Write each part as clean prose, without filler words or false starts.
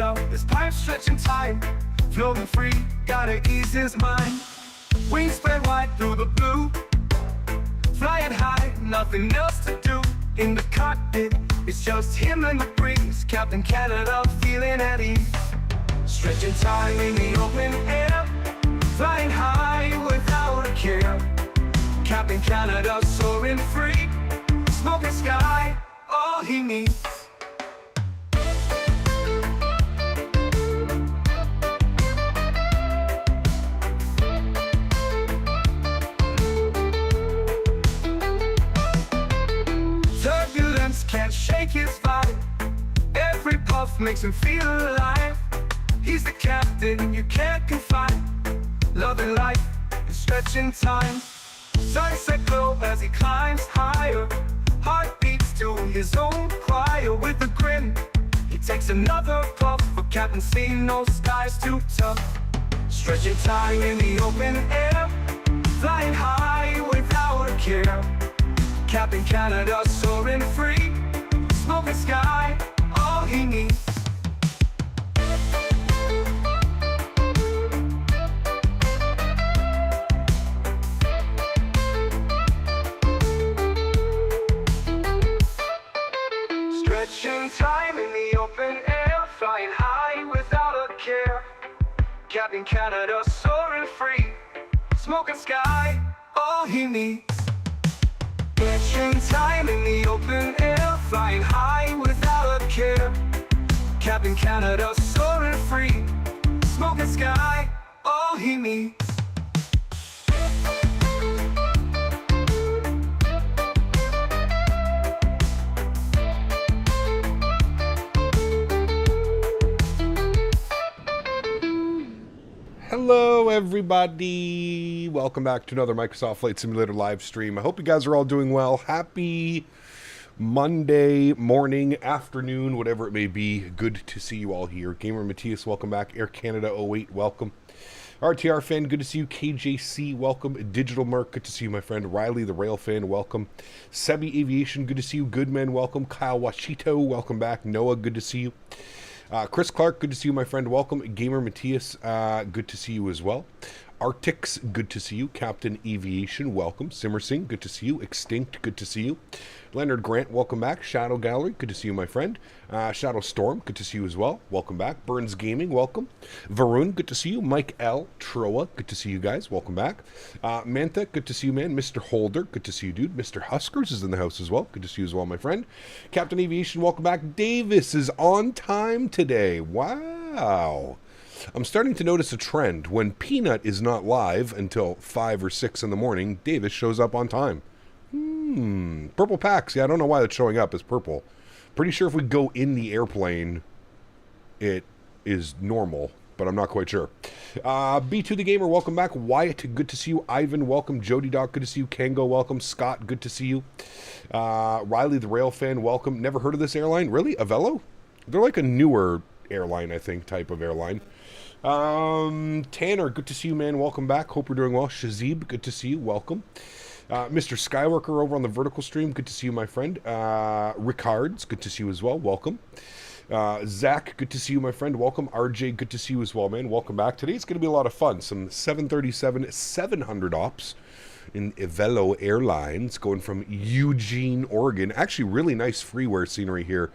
up, his pipe stretching tight. Floating free, gotta ease his mind. Wings spread wide through the blue. Flying high, nothing else to do. In the cockpit, it's just him and the breeze. Captain Canada feeling at ease. Stretching time in the open air. Flying high without a care. Captain Canada soaring free. Smoking sky, all he needs. Turbulence can't shake his vibe. Every puff makes him feel alive. He's the captain you can't confide. Loving life is stretching time. Sunset glow as he climbs higher. Heart beats to his own choir. With a grin, he takes another puff. For Captain C, no sky's too tough. Stretching time in the open air. Flying high without a care. Captain Canada soaring free. Smoking sky, all he needs. Stretching time in the open air. Flying high without a care. Captain Canada soaring free. Smoking sky, all he needs. Stretching time in the open air. Flying high without a care. Captain Canada soaring free. Smoking sky, all he needs. Hello everybody, welcome back to another Microsoft Flight Simulator live stream. I hope you guys are all doing well. Happy Monday morning, afternoon, whatever it may be. Good to see you all here. Gamer Matthias, welcome back. Air Canada 08, welcome. RTR fan, good to see you. KJC, welcome. Digital Merc, good to see you, my friend. Riley, the Rail fan, welcome. Sebi Aviation, good to see you. Goodman, welcome. Kyle Washito, welcome back. Noah, good to see you. Chris Clark, good to see you, my friend. Welcome. Gamer Matthias, good to see you as well. Arctics, good to see you. Captain Aviation, welcome. Simmersing, good to see you. Extinct, good to see you. Leonard Grant, welcome back. Shadow Gallery, good to see you, my friend. Shadow Storm, good to see you as well. Welcome back. Burns Gaming, welcome. Varun, good to see you. Mike L. Troa, good to see you guys. Welcome back. Mentha, good to see you, man. Mr. Holder, good to see you, dude. Mr. Huskers is in the house as well. Good to see you as well, my friend. Captain Aviation, welcome back. Davis is on time today. Wow. I'm starting to notice a trend. When Peanut is not live until 5 or 6 in the morning, Davis shows up on time. Purple packs. Yeah, I don't know why it's showing up as purple. Pretty sure if we go in the airplane, it is normal, but I'm not quite sure. B2 the Gamer, welcome back. Wyatt, good to see you. Ivan, welcome. Jody Doc, good to see you. Kango, welcome. Scott, good to see you. Riley the Rail fan, welcome. Never heard of this airline? Really? Avelo? They're like a newer airline, I think, type of airline. Tanner, good to see you, man. Welcome back. Hope you're doing well. Shazib, good to see you. Welcome. Mr. Skyworker over on the vertical stream, good to see you, my friend. Ricards, good to see you as well. Welcome. Zach, good to see you, my friend. Welcome. RJ, good to see you as well, man. Welcome back. Today's going to be a lot of fun. Some 737-700 ops in Avelo Airlines going from Eugene, Oregon. Actually, really nice freeware scenery here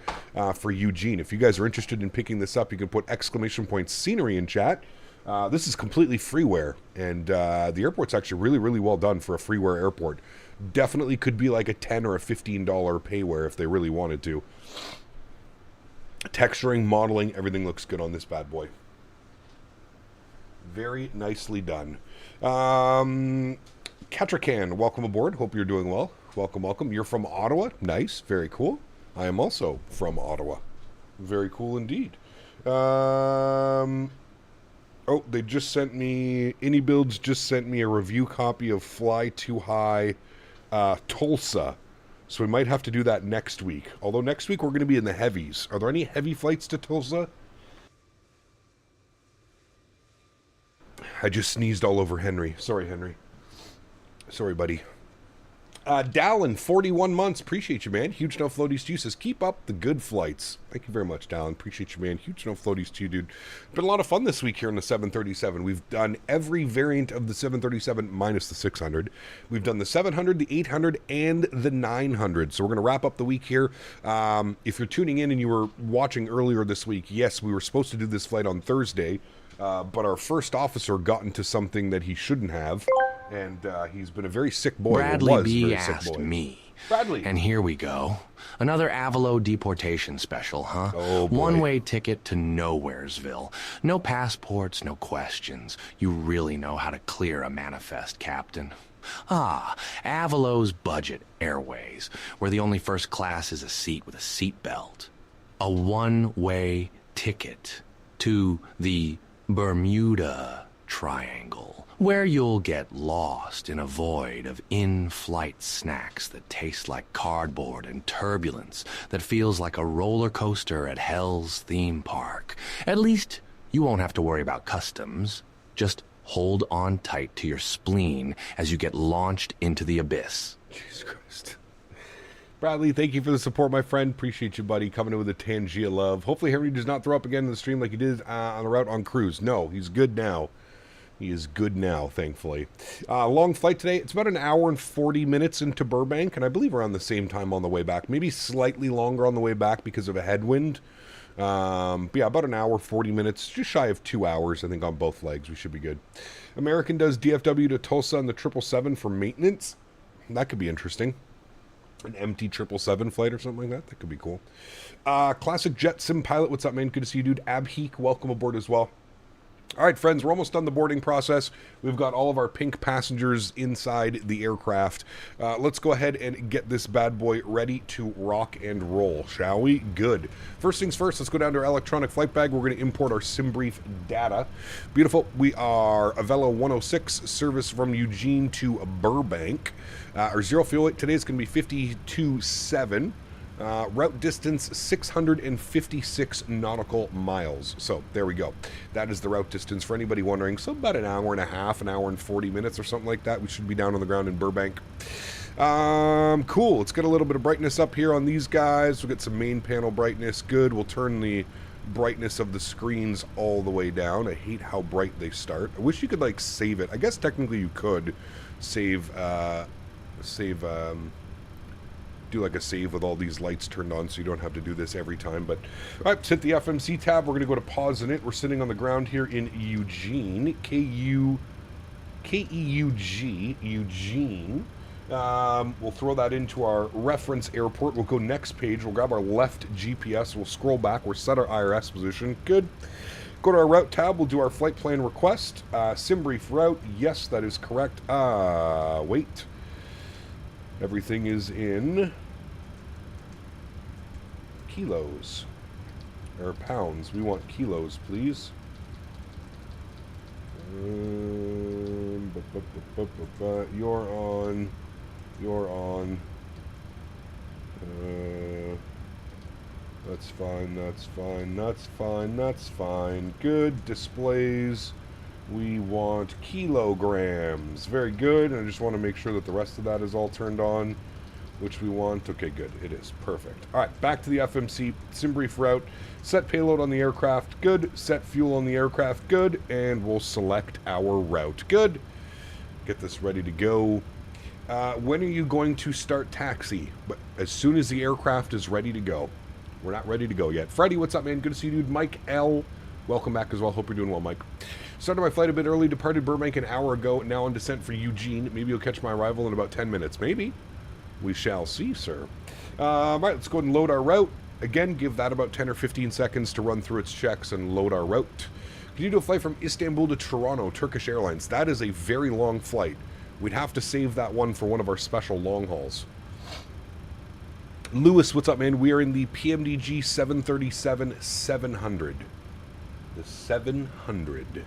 for Eugene. If you guys are interested in picking this up, you can put ! scenery in chat. This is completely freeware, and the airport's actually really, really well done for a freeware airport. Definitely could be like a $10 or a $15 payware if they really wanted to. Texturing, modeling, everything looks good on this bad boy. Very nicely done. Catracan, welcome aboard. Hope you're doing well. Welcome, welcome. You're from Ottawa? Nice. Very cool. I am also from Ottawa. Very cool indeed. Oh, they just sent me... AnyBuilds just sent me a review copy of Fly Too High Tulsa. So we might have to do that next week. Although next week we're going to be in the heavies. Are there any heavy flights to Tulsa? I just sneezed all over Henry. Sorry, Henry. Sorry, buddy. Dallin, 41 months. Appreciate you, man. Huge no floaties to you. Says, keep up the good flights. Thank you very much, Dallin. Appreciate you, man. Huge no floaties to you, dude. Been a lot of fun this week here on the 737. We've done every variant of the 737 minus the 600. We've done the 700, the 800, and the 900. So we're going to wrap up the week here. If you're tuning in and you were watching earlier this week, yes, we were supposed to do this flight on Thursday, but our first officer got into something that he shouldn't have. And he's been a very sick boy. Bradley B. asked me. Bradley. And here we go. Another Avelo deportation special, huh? Oh, boy. One-way ticket to Nowheresville. No passports, no questions. You really know how to clear a manifest, Captain. Ah, Avelo's Budget Airways, where the only first class is a seat with a seat belt. A one-way ticket to the Bermuda Triangle, where you'll get lost in a void of in-flight snacks that taste like cardboard and turbulence that feels like a roller coaster at Hell's theme park. At least you won't have to worry about customs. Just hold on tight to your spleen as you get launched into the abyss. Jesus Christ. Bradley, thank you for the support, my friend. Appreciate you, buddy, coming in with a Tangia love. Hopefully Henry does not throw up again in the stream like he did on the route on cruise. No, he's good now. He is good now, thankfully. Long flight today. It's about an hour and 40 minutes into Burbank, and I believe around the same time on the way back. Maybe slightly longer on the way back because of a headwind. But yeah, about an hour, 40 minutes. Just shy of 2 hours, I think, on both legs. We should be good. American does DFW to Tulsa on the 777 for maintenance. That could be interesting. An empty 777 flight or something like that. That could be cool. Classic Jet Sim Pilot. What's up, man? Good to see you, dude. Abheek, welcome aboard as well. All right, friends, we're almost done the boarding process. We've got all of our pink passengers inside the aircraft. Let's go ahead and get this bad boy ready to rock and roll, shall we? Good. First things first, let's go down to our electronic flight bag. We're going to import our SimBrief data. Beautiful. We are Avelo 106, service from Eugene to Burbank. Our zero fuel weight today is going to be 52.7. Route distance 656 nautical miles. So there we go. That is the route distance for anybody wondering. So about an hour and a half, an hour and 40 minutes or something like that. We should be down on the ground in Burbank. Cool. Let's get a little bit of brightness up here on these guys. We'll get some main panel brightness. Good. We'll turn the brightness of the screens all the way down. I hate how bright they start. I wish you could like save it. I guess technically you could do like a save with all these lights turned on so you don't have to do this every time. But all right, let's hit the FMC tab. We're going to go to pause in it. We're sitting on the ground here in Eugene, K-E-U-G, Eugene. We'll throw that into our reference airport. We'll go next page. We'll grab our left GPS. We'll scroll back. We'll set our IRS position. Good. Go to our route tab. We'll do our flight plan request. SimBrief route. Yes, that is correct. Wait. Everything is in kilos or pounds. We want kilos, please. You're on. That's fine. That's fine. That's fine. That's fine. Good. Displays. We want kilograms. Very good. And I just want to make sure that the rest of that is all turned on, which we want. Okay, good. It is. Perfect. All right, back to the FMC. SimBrief route. Set payload on the aircraft. Good. Set fuel on the aircraft. Good. And we'll select our route. Good. Get this ready to go. When are you going to start taxi? But as soon as the aircraft is ready to go. We're not ready to go yet. Freddie, what's up, man? Good to see you, dude. Mike L. Welcome back as well. Hope you're doing well, Mike. Started my flight a bit early, departed Burbank an hour ago, now on descent for Eugene. Maybe you'll catch my arrival in about 10 minutes. Maybe. We shall see, sir. All right, let's go ahead and load our route. Again, give that about 10 or 15 seconds to run through its checks and load our route. Can you do a flight from Istanbul to Toronto, Turkish Airlines? That is a very long flight. We'd have to save that one for one of our special long hauls. Lewis, what's up, man? We are in the PMDG 737-700. The 700.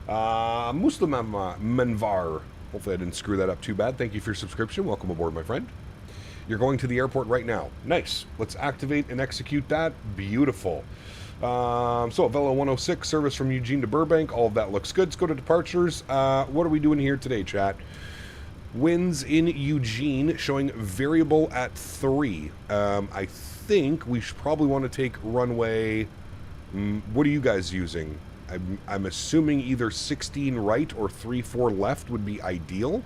Muslim Manvar. Hopefully I didn't screw that up too bad. Thank you for your subscription. Welcome aboard, my friend. You're going to the airport right now. Nice. Let's activate and execute that. Beautiful. So Avelo 106, service from Eugene to Burbank. All of that looks good. Let's go to departures. What are we doing here today, chat? Winds in Eugene showing variable at 3. I think we should probably want to take runway... what are you guys using? I'm assuming either 16 right or 3-4 left would be ideal.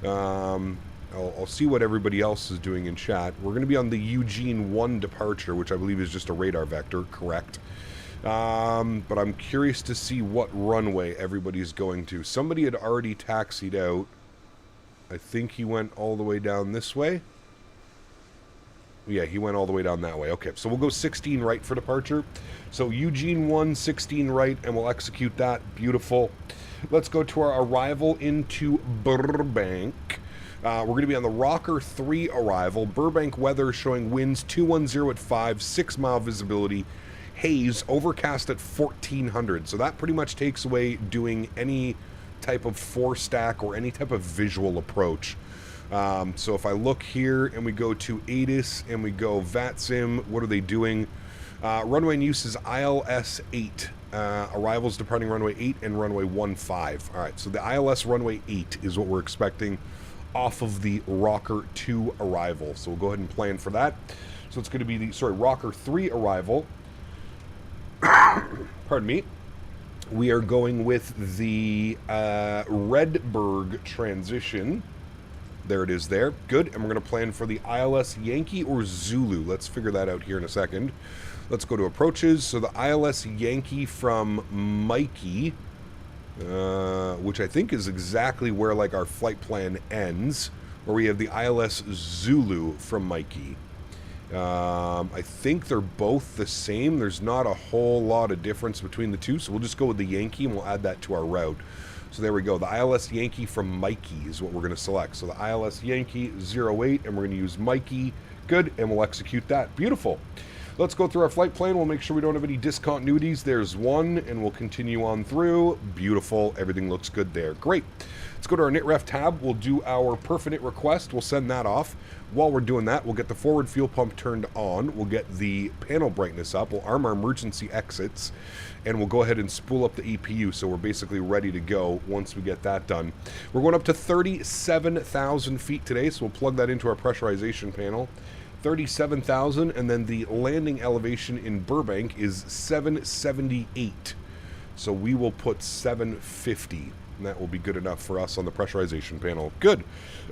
I'll see what everybody else is doing in chat. We're going to be on the Eugene 1 departure, which I believe is just a radar vector, correct. But I'm curious to see what runway everybody's going to. Somebody had already taxied out. I think he went all the way down this way. Yeah, he went all the way down that way. Okay, so we'll go 16 right for departure. So Eugene 1, 16 right, and we'll execute that. Beautiful. Let's go to our arrival into Burbank. We're going to be on the Rocker 3 arrival. Burbank weather showing winds 210 at 5, 6-mile visibility. Haze, overcast at 1400. So that pretty much takes away doing any type of 4-stack or any type of visual approach. So if I look here and we go to ATIS and we go VATSIM, what are they doing? Runway in use is ILS 8. Arrivals departing runway 8 and runway 15. Alright, so the ILS runway 8 is what we're expecting off of the Rocker 2 arrival. So we'll go ahead and plan for that. So it's going to be the, Rocker 3 arrival. Pardon me. We are going with the Redberg transition. There it is there. Good. And we're going to plan for the ILS Yankee or Zulu. Let's figure that out here in a second. Let's go to approaches. So the ILS Yankee from Mikey, which I think is exactly where like our flight plan ends, where we have the ILS Zulu from Mikey. I think they're both the same. There's not a whole lot of difference between the two, so we'll just go with the Yankee and we'll add that to our route. So there we go. The ILS Yankee from Mikey is what we're going to select. So the ILS Yankee 08, and we're going to use Mikey. Good, and we'll execute that. Beautiful. Let's go through our flight plan. We'll make sure we don't have any discontinuities. There's one, and we'll continue on through. Beautiful. Everything looks good there. Great. Let's go to our NITREF tab. We'll do our perfinite request. We'll send that off. While we're doing that, we'll get the forward fuel pump turned on. We'll get the panel brightness up. We'll arm our emergency exits, and we'll go ahead and spool up the EPU, so we're basically ready to go once we get that done. We're going up to 37,000 feet today, so we'll plug that into our pressurization panel. 37,000, and then the landing elevation in Burbank is 778. So we will put 750. And that will be good enough for us on the pressurization panel. Good.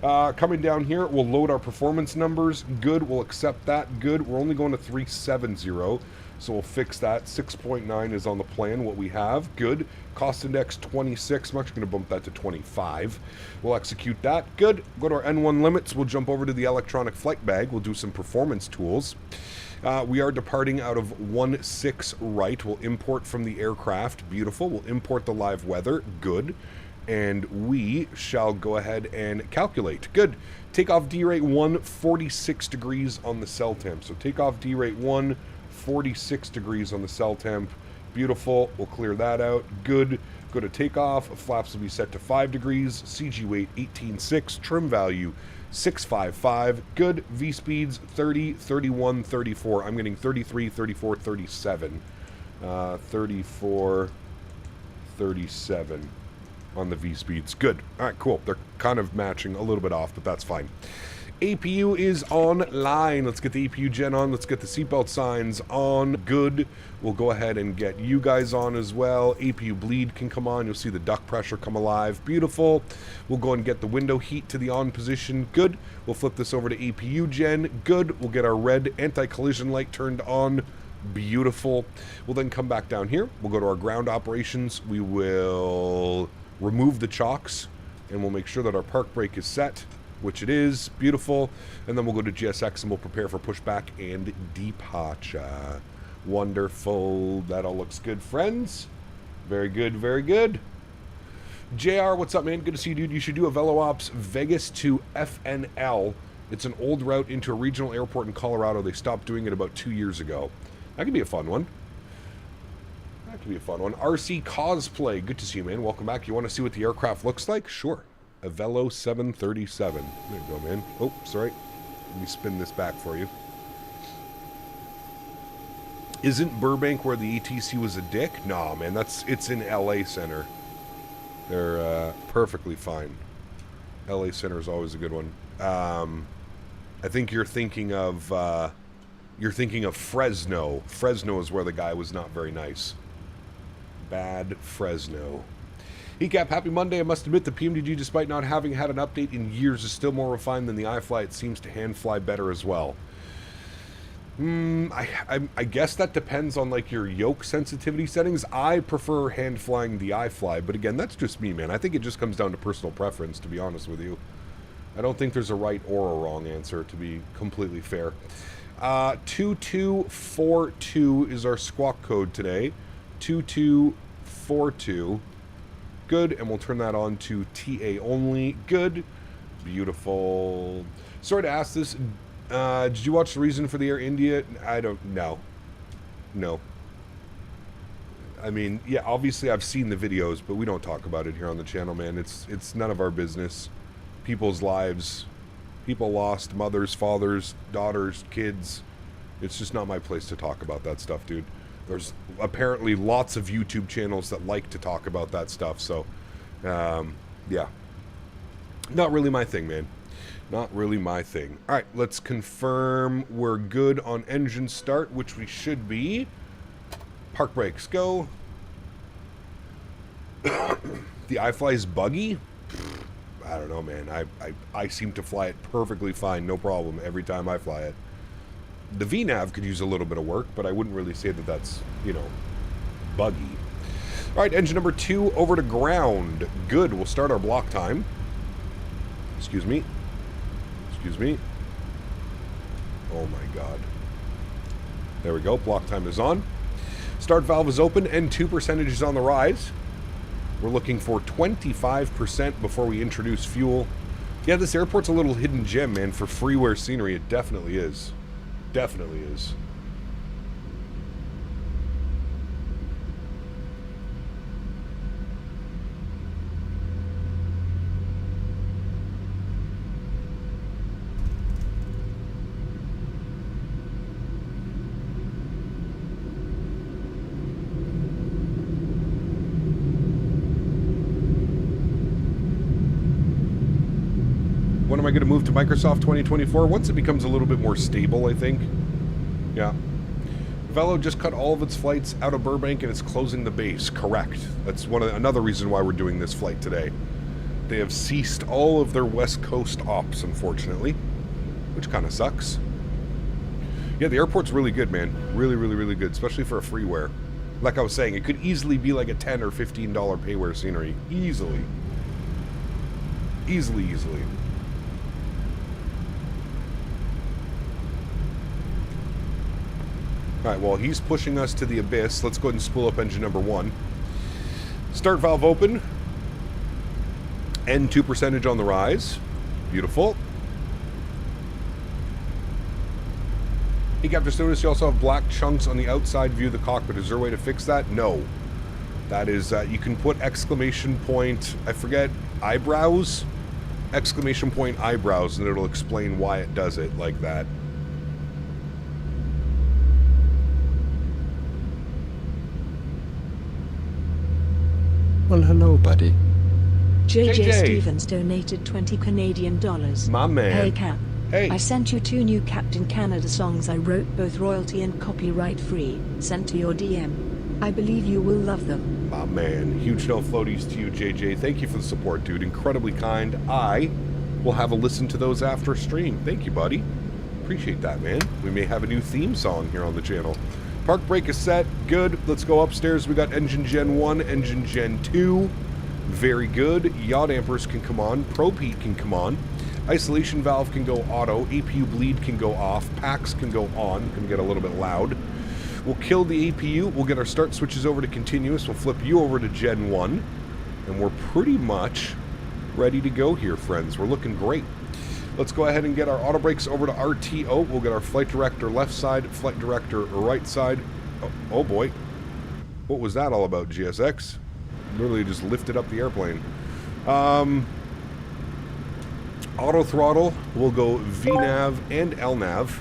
Coming down here, we'll load our performance numbers. Good. We'll accept that. Good. We're only going to 370, so we'll fix that. 6.9 is on the plan, what we have. Good. Cost index 26. I'm actually going to bump that to 25. We'll execute that. Good. Go to our N1 limits. We'll jump over to the electronic flight bag. We'll do some performance tools. We are departing out of 16 right. We'll import from the aircraft. Beautiful. We'll import the live weather. Good. And we shall go ahead and calculate. Good. Takeoff D rate 1, 46 degrees on the cell temp. So takeoff D rate 1, 46 degrees on the cell temp. Beautiful. We'll clear that out. Good. Go to takeoff. Flaps will be set to 5 degrees. CG weight 18.6. Trim value 655. Good. V speeds 30, 31, 34. I'm getting 33, 34, 37. 34, 37 on the V speeds. Good. All right, cool. They're kind of matching a little bit off, but that's fine. APU is online. Let's get the APU gen on. Let's get the seatbelt signs on. Good. We'll go ahead and get you guys on as well. APU bleed can come on. You'll see the duct pressure come alive. Beautiful. We'll go and get the window heat to the on position. Good. We'll flip this over to APU gen. Good. We'll get our red anti-collision light turned on. Beautiful. We'll then come back down here. We'll go to our ground operations. We will remove the chocks, and we'll make sure that our park brake is set, which it is. Beautiful. And then we'll go to GSX and we'll prepare for pushback and departure. Wonderful. That all looks good, friends. Very good, very good. JR, what's up, man? Good to see you, dude. You should do a Velo Ops Vegas to FNL. It's an old route into a regional airport in Colorado. They stopped doing it about 2 years ago. That could be a fun one. That could be a fun one. RC Cosplay. Good to see you, man. Welcome back. You want to see what the aircraft looks like? Sure. Avelo 737. There you go, man. Oh, sorry. Let me spin this back for you. Isn't Burbank where the ATC was a dick? Nah, man. It's in LA Center. They're perfectly fine. LA Center is always a good one. I think you're thinking of Fresno. Fresno is where the guy was not very nice. Bad Fresno. Ecap, happy Monday. I must admit the PMDG, despite not having had an update in years, is still more refined than the iFly. It seems to hand fly better as well. I guess that depends on like your yoke sensitivity settings. I prefer hand flying the iFly, but again, that's just me, man. I think it just comes down to personal preference, to be honest with you. I don't think there's a right or a wrong answer, to be completely fair. 2242 is our squawk code today. 2242. Good, and we'll turn that on to TA only. Good. Beautiful. Sorry to ask this. Did you watch the reason for the Air India? I don't know. No. I mean, yeah, obviously I've seen the videos, but we don't talk about it here on the channel, man. It's none of our business. People's lives. People lost mothers, fathers, daughters, kids. It's just not my place to talk about that stuff, dude. There's apparently lots of YouTube channels that like to talk about that stuff, so, yeah. Not really my thing, man. Not really my thing. Alright, let's confirm we're good on engine start, which we should be. Park brakes, go. The iFly is buggy? I don't know, man. I seem to fly it perfectly fine, no problem, every time I fly it. The VNav could use a little bit of work, but I wouldn't really say that that's, you know, buggy. Alright, engine number 2 over to ground. Good, we'll start our block time. Excuse me. Excuse me. Oh my god. There we go, block time is on. Start valve is open, N2% is on the rise. We're looking for 25% before we introduce fuel. Yeah, this airport's a little hidden gem, man, for freeware scenery. It definitely is. Definitely is. When am I going to move to Microsoft 2024? Once it becomes a little bit more stable, I think. Yeah. Avelo just cut all of its flights out of Burbank and it's closing the base. Correct. That's another reason why we're doing this flight today. They have ceased all of their West Coast ops, unfortunately, which kind of sucks. Yeah, the airport's really good, man. Really, really, really good, especially for a freeware. Like I was saying, it could easily be like a $10 or $15 payware scenery. Easily. Easily. Alright, well, he's pushing us to the abyss. Let's go ahead and spool up engine number 1. Start valve open. N2% on the rise. Beautiful. Hey, Captain Notice you also have black chunks on the outside view of the cockpit. Is there a way to fix that? No. That is, you can put exclamation point, I forget, eyebrows? Exclamation point eyebrows, and it'll explain why it does it like that. Well, hello, buddy. JJ Stevens donated 20 Canadian dollars. My man. Hey, Cap. Hey. I sent you 2 new Captain Canada songs I wrote, both royalty and copyright free, sent to your DM. I believe you will love them. My man. Huge no floaties to you, JJ. Thank you for the support, dude. Incredibly kind. I will have a listen to those after stream. Thank you, buddy. Appreciate that, man. We may have a new theme song here on the channel. Park brake is set. Good. Let's go upstairs. We got engine gen 1, engine gen 2. Very good. Yacht dampers can come on. Probe heat can come on. Isolation valve can go auto. APU bleed can go off. Packs can go on. Can get a little bit loud. We'll kill the APU. We'll get our start switches over to continuous. We'll flip you over to gen 1. And we're pretty much ready to go here, friends. We're looking great. Let's go ahead and get our auto brakes over to RTO. We'll get our flight director left side, flight director right side. Oh boy. What was that all about, GSX? Literally just lifted up the airplane. Auto throttle. We'll go VNav and LNav.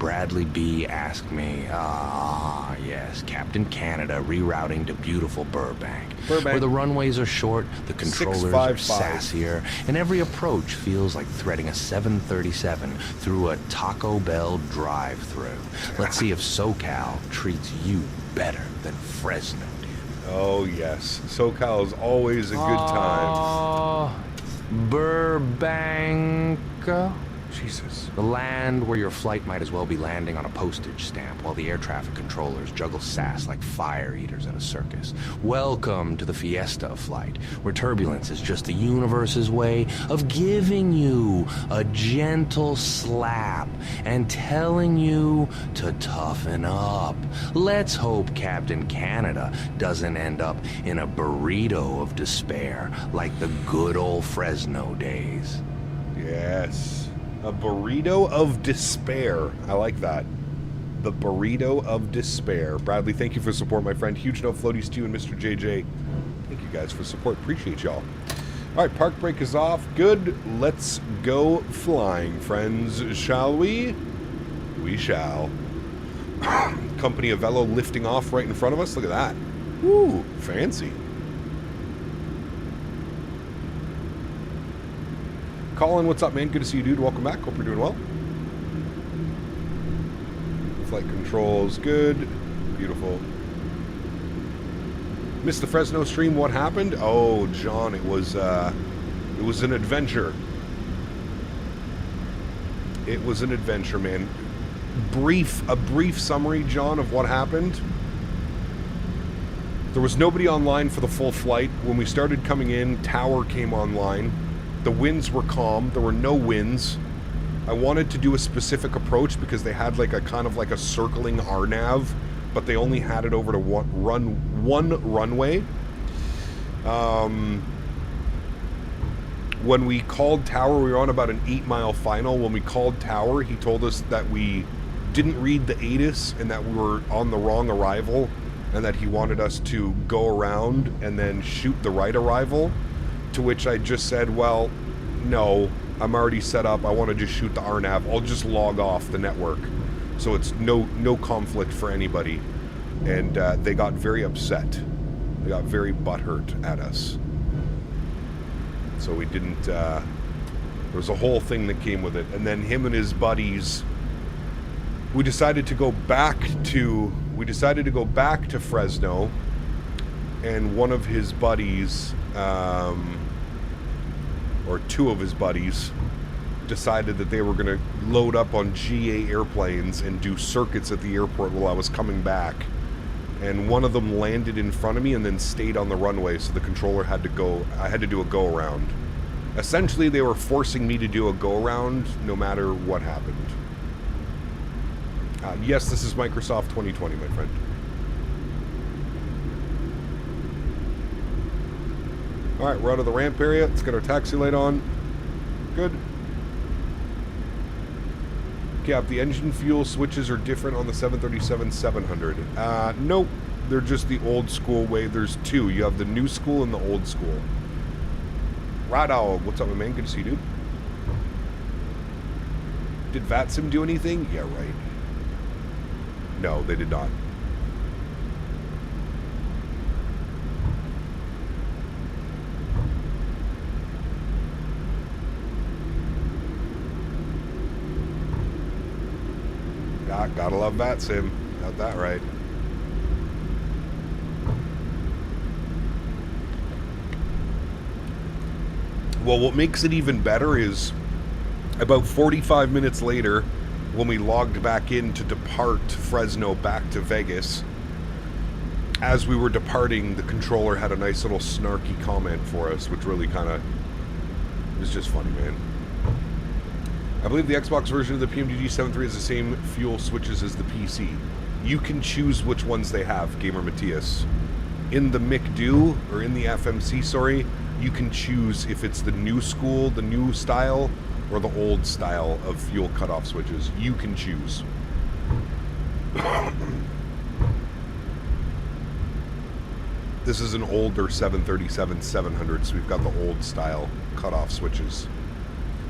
Bradley B asked me, yes, Captain Canada rerouting to beautiful Burbank. Where the runways are short, the controllers are 655. sassier, and every approach feels like threading a 737 through a Taco Bell drive-thru. Let's see if SoCal treats you better than Fresno did. Oh, yes. SoCal is always a good time. Burbank. Jesus. The land where your flight might as well be landing on a postage stamp while the air traffic controllers juggle sass like fire eaters at a circus. Welcome to the fiesta of flight, where turbulence is just the universe's way of giving you a gentle slap and telling you to toughen up. Let's hope Captain Canada doesn't end up in a burrito of despair like the good old Fresno days. Yes. A burrito of despair. I like that. The burrito of despair. Bradley, thank you for support, my friend. Huge no floaties to you and Mr. JJ. Thank you guys for support. Appreciate y'all. All right, park break is off. Good. Let's go flying, friends. Shall we? We shall. Company Avelo lifting off right in front of us. Look at that. Woo, fancy. Colin, what's up, man? Good to see you, dude. Welcome back. Hope you're doing well. Flight controls, good. Beautiful. Missed the Fresno stream. What happened? Oh, John, it was an adventure. It was an adventure, man. A brief summary, John, of what happened. There was nobody online for the full flight. When we started coming in, tower came online. The winds were calm. There were no winds. I wanted to do a specific approach because they had like a kind of like a circling RNAV, but they only had it over to one runway. When we called tower, we were on about an 8-mile final. When we called tower, he told us that we didn't read the ATIS and that we were on the wrong arrival, and that he wanted us to go around and then shoot the right arrival. To which I just said, well, no, I'm already set up. I want to just shoot the RNAV. I'll just log off the network. So it's no conflict for anybody. And they got very upset. They got very butthurt at us. So we didn't, there was a whole thing that came with it. And then him and his buddies, we decided to go back to Fresno. And one of his buddies, or two of his buddies, decided that they were going to load up on GA airplanes and do circuits at the airport while I was coming back. And one of them landed in front of me and then stayed on the runway, so the controller had to go. I had to do a go-around. Essentially, they were forcing me to do a go-around no matter what happened. Yes, this is Microsoft 2020, my friend. Alright, we're out of the ramp area. Let's get our taxi light on. Good. Cap, the engine fuel switches are different on the 737-700. Nope. They're just the old school way. There's two. You have the new school and the old school. Rado, what's up, my man? Good to see you, dude. Did VATSIM do anything? Yeah, right. No, they did not. Gotta love VATSIM. Got that right. Well, what makes it even better is about 45 minutes later, when we logged back in to depart Fresno back to Vegas, as we were departing, the controller had a nice little snarky comment for us, which really kind of was just funny, man. I believe the Xbox version of the PMDG 7.3 has the same fuel switches as the PC. You can choose which ones they have, Gamer Matthias. In the McDo, or in the FMC, sorry, you can choose if it's the new school, the new style, or the old style of fuel cutoff switches. You can choose. This is an older 737-700, so we've got the old style cutoff switches.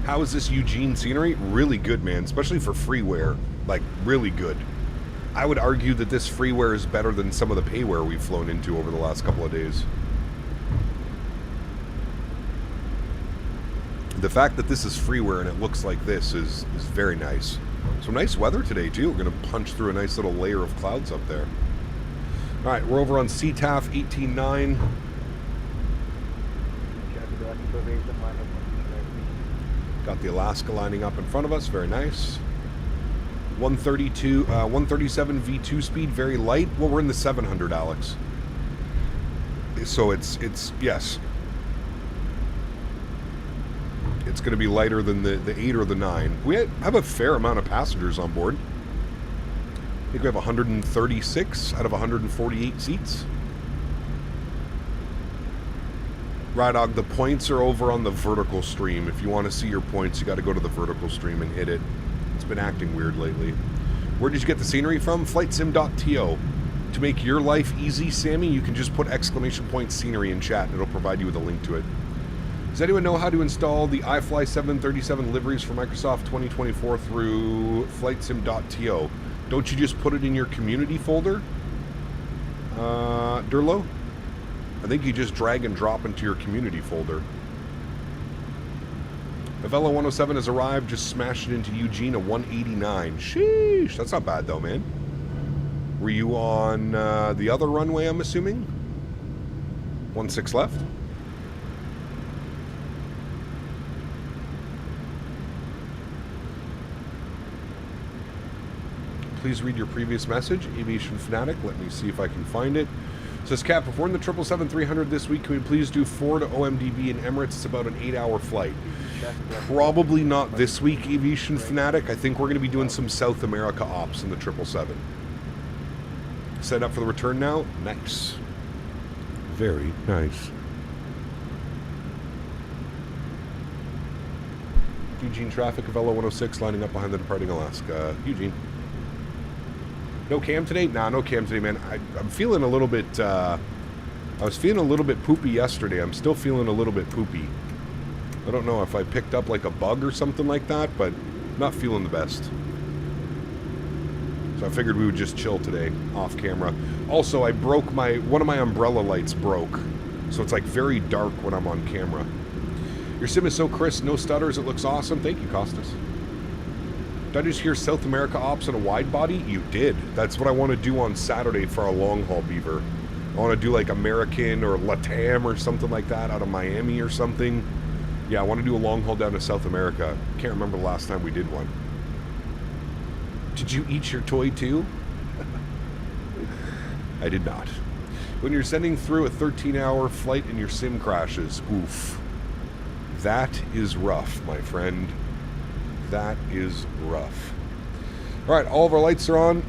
How is this Eugene scenery? Really good, man, especially for freeware. Like, really good. I would argue that this freeware is better than some of the payware we've flown into over the last couple of days. The fact that this is freeware and it looks like this is very nice. So nice weather today, too. We're going to punch through a nice little layer of clouds up there. All right, we're over on CTAF 18.9. Got the Alaska lining up in front of us. Very nice. 137 V2 speed, very light. Well, we're in the 700, Alex. So it's yes. It's going to be lighter than the 8 or the 9. We have a fair amount of passengers on board. I think we have 136 out of 148 seats. Rydog, the points are over on the vertical stream. If you want to see your points, you got to go to the vertical stream and hit it. It's been acting weird lately. Where did you get the scenery from? FlightSim.to. To make your life easy, Sammy, you can just put ! scenery in chat and it'll provide you with a link to it. Does anyone know how to install the iFly 737 liveries for Microsoft 2024 through FlightSim.to? Don't you just put it in your community folder? Durlo? I think you just drag and drop into your community folder. Avelo 107 has arrived, just smashed it into Eugene, a 189. Sheesh, that's not bad though, man. Were you on the other runway, I'm assuming? 16 left? Please read your previous message, Aviation Fanatic. Let me see if I can find it. It says, Cap, if we're in the 777-300 this week, can we please do 4 to OMDB in Emirates? It's about an 8-hour flight. Probably not this week, Aviation Fanatic. I think we're going to be doing some South America ops in the 777. Set up for the return now? Nice. Very nice. Eugene traffic, Avelo 106 lining up behind the departing Alaska. Eugene. No cam today? Nah, no cam today, man. I'm feeling a little bit, I was feeling a little bit poopy yesterday. I'm still feeling a little bit poopy. I don't know if I picked up like a bug or something like that, but not feeling the best. So I figured we would just chill today, off camera. Also, I broke one of my umbrella lights broke. So it's like very dark when I'm on camera. Your sim is so crisp, no stutters, it looks awesome. Thank you, Costas. Did I just hear South America ops on a wide body? You did. That's what I want to do on Saturday for our long haul beaver. I want to do like American or Latam or something like that out of Miami or something. Yeah, I want to do a long haul down to South America. Can't remember the last time we did one. Did you eat your toy too? I did not. When you're sending through a 13-hour flight and your sim crashes, oof. That is rough, my friend. That is rough. All right, all of our lights are on.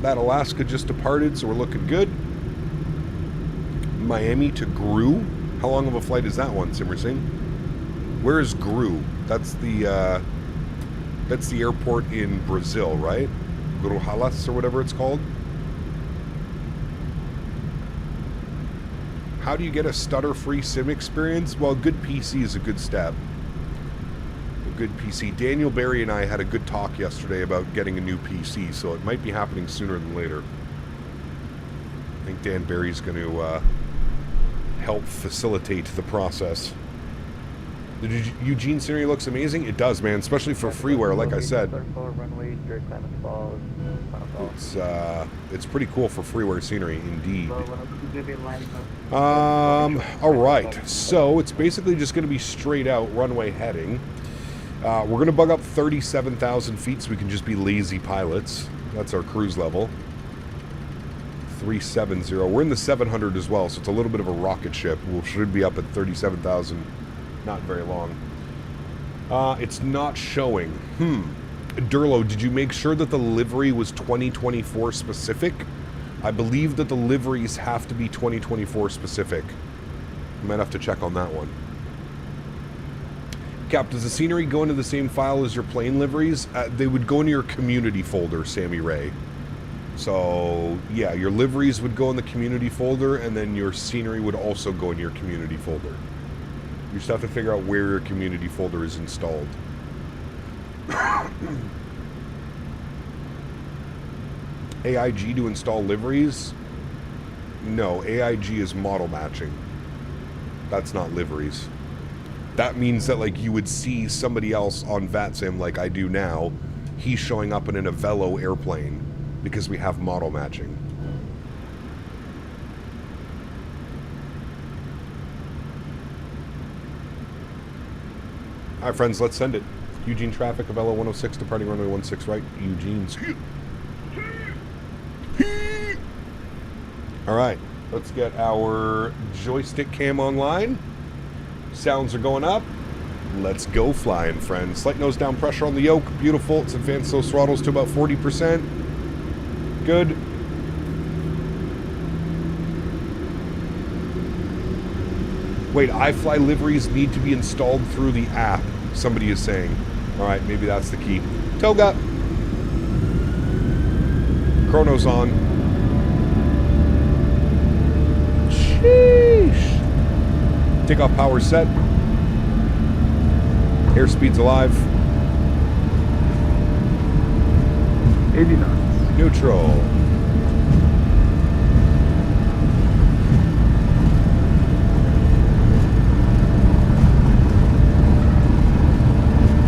That Alaska just departed, so we're looking good. Miami to Gru. How long of a flight is that one, Simmer Singh? Where is Gru? That's the airport in Brazil, right? Gruhalas or whatever it's called. How do you get a stutter-free sim experience? Well, a good PC is a good step. Good PC. Daniel Barry and I had a good talk yesterday about getting a new PC, so it might be happening sooner than later. I think Dan Barry's going to help facilitate the process. The Eugene scenery looks amazing. It does, man, especially for freeware, like I said. It's pretty cool for freeware scenery, indeed. All right, so it's basically just going to be straight out runway heading. We're going to bug up 37,000 feet so we can just be lazy pilots. That's our cruise level. 370. We're in the 700 as well, so it's a little bit of a rocket ship. We should be up at 37,000 not very long. It's not showing. Durlo, did you make sure that the livery was 2024 specific? I believe that the liveries have to be 2024 specific. I might have to check on that one. Cap, does the scenery go into the same file as your plane liveries? They would go into your community folder, Sammy Ray. So, yeah, your liveries would go in the community folder, and then your scenery would also go in your community folder. You just have to figure out where your community folder is installed. AIG to install liveries? No, AIG is model matching. That's not liveries. That means that, like, you would see somebody else on VATSIM like I do now. He's showing up in an Avelo airplane because we have model matching. Alright, friends, let's send it. Eugene traffic, Avelo 106, departing runway 16 right. Eugene, see you. Alright, let's get our joystick cam online. Sounds are going up. Let's go flying, friends. Slight nose down pressure on the yoke. Beautiful. It's advanced those throttles to about 40%. Good. Wait, iFly liveries need to be installed through the app, somebody is saying. Alright, maybe that's the key. Toga! Chrono's on. Sheesh! Takeoff power set. Airspeed's alive. 80 knots. Neutral.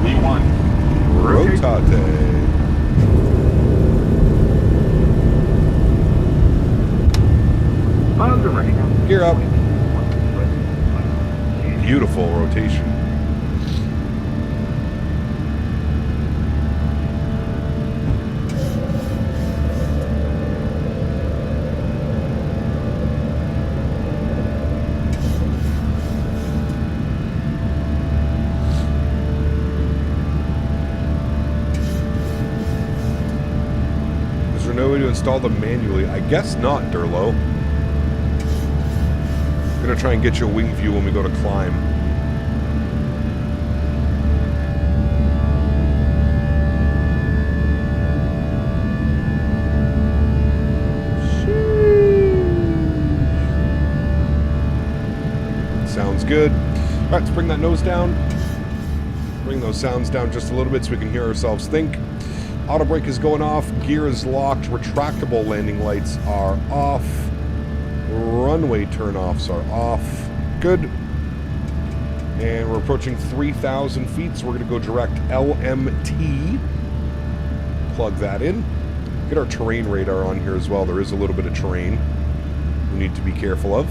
V1. Rotate. On the right. Gear up. Beautiful rotation. Is there no way to install them manually? I guess not, Durlo. Gonna try and get you a wing view when we go to climb. Sounds good. All right, let's bring that nose down. Bring those sounds down just a little bit so we can hear ourselves think. Auto brake is going off. Gear is locked. Retractable landing lights are off. Runway turnoffs are off. Good. And we're approaching 3,000 feet, so we're going to go direct LMT. Plug that in. Get our terrain radar on here as well. There is a little bit of terrain we need to be careful of.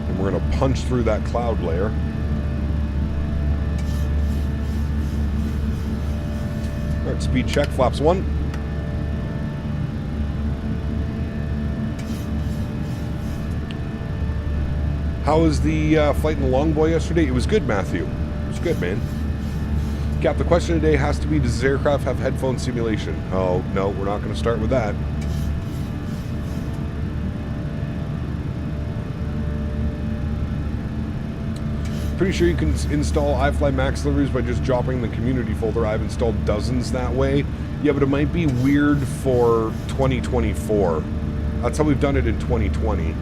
And we're going to punch through that cloud layer. Alright, speed check, flaps 1. How was the flight in the Longboy yesterday? It was good, Matthew. It was good, man. Cap, the question today has to be, does this aircraft have headphone simulation? Oh, no, we're not going to start with that. Pretty sure you can install iFly Max liveries by just dropping the community folder. I've installed dozens that way. Yeah, but it might be weird for 2024. That's how we've done it in 2020.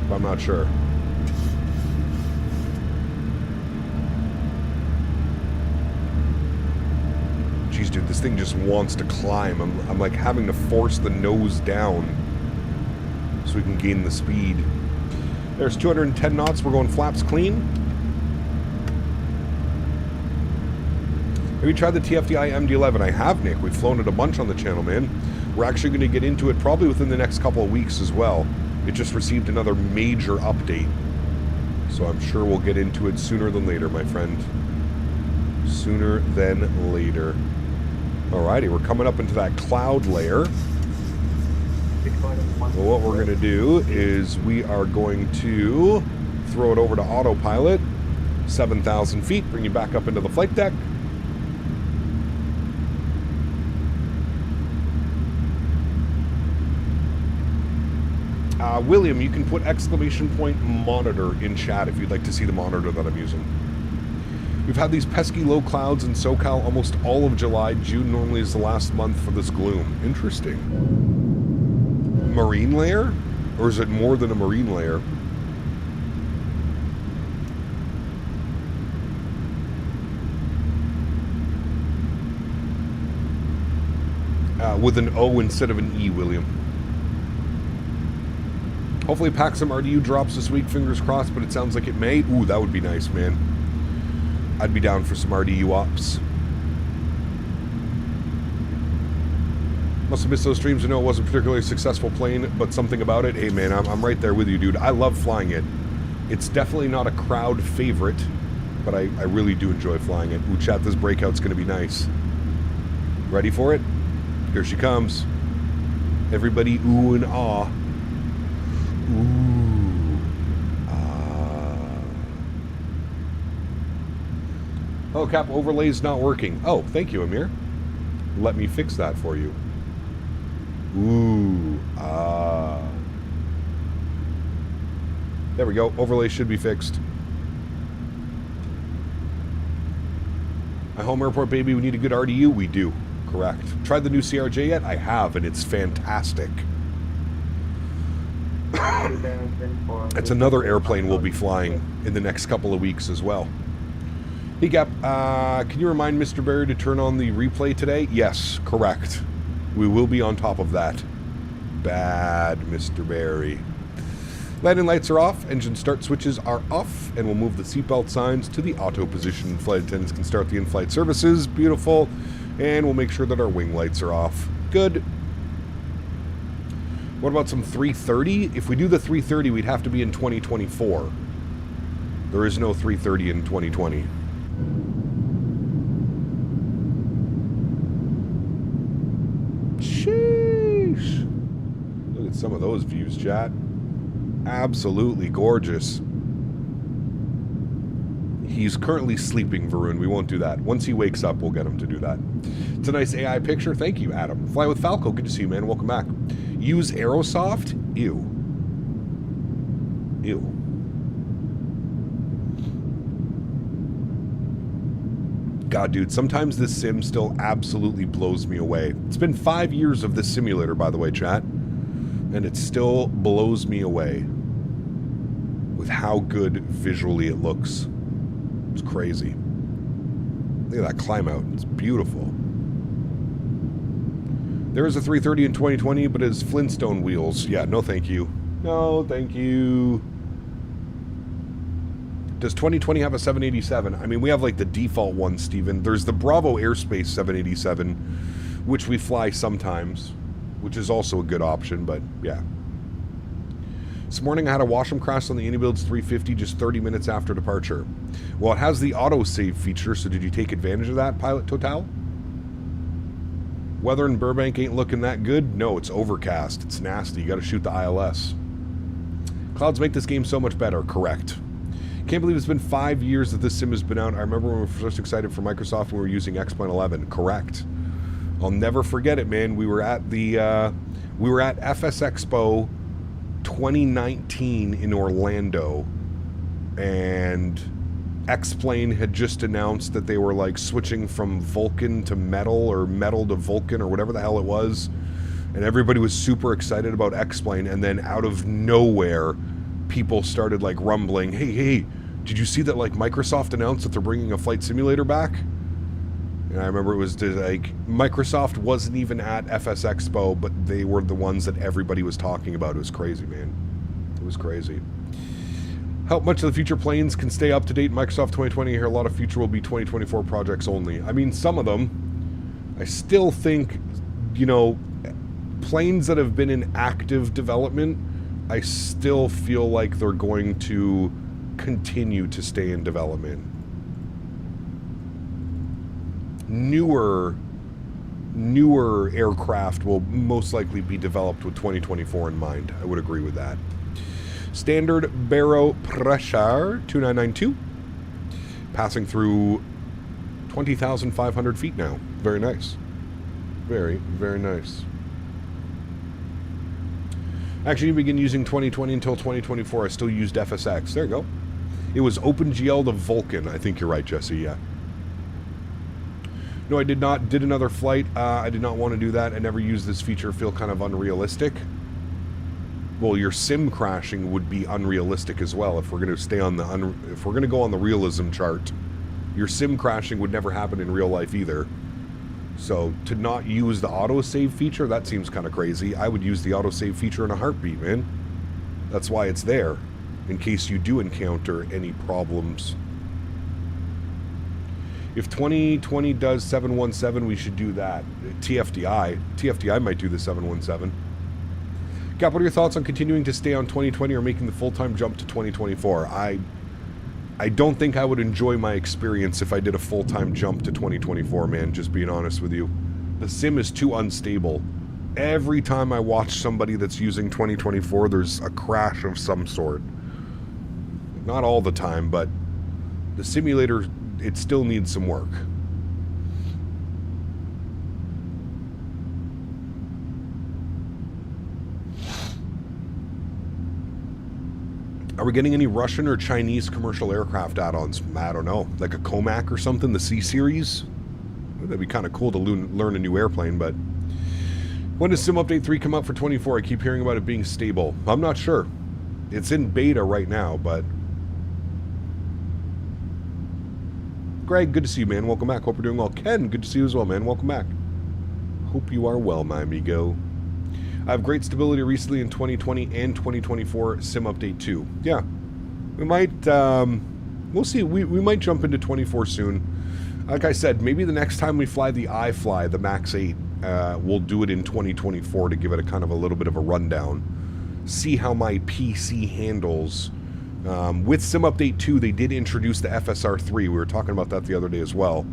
But I'm not sure. Jeez, dude, this thing just wants to climb. I'm like having to force the nose down so we can gain the speed. There's 210 knots. We're going flaps clean. Have you tried the TFDI MD-11? I have, Nick. We've flown it a bunch on the channel, man. We're actually going to get into it probably within the next couple of weeks as well. It just received another major update. So I'm sure we'll get into it sooner than later, my friend. Sooner than later. Alrighty, we're coming up into that cloud layer. Well, what we're going to do is we are going to throw it over to autopilot. 7,000 feet, bring you back up into the flight deck. William, you can put exclamation point monitor in chat if you'd like to see the monitor that I'm using. We've had these pesky low clouds in SoCal almost all of July. June normally is the last month for this gloom. Interesting. Marine layer? Or is it more than a marine layer? with an O instead of an E, William. Hopefully Paxum RDU drops this week, fingers crossed, but it sounds like it may. Ooh, that would be nice, man. I'd be down for some RDU ops. Must have missed those streams. I know it wasn't a particularly successful plane, but something about it. Hey, man, I'm right there with you, dude. I love flying it. It's definitely not a crowd favorite, but I really do enjoy flying it. Ooh, chat, this breakout's going to be nice. Ready for it? Here she comes. Everybody ooh and ah. Ooh. Oh, Cap, overlay's not working. Oh, thank you, Amir. Let me fix that for you. Ooh. There we go. Overlay should be fixed. My home airport, baby. We need a good RDU. We do. Correct. Tried the new CRJ yet? I have, and it's fantastic. It's another airplane we'll be flying in the next couple of weeks as well. Hey, Gap, can you remind Mr. Barry to turn on the replay today? Yes, correct. We will be on top of that. Bad, Mr. Barry. Landing lights are off, engine start switches are off, and we'll move the seatbelt signs to the auto position. Flight attendants can start the in-flight services. Beautiful. And we'll make sure that our wing lights are off. Good. What about some 330? If we do the 330, we'd have to be in 2024. There is no 330 in 2020. Sheesh. Look at some of those views, chat. Absolutely gorgeous. He's currently sleeping, Varun. We won't do that. Once he wakes up, we'll get him to do that. It's a nice AI picture. Thank you, Adam. Fly with Falco. Good to see you, man. Welcome back. Use Aerosoft? Ew. Ew. God, dude, sometimes this sim still absolutely blows me away. It's been 5 years of this simulator, by the way, chat. And it still blows me away with how good visually it looks. It's crazy. Look at that climb out. It's beautiful. There is a 330 in 2020, but it's Flintstone wheels. Yeah, no thank you. No, thank you. Does 2020 have a 787? I mean, we have like the default one, Steven. There's the Bravo Airspace 787, which we fly sometimes, which is also a good option, but yeah. This morning I had a Washam crash on the AnyBuilds 350 just 30 minutes after departure. Well, it has the auto-save feature, so did you take advantage of that, Pilot Total? Weather in Burbank ain't looking that good? No, it's overcast. It's nasty. You gotta shoot the ILS. Clouds make this game so much better. Correct. Can't believe it's been 5 years that this sim has been out. I remember when we were first excited for Microsoft when we were using X-Plane 11. Correct. I'll never forget it, man. We were at the FS Expo 2019 in Orlando, and X-Plane had just announced that they were like switching from Vulcan to metal, or metal to Vulcan, or whatever the hell it was, and everybody was super excited about X-Plane, and then out of nowhere people started like rumbling, hey, did you see that like Microsoft announced that they're bringing a flight simulator back? And I remember it was like, Microsoft wasn't even at FS Expo, but they were the ones that everybody was talking about. It was crazy, man. It was crazy. How much of the future planes can stay up to date in Microsoft 2020? I hear a lot of future will be 2024 projects only. I mean, some of them, I still think, you know, planes that have been in active development, I still feel like they're going to continue to stay in development. Newer aircraft will most likely be developed with 2024 in mind. I would agree with that. Standard Barrow Pressure 2992. Passing through 20,500 feet now. Very nice. Very, very nice. Actually, you begin using 2020 until 2024. I still used FSX. There you go. It was OpenGL to Vulcan. I think you're right, Jesse, yeah. No, I did not. Did another flight. I did not want to do that. I never used this feature. Feel kind of unrealistic. Well, your sim crashing would be unrealistic as well if we're going to stay on the if we're going to go on the realism chart. Your sim crashing would never happen in real life either. So to not use the autosave feature, that seems kind of crazy. I would use the autosave feature in a heartbeat, man. That's why it's there, in case you do encounter any problems. If 2020 does 717, we should do that. TFDI might do the 717. Cap, what are your thoughts on continuing to stay on 2020 or making the full-time jump to 2024? I don't think I would enjoy my experience if I did a full-time jump to 2024, man, just being honest with you. The sim is too unstable. Every time I watch somebody that's using 2024, there's a crash of some sort. Not all the time, but the simulator, it still needs some work. Are we getting any Russian or Chinese commercial aircraft add-ons? I don't know. Like a Comac or something, the C-Series? That'd be kind of cool to learn a new airplane, but... When does Sim Update 3 come out for 24? I keep hearing about it being stable. I'm not sure. It's in beta right now, but... Greg, good to see you, man. Welcome back. Hope you're doing well. Ken, good to see you as well, man. Welcome back. Hope you are well, my amigo. I have great stability recently in 2020 and 2024 Sim Update 2. Yeah. We might, we'll see. We might jump into 24 soon. Like I said, maybe the next time we fly the iFly, the Max 8, we'll do it in 2024 to give it a kind of a little bit of a rundown. See how my PC handles. With Sim Update 2, they did introduce the FSR3. We were talking about that the other day as well.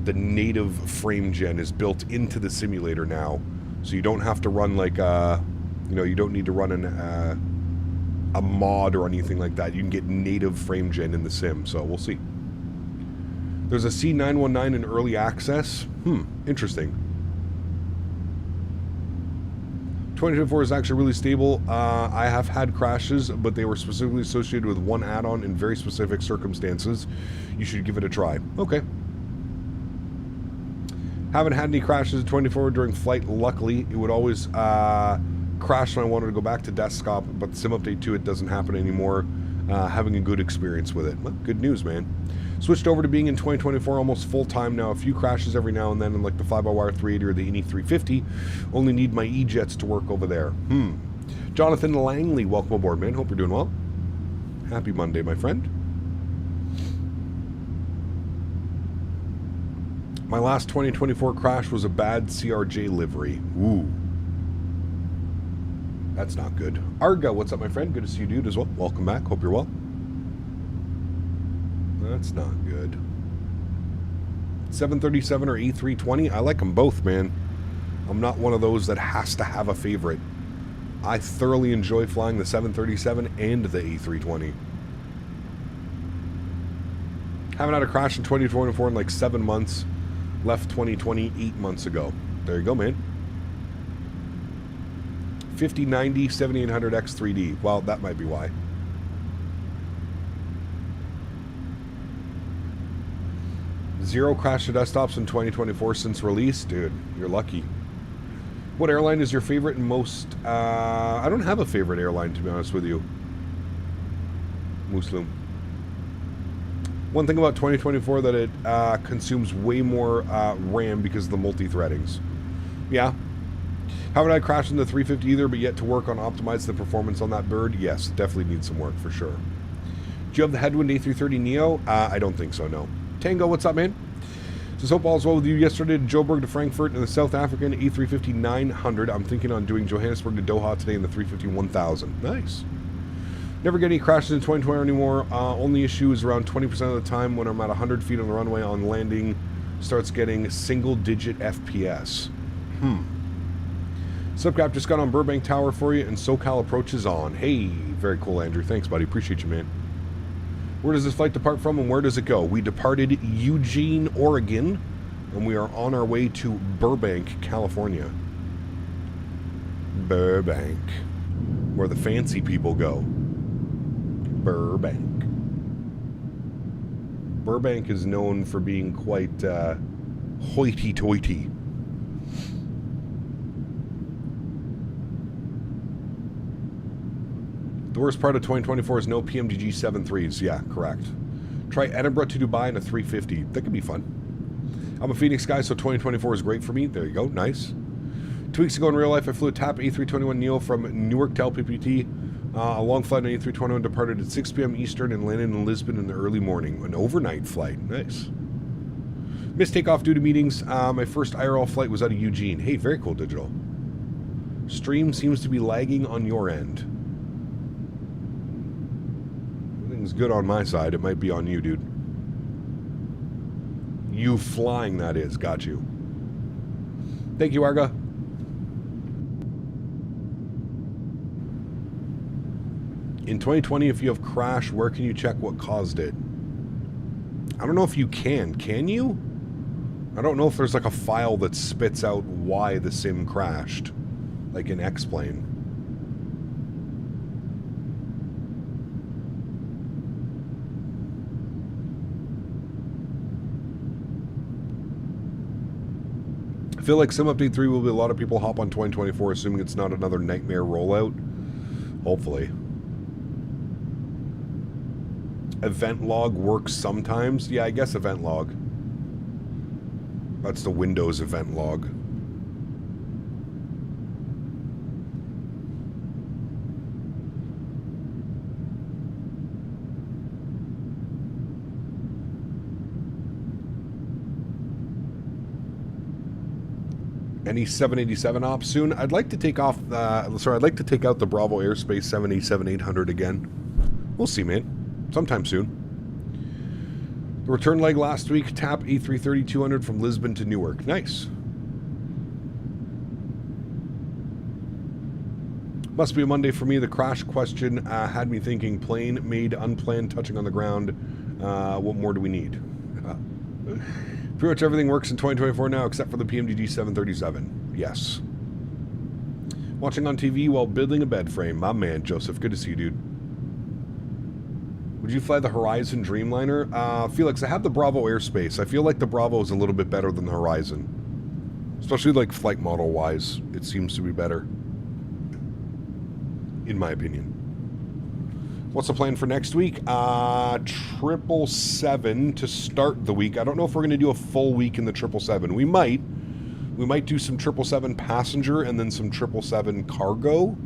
The native frame gen is built into the simulator now. So you don't have to run like, you don't need to run a mod or anything like that. You can get native frame gen in the sim, so we'll see. There's a C919 in early access. Interesting. 2024 is actually really stable. I have had crashes, but they were specifically associated with one add-on in very specific circumstances. You should give it a try. Okay. Haven't had any crashes in 24 during flight, luckily. It would always crash when I wanted to go back to desktop, but Sim Update 2, it doesn't happen anymore. Having a good experience with it. Well, good news, man. Switched over to being in 2024 almost full-time now. A few crashes every now and then in like the 5-hour 380 or the Indy 350. Only need my E-Jets to work over there. Jonathan Langley, welcome aboard, man. Hope you're doing well. Happy Monday, my friend. My last 2024 crash was a bad CRJ livery. Ooh. That's not good. Arga, what's up, my friend? Good to see you, dude, as well. Welcome back. Hope you're well. That's not good. 737 or A320? I like them both, man. I'm not one of those that has to have a favorite. I thoroughly enjoy flying the 737 and the A320. Haven't had a crash in 2024 in like 7 months. Left 2020 8 months ago. There you go, man. 5090 7800 X3D. Well, that might be why. Zero crash to desktops in 2024 since release? Dude, you're lucky. What airline is your favorite and most... I don't have a favorite airline, to be honest with you. Muslim. One thing about 2024 that it consumes way more RAM because of the multi-threadings. Yeah. Haven't had crashed in the 350 either, but yet to work on optimize the performance on that bird. Yes, definitely needs some work for sure. Do you have the Headwind A330 Neo? I don't think so, no. Tango, what's up, man? Says, hope all's well with you. Yesterday to Joburg to Frankfurt in the South African A350 900. I'm thinking on doing Johannesburg to Doha today in the 350 1000. Nice. Never get any crashes in 2020 anymore. Only issue is around 20% of the time when I'm at 100 feet on the runway on landing, starts getting single-digit FPS. Subcap just got on Burbank Tower for you, and SoCal approach is on. Hey, very cool, Andrew. Thanks, buddy. Appreciate you, man. Where does this flight depart from, and where does it go? We departed Eugene, Oregon, and we are on our way to Burbank, California. Burbank, where the fancy people go. Burbank. Burbank is known for being quite hoity-toity. The worst part of 2024 is no PMDG 7.3s. Yeah, correct. Try Edinburgh to Dubai in a 350. That could be fun. I'm a Phoenix guy, so 2024 is great for me. There you go. Nice. 2 weeks ago in real life, I flew a TAP A321neo from Newark to LPPT. A long flight on A321 departed at 6 p.m. Eastern and landed in Lisbon in the early morning. An overnight flight. Nice. Missed takeoff due to meetings. My first IRL flight was out of Eugene. Hey, very cool, Digital. Stream seems to be lagging on your end. Everything's good on my side. It might be on you, dude. You flying, that is. Got you. Thank you, Arga. In 2020, if you have crashed, where can you check what caused it? I don't know if you can. Can you? I don't know if there's like a file that spits out why the sim crashed. Like in X-Plane. I feel like Sim Update 3 will be a lot of people hop on 2024, assuming it's not another nightmare rollout. Hopefully. Event log works sometimes. Yeah, I guess event log. That's the Windows event log. Any 787 ops soon? I'd like to take off. I'd like to take out the Bravo Airspace 787-800 again. We'll see, man. Sometime soon. The return leg last week. TAP A330-200 from Lisbon to Newark. Nice. Must be a Monday for me. The crash question had me thinking. Plane made unplanned touching on the ground. What more do we need? Pretty much everything works in 2024 now except for the PMDG 737. Yes. Watching on TV while building a bed frame. My man, Joseph. Good to see you, dude. Would you fly the Horizon Dreamliner? Felix, I have the Bravo Airspace. I feel like the Bravo is a little bit better than the Horizon. Especially like flight model-wise. It seems to be better. In my opinion. What's the plan for next week? 777 to start the week. I don't know if we're going to do a full week in the 777. We might. We might do some 777 passenger and then some 777 cargo.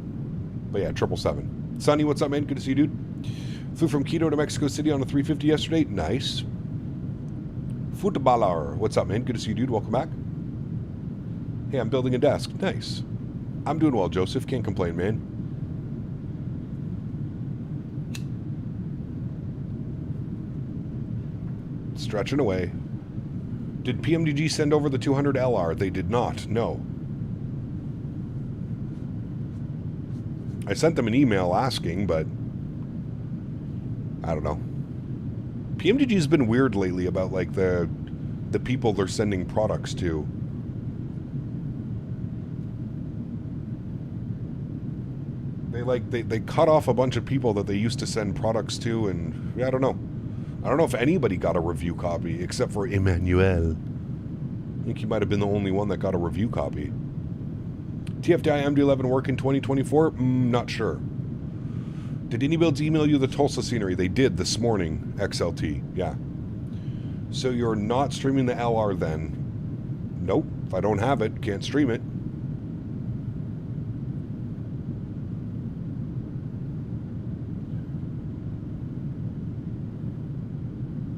But yeah, 777. Sonny, what's up, man? Good to see you, dude. Flew from Quito to Mexico City on a 350 yesterday. Nice. Footballer. What's up, man? Good to see you, dude. Welcome back. Hey, I'm building a desk. Nice. I'm doing well, Joseph. Can't complain, man. Stretching away. Did PMDG send over the 200 LR? They did not. No. I sent them an email asking, but I don't know. PMDG's been weird lately about like the people they're sending products to. They cut off a bunch of people that they used to send products to, and yeah, I don't know. I don't know if anybody got a review copy except for Emmanuel. I think he might have been the only one that got a review copy. TFDI MD11 work in 2024? Not sure. Did AnyBuilds email you the Tulsa scenery? They did this morning, XLT. Yeah. So you're not streaming the LR then? Nope. If I don't have it, can't stream it.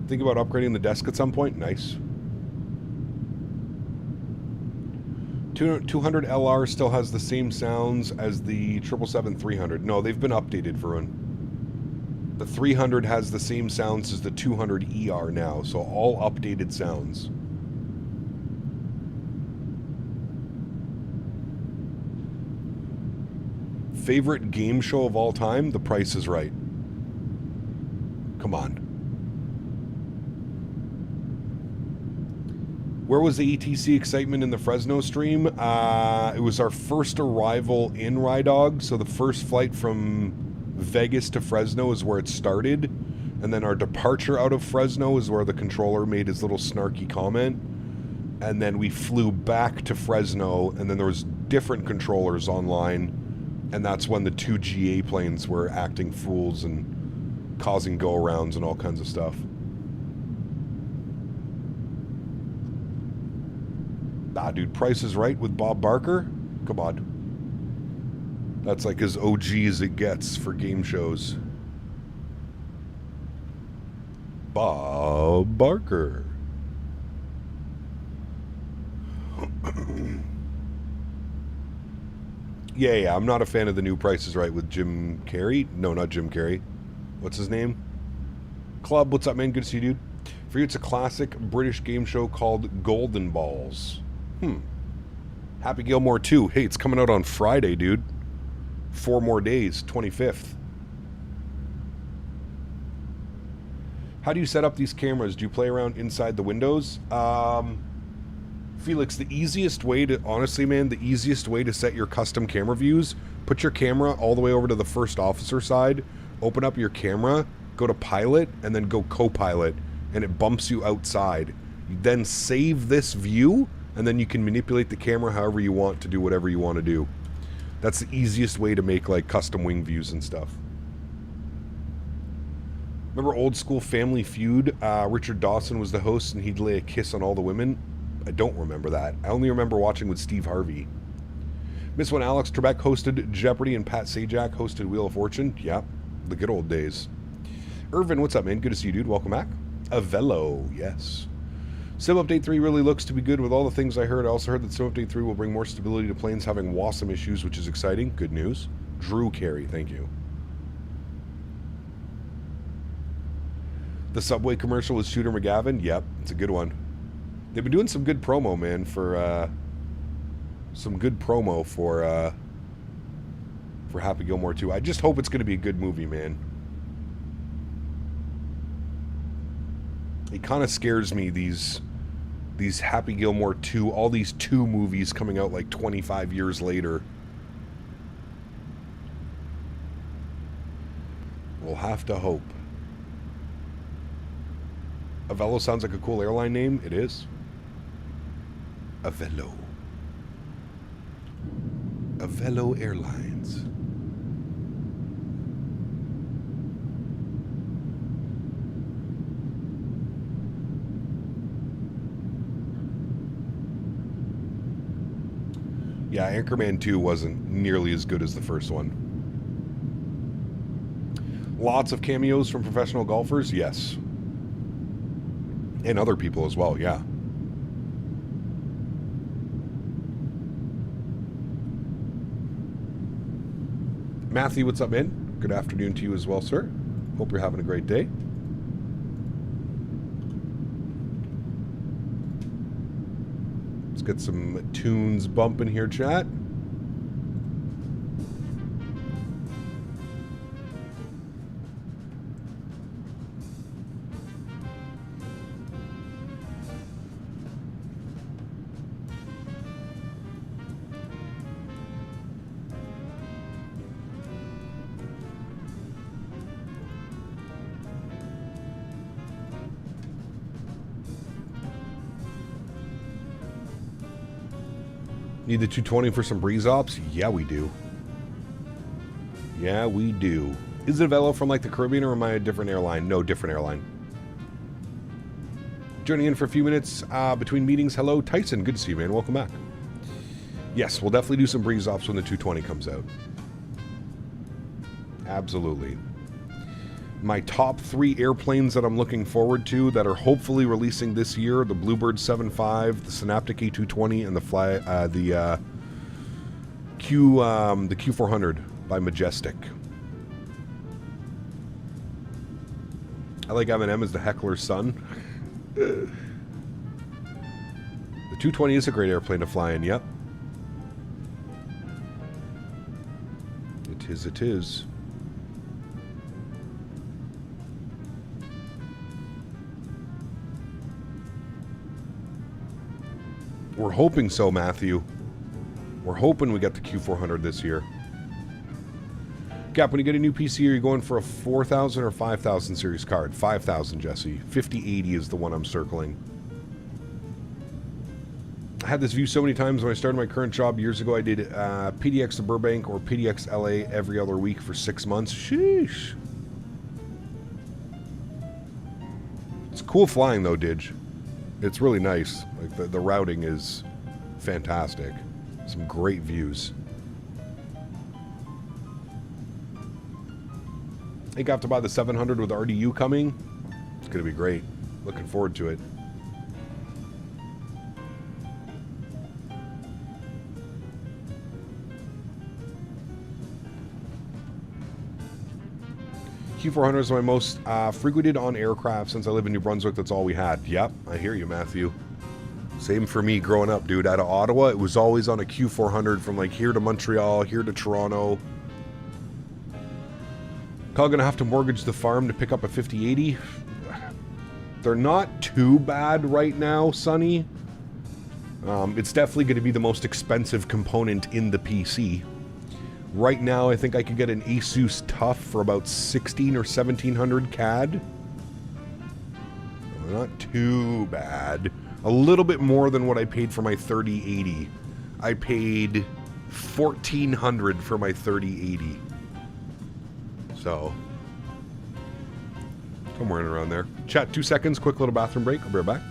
Think about upgrading the desk at some point? Nice. 200 LR still has the same sounds as the 777-300. No, they've been updated, Varun. The 300 has the same sounds as the 200 ER now, so all updated sounds. Favorite game show of all time? The Price is Right. Come on. Where was the ETC excitement in the Fresno stream? It was our first arrival in Rydog, so the first flight from Vegas to Fresno is where it started, and then our departure out of Fresno is where the controller made his little snarky comment, and then we flew back to Fresno, and then there was different controllers online, and that's when the 2 GA planes were acting fools and causing go-arounds and all kinds of stuff. Nah, dude, Price is Right with Bob Barker? Come on. That's like as OG as it gets for game shows. Bob Barker. Yeah, I'm not a fan of the new Price is Right with Jim Carrey. No, not Jim Carrey. What's his name? Club, what's up, man? Good to see you, dude. For you, it's a classic British game show called Golden Balls. Happy Gilmore 2. Hey, it's coming out on Friday, dude. 4 more days, 25th. How do you set up these cameras? Do you play around inside the windows? Felix, the easiest way to, honestly, man, the easiest way to set your custom camera views, put your camera all the way over to the first officer side, open up your camera, go to pilot, and then go co-pilot, and it bumps you outside. You then save this view, and then you can manipulate the camera however you want to do whatever you want to do. That's the easiest way to make, like, custom wing views and stuff. Remember old school Family Feud? Richard Dawson was the host, and he'd lay a kiss on all the women. I don't remember that. I only remember watching with Steve Harvey. Miss when Alex Trebek hosted Jeopardy and Pat Sajak hosted Wheel of Fortune. Yep, the good old days. Irvin, what's up, man? Good to see you, dude. Welcome back. Avelo, yes. Sim Update 3 really looks to be good with all the things I heard. I also heard that Sim Update 3 will bring more stability to planes having WASM issues, which is exciting. Good news. Drew Carey, thank you. The Subway commercial with Shooter McGavin. Yep, it's a good one. They've been doing some good promo, man, for Happy Gilmore 2. I just hope it's going to be a good movie, man. It kind of scares me, these Happy Gilmore 2, all these 2 movies coming out like 25 years later. We'll have to hope. Avelo sounds like a cool airline name. It is. Avelo. Avelo Airlines. Yeah, Anchorman 2 wasn't nearly as good as the first one. Lots of cameos from professional golfers, yes. And other people as well, yeah. Matthew, what's up, man? Good afternoon to you as well, sir. Hope you're having a great day. Let's get some tunes bumping here, chat. Need the 220 for some breeze ops? Yeah, we do. Yeah, we do. Is it Avelo from like the Caribbean or am I a different airline? No, different airline. Joining in for a few minutes between meetings. Hello, Tyson. Good to see you, man. Welcome back. Yes, we'll definitely do some breeze ops when the 220 comes out. Absolutely. My top 3 airplanes that I'm looking forward to that are hopefully releasing this year: the Bluebird 7.5, the Synaptic A220, and the Q400 by Majestic. I like M&M as the heckler's son. The 220 is a great airplane to fly in, yep. It is, it is. We're hoping so, Matthew. We're hoping we get the Q400 this year. Gap, when you get a new PC, are you going for a 4000 or 5000 series card? 5000, Jesse. 5080 is the one I'm circling. I had this view so many times when I started my current job years ago. I did PDX to Burbank or PDX LA every other week for 6 months. Sheesh. It's cool flying though, Didge. It's really nice. Like the routing is fantastic. Some great views. I think I have to buy the 700 with RDU coming. It's going to be great. Looking forward to it. Q400 is my most frequented on aircraft since I live in New Brunswick. That's all we had. Yep, I hear you, Matthew. Same for me growing up, dude. Out of Ottawa, it was always on a Q400 from like here to Montreal, here to Toronto. Karl gonna have to mortgage the farm to pick up a 5080. They're not too bad right now, Sonny. It's definitely going to be the most expensive component in the PC. Right now, I think I could get an Asus TUF for about 16 or 1700 CAD. Not too bad. A little bit more than what I paid for my 3080. I paid 1400 for my 3080. So, somewhere in around there. Chat, 2 seconds, quick little bathroom break. I'll be right back.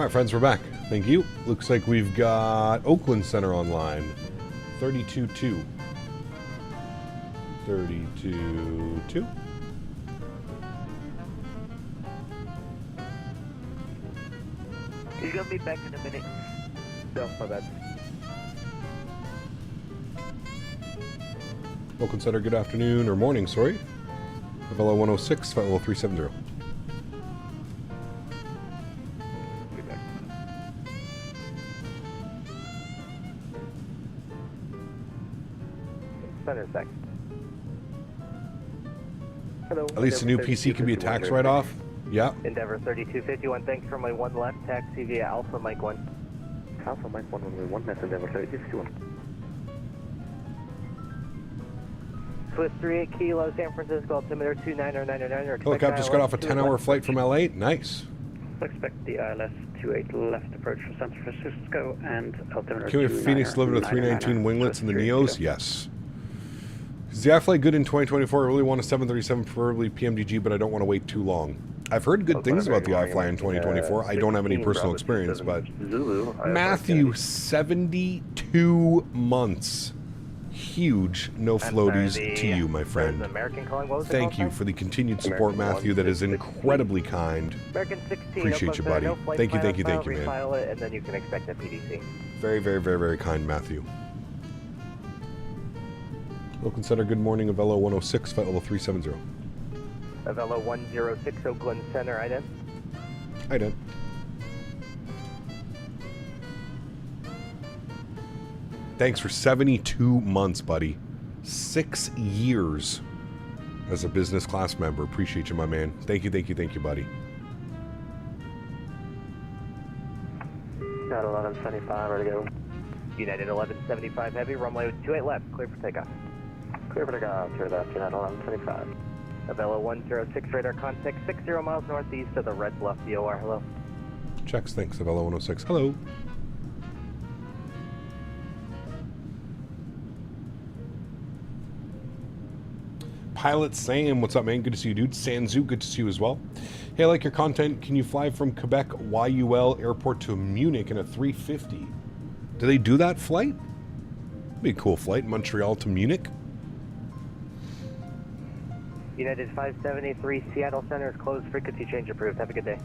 All right, friends, we're back. Thank you. Looks like we've got Oakland Center online. 32-2. 32-2. He's gonna be back in a minute. No, my bad. Oakland Center, good afternoon, or morning, sorry. Avelo 106, Flight level 370. Be back. Center sec. Hello. At least a new PC can be a tax write-off. Yeah. Endeavor 3251, thanks for my 1 left taxi via Alpha Mike 1. Alpha Mike 111, that's Endeavor 3251. Swift 38 Kilo, San Francisco, altimeter 29099. Helicopter just got off a 10-hour flight from LA. Nice. Expect the ILS 28 left approach from San Francisco and altimeter. Can we have Phoenix deliver the 319 winglets and the Neos? Yes. Is the iFlight good in 2024? I really want a 737, preferably PMDG, but I don't want to wait too long. I've heard good things about the iFly in 2024. I don't have any personal experience, but Matthew, 72 months. Huge no floaties to you, my friend. Thank you for the continued support, Matthew. That is incredibly kind. Appreciate you, buddy. Thank you, man. And then you can expect a PDC. Very, very, very, very kind, Matthew. Oakland Center, good morning. Avelo 106, flight level 370. Avelo 106, Oakland Center, ident. Ident. Thanks for 72 months, buddy. 6 years as a business class member. Appreciate you, my man. Thank you, buddy. Got 1175, ready to go. United 1175 heavy, runway 28 left, clear for takeoff. Clear for takeoff, clear left, United 1175. Avelo 106, radar contact 60 miles northeast of the Red Bluff VOR, hello. Checks, thanks, Avelo 106. Hello. Pilot Sam, what's up, man? Good to see you, dude. Sanzu, good to see you as well. Hey, I like your content. Can you fly from Quebec YUL airport to Munich in a 350? Do they do that flight? It'd be a cool flight, Montreal to Munich. United 573, Seattle Center is closed. Frequency change approved. Have a good day.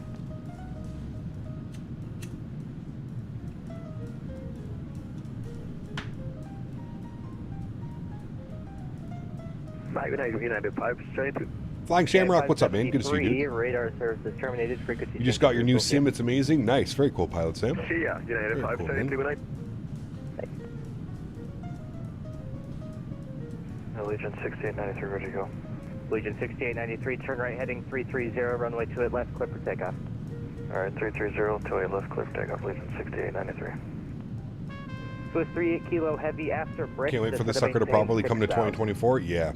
United 572. Flying Shamrock, what's up, man? Good to see you, dude. Radar service is terminated. Frequency. You just got your new sim. It's amazing. Nice. Very cool, Pilot Sam. Yeah, United 572. Good night. Legion 6893, ready to go. Legion 6893, turn right heading 330, runway 28 left, clear for takeoff. Alright, 330, 28 left, clear for takeoff, Legion 6893. Swiss 38 Kilo heavy after break. Can't wait for the sucker to probably come to 2024. Yeah.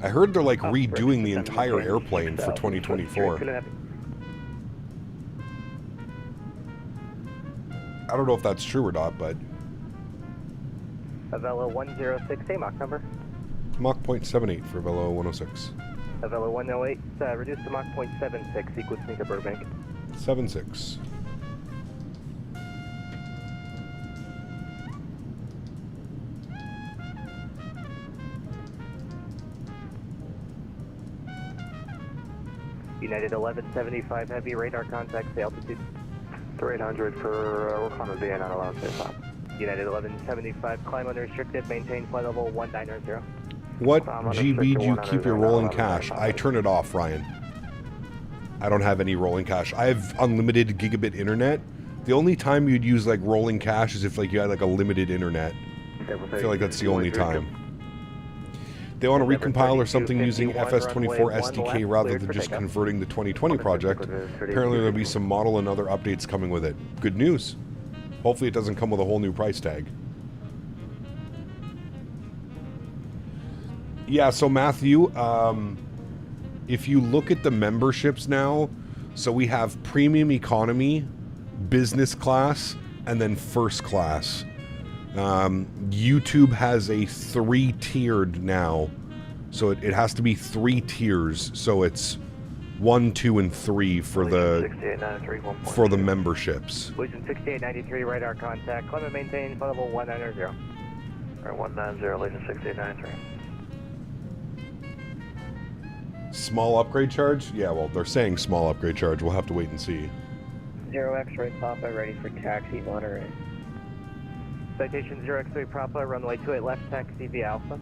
I heard they're like redoing the entire airplane for 2024. I don't know if that's true or not, but... Avelo 106, hey, Mach number. Mach 0.78 for Avelo 106. Avelo 108, reduce to Mach 0.76, sequencing to Burbank. 76. United 1175 heavy radar contacts the altitude. 3800 for we're calling the VA not allowed to stop. United 1175 climb unrestricted, maintain flight level 190. What GB do you keep your rolling cache? I turn it off, Ryan. I don't have any rolling cache. I have unlimited gigabit internet. The only time you'd use like rolling cache is if like you had like a limited internet. I feel like that's the only time. They want to recompile or something using FS24 SDK rather than just converting the 2020 project. Apparently there'll be some model and other updates coming with it. Good news. Hopefully it doesn't come with a whole new price tag. Yeah, so Matthew, if you look at the memberships now, so we have premium economy, business class, and then first class. YouTube has a 3-tiered now, so it has to be 3 tiers. So it's 1, 2, and 3 for the 6893, memberships. Legion 6893, radar contact. Climb and maintain flight level 190. Alright, 190, Legion 6893. Small upgrade charge? Yeah, well, they're saying small upgrade charge. We'll have to wait and see. 0 X-ray Papa, ready for taxi, Honorary. Citation 0 X-ray Papa, runway 28 left, taxi via Alpha.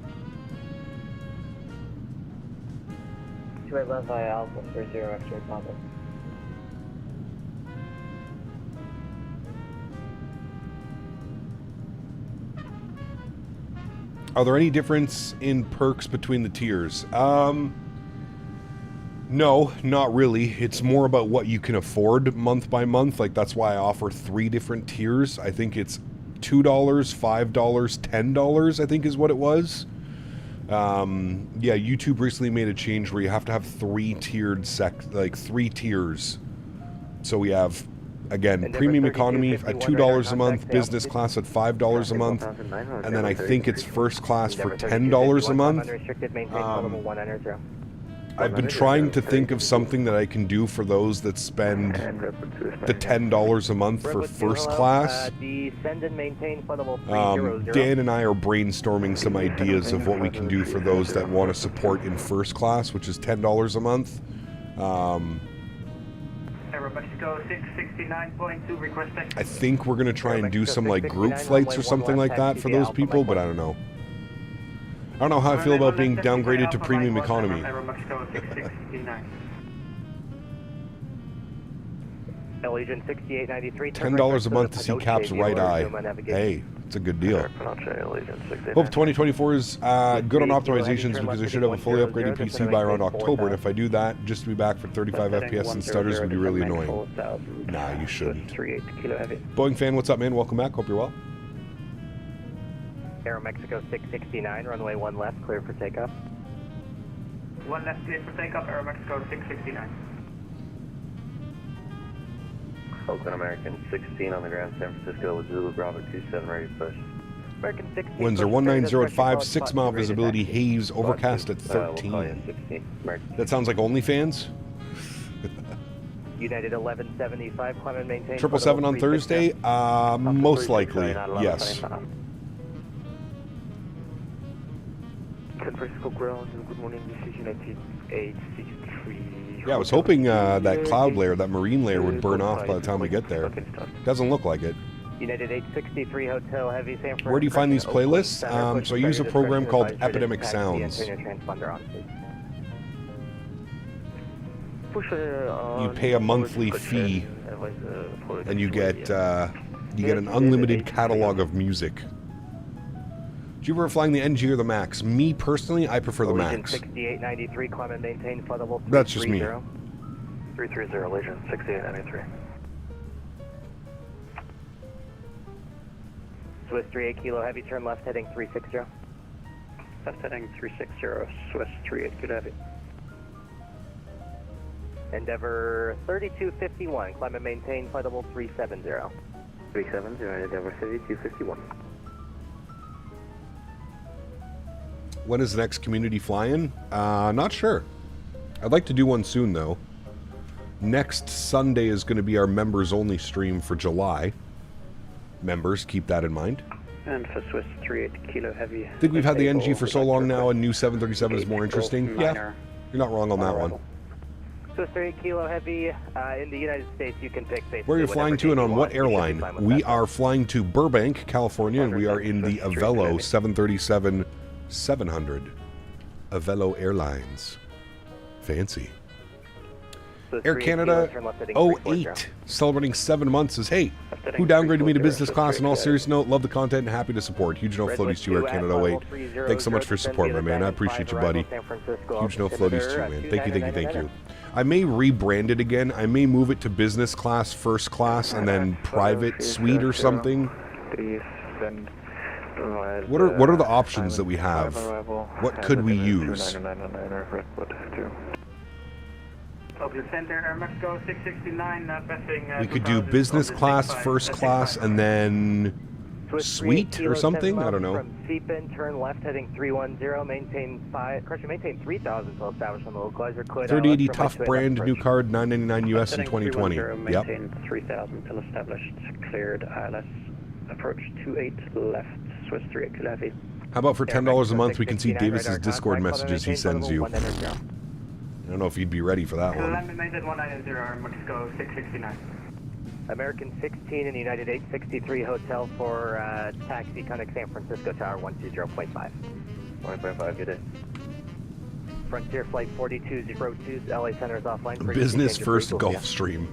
28 left via Alpha for 0 X-ray Papa. Are there any difference in perks between the tiers? No, not really. It's more about what you can afford month by month. Like, that's why I offer 3 different tiers. I think it's $2, $5, $10, I think is what it was. Yeah, YouTube recently made a change where you have to have 3 tiered 3 tiers. So we have, again, premium economy at $2 a month, business class at $5 a month, and then I think it's first class for $10 a month. I've been trying to think of something that I can do for those that spend the $10 a month for first class. Descend and maintain flight level Dan and I are brainstorming some ideas of what we can do for those that want to support in first class, which is $10 a month. I think we're going to try and do some like group flights or something like that for those people, but I don't know. I don't know how I feel about being downgraded to premium economy. $10 a month to see Cap's right eye. Hey, it's a good deal. Hope 2024 is good on optimizations because I should have a fully upgraded PC by around October, and if I do that, just to be back for 35 FPS and stutters would be really annoying. Nah, you shouldn't. Boeing fan, what's up, man? Welcome back. Hope you're well. Aero Mexico 669, runway 1 left, clear for takeoff. 1 left, clear for takeoff, Aero Mexico 669. Oakland American 16 on the ground, San Francisco with Zulu Bravo 27, ready to push. American 16. Winds are 190 at 5, 6 mile visibility, haze, overcast at 13. That sounds like OnlyFans? United 1175, climb and maintain. 777 on Thursday? Most likely, yes. San Francisco ground, good morning, this is United 863. Yeah, I was hoping that cloud layer, that marine layer would burn off by the time we get there. Doesn't look like it. United 863 Hotel Heavy San Francisco. Where do you find these playlists? So I use a program called Epidemic Sounds. You pay a monthly fee, and you get an unlimited catalog of music. Do you prefer flying the NG or the Max? Me personally, I prefer the Max. 6893, climb and maintain flight level 330. That's just me. 330, Legion 6893. Swiss 38 Kilo Heavy, turn left heading 360. Left heading 360, Swiss 38 Kilo Heavy. Endeavor 3251, climb and maintain flight level 370. 370, Endeavor 3251. When is the next community fly-in? Not sure. I'd like to do one soon, though. Next Sunday is going to be our members-only stream for July. Members, keep that in mind. And for Swiss 38 Kilo Heavy. I think we've had the NG for so long now, a new 737 is more interesting. Yeah, you're not wrong on that one. Swiss 38 Kilo Heavy, in the United States, you can pick basically where are you flying to and on what airline? We are flying to Burbank, California, and we are in the Avelo 737 700 Avelo Airlines. Fancy. Air Canada 08 celebrating 7 months says, hey, who downgraded me to business class? In all serious note, love the content and happy to support. Huge no floaties to Air Canada 08. Thanks so much for your support, my man. I appreciate you, buddy. Huge no floaties to you, man. Thank you, thank you, thank you. I may rebrand it again. I may move it to business class, first class, and then private suite or something. What are the options that we have? What could we use? We could do business class, first class, and then Sweet or something? I don't know. From Faten, turn left heading 310, maintain 3,000 until established on the localizer. 3080 tough brand, new card, $999 US in 2020. Yep. Maintain 3,000 till established. Cleared ILS. Approach 28 left. Swiss 38 to levy. How about for $10 a month we can see Davis's Discord messages he sends you? I don't know if you'd be ready for that one. Landing maintain 190, Mexico 669. American 16 and United 863 Hotel for taxi Connect San Francisco Tower 120.5. 1.5, good day. Frontier Flight 4202, LA Center is offline. Business first Gulf Stream.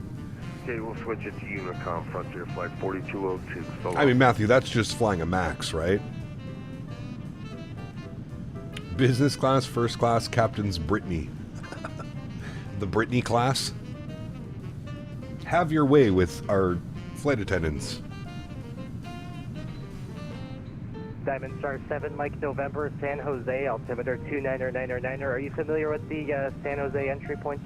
Okay, we'll switch it to Unicom, Frontier Flight 4202. So I mean, Matthew, that's just flying a MAX, right? Business class, first class, Captain's Brittany. The Brittany class. Have your way with our flight attendants. Diamond Star 7, Mike November, San Jose, altimeter 29999. Are you familiar with the San Jose entry points?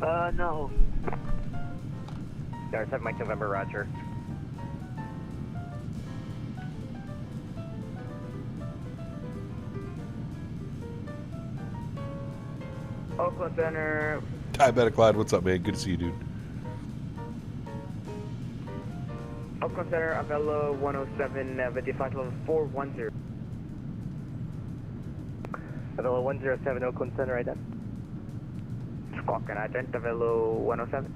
No. Star 7, Mike November, roger. Oakland Center. Diabetic Lad, what's up, man? Good to see you, dude. Oakland Center, Avelo 107, with the flight level 410. Avelo 107, Oakland Center, right then. Squawk and ident, Avelo 107.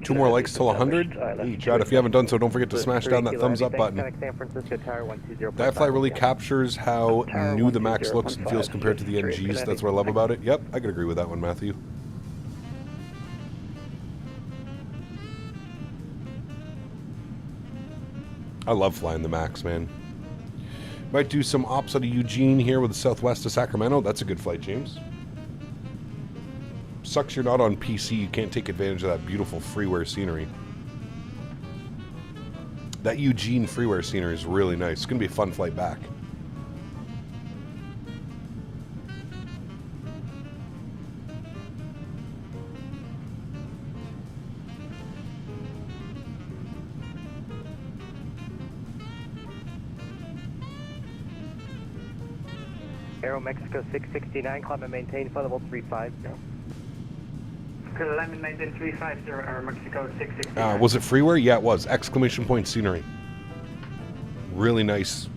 Two more likes till 100. Hey, Chad, if you haven't done so, don't forget to smash down that thumbs up button. That flight really captures how new the MAX looks and feels compared to the NGs. That's what I love about it. Yep, I can agree with that one, Matthew. I love flying the MAX, man. Might do some ops out of Eugene here with the southwest of Sacramento. That's a good flight, James. Sucks you're not on PC. You can't take advantage of that beautiful freeware scenery. That Eugene freeware scenery is really nice. It's going to be a fun flight back. Aero Mexico 669, climb and maintain flight level 350. Landing maintain 350, Aero Mexico 669. Was it freeware? Yeah, it was. Exclamation point scenery. Really nice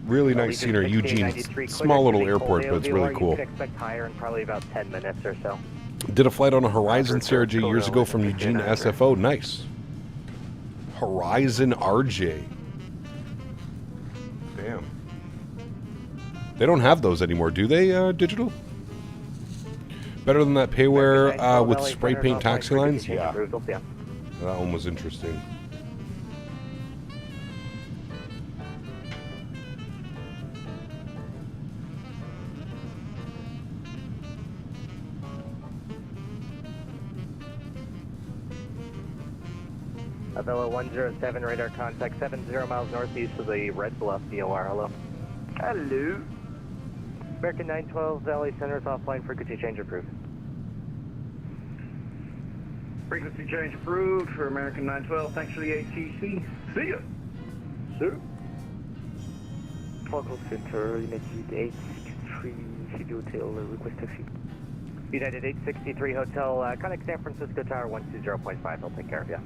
scenery. Eugene, small little airport, but it's really cool. You can expect higher in probably about 10 minutes or so. Did a flight on a Horizon CRJ years ago from Eugene to SFO. Nice. Horizon RJ. Damn. They don't have those anymore, do they, Digital? Better than that payware with spray paint taxi lines? Yeah. That one was interesting. Avelo 107, radar contact 70 miles northeast of the Red Bluff DOR. Hello. Hello. American 912, LA Center is offline. Frequency change approved. Frequency change approved for American 912. Thanks for the ATC. See ya. Sir. Focal Center, United 863, City Hotel, request taxi. United 863 Hotel, connect San Francisco Tower 120.5. I'll take care of you.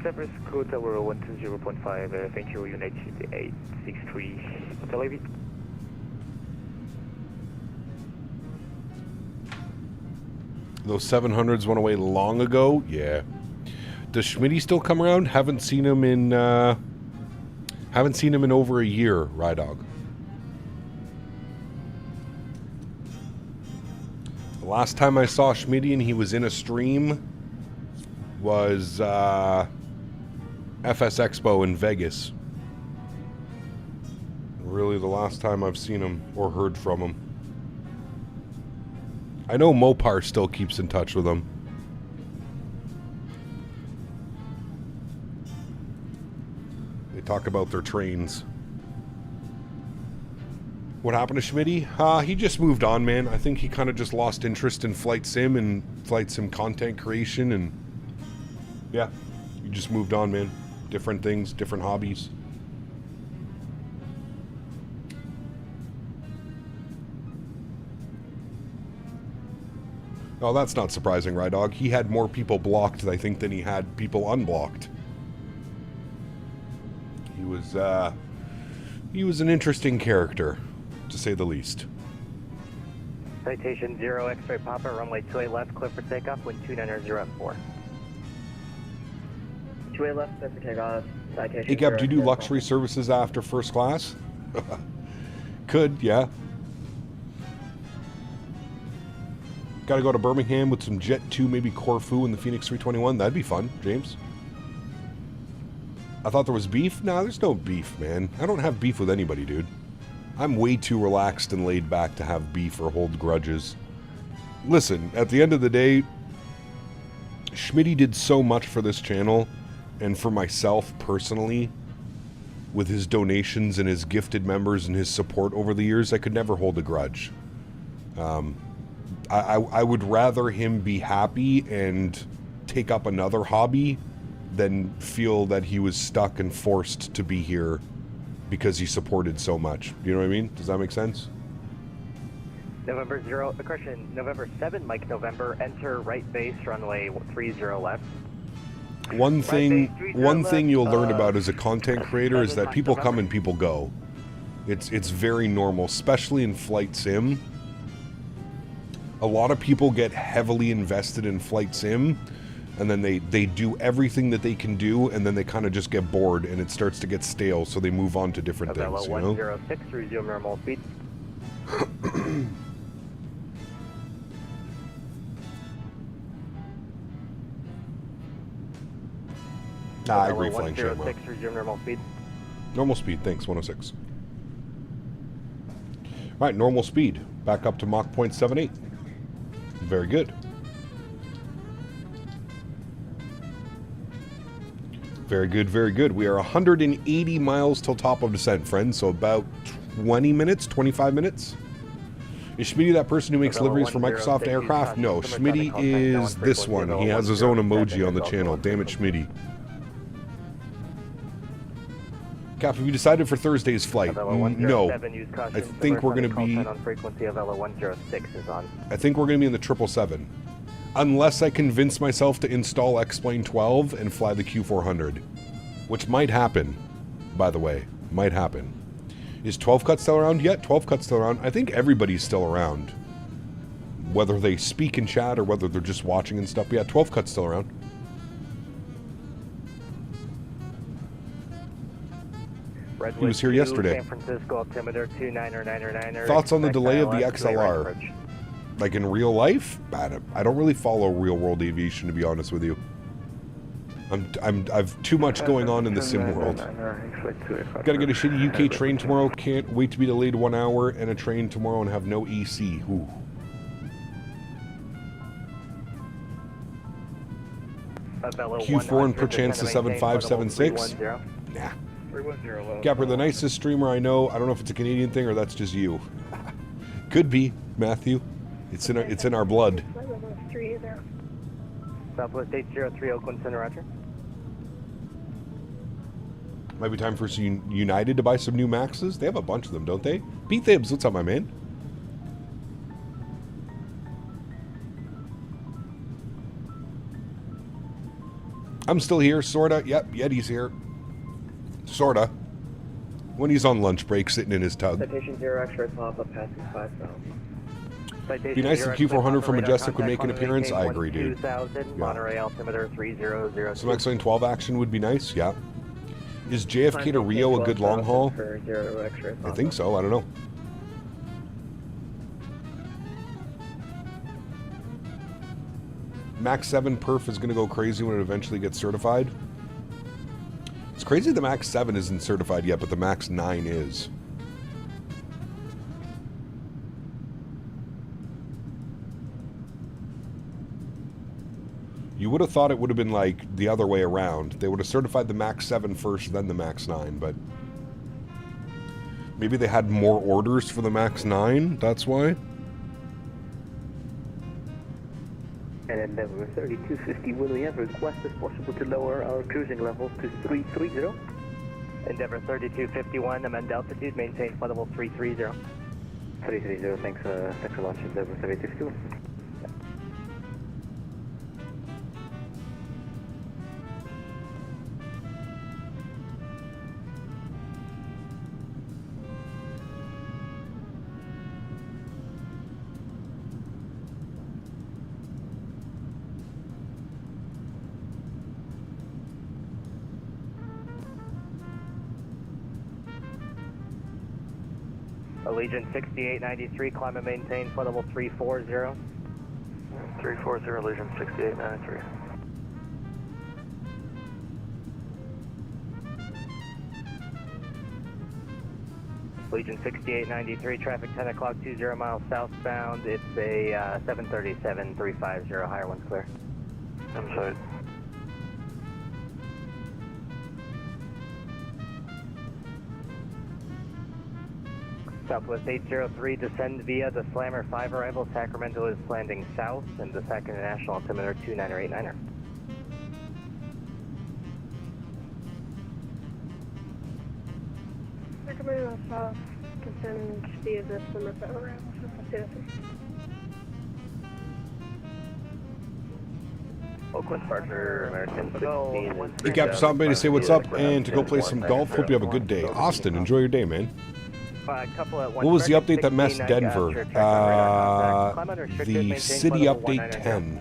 San Francisco Tower 120.5. Thank you, United 863 Hotel AV. Those 700s went away long ago. Yeah. Does Smitty still come around? Haven't seen him in over a year, Rydog. The last time I saw Smitty and he was in a stream was FS Expo in Vegas. Really the last time I've seen him or heard from him. I know Mopar still keeps in touch with him. They talk about their trains. What happened to Smitty? He just moved on, man. I think he kind of just lost interest in flight sim and flight sim content creation, and yeah, he just moved on, man. Different things, different hobbies. Oh, that's not surprising, right, dog? He had more people blocked, I think, than he had people unblocked. He was an interesting character, to say the least. Citation 0 X-ray Papa, runway 28 left, clear for takeoff, wind 290 at 4. 28 left, clear for takeoff. Citation. Hey, Gab, do you do luxury services after first class? Could, yeah. Got to go to Birmingham with some Jet 2, maybe Corfu and the Phoenix 321. That'd be fun, James. I thought there was beef. Nah, there's no beef, man. I don't have beef with anybody, dude. I'm way too relaxed and laid back to have beef or hold grudges. Listen, at the end of the day, Smitty did so much for this channel and for myself personally with his donations and his gifted members and his support over the years. I could never hold a grudge. I would rather him be happy and take up another hobby than feel that he was stuck and forced to be here because he supported so much. You know what I mean? Does that make sense? November 0, correction, November 7, Mike November, enter right base, runway 30 left. One thing you'll learn about as a content creator is that people come and people go. It's very normal, especially in flight sim. A lot of people get heavily invested in flight sim, and then they do everything that they can do, and then they kind of just get bored, and it starts to get stale, so they move on to different Avelo things, you know? 106, resume normal speed. I agree, flying Shamrock. 106, resume normal speed. Normal speed, thanks, 106. All right, normal speed. Back up to Mach 0.78. Very good. Very good, very good. We are 180 miles till top of descent, friends, so about 20 minutes, 25 minutes. Is Smitty that person who makes liveries for Microsoft aircraft? No, Smitty is this one. He has his own emoji on the channel. Damn it, Smitty. Cap, have you decided for Thursday's flight? No. I think we're going to be... I think we're going to be in the 777. Unless I convince myself to install X-Plane 12 and fly the Q400. Which might happen, by the way. Might happen. Is 12 Cut still around yet? 12 Cut's still around. I think everybody's still around. Whether they speak in chat or whether they're just watching and stuff. But yeah, 12 Cut's still around. He was here yesterday. San Francisco altimeter 29er. Thoughts on the delay of the XLR? Like in real life? I don't really follow real world aviation, to be honest with you. I've too much going on in the sim world. Gotta get a shitty UK train tomorrow. Can't wait to be delayed 1 hour and a train tomorrow and have no AC. Ooh. Q4 and perchance to 7576? Nah. Gapper, the nicest streamer I know. I don't know if it's a Canadian thing or that's just you. Could be, Matthew. It's in our blood. Southwest 803 Oakland Center, roger. Might be time for United to buy some new Maxes. They have a bunch of them, don't they? Pete Thibs, what's up, my man? I'm still here, sorta. Yep, Yeti's here. Sorta. When he's on lunch break, sitting in his tub. Citation 0 X-ray Papa, passing 5 south. Be nice if Q400 from Majestic would make an appearance. I agree, dude. Monterey altimeter 3002. Some X-Lane 12 action would be nice, yeah. Is JFK to Rio a good long haul? I think so, I don't know. Max 7 perf is going to go crazy when it eventually gets certified. It's crazy the Max 7 isn't certified yet, but the Max 9 is. You would have thought it would have been like the other way around. They would have certified the Max 7 first, then the Max 9, but Maybe they had more orders for the MAX 9, that's why. And Endeavour 3250, will we have a request if possible to lower our cruising level to 330? Endeavour 3251, amend altitude, maintain flight level 330. 330, thanks a lot, Endeavour 3251. Allegiant 6893, climb and maintain flight level 340. 340, Allegiant 6893. Allegiant 6893, traffic 10 o'clock, 20 miles southbound. It's a 737 350, higher one's clear. Inside. Southwest 803, descend via the Slammer 5 arrival. Sacramento is landing south, and the SAC International altimeter 2989er. Sacramento south, descend via the Slammer 5 arrival. Oakland Departure, American 16. Hey, Captain, stop by to say what's up and to go play some golf. Hope you have a good day. Austin, enjoy your day, man. What was the update that messed Denver? The city update 10.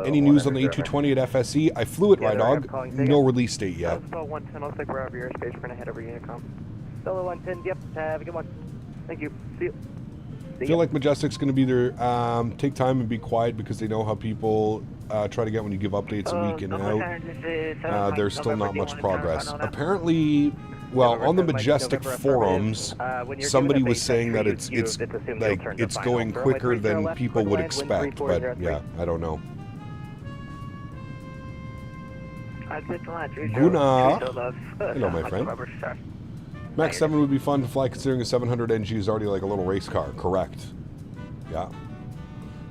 Any news on the A220 at FSC? I flew it, Rydog. No release date yet. Solo 110, looks like we're out of your airspace. We're going to head over Unicom. Solo 110, yep, have a good one. Thank you. See you. I feel like Majestic's going to be there. Take time and be quiet because they know how people try to get when you give updates a week in and out. There's still not much progress. Apparently, well, on the Majestic forums, somebody was saying that it's going quicker than people would expect, but yeah, I don't know. Guna. Hello, my friend. Max 7 would be fun to fly considering a 700 NG is already like a little race car. Correct. Yeah.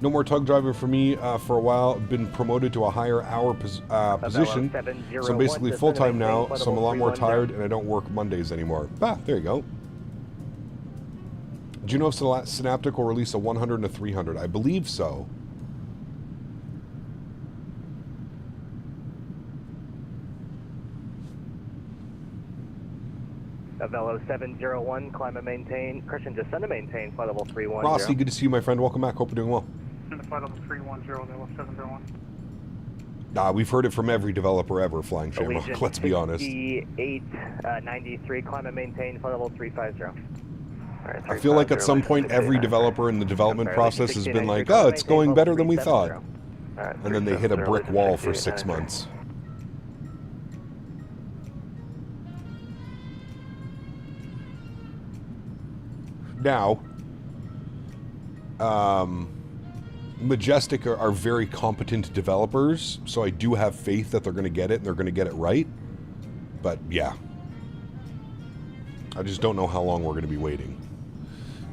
No more tug driving for me for a while. Been promoted to a higher hour position. So I'm basically full-time now, so I'm a lot more tired and I don't work Mondays anymore. Ah, there you go. Do you know if Synaptic will release a 100 and a 300? I believe so. Avelo 701, climb and maintain. Christian, descend and maintain, flight level 310. Rossi, good to see you, my friend. Welcome back. Hope you're doing well. Flight level 310, level 701. Nah, we've heard it from every developer ever, Flying Shamrock, let's be honest. 6893, climb and maintain, flight level 350. Right, I feel like at some point every developer in the development process has been like, oh, it's going better than we thought. And then they hit a brick wall for 6 months. Now, Majestic are very competent developers, so I do have faith that they're going to get it and they're going to get it right. But yeah, I just don't know how long we're going to be waiting.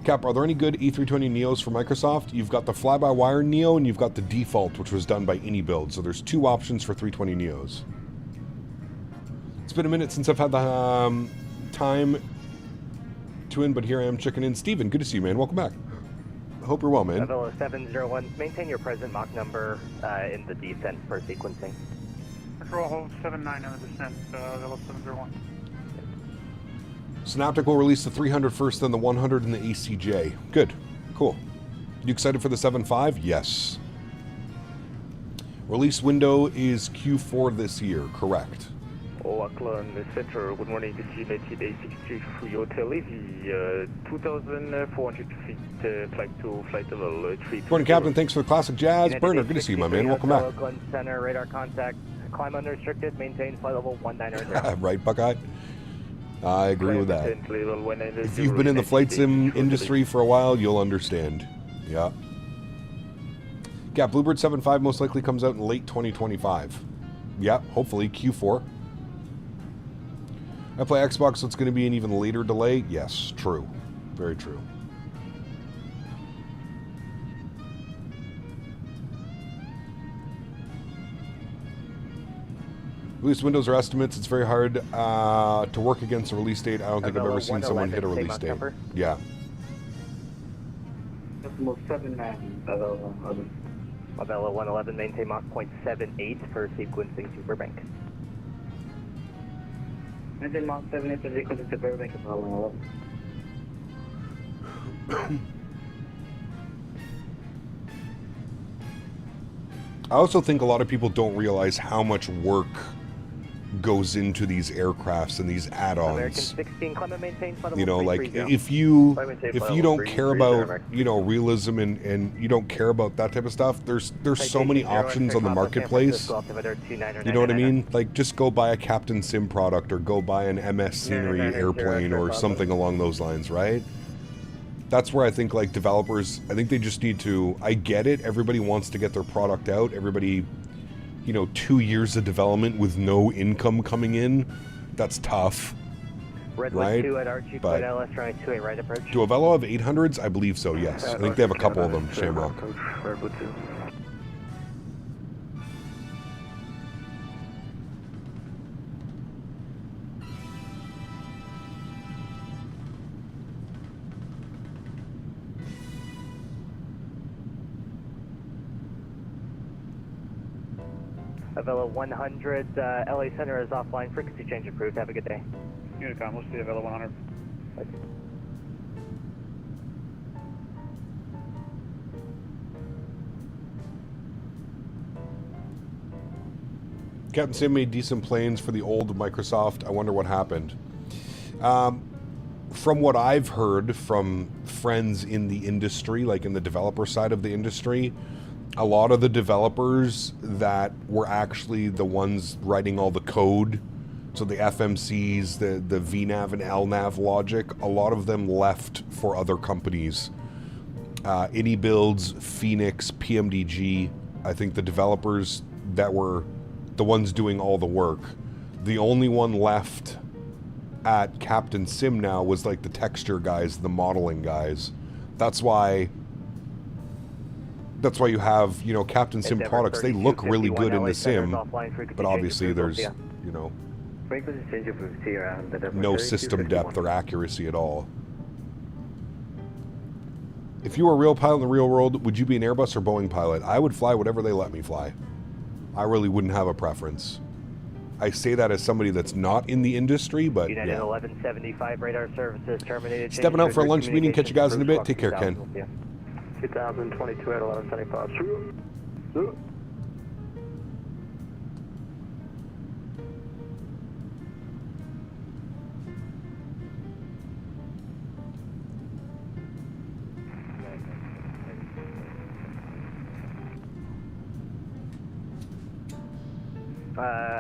Cap, are there any good E320 Neos for Microsoft? You've got the fly-by-wire Neo and you've got the default, which was done by AnyBuild. So there's two options for 320 Neos. It's been a minute since I've had the time to in, but here I am checking in. Steven, good to see you, man. Welcome back. I hope you're well, man. Avelo 701, maintain your present Mach number in the descent for sequencing. Control hold 79 in the descent, Avelo 701. Synaptic will release the 300 first, then the 100 and the ACJ. Good. Cool. You excited for the 7.5? Yes. Release window is Q4 this year, correct. Auckland Center, good morning, this is United A63 for your Televi, 2,400 feet, flight to flight level 3. Morning, Captain, thanks for the classic jazz. Burner, good to see you, my man. Welcome back. Auckland Center, radar contact, climb unrestricted, maintain flight level 190. Right, Buckeye? I agree with that. If you've been in the flight sim industry for a while, you'll understand. Yeah. Yeah, Bluebird 7.5 most likely comes out in late 2025. Yeah, hopefully Q4. I play Xbox, so it's going to be an even later delay. Yes, true. Very true. Release windows or estimates, it's very hard to work against a release date. I don't think I've ever seen someone hit a release date. Yeah. Avelo 111, maintain Mach 0.78 for sequencing to Burbank. Maintain Mach 78 for sequencing to Burbank, Avelo 111. I also think a lot of people don't realize how much work goes into these aircrafts and these add-ons. You know, like if you don't care about, you know, realism and you don't care about that type of stuff, there's so many options on the marketplace. You know what I mean? Like just go buy a Captain Sim product or go buy an MS Scenery airplane or something along those lines, right? That's where I think like developers, I think they just need to, I get it, everybody wants to get their product out, everybody, you know, 2 years of development with no income coming in, that's tough, right? But do Avelo have 800s? I believe so, yes. I think they have a couple of them, Shamrock. Avelo 100, LA Center is offline. Frequency change approved. Have a good day. Unicom, we'll see Avelo 100. Captain Sim made decent planes for the old Microsoft. I wonder what happened. From what I've heard from friends in the industry, like in the developer side of the industry, a lot of the developers that were actually the ones writing all the code, so the FMCs, the VNAV and LNAV logic, a lot of them left for other companies. AnyBuilds, Phoenix, PMDG, I think the developers that were the ones doing all the work. The only one left at Captain Sim now was like the texture guys, the modeling guys. That's why you have, you know, Captain Sim products. They look really good in the sim, but obviously there's, you know, no system depth or accuracy at all. If you were a real pilot in the real world, would you be an Airbus or Boeing pilot? I would fly whatever they let me fly. I really wouldn't have a preference. I say that as somebody that's not in the industry, but United yeah. 1175 radar services terminated. Stepping out for a lunch meeting. Catch you guys in a bit. Take care, Ken. 2022 at 1175.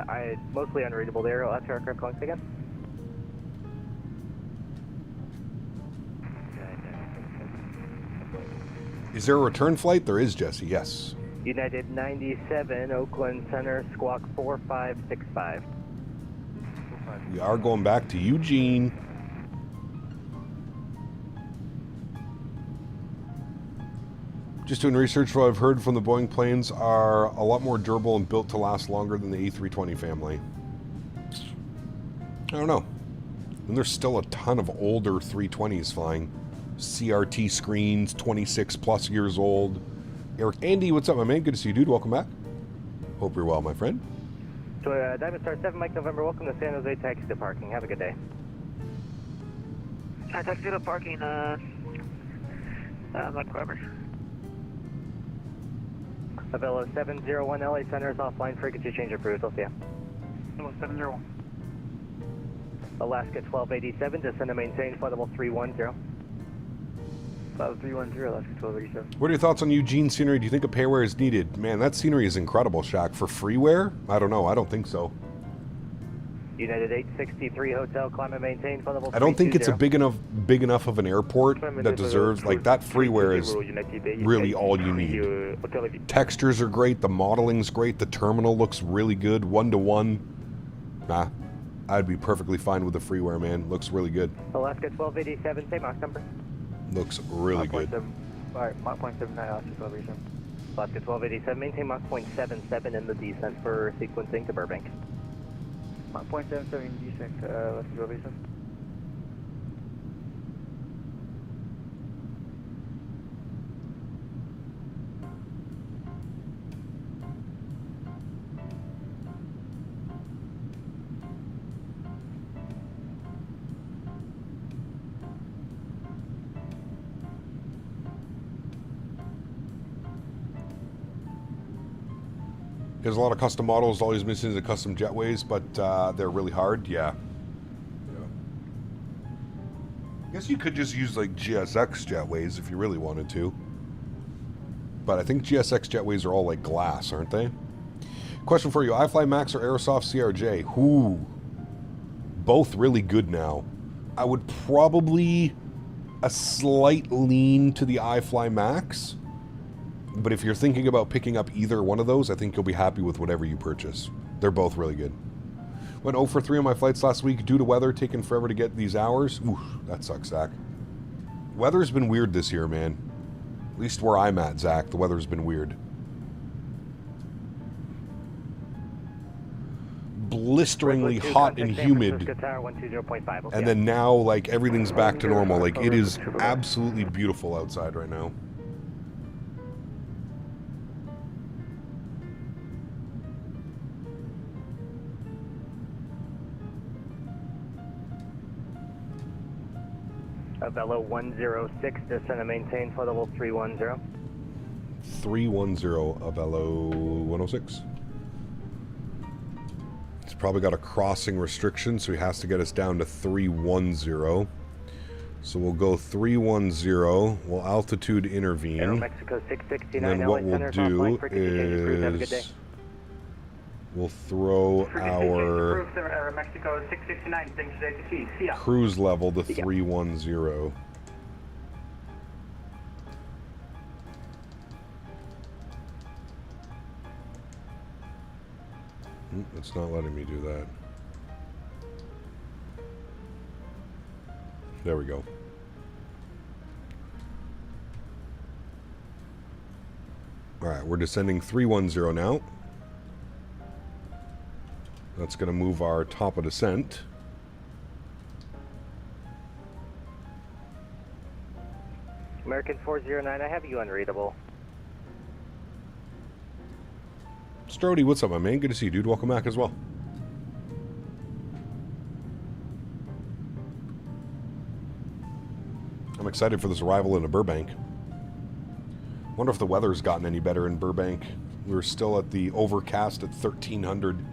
I mostly unreadable there. I'll have to aircraft calling again. Is there a return flight? There is, Jesse, yes. United 97, Oakland Center, squawk 4565. We are going back to Eugene. Just doing research, what I've heard from the Boeing planes are a lot more durable and built to last longer than the A320 family. I don't know. And there's still a ton of older 320s flying. CRT screens, 26 plus years old. Eric, Andy, what's up, my man? Good to see you, dude. Welcome back. Hope you're well, my friend. So, Diamond Star 7, Mike November. Welcome to San Jose Taxi to parking. Have a good day. Taxi to parking, Mike Weber. Avelo 701 LA Center is offline. Frequency change approved. I'll see you. 701. Alaska 1287, descend and maintain, flight level 310. Flight 310, Alaska 1287. What are your thoughts on Eugene scenery? Do you think a payware is needed? Man, that scenery is incredible, Shaq. For freeware? I don't know. I don't think so. United 863 Hotel, climb and maintain, flight level 320. I don't think it's a big enough of an airport that deserves, like, that freeware is really all you need. Textures are great, the modeling's great, the terminal looks really good, 1-to-1. Nah, I'd be perfectly fine with the freeware, man. Looks really good. Alaska 1287, same Mach number. Looks really good. Alright, Mach 0.79, Alaska 1287. Alaska 1287, maintain Mach 0.77 in the descent for sequencing to Burbank. Mach 0.77 in descent, Alaska 1287. There's a lot of custom models, always missing the custom jetways, but they're really hard, yeah. I guess you could just use like GSX jetways if you really wanted to. But I think GSX jetways are all like glass, aren't they? Question for you, iFly Max or Aerosoft CRJ? Ooh. Both really good now. I would probably a slight lean to the iFly Max. But if you're thinking about picking up either one of those, I think you'll be happy with whatever you purchase. They're both really good. Went 0 for 3 on my flights last week due to weather, taking forever to get these hours. Ooh, that sucks, Zach. Weather's been weird this year, man. At least where I'm at, Zach, the weather's been weird. Blisteringly hot and humid. And then now, like, everything's back to normal. Like, it is absolutely beautiful outside right now. Avelo 106, descend and maintain for level 310. 310, Avelo 106. He's probably got a crossing restriction, so he has to get us down to 310. So we'll go 310, we'll altitude intervene. Aero Mexico 669, and then what we'll do is we'll throw our Mexico 669, things to see. cruise level to 310. It's not letting me do that. There we go. Alright, we're descending 310 now. That's going to move our top of descent. American 409, I have you unreadable. Strody, what's up, my man? Good to see you, dude. Welcome back as well. I'm excited for this arrival into Burbank. Wonder if the weather's gotten any better in Burbank. We were still at the overcast at 1300.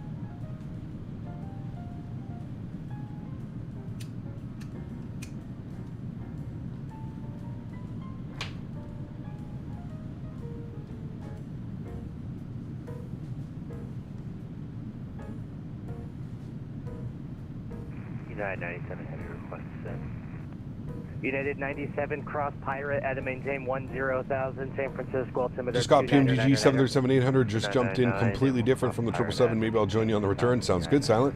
United 97 heavy request sent. United 97 cross pirate at a maintain 10,000 San Francisco altimeter. Just got PMDG 737-800, just jumped in, completely different from the 777. Maybe I'll join you on the return. Sounds good, Silent.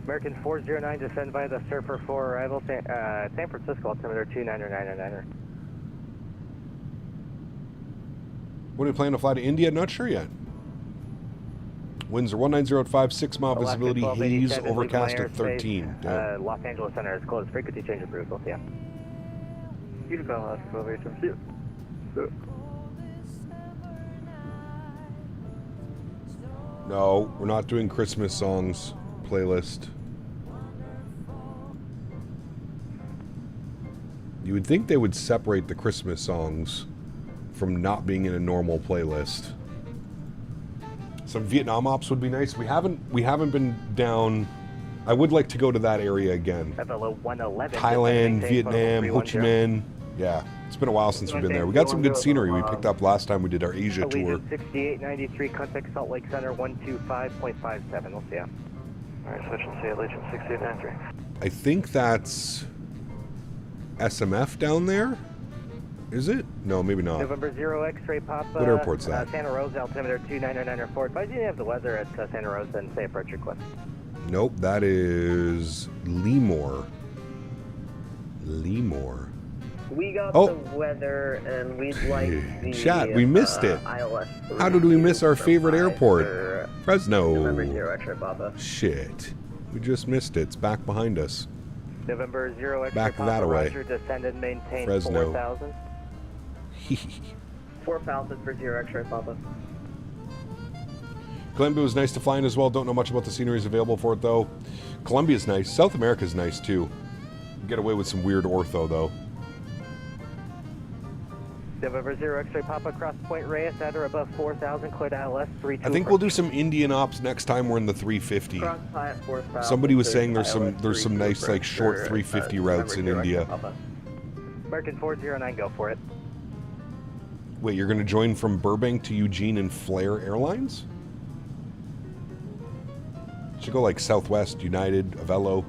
American 409 descend via the Surfer 4 arrival, San Francisco altimeter 29999. When are you planning to fly to India? Not sure yet. Winds are 190 at 5, 6 mile visibility, haze, overcast at 13. Los Angeles Center is closed. Frequency change approved. We'll see ya. You can Alaska 1287. See ya. No, we're not doing Christmas songs playlist. You would think they would separate the Christmas songs from not being in a normal playlist. Some Vietnam ops would be nice. We haven't been down. I would like to go to that area again. Thailand, Vietnam, Ho Chi Minh. Yeah, it's been a while since we've been there. We got some good scenery we picked up last time we did our Asia tour. 6893, contact Salt Lake Center 125.57. We'll see ya. Alright, switch and see you, Legion 6893. I think that's SMF down there. Is it? No, maybe not. November 0 X-ray Papa. What airport's that? Santa Rosa, altimeter 2994. Advise you to have the weather at Santa Rosa and say approach request. Nope, that is Leemore. We got Oh. the weather, and we'd like the Chat, we missed it. ILS. How did we miss our favorite airport? For Fresno. November 0 X-ray Papa. Shit. We just missed it. It's back behind us. November 0 X-ray Back Papa. that way. Roger, descend and maintain Fresno. 4,000. 4,000 for 0 X-ray Papa. Colombia was nice to fly in as well. Don't know much about the sceneries available for it, though. Colombia's nice. South America's nice, too. Get away with some weird ortho, though. November 0 X-ray Papa, cross Point Reyes at or above 4,000, cleared ILS 32. I think we'll do some Indian ops next time we're in the 350. Cross Hyatt 4,000. Somebody was to saying there's ILS some nice, like, 32 short for, 350 routes in November 0 India. X-ray Papa. American 409, go for it. Wait, you're going to join from Burbank to Eugene and Flair Airlines? Should go like Southwest, United, Avelo.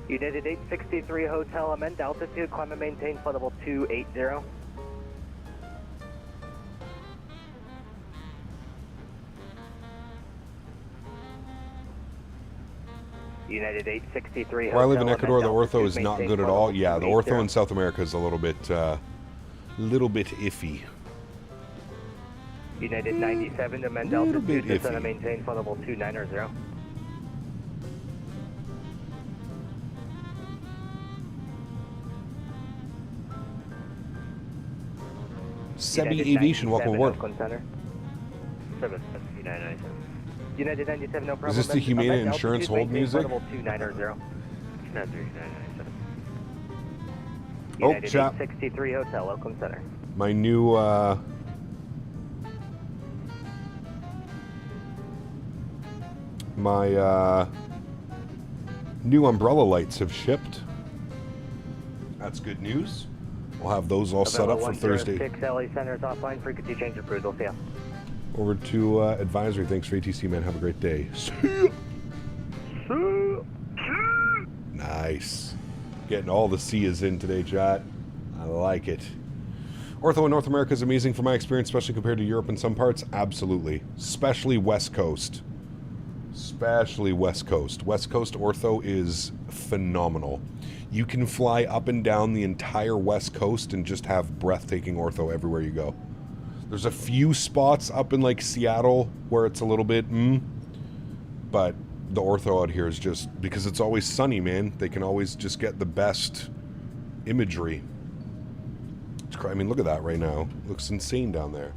United 863 Hotel, amend altitude, climb and maintain flight level 280. United 863 Hotel. Where I live in Ecuador, the amend ortho is altitude, not maintain good at flight all. level Yeah, the ortho 280. in South America is a little bit iffy. United 97 amend Little altitude, bit descend iffy. and maintain flight level 290. Sebi United Aviation, welcome 97, aboard. Oakland Center. 7, United 97, no problem. Is this the Humana Amend Insurance altitude, hold maintain music? flight level 290. Oh, United chap. 863 Hotel, Oakland Center. My new new umbrella lights have shipped. That's good news. We'll have those all set up for Thursday. 6 LA Center is offline. Frequency change approved. We'll see ya. Over to advisory. Thanks for ATC, man. Have a great day. See ya. Nice. Getting all the Cia's in today, chat. I like it. Ortho in North America is amazing from my experience, especially compared to Europe in some parts. Absolutely. Especially West Coast. Especially West Coast. West Coast ortho is phenomenal. You can fly up and down the entire West Coast and just have breathtaking ortho everywhere you go. There's a few spots up in like Seattle where it's a little bit but the ortho out here is just, because it's always sunny, man, they can always just get the best imagery. I mean, look at that right now. It looks insane down there.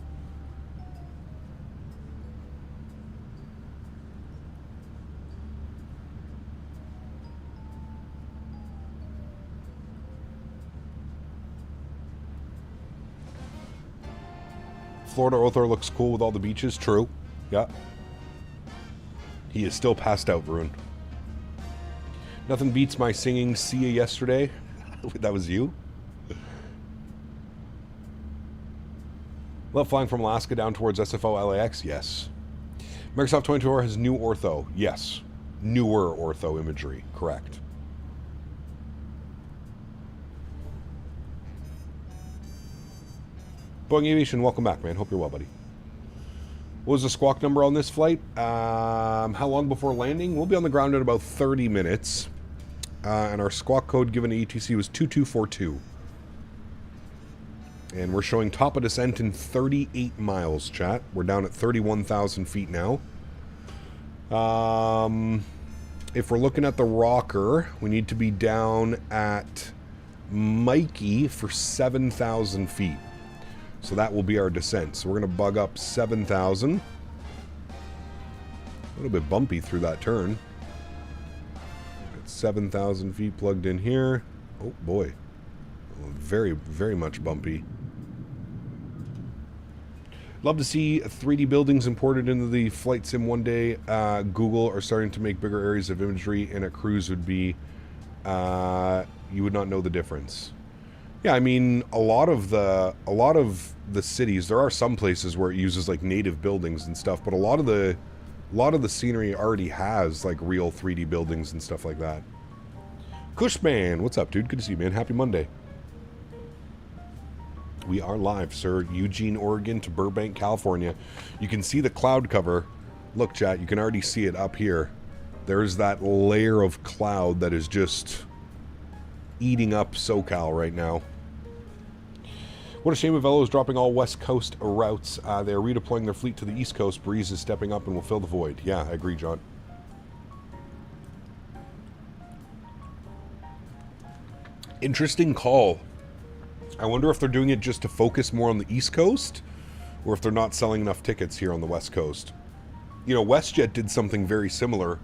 Florida ortho looks cool with all the beaches. True. Yeah. He is still passed out, Varun. Nothing beats my singing "See Ya" yesterday. That was you? Love flying from Alaska down towards SFO LAX? Yes. Microsoft 24 has new ortho. Yes. Newer ortho imagery. Correct. Boeing Aviation, welcome back, man. Hope you're well, buddy. What was the squawk number on this flight? How long before landing? We'll be on the ground in about 30 minutes. And our squawk code given to ETC was 2242. And we're showing top of descent in 38 miles, chat. We're down at 31,000 feet now. If we're looking at the rocker, we need to be down at Mikey for 7,000 feet. So that will be our descent. So we're going to bug up 7,000. A little bit bumpy through that turn. Got 7,000 feet plugged in here. Oh boy. Very, very much bumpy. Love to see 3D buildings imported into the flight sim one day. Google are starting to make bigger areas of imagery, and a cruise would be you would not know the difference. Yeah, I mean, a lot of the cities, there are some places where it uses like native buildings and stuff, but a lot of the scenery already has like real 3D buildings and stuff like that. Cushman, what's up, dude? Good to see you, man. Happy Monday. We are live, sir. Eugene, Oregon to Burbank, California. You can see the cloud cover. Look, chat, you can already see it up here. There's that layer of cloud that is just eating up SoCal right now. What a shame Avelo is dropping all West Coast routes. They are redeploying their fleet to the East Coast. Breeze is stepping up and will fill the void. Yeah, I agree, John. Interesting call. I wonder if they're doing it just to focus more on the East Coast, or if they're not selling enough tickets here on the West Coast. You know, WestJet did something very similar.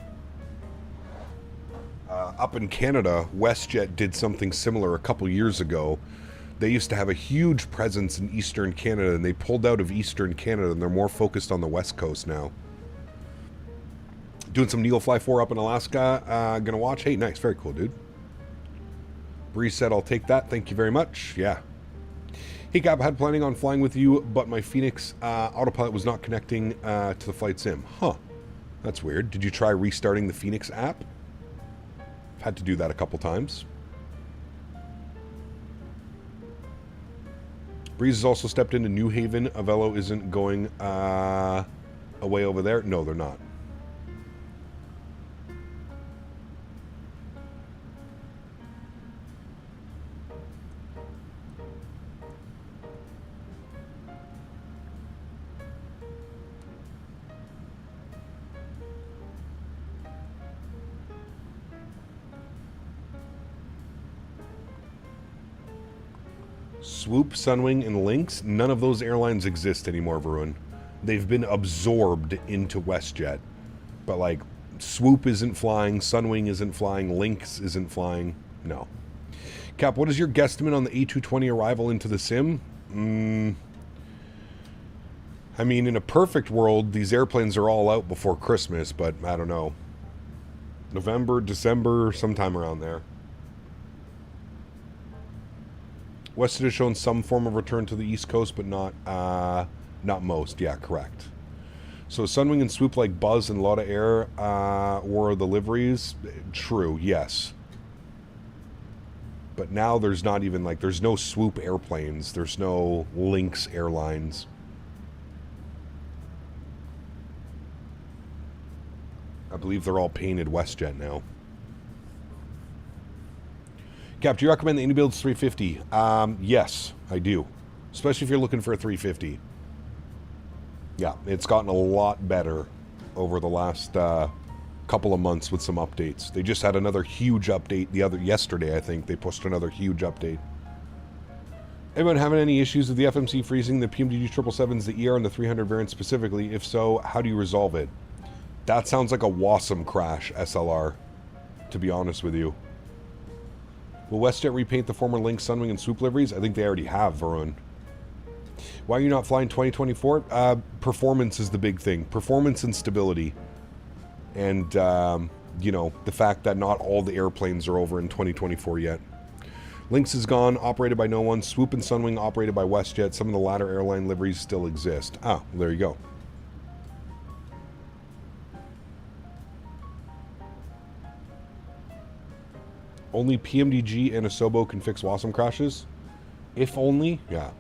Up in Canada, WestJet did something similar a couple years ago. They used to have a huge presence in Eastern Canada, and they pulled out of Eastern Canada, and they're more focused on the West Coast now. Doing some Neil Fly 4 up in Alaska. Gonna watch. Hey, nice. Very cool, dude. Breeze said, I'll take that. Thank you very much. Yeah. Hey, Cap, I had planning on flying with you, but my Phoenix autopilot was not connecting to the flight sim. Huh. That's weird. Did you try restarting the Phoenix app? I've had to do that a couple times. Breeze has also stepped into New Haven. Avelo isn't going away over there. No, they're not. Swoop, Sunwing, and Lynx, none of those airlines exist anymore, Varun. They've been absorbed into WestJet. But, like, Swoop isn't flying, Sunwing isn't flying, Lynx isn't flying. No. Cap, what is your guesstimate on the A220 arrival into the sim? I mean, in a perfect world, these airplanes are all out before Christmas, but I don't know. November, December, sometime around there. WestJet has shown some form of return to the East Coast, but not most. Yeah, correct. So Sunwing and Swoop like Buzz and Lotta Air were the liveries. True, yes. But now there's not even like, there's no Swoop airplanes. There's no Lynx airlines. I believe they're all painted WestJet now. Cap, do you recommend the AnyBuilds 350? Yes, I do. Especially if you're looking for a 350. Yeah, it's gotten a lot better over the last couple of months with some updates. They just had another huge update yesterday, I think. They pushed another huge update. Anyone having any issues with the FMC freezing, the PMDG 777s, the ER, and the 300 variant specifically? If so, how do you resolve it? That sounds like a Wasm crash, SLR, to be honest with you. Will WestJet repaint the former Lynx, Sunwing, and Swoop liveries? I think they already have, Varun. Why are you not flying 2024? Performance is the big thing. Performance and stability. And, you know, the fact that not all the airplanes are over in 2024 yet. Lynx is gone, operated by no one. Swoop and Sunwing operated by WestJet. Some of the latter airline liveries still exist. Ah, well, there you go. Only PMDG and Asobo can fix Wasm crashes? If only? Yeah.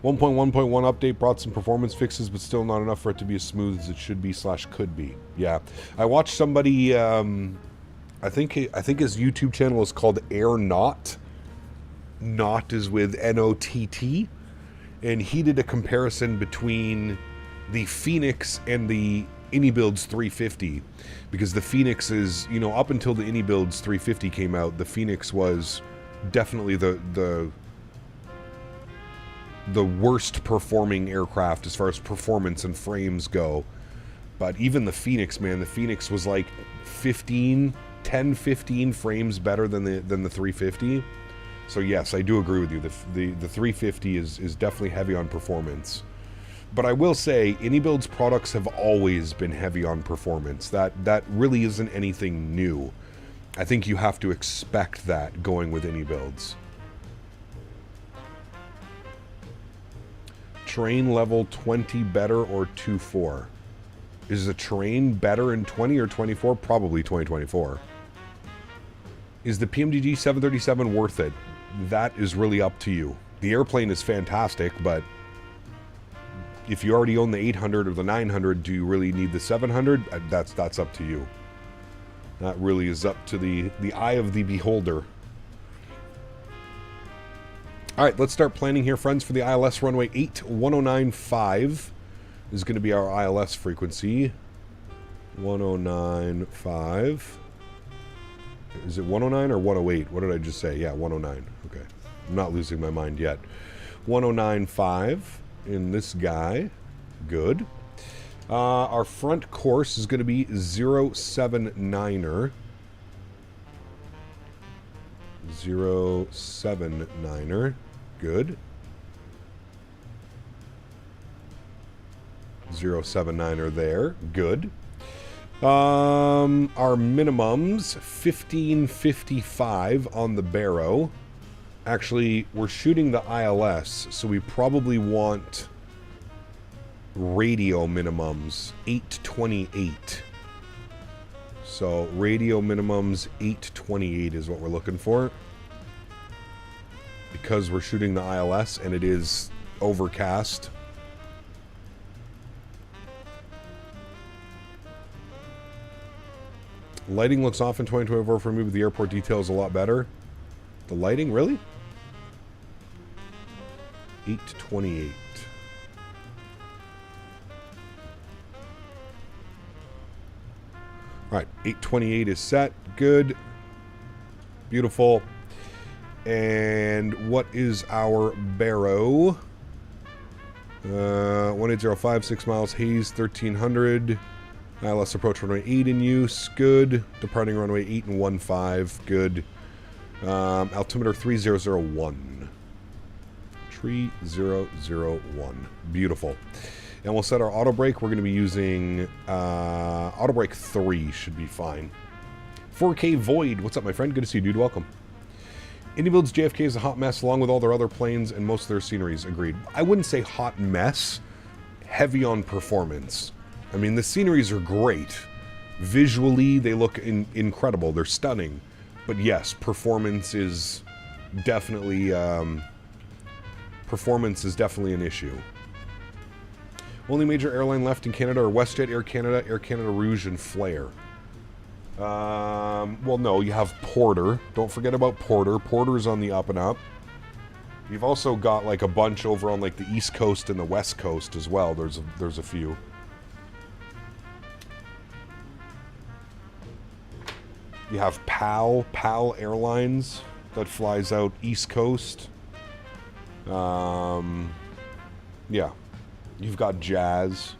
1.1.1 update brought some performance fixes, but still not enough for it to be as smooth as it should be / could be. Yeah. I watched somebody, I think his YouTube channel is called Air Not. Not is with N-O-T-T. And he did a comparison between the Phoenix and the AnyBuilds 350, because the Phoenix is, you know, up until the AnyBuilds 350 came out, the Phoenix was definitely the worst performing aircraft as far as performance and frames go. But even the Phoenix, man, the Phoenix was like 15 frames better than the 350. So yes, I do agree with you. The 350 is definitely heavy on performance. But I will say, AnyBuilds products have always been heavy on performance. That really isn't anything new. I think you have to expect that going with any builds. Terrain level 20 better or 2.4? Is the terrain better in 20 or 24? Probably 2024. Is the PMDG 737 worth it? That is really up to you. The airplane is fantastic, but if you already own the 800 or the 900, do you really need the 700? That's up to you. That really is up to the eye of the beholder. All right, let's start planning here, friends, for the ILS runway 81095 is going to be our ILS frequency. 1095. Is it 109 or 108? What did I just say? Yeah, 109. Okay. I'm not losing my mind yet. 1095 in this guy. Good. Our front course is going to be 079er. 079er. Good. 079er there. Good. Our minimums, 1555 on the Barrow. Actually, we're shooting the ILS, so we probably want radio minimums, 828. So radio minimums, 828 is what we're looking for. Because we're shooting the ILS and it is overcast. Lighting looks off in 2024 for me, but the airport detail is a lot better. The lighting, really? 828. Alright, 828 is set. Good. Beautiful. And what is our Barrow? 1805, 6 miles, Hayes, 1300. ILS approach runway 8 in use. Good. Departing runway 8 and 15. Good. Altimeter 3001. 3001. Beautiful. And we'll set our auto brake. We're going to be using auto brake 3 should be fine. 4K Void. What's up, my friend? Good to see you, dude. Welcome. IndyBuilds JFK is a hot mess along with all their other planes and most of their sceneries. Agreed. I wouldn't say hot mess. Heavy on performance. I mean, the sceneries are great. Visually, they look incredible. They're stunning. But yes, performance is definitely an issue. Only major airline left in Canada are WestJet, Air Canada Rouge, and Flair. Well, no, you have Porter. Don't forget about Porter. Porter's on the up and up. You've also got like a bunch over on like the East Coast and the West Coast as well. There's a few. You have PAL Airlines that flies out East Coast. Yeah. You've got Jazz.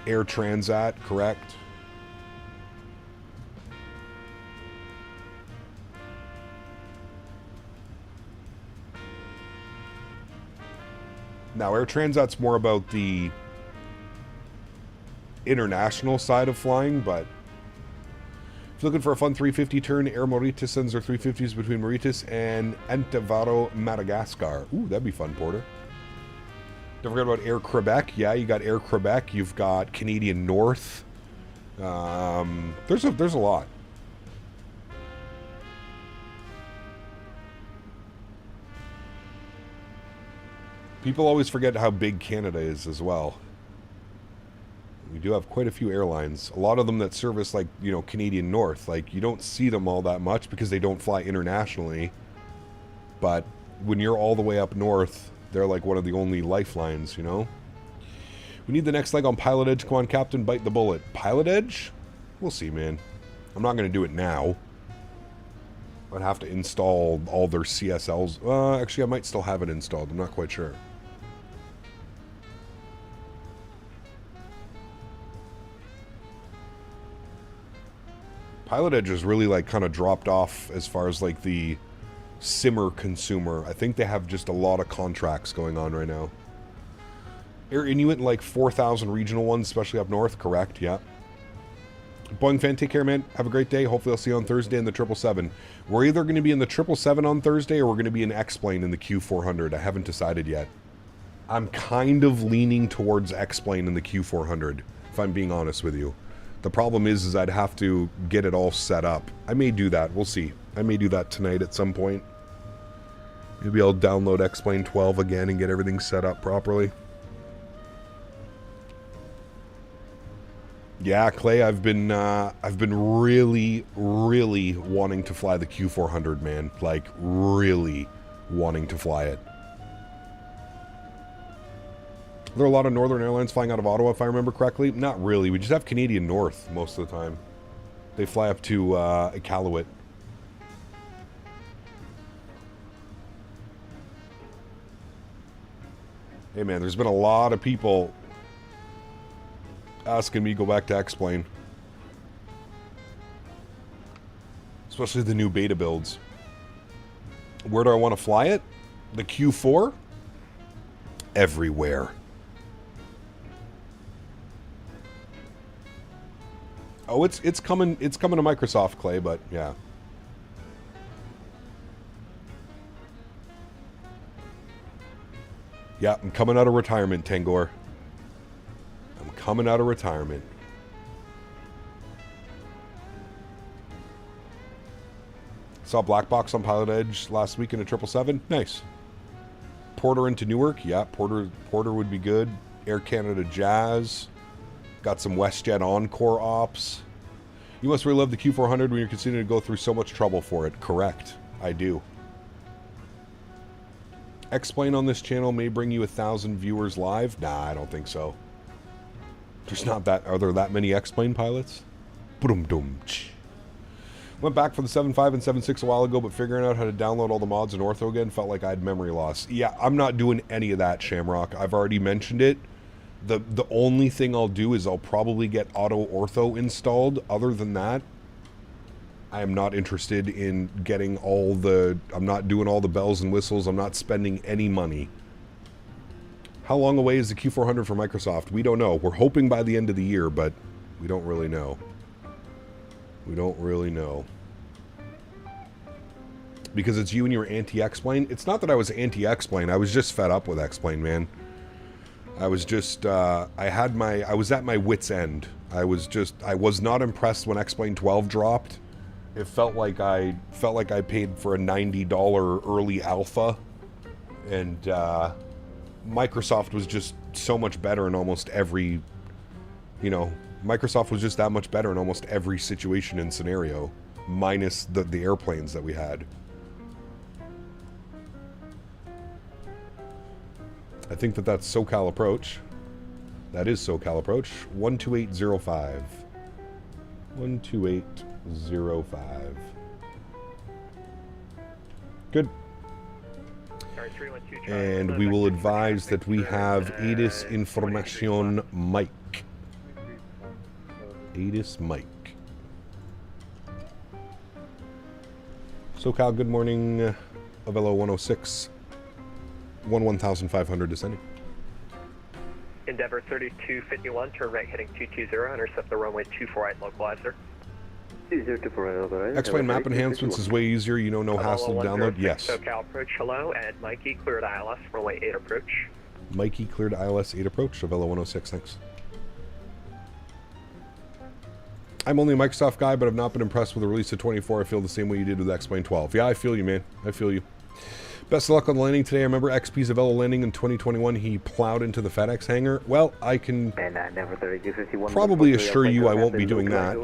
Air Transat, correct? Now, Air Transat's more about the international side of flying, but if you're looking for a fun 350 turn, Air Mauritius sends their 350s between Mauritius and Antavaro, Madagascar. Ooh, that'd be fun, Porter. Don't forget about Air Quebec. Yeah, you got Air Quebec. You've got Canadian North. There's a lot. People always forget how big Canada is as well. We do have quite a few airlines. A lot of them that service, like, you know, Canadian North. Like, you don't see them all that much because they don't fly internationally. But when you're all the way up north, they're like one of the only lifelines, you know? We need the next leg on Pilot Edge. Come on, Captain, bite the bullet. Pilot Edge? We'll see, man. I'm not going to do it now. I'd have to install all their CSLs. Actually, I might still have it installed. I'm not quite sure. Pilot Edge is really like kind of dropped off as far as like the simmer consumer. I think they have just a lot of contracts going on right now. Air Inuit, like 4,000 regional ones, especially up north, correct? Yeah. Boeing fan, take care, man. Have a great day. Hopefully I'll see you on Thursday in the 777. We're either going to be in the 777 on Thursday or we're going to be in X-Plane in the Q400. I haven't decided yet. I'm kind of leaning towards X-Plane in the Q400, if I'm being honest with you. The problem is I'd have to get it all set up. I may do that. We'll see. I may do that tonight at some point. Maybe I'll download X-Plane 12 again and get everything set up properly. Yeah, Clay, I've been really, really wanting to fly the Q400, man. Like, really wanting to fly it. Are there a lot of Northern Airlines flying out of Ottawa, if I remember correctly? Not really. We just have Canadian North most of the time. They fly up to Iqaluit. Hey, man, there's been a lot of people asking me to go back to X-Plane. Especially the new beta builds. Where do I want to fly it? The Q4? Everywhere. Oh, it's coming to Microsoft, Clay, but yeah. Yeah, I'm coming out of retirement, Tangor. I'm coming out of retirement. Saw Black Box on Pilot Edge last week in a 777. Nice. Porter into Newark. Yeah, Porter would be good. Air Canada Jazz. Got some WestJet Encore ops. You must really love the Q400 when you're considering to go through so much trouble for it. Correct. I do. X-Plane on this channel may bring you 1,000 viewers live. Nah, I don't think so. There's not that. Are there that many X-Plane pilots? Boom. Went back for the 7.5 and 7.6 a while ago, but figuring out how to download all the mods in Ortho again felt like I had memory loss. Yeah, I'm not doing any of that, Shamrock. I've already mentioned it. The only thing I'll do is I'll probably get Auto Ortho installed. Other than that, I am not interested in getting all the... I'm not doing all the bells and whistles. I'm not spending any money. How long away is the Q400 for Microsoft? We don't know. We're hoping by the end of the year, but we don't really know. We don't really know. Because it's you and your anti-X-Plane? It's not that I was anti-X-Plane. I was just fed up with X-Plane, man. I was just, I was at my wit's end. I was not impressed when X-Plane 12 dropped. It felt like I paid for a $90 early alpha. And, Microsoft was just so much better in almost every, Microsoft was just that much better in almost every situation and scenario. Minus the airplanes that we had. I think that's SoCal Approach. That is SoCal Approach. 12805. 12805. Good. And we will advise that we have ADIS Information Mike. ADIS Mike. SoCal, good morning. Avelo 106. 11,500 descending. Endeavor 3251, turn right heading 220, intercept the runway 248 localizer. X-Plane map enhancements is way easier, no hassle to download. Yes. SoCal approach, hello, and Mikey cleared ILS, runway 8 approach. Mikey cleared ILS 8 approach, Avelo 106, thanks. I'm only a Microsoft guy, but I've not been impressed with the release of 24. I feel the same way you did with X-Plane 12. Yeah, I feel you, man. I feel you. Best of luck on the landing today. I remember XP's Avelo landing in 2021. He plowed into the FedEx hangar. Well, I can probably assure you I won't be doing that.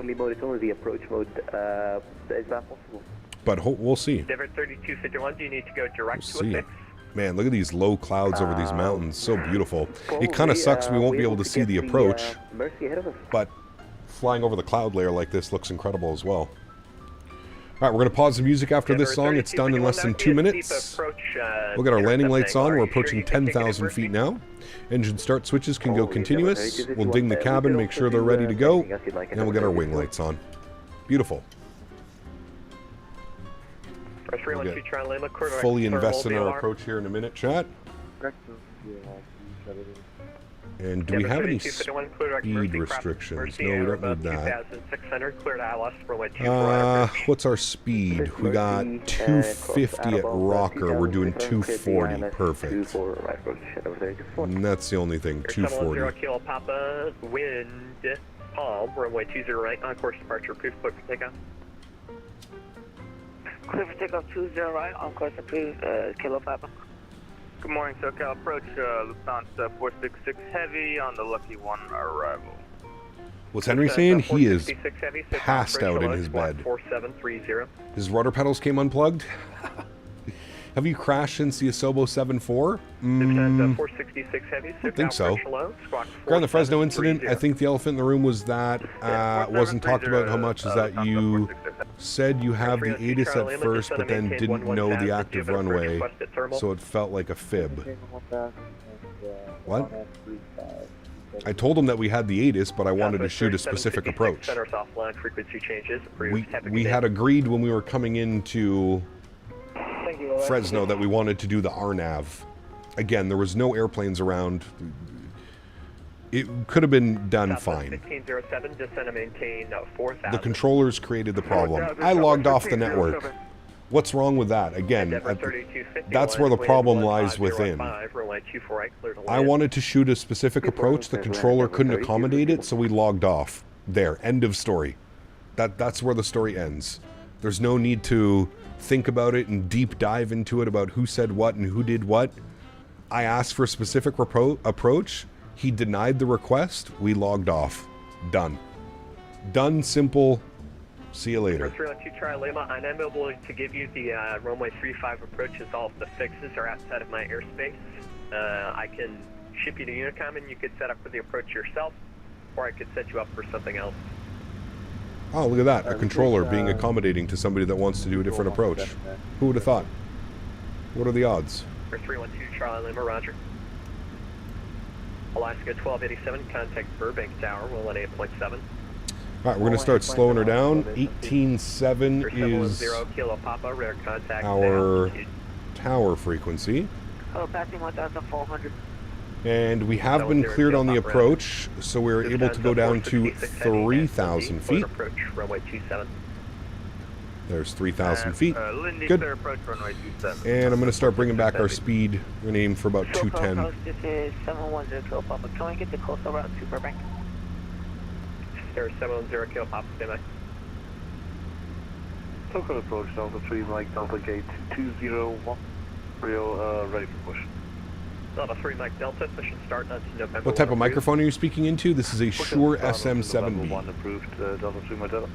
But we'll see. Endeavor 3251, do you need to go direct to a 6? Man, look at these low clouds over these mountains. So beautiful. It kind of sucks we won't be able to see the approach. But flying over the cloud layer like this looks incredible as well. All right, we're going to pause the music after this song. It's done in less than 2 minutes. We'll get our landing lights on. We're approaching 10,000 feet now. Engine start switches can go continuous. We'll ding the cabin, make sure they're ready to go, and then we'll get our wing lights on. Beautiful. We'll get fully invest in our approach here in a minute, chat. And do we have any speed restrictions? No, we don't need that. What's our speed? We got 250 at Rocker. We're doing 240. Perfect. And that's the only thing, 240. Kilo Papa, wind, palm, runway 20 right, on course departure, approved, clear for takeoff. Clear for takeoff 20 right, on course approved, Kilo Papa. Good morning, SoCal approach, Lufthansa 466 Heavy on the Lucky 1 arrival. What's Henry saying? He is passed out in his bed. His rudder pedals came unplugged? Have you crashed since the Asobo 7-4? I think so. Regarding the Fresno incident, I think the elephant in the room was that wasn't talked about how much is that you said you have the ATIS at first, but then didn't know the active runway, so it felt like a fib. What? I told him that we had the ATIS, but I wanted to shoot a specific approach. We had agreed when we were coming into Fresno that we wanted to do the RNAV. Again, there was no airplanes around. It could have been done fine. The controllers created the problem. I logged off the network. What's wrong with that? Again, that's where the problem lies within. I wanted to shoot a specific approach. The controller couldn't accommodate it, so we logged off. There, end of story. That's where the story ends. There's no need to think about it and deep dive into it about who said what and who did what. I asked for a specific approach. He denied the request. We logged off. Done. Done, simple. See you later. 312 Charlie Lima, I'm able to give you the runway 35 approaches. All of the fixes are outside of my airspace. I can ship you to Unicom and you could set up for the approach yourself, or I could set you up for something else. Oh, look at that. A controller being accommodating to somebody that wants to do a different approach. Who would have thought? What are the odds? 312 Charlie Lima, roger. Alaska 1287, contact Burbank Tower, 118.7. Alright, we're going to start slowing her down. 18.7 is our tower frequency. Oh, passing 1,400. And we have been cleared on the approach, so we're able to go down to 3,000 feet. There's 3,000 feet. Good. And I'm going to start bringing back our speed. We're going to aim for about 210. This is 710 Kilo Papa. Can we get the coastal route to Burbank? There's 710 Kilo Papa, stand by. Token approach, Delta 3, Mike, Delta Gate 201. Real, ready for push. Delta 3 Mike Delta, mission start on November. What type of microphone are you speaking into? This is a Shure SM7B. One approved, Delta 3 Mike Delta.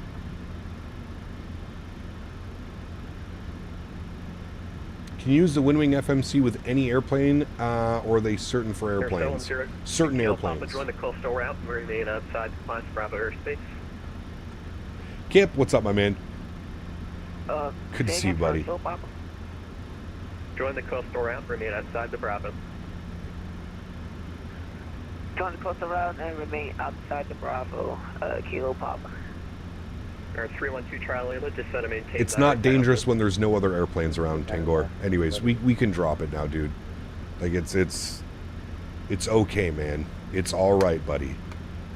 Can you use the Windwing FMC with any airplane, or are they certain for airplanes? Certain airplanes. Join the coastal route and remain outside the Class Bravo airspace. Kip, what's up, my man? Good to see you, buddy. Join the coastal route and remain outside the Bravo. Join the coastal route and remain outside the Bravo, Kilo Papa. 312 Charlie Lima, just set a maintain. It's not dangerous when there's no other airplanes around, Tangor. Anyways, we can drop it now, dude. Like, it's okay, man. It's alright, buddy.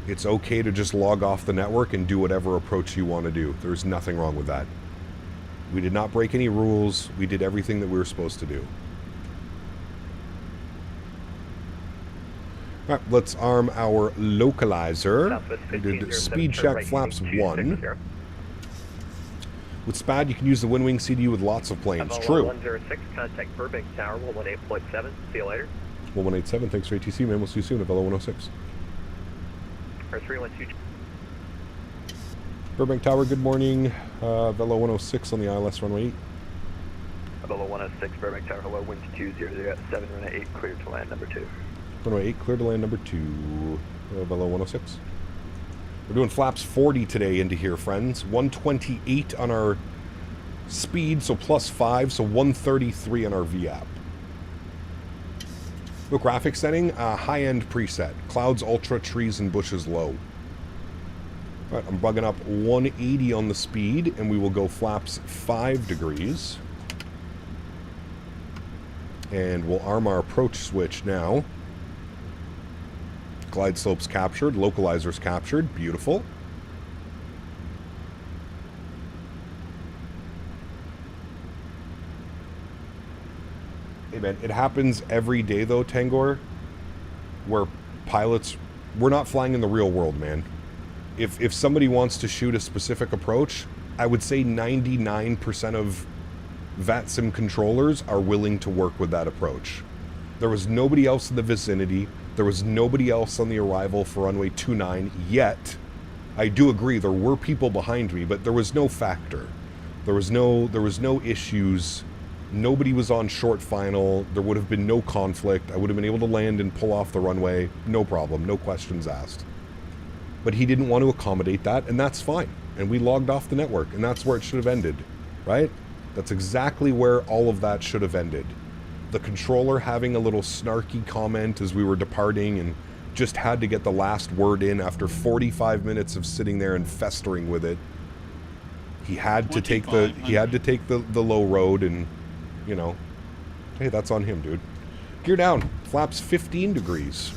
It's okay to just log off the network and do whatever approach you want to do. There's nothing wrong with that. We did not break any rules. We did everything that we were supposed to do. Alright, let's arm our localizer. We did speed check flaps 1. With SPAD, you can use the Windwing CDU with lots of planes. True. 106, contact Burbank Tower, 118.7. See you later. 1187, thanks for ATC, man. We'll see you soon at Avelo 106. 312. Burbank Tower, good morning. Velo 106 on the ILS runway 8. Avelo 106, Burbank Tower, hello, wind 200 at 7, runway 8, clear to land number 2. Runway 8, clear to land number 2. Velo 106. We're doing flaps 40 today into here, friends. 128 on our speed, so +5, so 133 on our VAP. The graphics setting, high-end preset. Clouds ultra, trees and bushes low. Alright, I'm bugging up 180 on the speed, and we will go flaps 5 degrees. And we'll arm our approach switch now. Glide slopes captured. Localizers captured. Beautiful. Hey, man, it happens every day, though, Tangor, where pilots... We're not flying in the real world, man. If somebody wants to shoot a specific approach, I would say 99% of VATSIM controllers are willing to work with that approach. There was nobody else in the vicinity. There was nobody else on the arrival for runway 29 yet. I do agree there were people behind me, but there was no factor. There was no issues. Nobody was on short final. There would have been no conflict. I would have been able to land and pull off the runway. No problem. No questions asked. But he didn't want to accommodate that, and that's fine. And we logged off the network, and that's where it should have ended, right? That's exactly where all of that should have ended. The controller having a little snarky comment as we were departing and just had to get the last word in after 45 minutes of sitting there and festering with it. He had to take the low road, and you know, hey, that's on him, dude. Gear down. Flaps 15 degrees.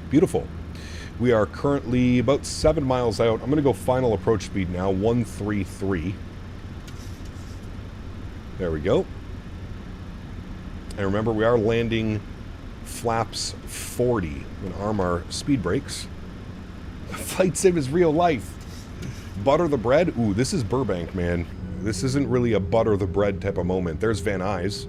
Beautiful. We are currently about 7 miles out. I'm going to go final approach speed now, 133. There we go. And remember, we are landing flaps 40 and arm our speed brakes. Flight sim is real life. Butter the bread? Ooh, this is Burbank, man. This isn't really a butter the bread type of moment. There's Van Nuys.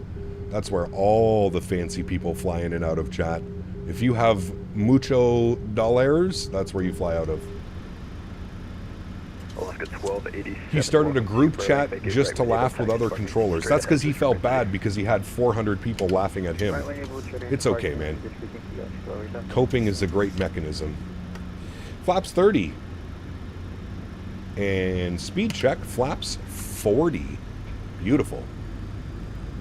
That's where all the fancy people fly in and out of, chat. If you have mucho dollars, that's where you fly out of. Alaska 1280. He started a group chat just to laugh with other controllers. That's because he felt bad because he had 400 people laughing at him. It's okay, man. Coping is a great mechanism. Flaps 30. And speed check, flaps 40. Beautiful.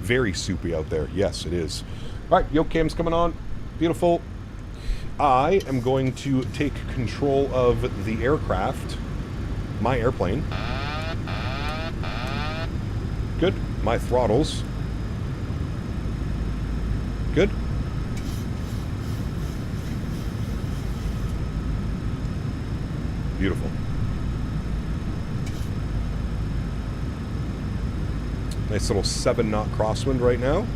Very soupy out there. Yes, it is. All right, yoke cam's coming on. Beautiful. I am going to take control of the aircraft. My airplane. Good. My throttles. Good. Beautiful. Nice little 7-knot crosswind right now.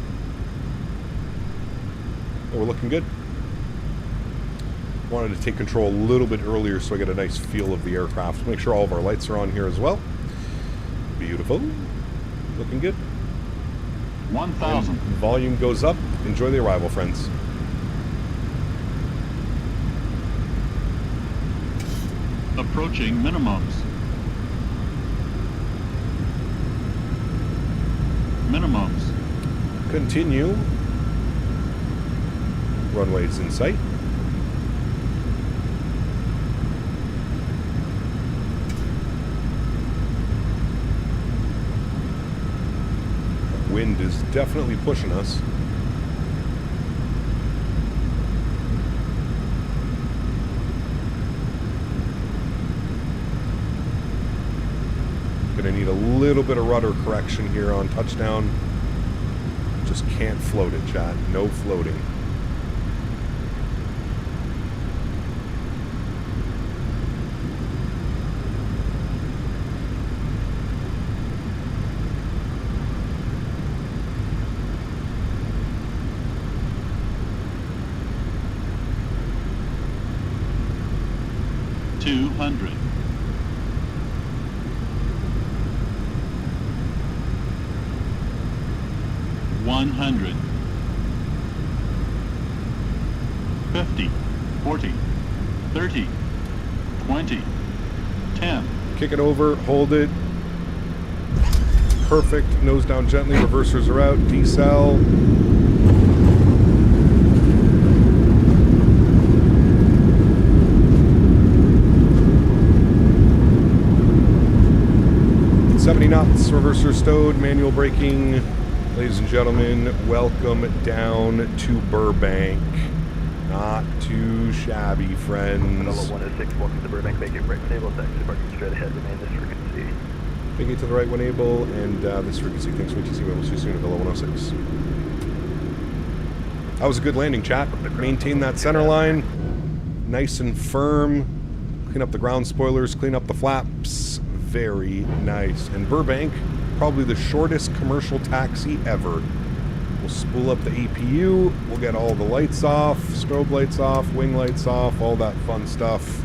Oh, we're looking good. Wanted to take control a little bit earlier so I get a nice feel of the aircraft. Make sure all of our lights are on here as well. Beautiful. Looking good. 1,000. Volume goes up. Enjoy the arrival, friends. Approaching minimums. Minimums. Continue. Runway's in sight. Wind is definitely pushing us. Gonna need a little bit of rudder correction here on touchdown. Just can't float it, chat. No floating. Kick it over, hold it. Perfect. Nose down gently. Reversers are out. Decel. knots. Reverser stowed. Manual braking. Ladies and gentlemen, welcome down to Burbank. Not too shabby, friends. Avelo 106, welcome to Burbank. Make it right when able. Taxi parking straight ahead. Remain this frequency. Make it to the right when able, and this frequency. Thanks for TC. We'll see you soon at Avelo 106. That was a good landing, chat. Maintain that center line. nice and firm. Clean up the ground spoilers, clean up the flaps. Very nice. And Burbank, probably the shortest commercial taxi ever. We'll spool up the APU. We'll get all the lights off, strobe lights off, wing lights off, all that fun stuff.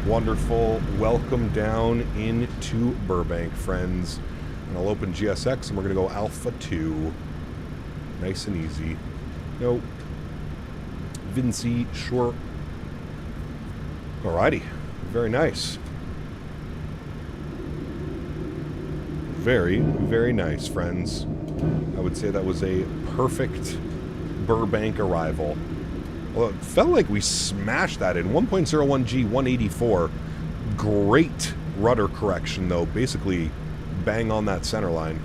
Wonderful. Welcome down into Burbank, friends. And I'll open GSX and we're going to go Alpha 2. Nice and easy. Nope. Vinci, sure. Alrighty. Very nice. Very, very nice, friends. I would say that was a perfect Burbank arrival. Well, it felt like we smashed that in 1.01G 184. Great rudder correction, though. Basically, bang on that center line.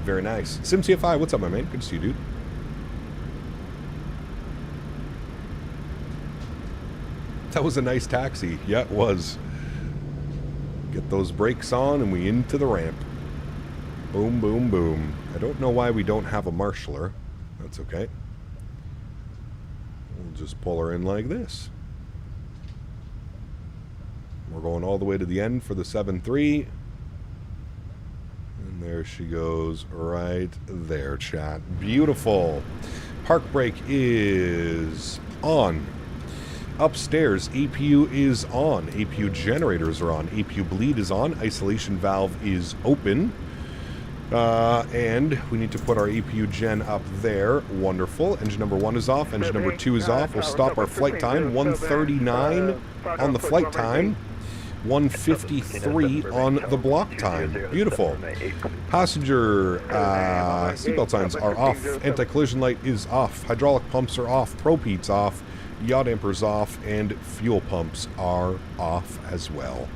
Very nice. SimCFI, what's up, my man? Good to see you, dude. That was a nice taxi. Yeah, it was. Get those brakes on and we into the ramp. Boom, boom, boom. I don't know why we don't have a marshaller. That's okay. We'll just pull her in like this. We're going all the way to the end for the 7.3. And there she goes right there, chat. Beautiful. Park brake is on. Upstairs, APU is on. APU generators are on. APU bleed is on. Isolation valve is open. And we need to put our APU gen up there. Wonderful. Engine number 1 is off. Engine number 2 is off. We'll stop our flight time. 1:39 on the flight time. 1:53 on the block time. Beautiful. Passenger seatbelt signs are off. Anti-collision light is off. Hydraulic pumps are off. Propel's off. Yaw dampers off. And fuel pumps are off as well.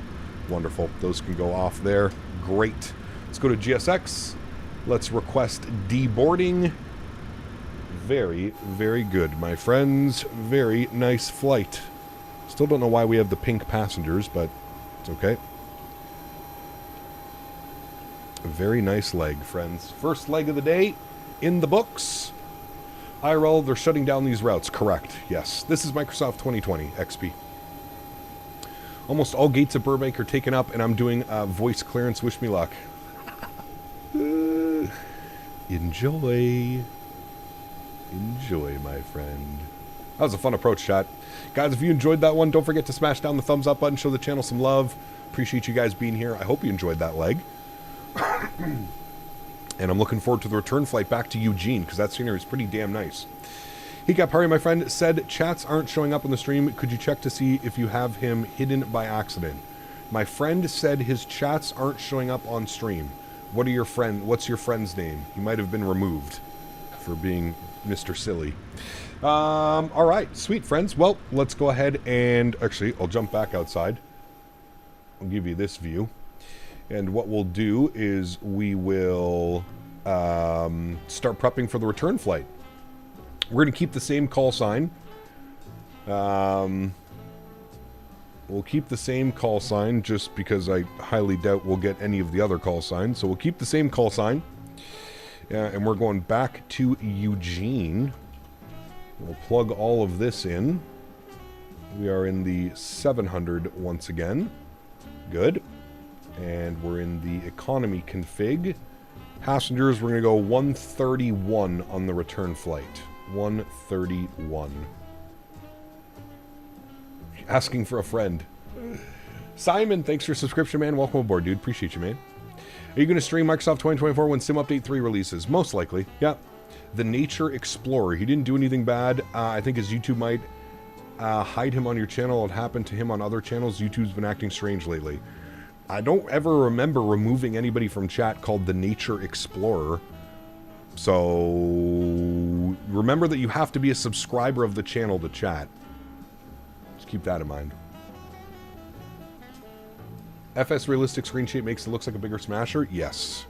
Wonderful. Those can go off there. Great. Let's go to GSX. Let's request deboarding. Very, very good, my friends. Very nice flight. Still don't know why we have the pink passengers, but it's okay. A very nice leg, friends. First leg of the day in the books. IRL, they're shutting down these routes. Correct. Yes. This is Microsoft 2020 XP. Almost all gates at Burbank are taken up, and I'm doing voice clearance. Wish me luck. Enjoy. Enjoy, my friend. That was a fun approach, chat. Guys, if you enjoyed that one, don't forget to smash down the thumbs up button. Show the channel some love. Appreciate you guys being here. I hope you enjoyed that leg. And I'm looking forward to the return flight back to Eugene, because that scenery is pretty damn nice. Hiccup Harry, my friend, said chats aren't showing up on the stream. Could you check to see if you have him hidden by accident? My friend said his chats aren't showing up on stream. What's your friend's name? He might have been removed for being Mr. Silly. All right, sweet friends. Well, let's go ahead and actually, I'll jump back outside. I'll give you this view. And what we'll do is we will start prepping for the return flight. We're going to keep the same call sign. We'll keep the same call sign just because I highly doubt we'll get any of the other call signs. So we'll keep the same call sign. And we're going back to Eugene. We'll plug all of this in. We are in the 700 once again. Good. And we're in the economy config. Passengers, we're going to go 131 on the return flight. 131. Asking for a friend. Simon, thanks for your subscription, man. Welcome aboard, dude. Appreciate you, man. Are you going to stream Microsoft 2024 when Sim Update 3 releases? Most likely, yeah. The Nature Explorer. He didn't do anything bad. I think his YouTube might hide him on your channel. It happened to him on other channels. YouTube's been acting strange lately. I don't ever remember removing anybody from chat called the Nature Explorer. So remember that you have to be a subscriber of the channel to chat. Just keep that in mind. FS realistic screen shape makes it look like a bigger smasher? Yes.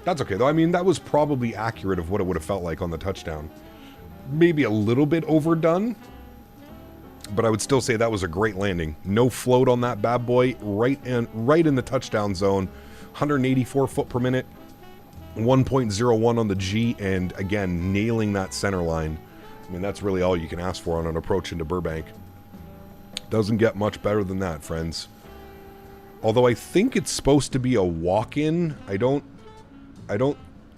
That's okay though. I mean, that was probably accurate of what it would have felt like on the touchdown. Maybe a little bit overdone. But I would still say that was a great landing. No float on that bad boy. Right in the touchdown zone. 184 foot per minute. 1.01 on the G. And again, nailing that center line. I mean, that's really all you can ask for on an approach into Burbank. Doesn't get much better than that, friends. Although I think it's supposed to be a walk-in. I don't...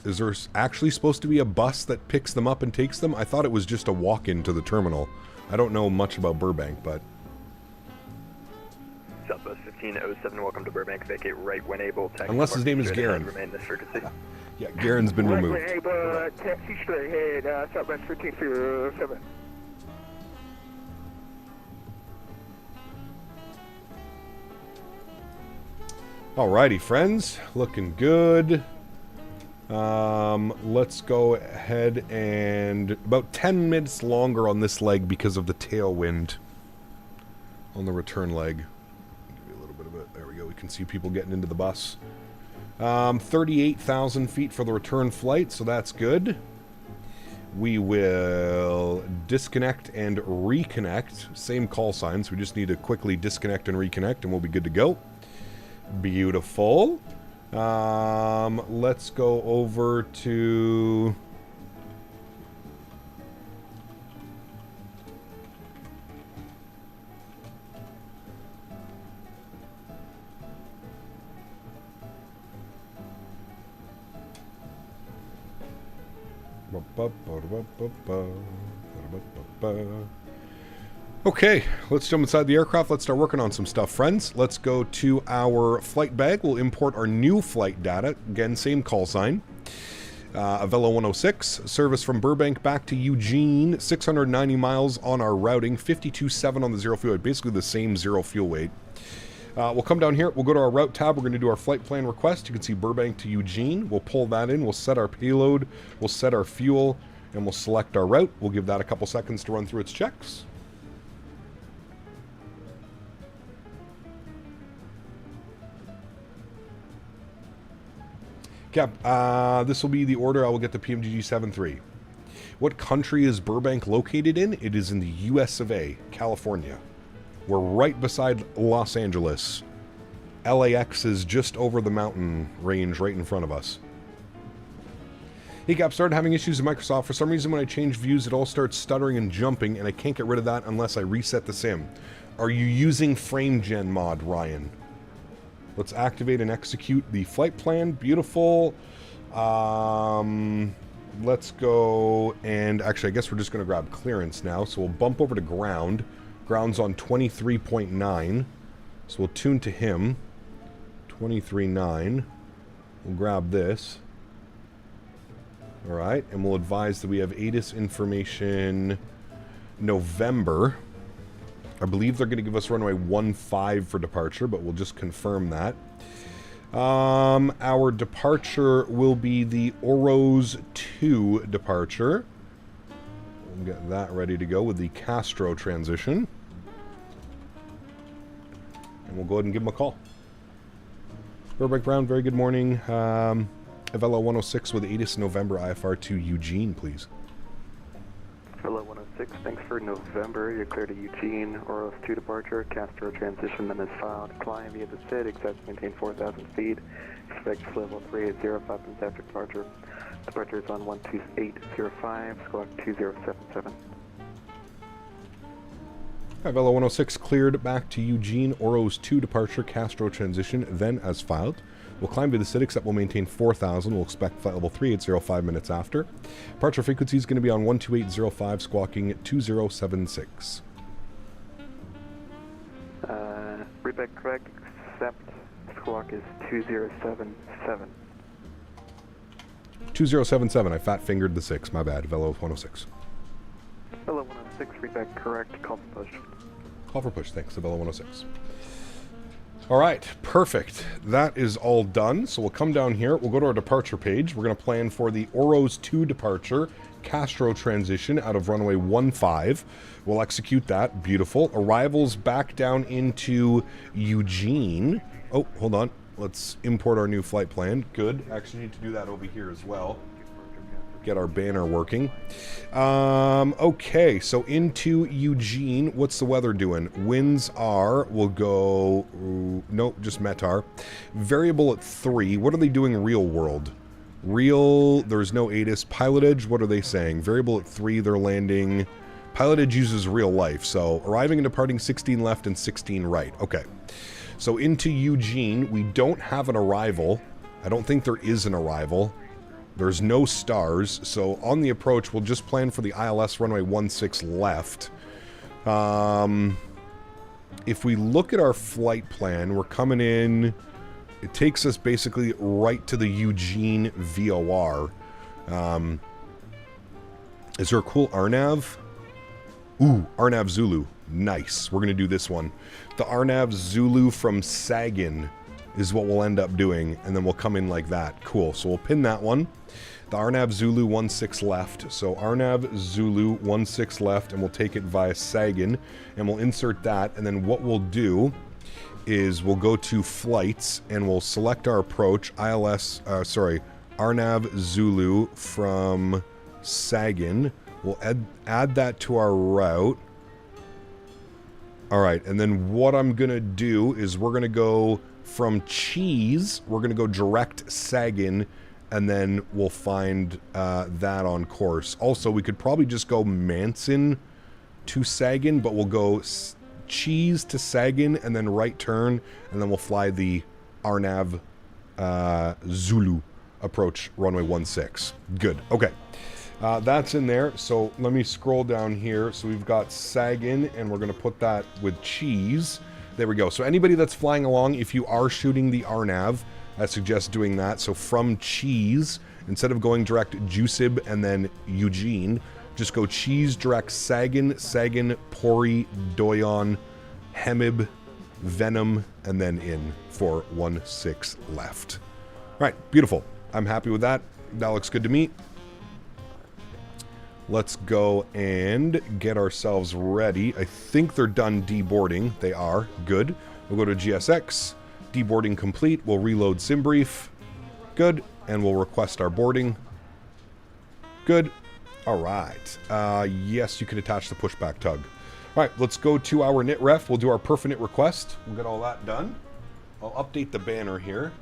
Is there actually supposed to be a bus that picks them up and takes them? I thought it was just a walk-in to the terminal. I don't know much about Burbank, but... Southwest 1507, welcome to Burbank. Vacate right when able. Taxi Unless his name is Garen. Remain this frequency. Yeah, Garen's been removed. Right when able, taxi straight ahead, Southwest 1507. Alrighty, friends. Looking good. Let's go ahead and... About 10 minutes longer on this leg because of the tailwind on the return leg. Give you a little bit of it. There we go. We can see people getting into the bus. 38,000 feet for the return flight, so that's good. We will disconnect and reconnect. Same call signs. We just need to quickly disconnect and reconnect, and we'll be good to go. Beautiful. Let's go over to... Okay, let's jump inside the aircraft. Let's start working on some stuff, friends. Let's go to our flight bag. We'll import our new flight data. Again, same call sign. Avelo 106, service from Burbank back to Eugene, 690 miles on our routing, 52.7 on the zero fuel weight, basically the same zero fuel weight. We'll come down here, we'll go to our route tab, we're going to do our flight plan request. You can see Burbank to Eugene. We'll pull that in, we'll set our payload, we'll set our fuel, and we'll select our route. We'll give that a couple seconds to run through its checks. Cap, this will be the order. I will get the PMDG 7-3. What country is Burbank located in? It is in the US of A, California. We're right beside Los Angeles. LAX is just over the mountain range right in front of us. Hey Cap, started having issues in Microsoft. For some reason when I change views it all starts stuttering and jumping and I can't get rid of that unless I reset the sim. Are you using FrameGen mod, Ryan? Let's activate and execute the flight plan. Beautiful. Let's go and actually I guess we're just going to grab clearance now. So we'll bump over to ground. Ground's on 23.9. So we'll tune to him. 23.9. We'll grab this. Alright, and we'll advise that we have ATIS information November. I believe they're going to give us runway 15 for departure, but we'll just confirm that. Our departure will be the Oros 2 departure. We'll get that ready to go with the Castro transition. And we'll go ahead and give them a call. Burbank Brown, very good morning. Avelo 106 with ATIS November IFR to Eugene, please. Avelo 106, thanks for November. You're clear to Eugene, Oros 2 departure, Castro transition, then is filed. Climb via the SID, expect to maintain 4,000 feet. Expect level 380, 5 minutes after departure. Departure is on 12805, squawk 2077. Avelo 106 cleared back to Eugene, Oros 2 departure, Castro transition, then as filed. We'll climb to the SID, except we'll maintain 4,000. We'll expect flight level 380 5 minutes after. Departure frequency is going to be on 12805, squawking 2076. Readback correct, except squawk is 2077. 2077, I fat-fingered the 6, my bad, Avelo 106. Avelo 106, readback correct, call for push. Call for push, thanks, Avelo 106. Alright, perfect. That is all done. So we'll come down here, we'll go to our departure page. We're going to plan for the Oros 2 departure, Castro transition out of runway 15. We'll execute that. Beautiful. Arrivals back down into Eugene. Oh, hold on. Let's import our new flight plan. Good. Actually need to do that over here as well. Get our banner working. Okay, so into Eugene. What's the weather doing? Winds are, we'll go, nope, just METAR. Variable at 3. What are they doing real world? Real, there's no ATIS. Pilotage, what are they saying? Variable at 3, they're landing Pilotage uses real life. So arriving and departing 16 left and 16 right. Okay. So into Eugene, we don't have an arrival. I don't think there is an arrival. There's no stars. So on the approach, we'll just plan for the ILS runway 16 left. If we look at our flight plan, we're coming in. It takes us basically right to the Eugene VOR. Is there a cool RNAV? Ooh, RNAV Zulu. Nice. We're going to do this one. The RNAV Zulu from Sagin is what we'll end up doing, and then we'll come in like that. Cool. So we'll pin that one. The RNAV Zulu 16 left. So RNAV Zulu 16 left, and we'll take it via Sagin, and we'll insert that, and then what we'll do is we'll go to flights, and we'll select our approach, RNAV Zulu from Sagin. We'll add that to our route. Alright, and then what I'm going to do is we're going to go from Cheese, we're going to go direct Sagin, and then we'll find that on course. Also, we could probably just go Manson to Sagin, but we'll go Cheese to Sagin, and then right turn, and then we'll fly the RNAV Zulu approach runway 16. Good. Okay. That's in there. So let me scroll down here. So we've got Sagin, and we're going to put that with Cheese. There we go. So anybody that's flying along, if you are shooting the RNAV, I suggest doing that. So from Cheese, instead of going direct Jusib and then Eugene, just go Cheese, direct Sagin, Pori, Doyon, Hemib, Venom, and then in for 16 left. All right, beautiful. I'm happy with that. That looks good to me. Let's go and get ourselves ready. I think they're done deboarding. They are. Good. We'll go to GSX. Deboarding complete. We'll reload SimBrief. Good. And we'll request our boarding. Good. All right. Yes, you can attach the pushback tug. All right, let's go to our knit ref. We'll do our perf-knit request. We'll get all that done. I'll update the banner here.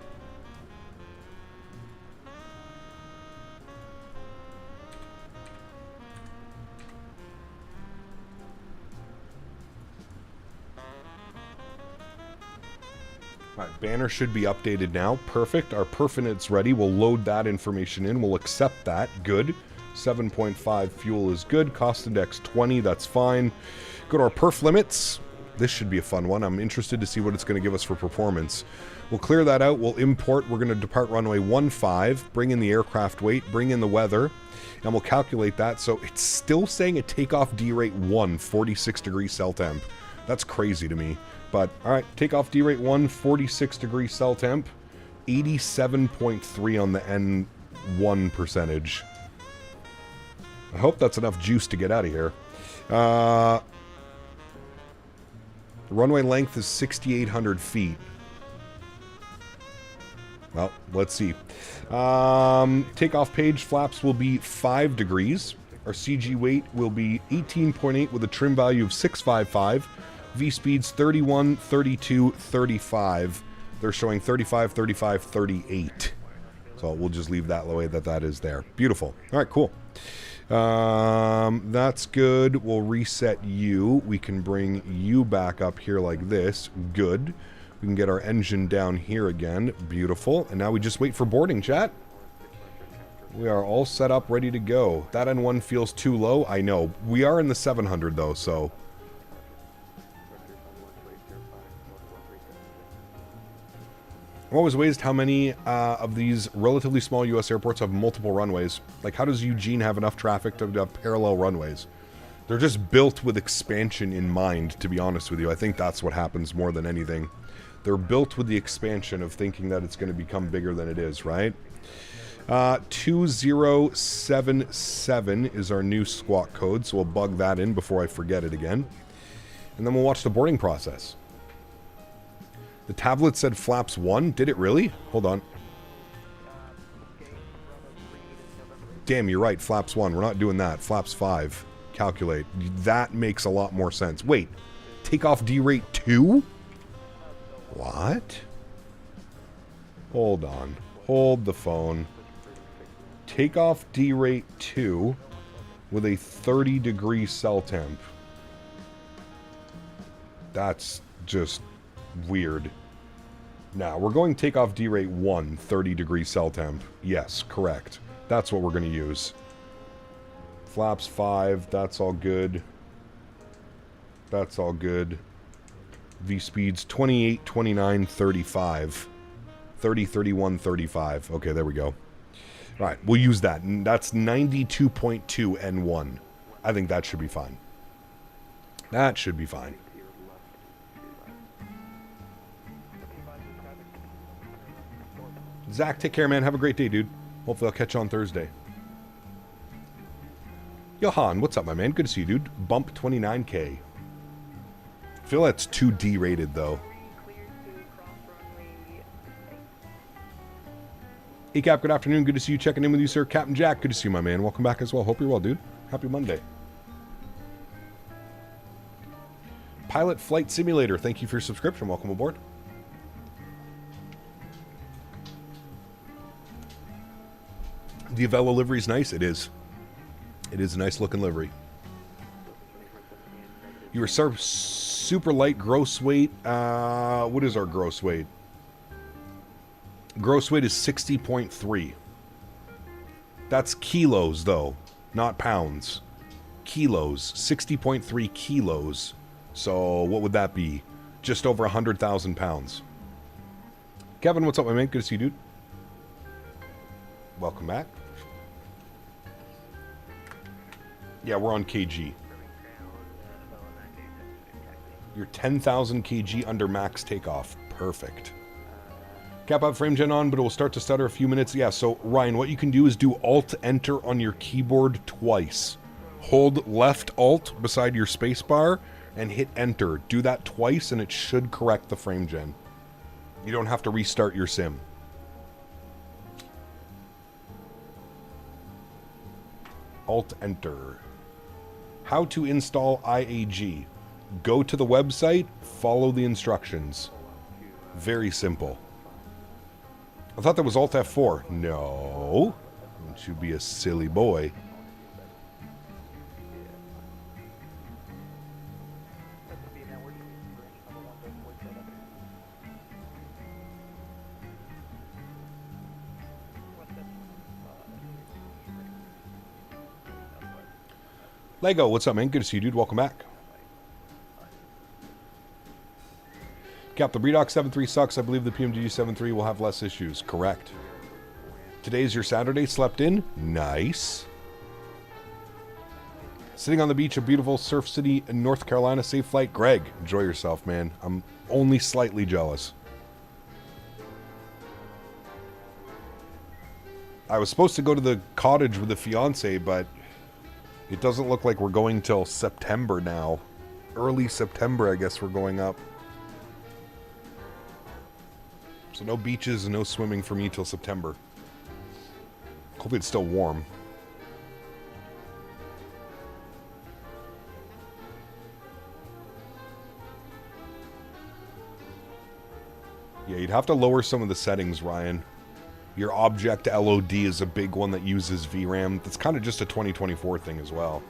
Alright, banner should be updated now. Perfect. Our perf-knit's ready. We'll load that information in. We'll accept that. Good. 7.5 fuel is good. Cost index 20. That's fine. Go to our perf limits. This should be a fun one. I'm interested to see what it's going to give us for performance. We'll clear that out. We'll import. We're going to depart runway 15. Bring in the aircraft weight. Bring in the weather. And we'll calculate that. So it's still saying a takeoff D rate 1, 46 degrees cell temp. That's crazy to me. But, alright, takeoff D-rate 1, 46 degrees cell temp, 87.3 on the N1 percentage. I hope that's enough juice to get out of here. The runway length is 6,800 feet. Well, let's see. Takeoff page flaps will be 5 degrees. Our CG weight will be 18.8 with a trim value of 655. V-speeds 31, 32, 35. They're showing 35, 35, 38. So we'll just leave that the way that is there. Beautiful. All right, cool. That's good. We'll reset you. We can bring you back up here like this. Good. We can get our engine down here again. Beautiful. And now we just wait for boarding, chat. We are all set up, ready to go. That N1 feels too low. I know. We are in the 700 though, so... I'm always amazed how many of these relatively small U.S. airports have multiple runways. Like, how does Eugene have enough traffic to have parallel runways? They're just built with expansion in mind, to be honest with you. I think that's what happens more than anything. They're built with the expansion of thinking that it's going to become bigger than it is, right? 2077 is our new squawk code, so we'll bug that in before I forget it again. And then we'll watch the boarding process. The tablet said flaps 1. Did it really? Hold on. Damn, you're right. Flaps 1. We're not doing that. Flaps 5. Calculate. That makes a lot more sense. Wait. Takeoff D rate 2? What? Hold on. Hold the phone. Takeoff D rate 2. with a 30-degree cell temp. That's just weird. Now, we're going takeoff D-rate 1, 30-degree cell temp. Yes, correct. That's what we're going to use. Flaps 5, that's all good. That's all good. V-speeds 28, 29, 35. 30, 31, 35. Okay, there we go. All right, we'll use that. And that's 92.2 N1. I think that should be fine. That should be fine. Zach, take care, man. Have a great day, dude. Hopefully I'll catch you on Thursday. Johan, what's up, my man? Good to see you, dude. Bump 29K. I feel that's too D-rated, though. Hey, Cap, good afternoon. Good to see you. Checking in with you, sir. Captain Jack, good to see you, my man. Welcome back as well. Hope you're well, dude. Happy Monday. Pilot Flight Simulator, thank you for your subscription. Welcome aboard. The Avelo livery is nice. It is. It is a nice looking livery. You were super light gross weight. What is our gross weight? Gross weight is 60.3. That's kilos, though, not pounds. Kilos. 60.3 kilos. So what would that be? Just over 100,000 pounds. Kevin, what's up, my man? Good to see you, dude. Welcome back. Yeah, we're on kg. You're 10,000 kg under max takeoff. Perfect. Cap out frame gen on, but it will start to stutter a few minutes. Yeah, so Ryan, what you can do is do Alt-Enter on your keyboard twice. Hold left Alt beside your spacebar and hit Enter. Do that twice and it should correct the frame gen. You don't have to restart your sim. Alt-Enter. How to install IAG. Go to the website, follow the instructions. Very simple. I thought that was Alt F4. No. Don't you be a silly boy. Lego, what's up, man? Good to see you, dude. Welcome back. Cap, the Bredox 7.3 sucks. I believe the PMDG 7.3 will have less issues. Correct. Today's your Saturday. Slept in? Nice. Sitting on the beach of beautiful Surf City in North Carolina. Safe flight. Greg, enjoy yourself, man. I'm only slightly jealous. I was supposed to go to the cottage with the fiance, but it doesn't look like we're going till September now. Early September, I guess we're going up. So no beaches and no swimming for me till September. Hopefully it's still warm. Yeah, you'd have to lower some of the settings, Ryan. Your object LOD is a big one that uses VRAM. That's kind of just a 2024 thing as well.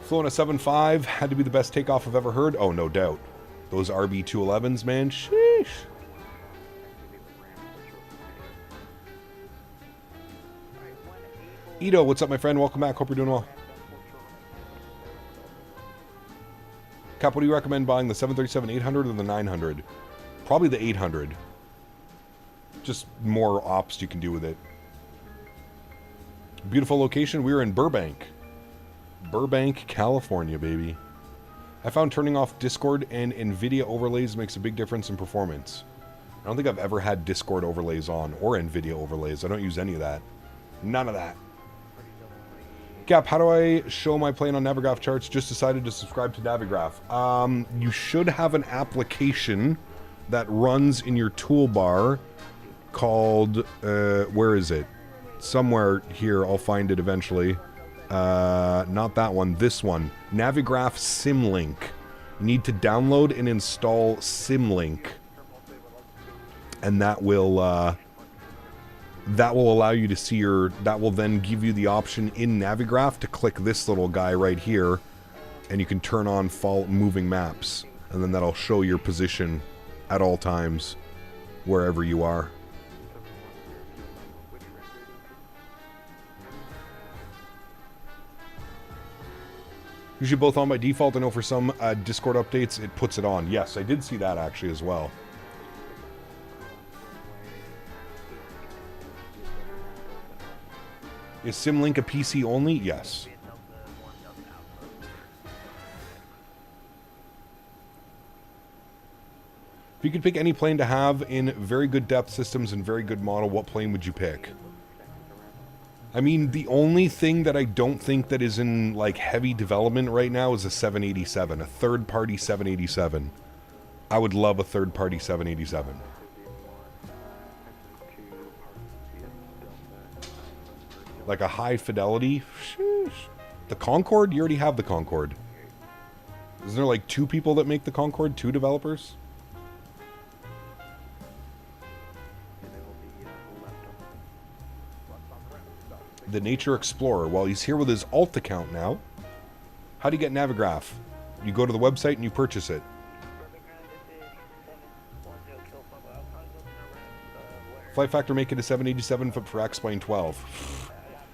Flown a 7.5 had to be the best takeoff I've ever heard. Oh, no doubt. Those RB211s, man. Sheesh. Ito, what's up, my friend? Welcome back. Hope you're doing well. Cap, what do you recommend buying, the 737-800 or the 900? Probably the 800. Just more ops you can do with it. Beautiful location. We were in Burbank. Burbank, California, baby. I found turning off Discord and NVIDIA overlays makes a big difference in performance. I don't think I've ever had Discord overlays on or NVIDIA overlays. I don't use any of that. None of that. Cap, how do I show my plane on Navigraph charts? Just decided to subscribe to Navigraph. You should have an application that runs in your toolbar called, where is it? Somewhere here, I'll find it eventually. Not that one, this one. Navigraph Simlink. You need to download and install Simlink. And that will that will allow you to see that will then give you the option in Navigraph to click this little guy right here, and you can turn on moving maps, and then that'll show your position at all times, wherever you are. Usually both on by default. I know for some Discord updates it puts it on. Yes, I did see that actually as well. Is SimLink a PC only? Yes. If you could pick any plane to have in very good depth systems and very good model, what plane would you pick? I mean, the only thing that I don't think that is in, like, heavy development right now is a 787, a third-party 787. I would love a third-party 787. Like a high fidelity. Sheesh. The Concorde? You already have the Concorde. Isn't there like 2 people that make the Concorde? 2 developers? The Nature Explorer. Well, he's here with his alt account now. How do you get Navigraph? You go to the website and you purchase it. Flight Factor make it a 787 for X-Plane 12.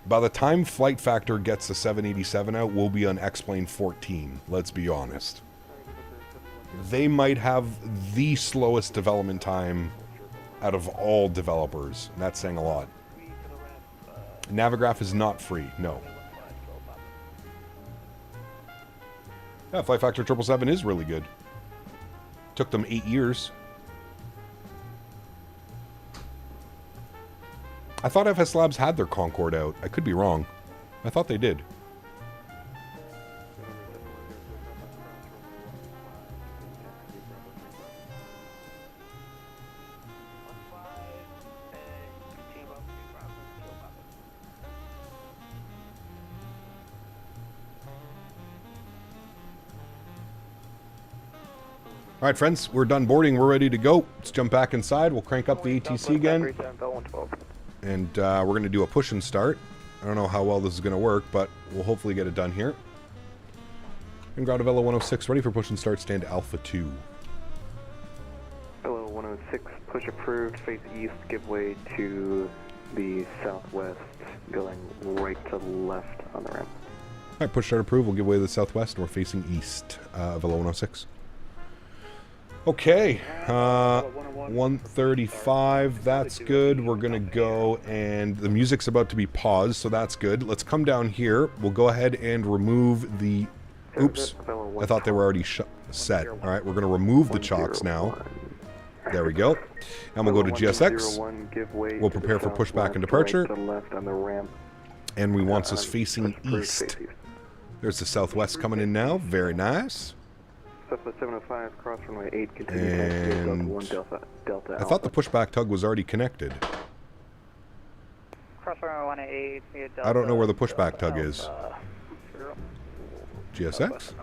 By the time Flight Factor gets the 787 out, we'll be on X-Plane 14. Let's be honest. They might have the slowest development time out of all developers. And that's saying a lot. Navigraph is not free, no. Yeah, Flight Factor 777 is really good. Took them 8 years. I thought FS Labs had their Concorde out. I could be wrong. I thought they did. All right, friends, we're done boarding. We're ready to go. Let's jump back inside. We'll crank up the ATC again. And we're going to do a push and start. I don't know how well this is going to work, but we'll hopefully get it done here. And ground Avelo 106, ready for push and start, stand Alpha 2. Avelo 106, push approved, face east, give way to the southwest, going right to left on the ramp. All right, push start approved, we'll give way to the southwest, and we're facing east, Avelo 106. Okay, 135, that's good. We're going to go, and the music's about to be paused, so that's good. Let's come down here. We'll go ahead and remove the... Oops, I thought they were already set. All right, we're going to remove the chocks now. There we go. And we'll go to GSX. We'll prepare for pushback and departure. And we want us facing east. There's the southwest coming in now. Very nice. Southwest 705, cross runway 8, continue and 1 Delta I thought the pushback tug was already connected. Cross runway 18, I don't know where the pushback tug is. GSX?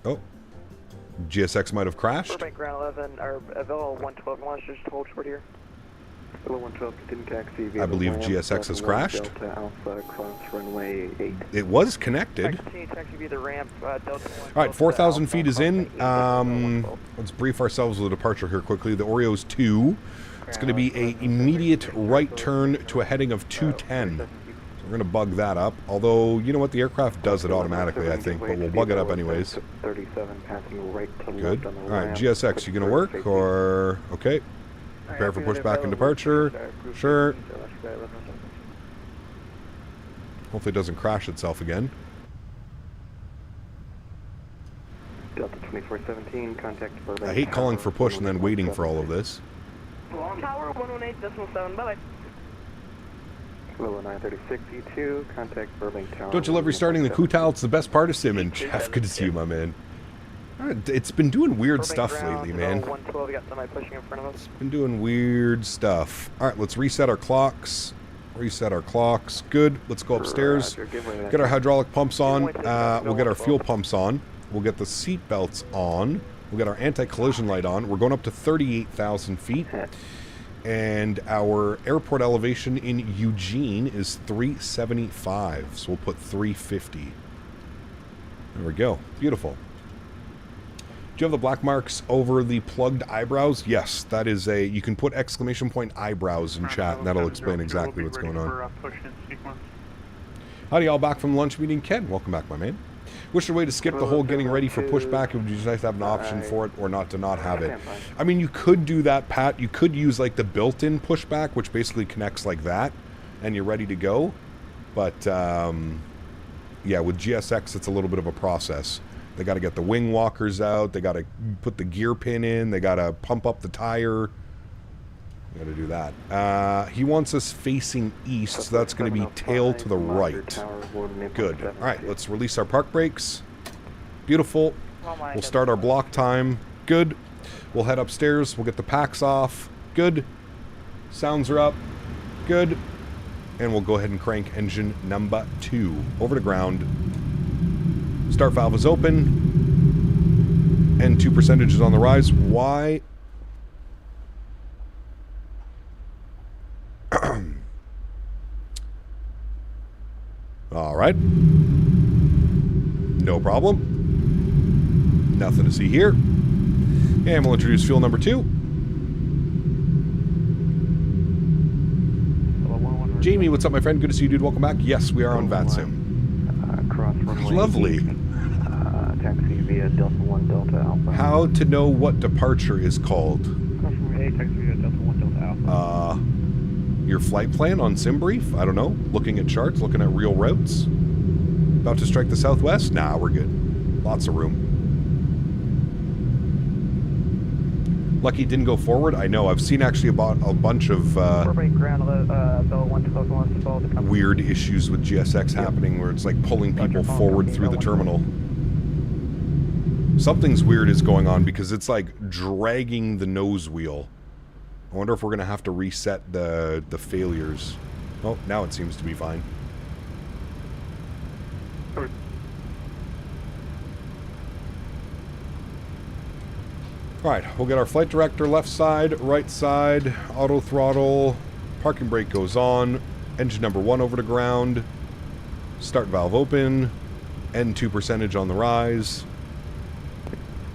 Oh. GSX might have crashed. Burbank ground 11, or Avelo 112, launch just hold short here. Avelo 112, continue taxi. I believe GSX has crashed. Delta Alpha, cross runway 8. It was connected. Continue taxi via the ramp, Delta 1. Alright, 4,000 feet is in. Let's brief ourselves with a departure here quickly. The Oreo's 2. It's going to be an immediate right turn to a heading of 210. So we're going to bug that up. Although, you know what, the aircraft does it automatically, I think, but we'll bug it up anyways. 37, passing right to good. left on the Alright, ramp. GSX, you going to work, or... Okay. Prepare for pushback and departure. Sure. Hopefully it doesn't crash itself again. Delta 2417, contact Burbank. I hate calling for push and then waiting for all of this. Tower 118.7, bye-bye. Avelo 936 E2, contact Burbank Tower. Don't you love restarting the Kutal? It's the best part of Sim. And Jeff, good to see you, my man. It's been doing weird stuff lately, man. It's been doing weird stuff. Alright, let's reset our clocks. Reset our clocks. Good. Let's go upstairs. Get our hydraulic pumps on. We'll get our fuel pumps on. We'll get the seat belts on. We'll get our anti-collision light on. We're going up to 38,000 feet. And our airport elevation in Eugene is 375. So we'll put 350. There we go. Beautiful. Do you have the black marks over the plugged eyebrows? Yes, that is a... You can put exclamation point eyebrows in chat, and that'll explain exactly what's going on. Howdy, all back from lunch meeting. Ken, welcome back, my man. Wish a way to skip the whole getting ready for pushback. It would be nice to have an option for it or not to not have it. I mean, you could do that, Pat. You could use like the built-in pushback, which basically connects like that, and you're ready to go. But, yeah, with GSX, it's a little bit of a process. They got to get the wing walkers out. They got to put the gear pin in. They got to pump up the tire. Got to do that. He wants us facing east, so that's going to be tail to the right. Good. All right, let's release our park brakes. Beautiful. We'll start our block time. Good. We'll head upstairs. We'll get the packs off. Good. Sounds are up. Good. And we'll go ahead and crank engine number 2 over to ground. Start valve is open. N2 percentage is on the rise. Why? All right. No problem. Nothing to see here. And we'll introduce fuel number 2. Jamie, what's up, my friend? Good to see you, dude. Welcome back. Yes, we are on VATSIM. Lovely. Taxi via Delta 1 Delta Alpha. How to know what departure is called? Taxi via Delta 1 Delta Alpha. Your flight plan on SimBrief? I don't know. Looking at charts, looking at real routes. About to strike the southwest? Nah, we're good. Lots of room. Lucky it didn't go forward? I know. I've seen actually about a bunch of weird issues with GSX happening where it's like pulling people forward through the terminal. Something's weird is going on because it's like dragging the nose wheel. I wonder if we're going to have to reset the failures. Oh, now it seems to be fine. Alright, we'll get our flight director left side, right side, auto throttle, parking brake goes on, engine number 1 over to ground, start valve open, N2 percentage on the rise.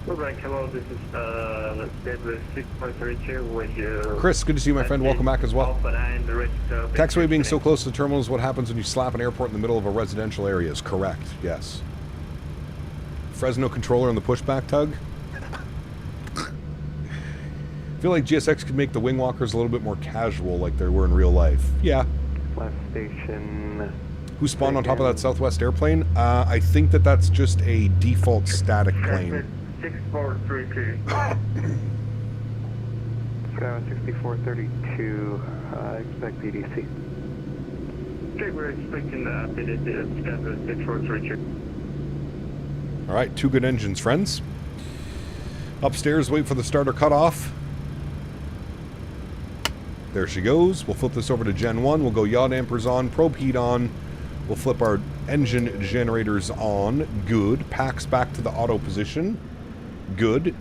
Burbank, hello, this is Denis 6.32 with you. Chris, good to see you, my friend. Welcome back as well. Taxiway being so close to the terminal is what happens when you slap an airport in the middle of a residential area. Is correct, yes. Fresno controller on the pushback tug. I feel like GSX could make the wing walkers a little bit more casual like they were in real life. Yeah. Last station. Who spawned on top of that Southwest airplane? I think that that's just a default static plane. 6432. Skyline 6432, expect PDC. Okay, we're expecting the PDC at Skyline 6432. Alright, 2 good engines, friends. Upstairs, wait for the starter cutoff. There she goes. We'll flip this over to Gen 1. We'll go yaw dampers on, probe heat on. We'll flip our engine generators on. Good. Packs back to the auto position. Good.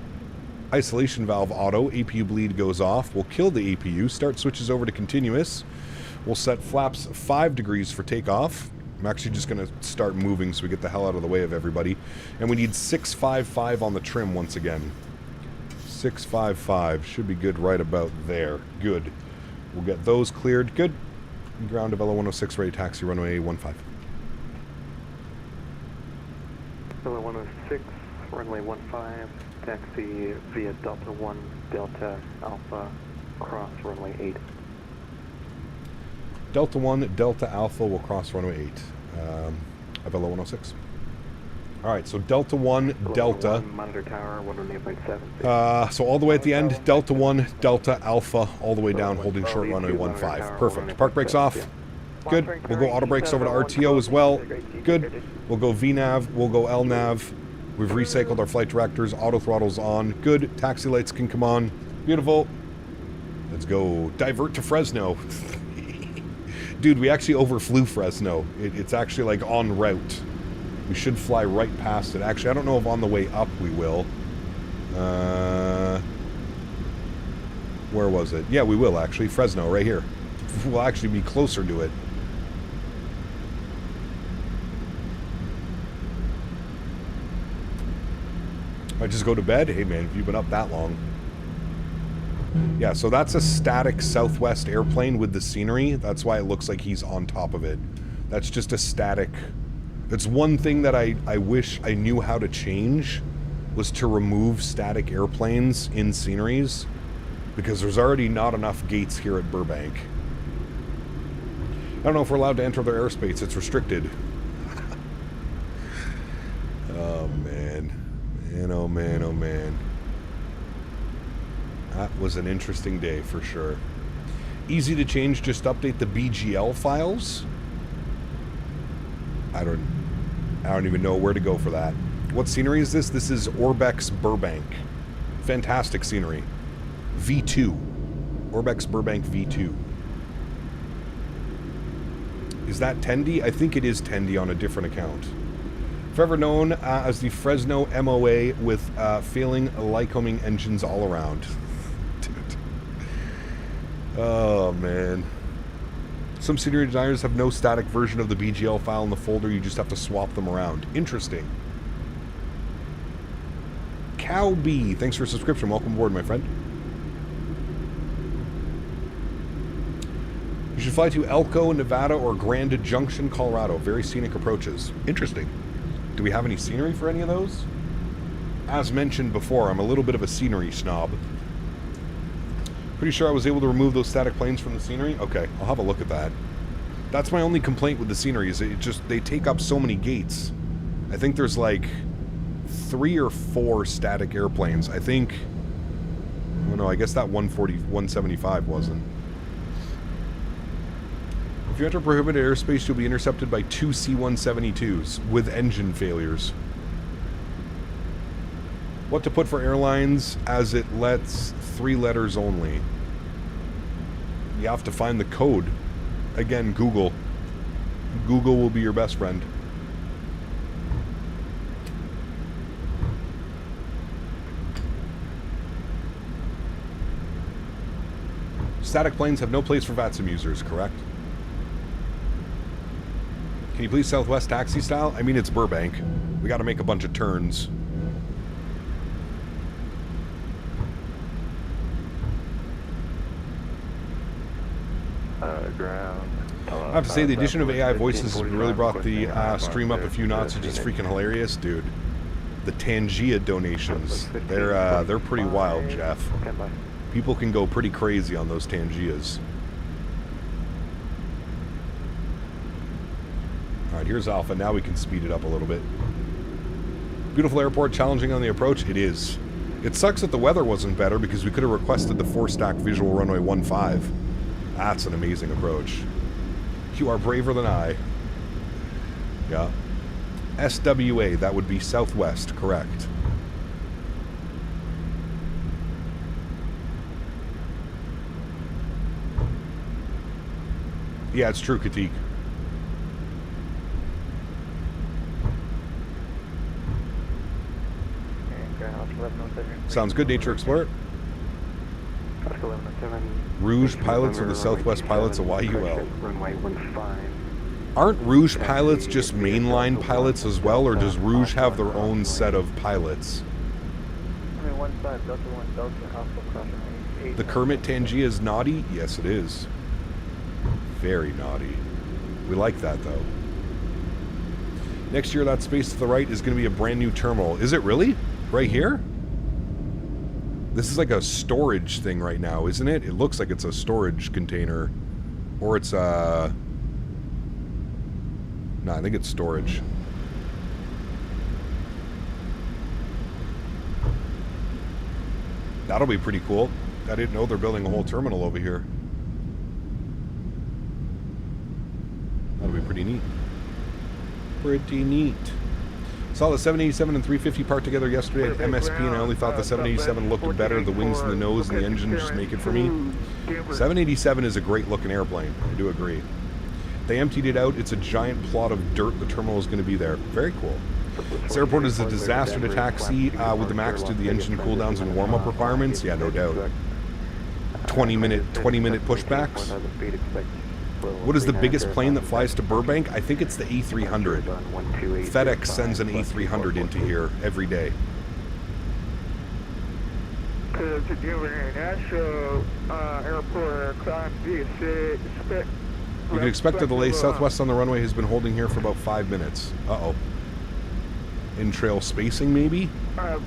Isolation valve auto. APU bleed goes off. We'll kill the APU. Start switches over to continuous. We'll set flaps 5 degrees for takeoff. I'm actually just going to start moving so we get the hell out of the way of everybody. And we need 655 on the trim once again. 655 should be good right about there. Good. We'll get those cleared. Good. Ground Avelo 106 ready taxi runway 15. Avelo 106 runway 15 taxi via Delta 1 Delta Alpha cross runway 8. Delta 1 Delta Alpha will cross runway 8. Avelo 106. Alright, so Delta 1 Delta. Monitor tower 118.7. So all the way at the end, Delta 1 Delta Alpha, all the way down, holding short runway 15. Perfect. Park brakes off. Good. We'll go auto brakes over to RTO as well. Good. We'll go VNAV. We'll go LNAV. We've recycled our flight directors. Auto throttles on. Good. Taxi lights can come on. Beautiful. Let's go. Divert to Fresno. Dude, we actually overflew Fresno. It's actually like en route. We should fly right past it. Actually, I don't know if on the way up we will. Where was it? Yeah, we will actually. Fresno, right here. We'll actually be closer to it. I just go to bed? Hey man, if you've been up that long. Yeah, so that's a static Southwest airplane with the scenery. That's why it looks like he's on top of it. That's just a static... It's one thing that I wish I knew how to change, was to remove static airplanes in sceneries, because there's already not enough gates here at Burbank. I don't know if we're allowed to enter their airspace. It's restricted. Oh, man. Man, oh, man, oh, man. That was an interesting day, for sure. Easy to change, just update the BGL files. I don't even know where to go for that. What scenery is this? This is Orbex Burbank. Fantastic scenery. V2. Orbex Burbank V2. Is that Tendi? I think it is Tendi on a different account. Forever known as the Fresno MOA with failing Lycoming engines all around. Dude. Oh, man. Some scenery designers have no static version of the BGL file in the folder. You just have to swap them around. Interesting. Cow B, thanks for a subscription. Welcome aboard, my friend. You should fly to Elko, Nevada, or Grand Junction, Colorado. Very scenic approaches. Interesting. Do we have any scenery for any of those? As mentioned before, I'm a little bit of a scenery snob. Pretty sure I was able to remove those static planes from the scenery. Okay, I'll have a look at that. That's my only complaint with the scenery, is it just, they take up so many gates. I think there's like 3 or 4 static airplanes. I think, oh no, I guess that 175 wasn't. If you enter prohibited airspace, you'll be intercepted by 2 C-172s with engine failures. What to put for airlines, as it lets 3 letters only. You have to find the code. Again, Google. Google will be your best friend. Static planes have no place for VATSIM users, correct? Can you please Southwest taxi style? I mean, it's Burbank. We got to make a bunch of turns. Ground. I have to say, the addition of AI voices has really brought the stream up a few notches, which is freaking hilarious, dude. The Tangia donations, they're pretty wild, Jeff. People can go pretty crazy on those Tangias. Alright, here's Alpha. Now we can speed it up a little bit. Beautiful airport, challenging on the approach. It is. It sucks that the weather wasn't better, because we could have requested the 4-stack visual runway 15. That's an amazing approach. You are braver than I. Yeah. SWA, that would be Southwest, correct. Yeah, it's true, Katik. Sounds good, Nature Explorer. Rouge pilots are the Southwest pilots of YUL. Aren't Rouge pilots just mainline pilots as well, or does Rouge have their own set of pilots? The Kermit Tangia is naughty? Yes, it is. Very naughty. We like that, though. Next year, that space to the right is going to be a brand new terminal. Is it really? Right here? This is like a storage thing right now, isn't it? It looks like it's a storage container. Or it's no, I think it's storage. That'll be pretty cool. I didn't know they're building a whole terminal over here. That'll be pretty neat. Pretty neat. Saw the 787 and 350 parked together yesterday at MSP, and I only thought the 787 looked better. The wings and the nose and the engine just make it for me. 787 is a great looking airplane. I do agree. They emptied it out. It's a giant plot of dirt. The terminal is going to be there. Very cool. This airport is a disaster to taxi with the max to the engine cooldowns and warm-up requirements. Yeah, no doubt. 20-minute pushbacks. What is the biggest plane that flies to Burbank? I think it's the A300. FedEx sends an A300 into here every day. To Denver International Airport, climb VSA, expect. You can expect a delay. Southwest on the runway has been holding here for about 5 minutes. Uh-oh. In-trail spacing, maybe?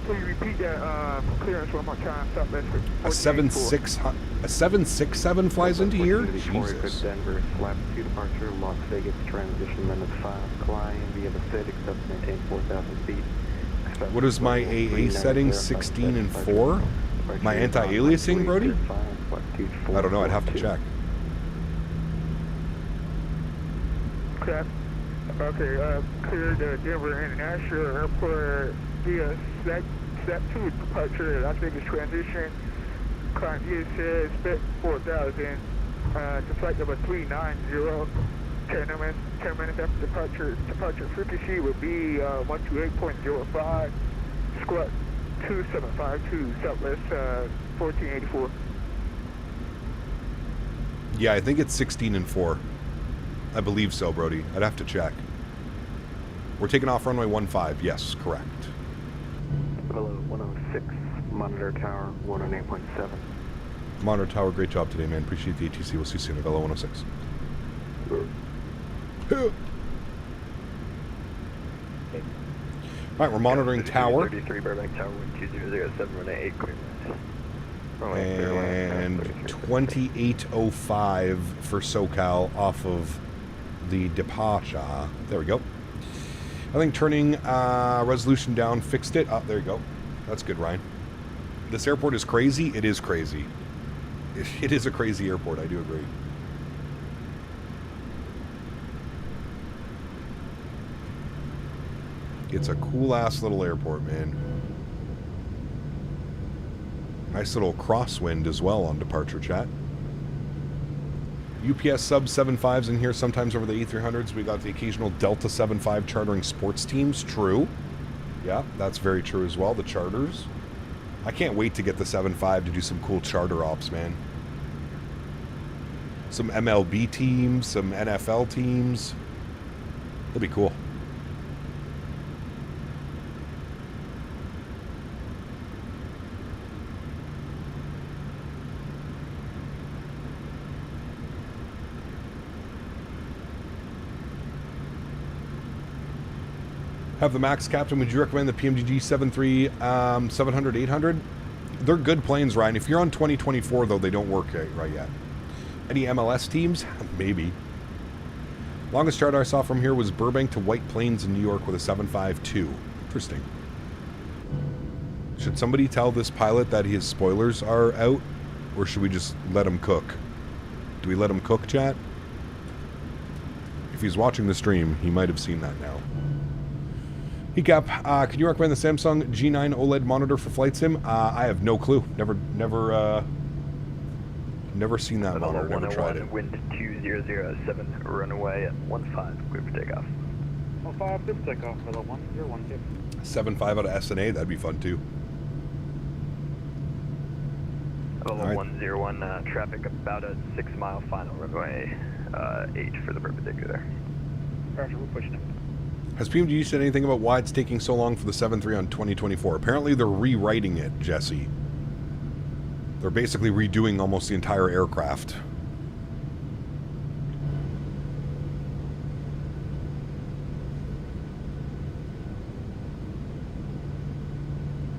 Please repeat that clearance one more time. Southwest. A 767 flies into here? Jesus. Denver, flaps 2 departure, Las Vegas, transition minutes 5, climb via the FIT, except maintain 4,000 feet. What is my AA setting? 16 and 4? My anti-aliasing, Brody? I don't know, I'd have to check. Okay, clear the Denver International Airport via Step 2 departure, Las Vegas transition. Climb VSA, expect 4,000. To flight number 390. 10 minutes after departure frequency would be 128.05. Squat 2752, Southwest 1484. Yeah, I think it's 16 and 4. I believe so, Brody. I'd have to check. We're taking off runway 15. Yes, correct. Avelo 106, monitor tower 108.7. Monitor tower, great job today, man. Appreciate the ATC. We'll see you soon. Avelo 106. Alright, we're monitoring tower. 33 Burbank Tower 1200718 And 2805 for SoCal off of the departure. There we go. I think turning resolution down fixed it. Oh, there you go. That's good, Ryan. This airport is crazy. It is crazy. It is a crazy airport. I do agree. It's a cool-ass little airport, man. Nice little crosswind as well on departure, chat. UPS sub 75s in here sometimes over the E300s. We got the occasional Delta 75 chartering sports teams. True. Yeah, that's very true as well. The charters. I can't wait to get the 75 to do some cool charter ops, man. Some MLB teams, some NFL teams. It'll be cool. Have the max, Captain. Would you recommend the PMDG 73, 700, 800? They're good planes, Ryan. If you're on 2024, though, they don't work right yet. Any MLS teams? Maybe. Longest charter I saw from here was Burbank to White Plains in New York with a 752. Interesting. Should somebody tell this pilot that his spoilers are out? Or should we just let him cook? Do we let him cook, chat? If he's watching the stream, he might have seen that now. Hey Cap, can you recommend the Samsung G9 OLED monitor for flight sim? I have no clue. Never seen that monitor. Never tried it. Wind 2007, runaway at 15, clear for takeoff. 15, clear for takeoff, Avelo 1012. 75 out of SNA, that'd be fun too. Avelo 101, traffic about a 6-mile final, runway 8 for the perpendicular. Roger, we're pushing it. Has PMDG said anything about why it's taking so long for the 7.3 on 2024? Apparently they're rewriting it, Jesse. They're basically redoing almost the entire aircraft.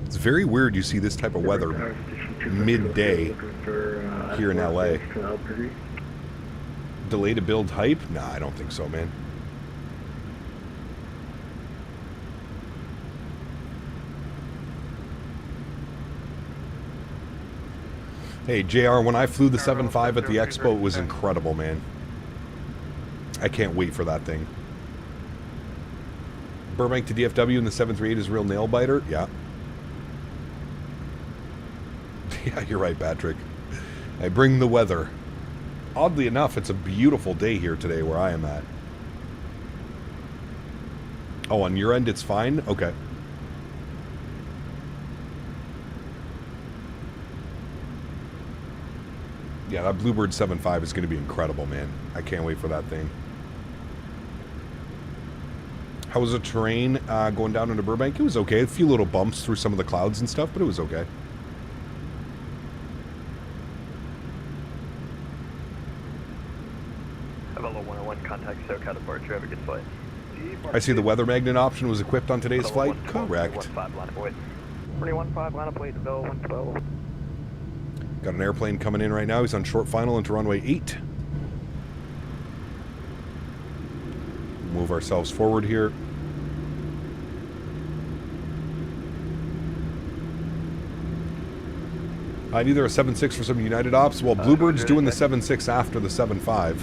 It's very weird you see this type of weather midday here in LA. Delay to build hype? Nah, I don't think so, man. Hey, JR, when I flew the 7.5 at the Expo, it was incredible, man. I can't wait for that thing. Burbank to DFW and the 738 is a real nail biter? Yeah. Yeah, you're right, Patrick. I bring the weather. Oddly enough, it's a beautiful day here today where I am at. Oh, on your end it's fine? Okay. Yeah, that Bluebird 7.5 is going to be incredible, man. I can't wait for that thing. How was the terrain going down into Burbank? It was okay. A few little bumps through some of the clouds and stuff, but it was okay. Avelo 101, contact SoCal departure. Have a good flight. I see the weather magnet option was equipped on today's flight. Correct. 15, line of weight. 2015, line of weight, Avelo 112. Got an airplane coming in right now. He's on short final into runway 8. Move ourselves forward here. I need either a 7.6 for some United Ops. Well, Bluebird's doing the 7.6 after the 7.5.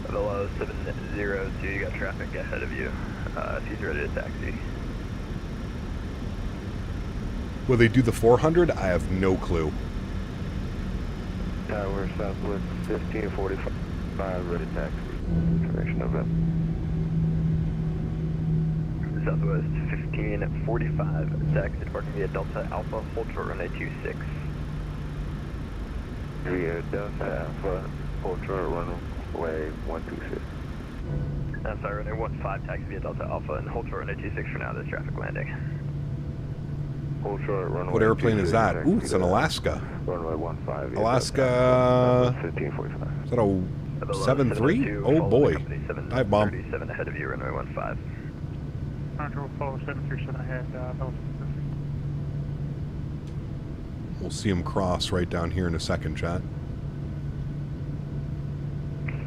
Avelo 702, you got traffic ahead of you. He's ready to taxi. Will they do the 400? I have no clue. Tower Southwest 1545, ready taxi. Direction of it. Southwest 1545, taxi departing via Delta Alpha, hold short runway 26. Via Delta Alpha, hold short runway 126. I'm sorry, runway 15, taxi via Delta Alpha, and hold short runway 26 for now, this traffic landing. Hold short runway. What airplane is that? Ooh, it's an Alaska. Runway 15. Alaska. 1545. Is that a 7.3? Oh boy. Dive bomb. 37 ahead of you, runway 15. Roger, we'll follow 737 ahead, We'll see him cross right down here in a second, chat.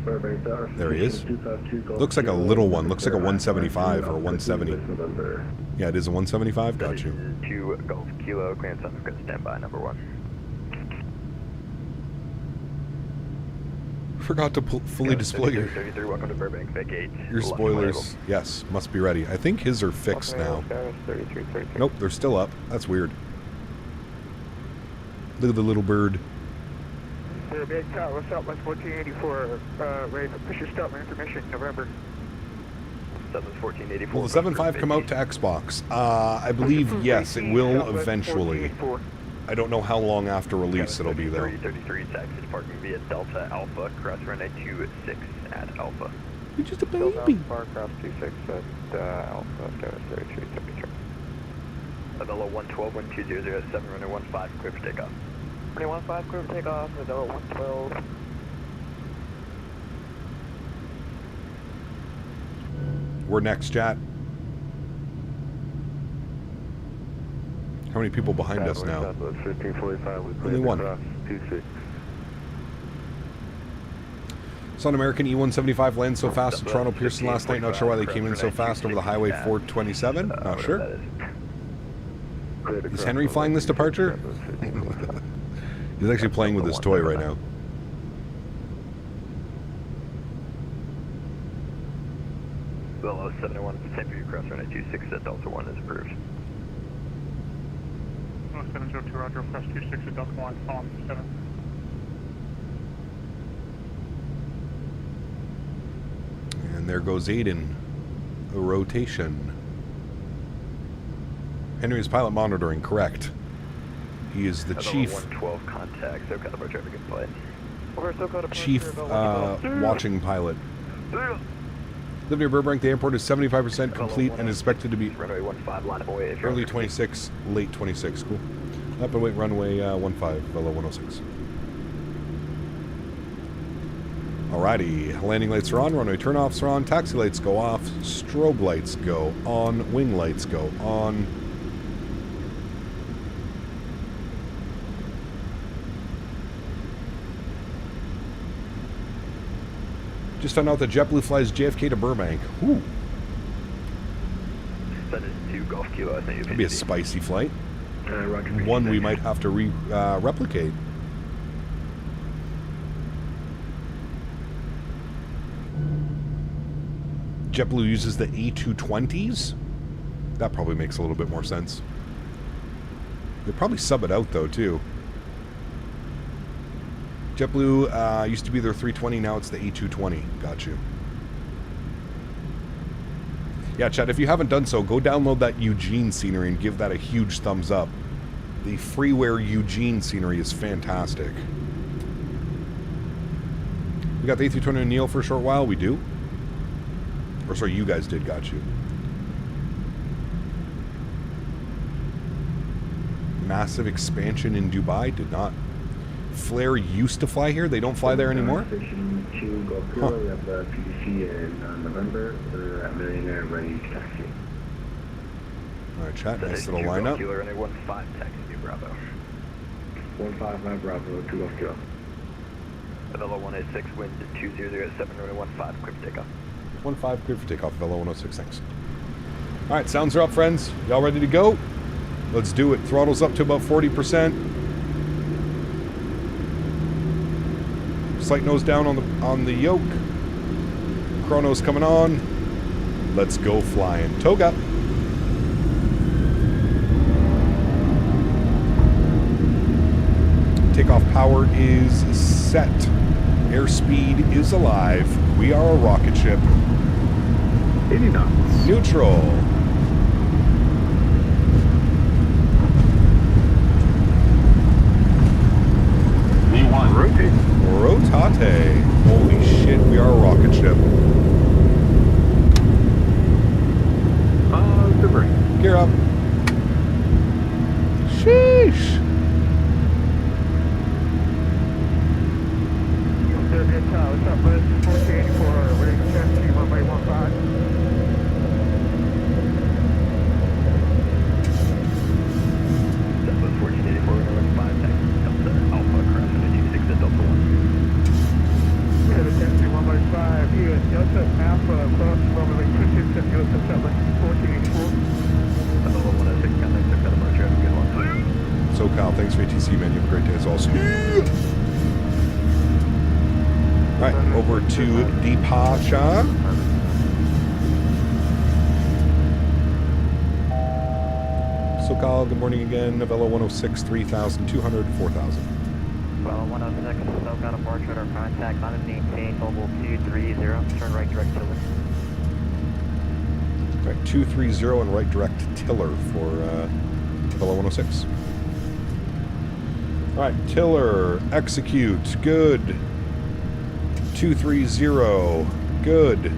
There he is. Looks like a little one. Looks like a 175 or a 170. Yeah, it is a 175. Got you. 2 Golf Kilo, Grand Sun, good standby, number 1. Forgot to fully display your 33, welcome to Burbank, vacate. Your spoilers. Yes, must be ready. I think his are fixed now. Nope, they're still up. That's weird. Look at the little bird. Burbank Tower, Southwest 1484, ready for push your stop information, November. Southwest 1484. Will the 7.5 come out to Xbox? I believe yes, it will eventually. I don't know how long after release it'll be there. 33, taxi departing via Delta Alpha, cross runway 26 at Alpha. You're just a baby. Cross 26 at Alpha, Status 3373. Avelo 112, 12007, runway 15, clear for takeoff. Runway 15, clear for takeoff, Avelo 112. We're next, chat. How many people behind us now? 1545, only one. 26. Saw an American E-175 land so fast at Toronto Pearson last night. Not sure why they came in so fast over the Highway 427. Not sure. Is Henry flying this departure? He's actually playing with his toy right now. Avelo 701, same for you, cross runway 26 at Delta 1 is approved. 702, Roger, cross 26 at Delta 1, following 7. And there goes Aiden. A rotation. Henry's pilot monitoring, correct. He is the chief. 112 contact, SoCal departure, have a good flight. Chief watching pilot. Live near Burbank. The airport is 75% complete and is expected to be runway 15, line of way. early 26, late 26. Cool. Up and wait, runway 15, Velo 106. Alrighty, landing lights are on, runway turnoffs are on, taxi lights go off, strobe lights go on, wing lights go on. Just found out that JetBlue flies JFK to Burbank. Whew. That is 2 Golf Kilo, I think. That'd be a spicy flight. One we might have to replicate. JetBlue uses the A220s? That probably makes a little bit more sense. They'll probably sub it out though too. JetBlue used to be their 320, now it's the A220. Got you. Yeah, Chad, if you haven't done so, go download that Eugene scenery and give that a huge thumbs up. The freeware Eugene scenery is fantastic. We got the A320 Neil for a short while. We do. Or sorry, you guys did. Got you. Massive expansion in Dubai. Did not. Flair used to fly here. They don't fly there anymore. Station 2, go Huh. We have the PDC in November. We're at Millionaire ready to taxi. All right, chat. Nice little lineup. Kilo, runway 15, taxi to Bravo. 155 Bravo, 2 Golf Kilo. Avelo 186, wind 2007, runway 15, clear for takeoff. 15, clear for takeoff. Velo 106. Thanks. All right, sounds are up, friends. Y'all ready to go? Let's do it. Throttle's up to about 40%. Slight nose down on the yoke. Chrono's coming on. Let's go flying. Toga. Takeoff power is set. Airspeed is alive. We are a rocket ship. 80 knots. Neutral. V1. Rotate. Rotate. Holy shit, we are a rocket ship. Super. Gear up. Sheesh. Southwest 1484, ready to taxi, runway 15. Southwest 1484, runway 15, taxi Delta Alpha, cross 26 at Delta 1. Headed taxi, runway 5, here, Delta Alpha, cross runway 26 at Delta Southwest 1484. Avelo 106, contact 6 out of March, have a good one. SoCal, thanks for ATC, man. You have a great day as well. Right, over to departure. SoCal, good morning again. Avelo 106, 3,200, 4,000. Avelo 106, SoCal departure, our contact, line maintain, mobile 230, turn right direct tiller. Right, 230 and right direct tiller for Avelo 106. All right, tiller, execute, good. 230, good.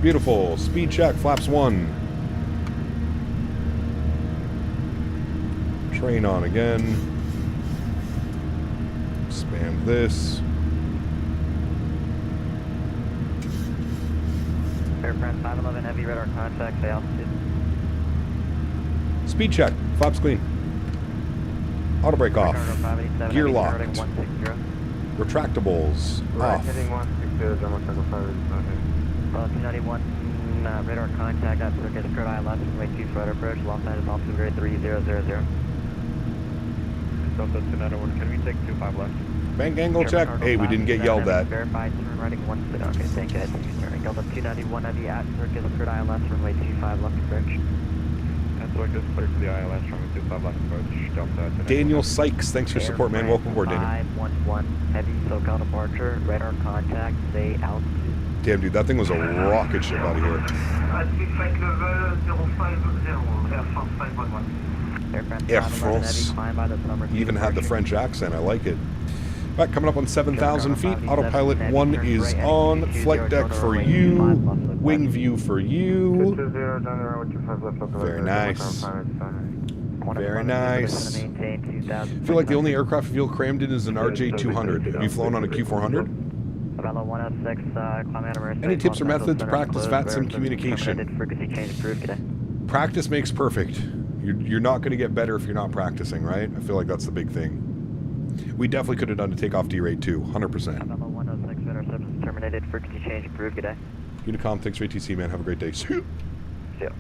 Beautiful. Speed check, flaps 1. Train on again. Expand this. Aircraft 511 heavy radar contact, say altitude. Speed check, flaps clean. Auto brake off. Gear locked. Retractables off. Heading 160, General Circle 5. 291, radar contact at circus, curve eye left, runway 2 right approach, lost side is altitude grade 3000. Delta 291, can we take 25 left? Bank angle check. Hey, we didn't get yelled at. Verified, turn right 1 okay, thank you, turning Delta 291 heavy at circus, curve eye left, runway 25 left approach. Circus, clear for the ILS, runway 25 left approach, Delta. Daniel Sykes, thanks for your support, man. Welcome aboard, Daniel. 511, heavy SoCal departure, radar contact, say altitude. Damn, dude, that thing was a rocket ship out of here. Air France. He even had the French accent. I like it. All right, coming up on 7,000 feet. Autopilot 1 is on. Flight deck for you. Wing view for you. Very nice. Very nice. I feel like the only aircraft I feel crammed in is an RJ200. Have you flown on a Q400? Any tips or methods to practice VATSIM communication? Practice makes perfect. You're not going to get better if you're not practicing, right? I feel like that's the big thing. We definitely could have done a takeoff D-rate too, 100%. Terminated, frequency change approved, good day. Unicom, thanks for ATC, man. Have a great day. See you. See ya.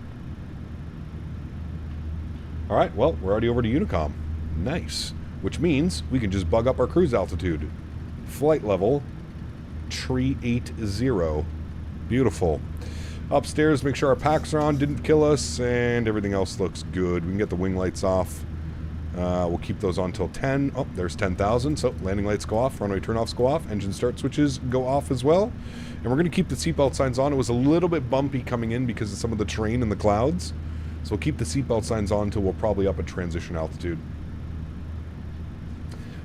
All right, well, we're already over to Unicom. Nice. Which means we can just bug up our cruise altitude. Flight level, 380. Beautiful. Upstairs, make sure our packs are on, didn't kill us, and everything else looks good. We can get the wing lights off. We'll keep those on till 10. Oh, there's 10,000. So landing lights go off, runway turnoffs go off, engine start switches go off as well. And we're going to keep the seatbelt signs on. It was a little bit bumpy coming in because of some of the terrain and the clouds. So we'll keep the seatbelt signs on until we're probably up at transition altitude.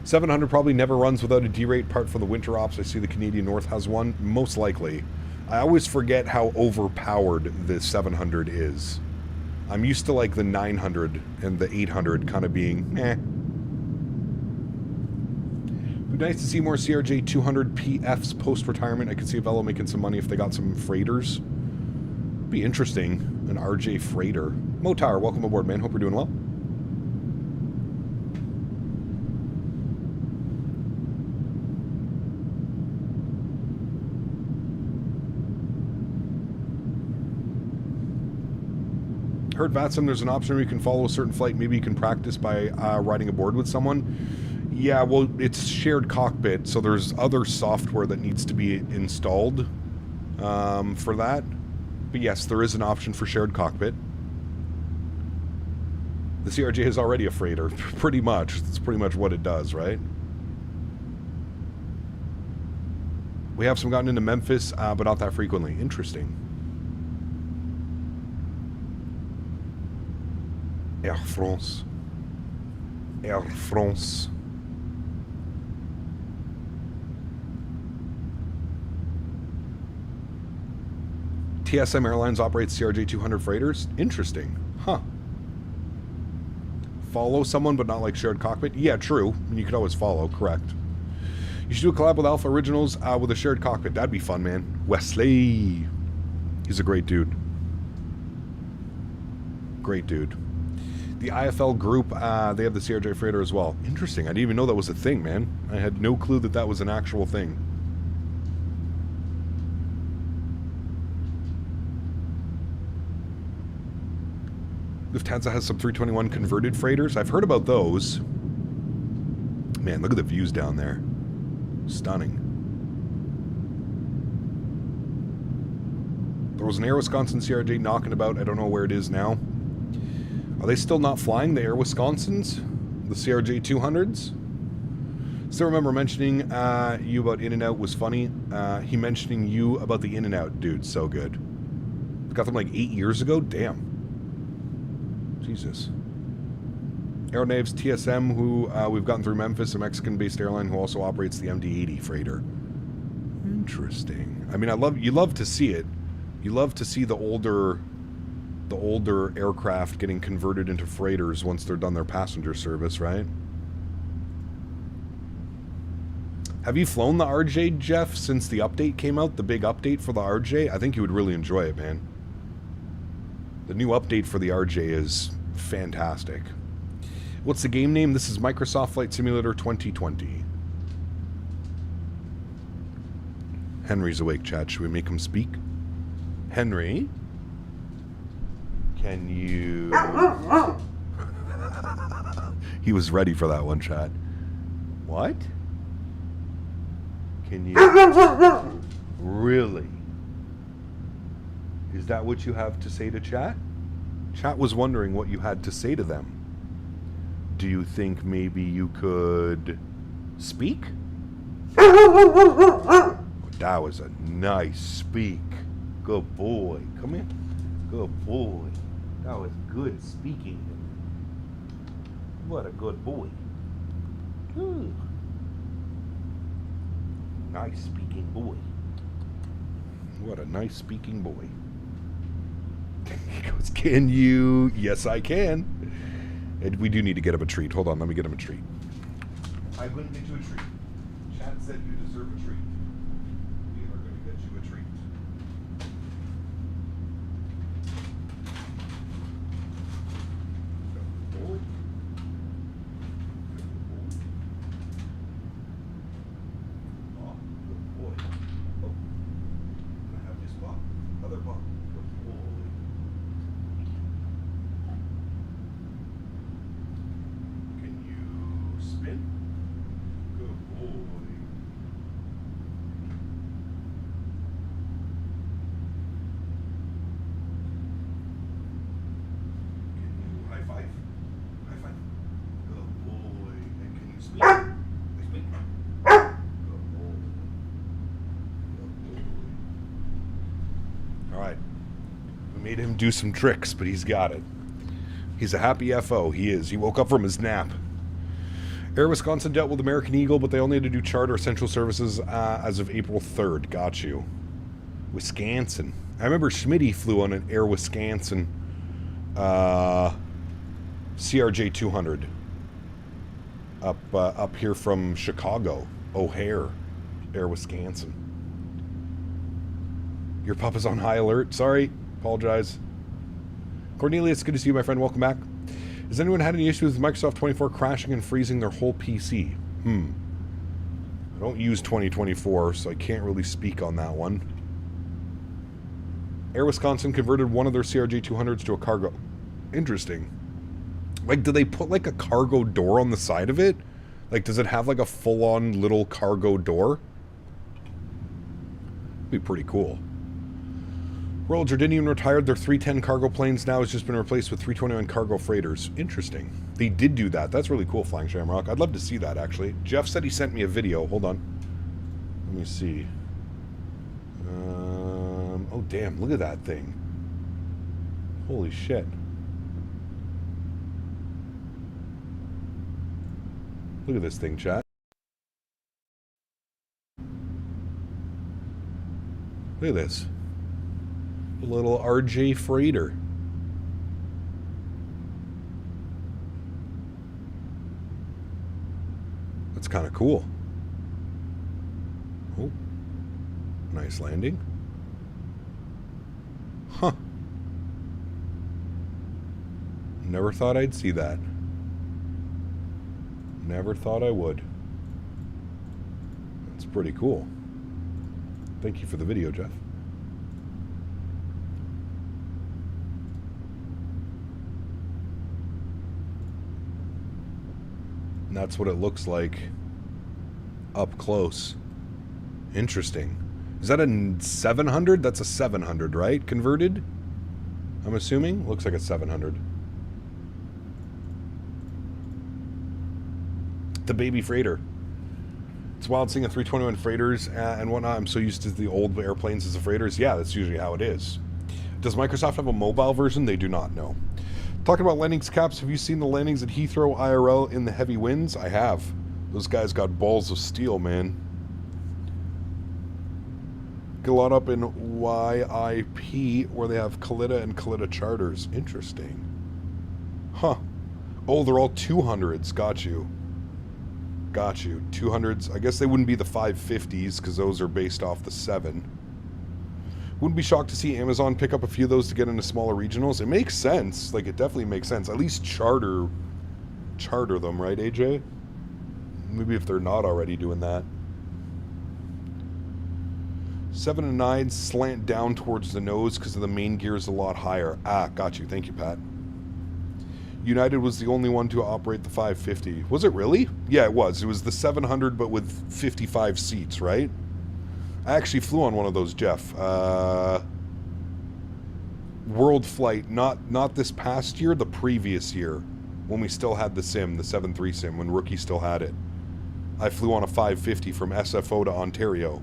700 probably never runs without a D-rate apart from the winter ops. I see the Canadian North has one. Most likely. I always forget how overpowered the 700 is. I'm used to like the 900 and the 800 kind of being eh. Would be nice to see more CRJ 200 PFs post-retirement. I could see Avelo making some money if they got some freighters. Be interesting. An RJ freighter. Motar, welcome aboard, man. Hope you're doing well. Heard VATSIM, there's an option where you can follow a certain flight. Maybe you can practice by riding aboard with someone. Yeah, well, it's shared cockpit, so there's other software that needs to be installed for that. But yes, there is an option for shared cockpit. The CRJ is already a freighter, pretty much. That's pretty much what it does, right? We have some gotten into Memphis, but not that frequently. Interesting. Air France. Air France. TSM Airlines operates CRJ 200 freighters? Interesting. Huh. Follow someone, but not like shared cockpit? Yeah, true. You could always follow, correct. You should do a collab with Alpha Originals with a shared cockpit. That'd be fun, man. Wesley. He's a great dude. Great dude. The IFL group, they have the CRJ freighter as well. Interesting. I didn't even know that was a thing, man. I had no clue that that was an actual thing. Lufthansa has some 321 converted freighters. I've heard about those. Man, look at the views down there. Stunning. There was an Air Wisconsin CRJ knocking about. I don't know where it is now. Are they still not flying the Air Wisconsins? The CRJ 200s? Still remember mentioning you about In-N-Out was funny. He mentioning you about the In-N-Out, dude, so good. Got them like 8 years ago? Damn. Jesus. Aeronaves TSM, who we've gotten through Memphis, a Mexican-based airline who also operates the MD-80 freighter. Interesting. I mean, you love to see it. You love to see the older aircraft getting converted into freighters once they're done their passenger service, right? Have you flown the RJ, Jeff, since the update came out? The big update for the RJ? I think you would really enjoy it, man. The new update for the RJ is fantastic. What's the game name? This is Microsoft Flight Simulator 2020. Henry's awake, chat. Should we make him speak? Henry? Can you... He was ready for that one, chat. What? Can you... Really? Is that what you have to say to chat? Chat was wondering what you had to say to them. Do you think maybe you could speak? That was a nice speak. Good boy. Come here. Good boy. That was good speaking. What a good boy. Ooh. Nice speaking boy. What a nice speaking boy. He goes, can you? Yes, I can. And we do need to get him a treat. Hold on, let me get him a treat. I'm going to get you a treat. Chat said you deserve a treat. We are going to get you a treat. High five. Good Made him do some tricks, but he's got it. He's a happy FO. He is. He woke up from his nap. Air Wisconsin dealt with American Eagle, but they only had to do charter essential services as of April 3rd. Got you. Wisconsin. I remember Smitty flew on an Air Wisconsin CRJ 200 up here from Chicago, O'Hare, Air Wisconsin. Your pup is on high alert. Sorry. Apologize. Cornelius, good to see you, my friend. Welcome back. Has anyone had any issues with Microsoft 24 crashing and freezing their whole PC? I don't use 2024, so I can't really speak on that one. Air Wisconsin converted one of their CRJ 200s to a cargo. Interesting. Like, do they put, like, a cargo door on the side of it? Like, does it have, like, a full-on little cargo door? Be pretty cool. Royal Jordanian retired their 310 cargo planes. Now has just been replaced with 321 cargo freighters. Interesting. They did do that. That's really cool, Flying Shamrock. I'd love to see that, actually. Jeff said he sent me a video. Hold on. Let me see. Oh, damn. Look at that thing. Holy shit. Look at this thing, chat. Look at this. A little RJ freighter. That's kind of cool. Oh. Nice landing. Huh. Never thought I'd see that. Never thought I would. That's pretty cool. Thank you for the video, Jeff. And that's what it looks like up close. Interesting. Is that a 700? That's a 700, right? Converted? I'm assuming? Looks like a 700. The baby freighter. It's wild seeing a 321 freighters and whatnot. I'm so used to the old airplanes as the freighters. Yeah, that's usually how it is. Does Microsoft have a mobile version? They do not know. Talking about landings, Caps, have you seen the landings at Heathrow IRL in the heavy winds? I have. Those guys got balls of steel, man. Get a lot up in YIP where they have Kalita and Kalita charters. Interesting. Huh. Oh, they're all 200s. Got you. Got you. 200s. I guess they wouldn't be the 550s because those are based off the 7. Wouldn't be shocked to see Amazon pick up a few of those to get into smaller regionals. It makes sense. Like, it definitely makes sense. At least charter them, right, AJ? Maybe if they're not already doing that. 7 and 9 slant down towards the nose because of the main gear is a lot higher. Ah, got you. Thank you, Pat. United was the only one to operate the 550. Was it really? Yeah, it was. It was the 700, but with 55 seats, right? I actually flew on one of those, Jeff. World Flight, not this past year, the previous year, when we still had the sim, the 7.3 sim, when Rookie still had it. I flew on a 550 from SFO to Ontario.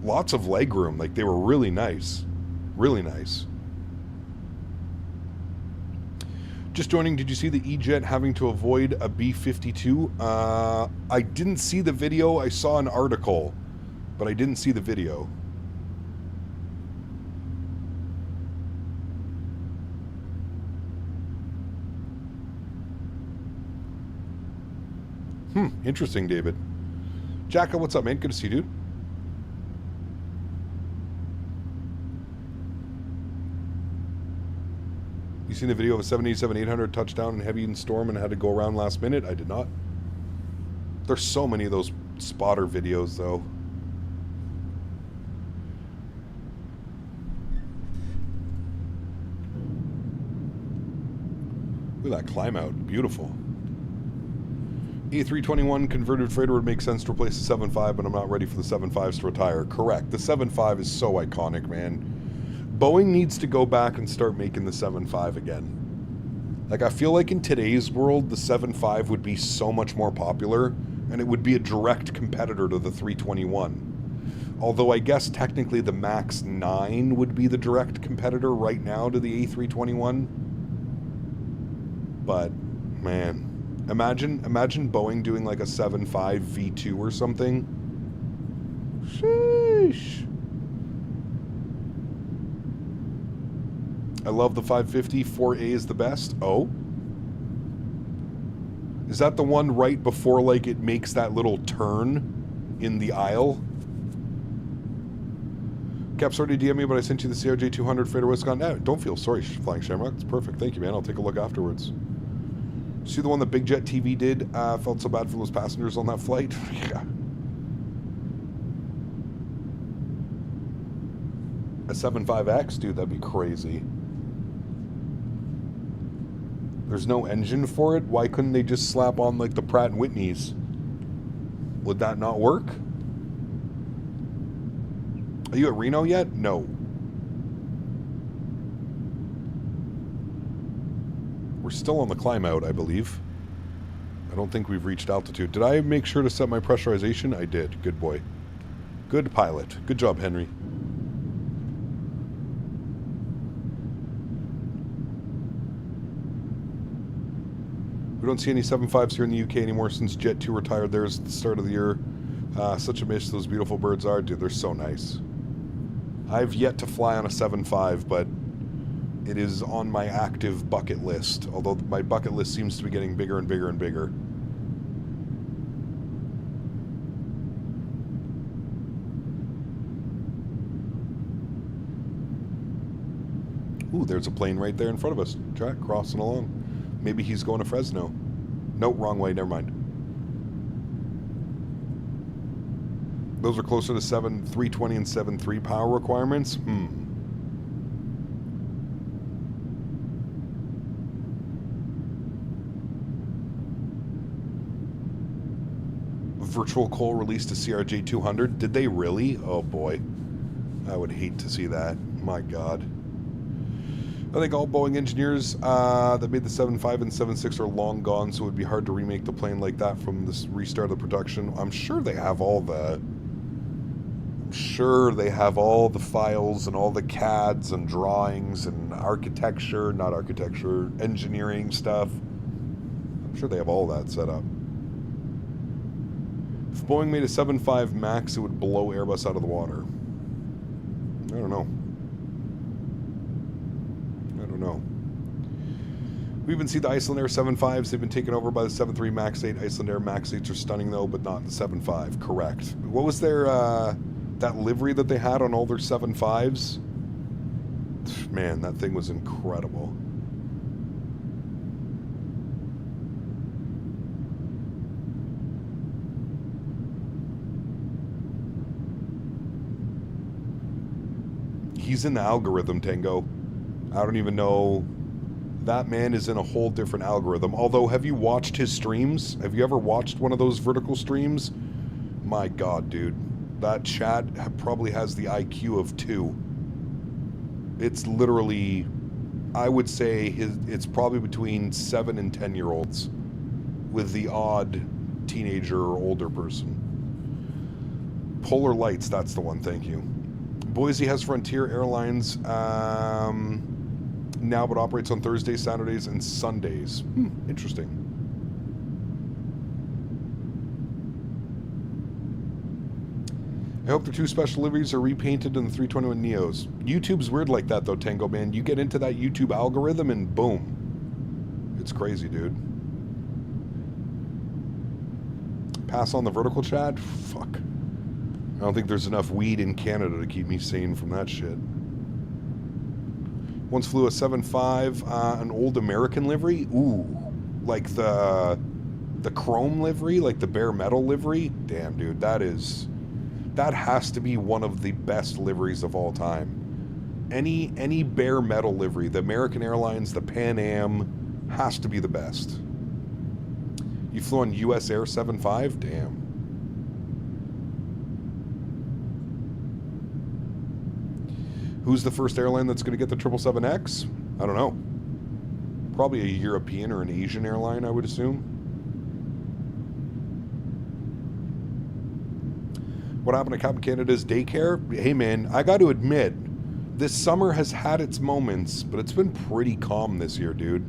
Lots of legroom. Like, they were really nice. Really nice. Just joining, did you see the E-Jet having to avoid a B-52? I didn't see the video. I saw an article, but I didn't see the video. Interesting, David. Jacka, what's up, man? Good to see you, dude. You seen the video of a 787-800 touchdown in heavy storm and had to go around last minute? I did not. There's so many of those spotter videos, though. Look at that climb out. Beautiful. A321 converted freighter would make sense to replace the 7.5, but I'm not ready for the 7.5s to retire. Correct. The 7.5 is so iconic, man. Boeing needs to go back and start making the 7.5 again. Like, I feel like in today's world, the 7.5 would be so much more popular, and it would be a direct competitor to the 321. Although I guess technically the MAX 9 would be the direct competitor right now to the A321. But, man, imagine Boeing doing like a 7.5 V2 or something. Sheesh. I love the 550. 4A is the best. Oh? Is that the one right before, like, it makes that little turn in the aisle? Cap, sorry to DM me, but I sent you the CRJ 200 freighter Wisconsin. No, don't feel sorry, Flying Shamrock. It's perfect. Thank you, man. I'll take a look afterwards. See the one that Big Jet TV did? Felt so bad for those passengers on that flight. Yeah. A 7.5X? Dude, that'd be crazy. There's no engine for it? Why couldn't they just slap on, like, the Pratt & Whitneys? Would that not work? Are you at Reno yet? No. We're still on the climb out, I believe. I don't think we've reached altitude. Did I make sure to set my pressurization? I did. Good boy. Good pilot. Good job, Henry. We don't see any 7.5s here in the UK anymore since Jet 2 retired theirs at the start of the year. Such a miss those beautiful birds are. Dude, they're so nice. I've yet to fly on a 7.5, but it is on my active bucket list. Although my bucket list seems to be getting bigger and bigger and bigger. Ooh, there's a plane right there in front of us. Track crossing along. Maybe he's going to Fresno. Nope, wrong way. Never mind. Those are closer to 320 and 7.3 power requirements. Virtual Coal released a CRJ 200. Did they really? Oh boy. I would hate to see that. My God. I think all Boeing engineers that made the 7.5 and 7.6 are long gone, so it would be hard to remake the plane like that from this restart of the production. I'm sure they have all the... I'm sure they have all the files and all the CADs and drawings and architecture, not architecture, engineering stuff. I'm sure they have all that set up. If Boeing made a 7.5 MAX, it would blow Airbus out of the water. I don't know. No. We even see the Iceland Air 7.5s. They've been taken over by the 7.3 MAX 8. Iceland Air MAX 8s are stunning, though, but not the 7.5. Correct. What was their, that livery that they had on all their 7.5s? Man, that thing was incredible. He's in the algorithm, Tango. I don't even know. That man is in a whole different algorithm. Although, have you watched his streams? Have you ever watched one of those vertical streams? My God, dude. That chat probably has the IQ of 2. It's literally, I would say, it's probably between 7 and 10-year-olds with the odd teenager or older person. Polar Lights, that's the one, thank you. Boise has Frontier Airlines now, but operates on Thursdays, Saturdays, and Sundays. Interesting. I hope the 2 special liveries are repainted in the 321 Neos. YouTube's weird like that, though, Tango Man. You get into that YouTube algorithm, and boom. It's crazy, dude. Pass on the vertical chat? Fuck. I don't think there's enough weed in Canada to keep me sane from that shit. Once flew a 7.5, an old American livery. Ooh, like the chrome livery, like the bare metal livery. Damn, dude, that has to be one of the best liveries of all time. Any bare metal livery, the American Airlines, the Pan Am, has to be the best. You flew on US Air 7.5? Damn. Who's the first airline that's going to get the 777X? I don't know. Probably a European or an Asian airline, I would assume. What happened to Captain Canada's daycare? Hey man, I got to admit, this summer has had its moments, but it's been pretty calm this year, dude.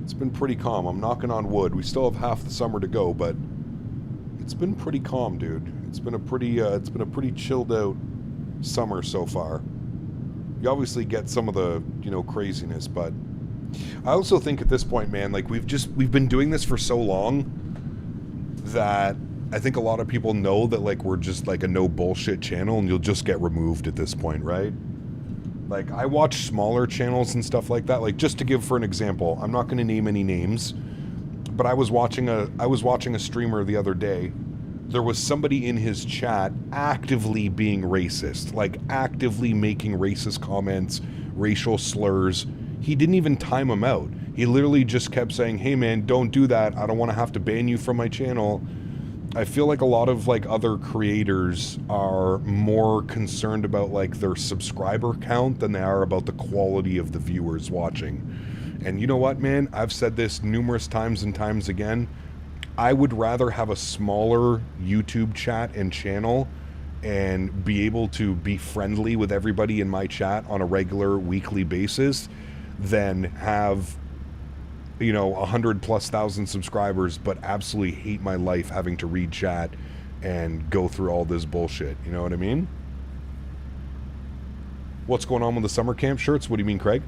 It's been pretty calm. I'm knocking on wood. We still have half the summer to go, but it's been pretty calm, dude. It's been a pretty chilled out summer so far. You obviously get some of the, you know, craziness, but I also think at this point, man, like we've been doing this for so long that I think a lot of people know that like we're just like a no bullshit channel and you'll just get removed at this point, right? Like I watch smaller channels and stuff like that. Like just to give for an example, I'm not going to name any names, but I was watching a streamer the other day. There was somebody in his chat actively being racist, like actively making racist comments, racial slurs. He didn't even time him out. He literally just kept saying, hey man, don't do that. I don't want to have to ban you from my channel. I feel like a lot of like other creators are more concerned about like their subscriber count than they are about the quality of the viewers watching. And you know what, man? I've said this numerous times and times again. I would rather have a smaller YouTube chat and channel and be able to be friendly with everybody in my chat on a regular weekly basis than have, you know, 100,000+ subscribers but absolutely hate my life having to read chat and go through all this bullshit. You know what I mean? What's going on with the summer camp shirts? What do you mean, Craig?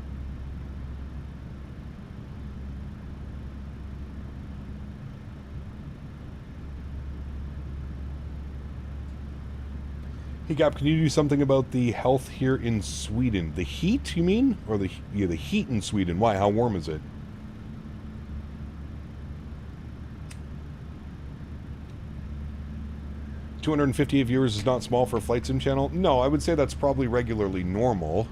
Hey Gap, can you do something about the health here in Sweden? The heat, you mean? Or the heat in Sweden. Why? How warm is it? $250 viewers is not small for a flight sim channel. No, I would say that's probably regularly normal.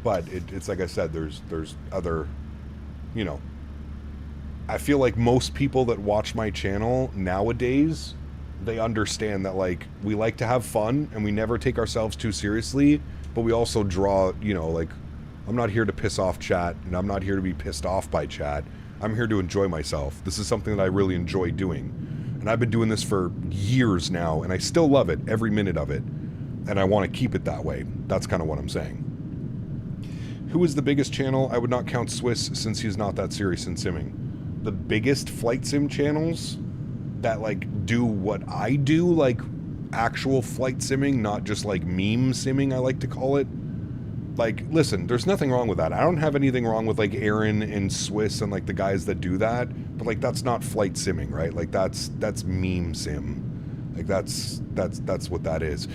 But it's like I said, there's other, you know. I feel like most people that watch my channel nowadays, they understand that like we like to have fun and we never take ourselves too seriously, but we also draw, you know, like I'm not here to piss off chat and I'm not here to be pissed off by chat. I'm here to enjoy myself. This is something that I really enjoy doing. And I've been doing this for years now and I still love it, every minute of it. And I want to keep it that way. That's kind of what I'm saying. Who is the biggest channel? I would not count Swiss since he's not that serious in simming. The biggest flight sim channels that like do what I do, like actual flight simming, not just like meme simming, I like to call it. Like, listen, there's nothing wrong with that. I don't have anything wrong with like Erin and Swiss and like the guys that do that, but like that's not flight simming, right? Like that's meme sim. Like that's what that is.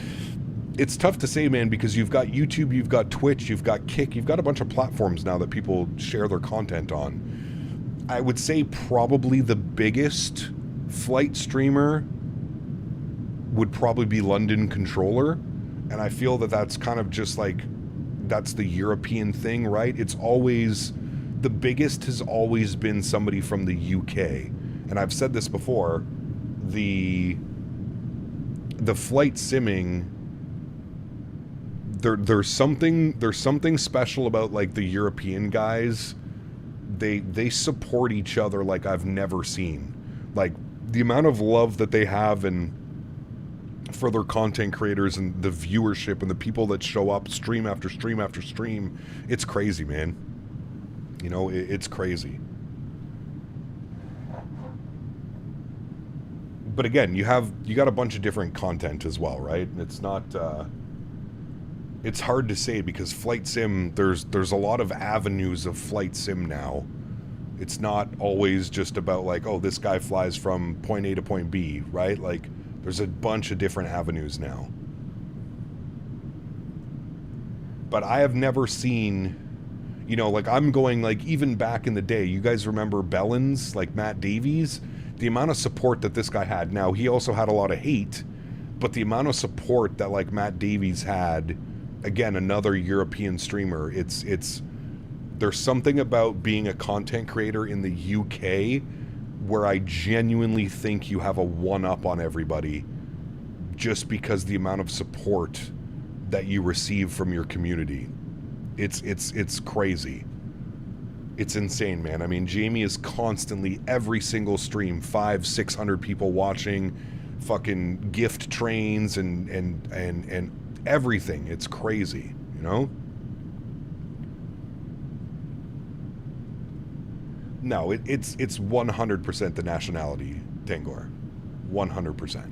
It's tough to say, man, because you've got YouTube, you've got Twitch, you've got Kick, you've got a bunch of platforms now that people share their content on. I would say probably the biggest flight streamer would probably be London Controller, and I feel that that's kind of just like, that's the European thing, right? It's always, the biggest has always been somebody from the UK, and I've said this before, the flight simming, there's something special about like the European guys. They support each other like I've never seen. Like the amount of love that they have and for their content creators and the viewership and the people that show up stream after stream after stream, it's crazy, man. You know, it's crazy. But again, you got a bunch of different content as well, right? It's not it's hard to say because flight sim, there's a lot of avenues of flight sim now. It's not always just about like, oh, this guy flies from point A to point B, right? Like there's a bunch of different avenues now. But I have never seen, you know, like I'm going like even back in the day, you guys remember Bellins, like Matt Davies? The amount of support that this guy had. Now, he also had a lot of hate, but the amount of support that like Matt Davies had, again, another European streamer, it's there's something about being a content creator in the UK where I genuinely think you have a one-up on everybody just because the amount of support that you receive from your community. It's crazy. It's insane, man. I mean, Jamie is constantly, every single stream, 500-600 people watching, fucking gift trains and everything. It's crazy, you know? No, it's 100% the nationality, Tangor. 100%.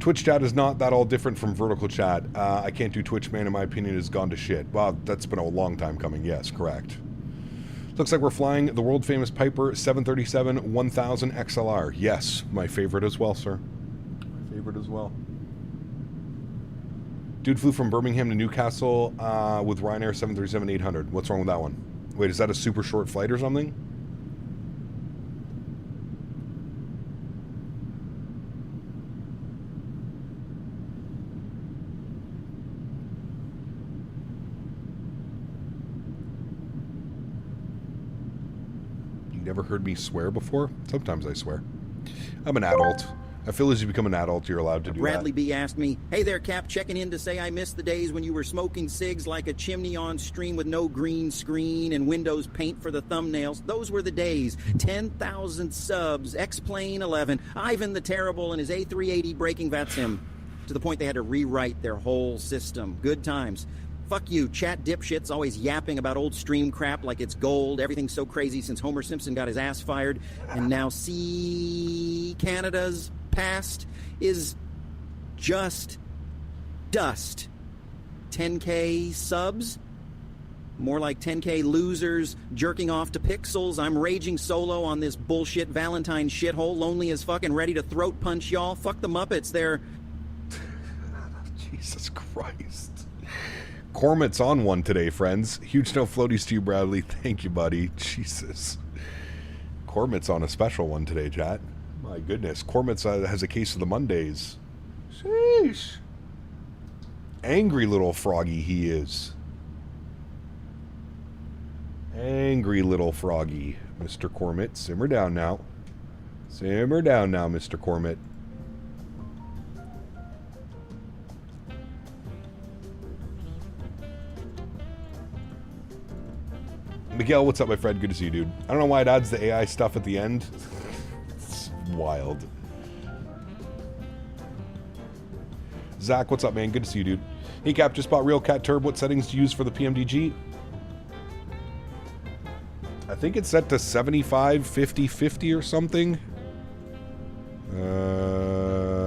Twitch chat is not that all different from vertical chat. I can't do Twitch, man. In my opinion, has gone to shit. Wow, that's been a long time coming. Yes, correct. Looks like we're flying the world-famous Piper 737 1000 XLR. Yes, my favorite as well, sir. My favorite as well. Dude flew from Birmingham to Newcastle with Ryanair 737-800. What's wrong with that one? Wait, is that a super short flight or something? Never heard me swear before? Sometimes I swear. I'm an adult. I feel as you become an adult, you're allowed to do Bradley that. B. asked me, hey there, Cap, checking in to say I missed the days when you were smoking cigs like a chimney on stream with no green screen and Windows paint for the thumbnails. Those were the days. 10,000 subs, X-Plane 11, Ivan the Terrible and his A380 breaking VATSIM. To the point they had to rewrite their whole system. Good times. Fuck you, chat dipshits always yapping about old stream crap like it's gold. Everything's so crazy since Homer Simpson got his ass fired. And now see Canada's past is just dust. 10K subs? More like 10K losers jerking off to pixels. I'm raging solo on this bullshit Valentine shithole, lonely as fuck and ready to throat punch y'all. Fuck the Muppets, they're... Jesus Christ. Cormet's on one today, friends. Huge snow floaties to you, Bradley. Thank you, buddy. Jesus. Cormet's on a special one today, chat. My goodness. Cormet's has a case of the Mondays. Sheesh. Angry little froggy he is. Angry little froggy. Mr. Cormet, simmer down now. Simmer down now, Mr. Cormet. Miguel, what's up, my friend? Good to see you, dude. I don't know why it adds the AI stuff at the end. It's wild. Zach, what's up, man? Good to see you, dude. Hey, Cap, just bought Real Cat Turb. What settings to use for the PMDG? I think it's set to 75, 50, 50 or something.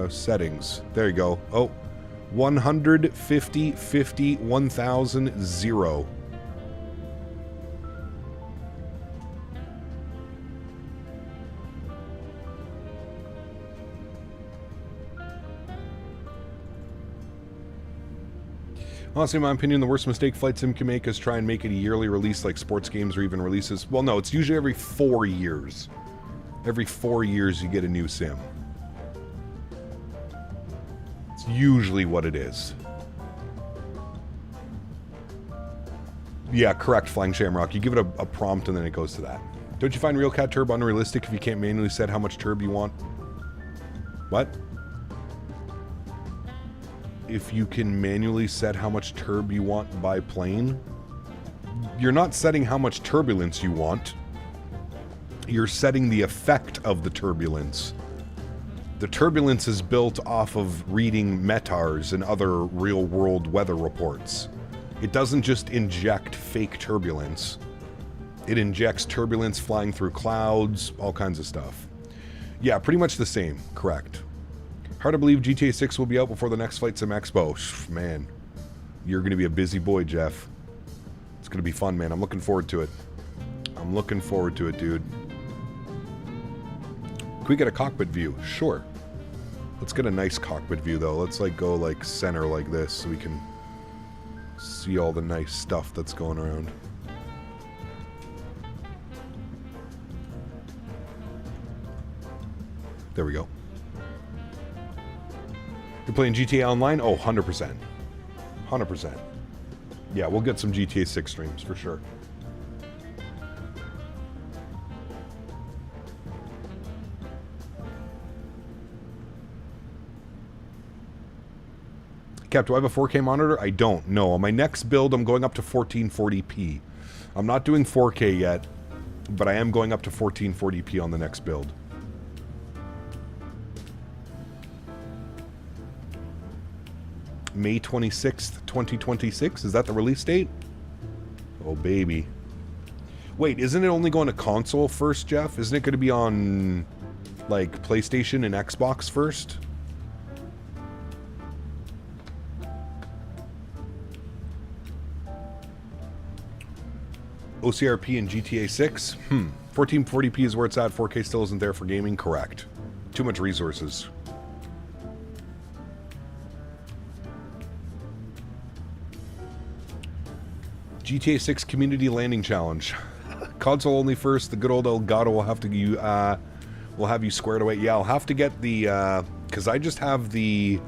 Settings. There you go. Oh, 100, 50, 50, 1000, 0. Honestly, in my opinion, the worst mistake Flight Sim can make is try and make it a yearly release like sports games or even releases. Well, no, it's usually every 4 years. Every 4 years you get a new sim. It's usually what it is. Yeah, correct, Flying Shamrock. You give it a prompt and then it goes to that. Don't you find Real Cat Turb unrealistic if you can't manually set how much turb you want? What? If you can manually set how much turb you want by plane, you're not setting how much turbulence you want. You're setting the effect of the turbulence. The turbulence is built off of reading METARs and other real-world weather reports. It doesn't just inject fake turbulence. It injects turbulence flying through clouds, all kinds of stuff. Yeah, pretty much the same, correct. Hard to believe GTA 6 will be out before the next Flight Sim Expo. Man, you're going to be a busy boy, Jeff. It's going to be fun, man. I'm looking forward to it. I'm looking forward to it, dude. Can we get a cockpit view? Sure. Let's get a nice cockpit view, though. Let's, like, go, like, center like this so we can see all the nice stuff that's going around. There we go. You're playing GTA Online? Oh, 100%. 100%. Yeah, we'll get some GTA 6 streams, for sure. Cap, do I have a 4K monitor? I don't. No. On my next build, I'm going up to 1440p. I'm not doing 4K yet, but I am going up to 1440p on the next build. May 26th, 2026. Is that the release date? Oh, baby. Wait, isn't it only going to console first, Jeff? Isn't it going to be on, like, PlayStation and Xbox first? OCRP and GTA 6? 1440p is where it's at. 4K still isn't there for gaming? Correct. Too much resources. GTA 6 Community Landing Challenge. Console only first. The good old Elgato will have to will have you squared away. Yeah, I'll have to get the because I just have the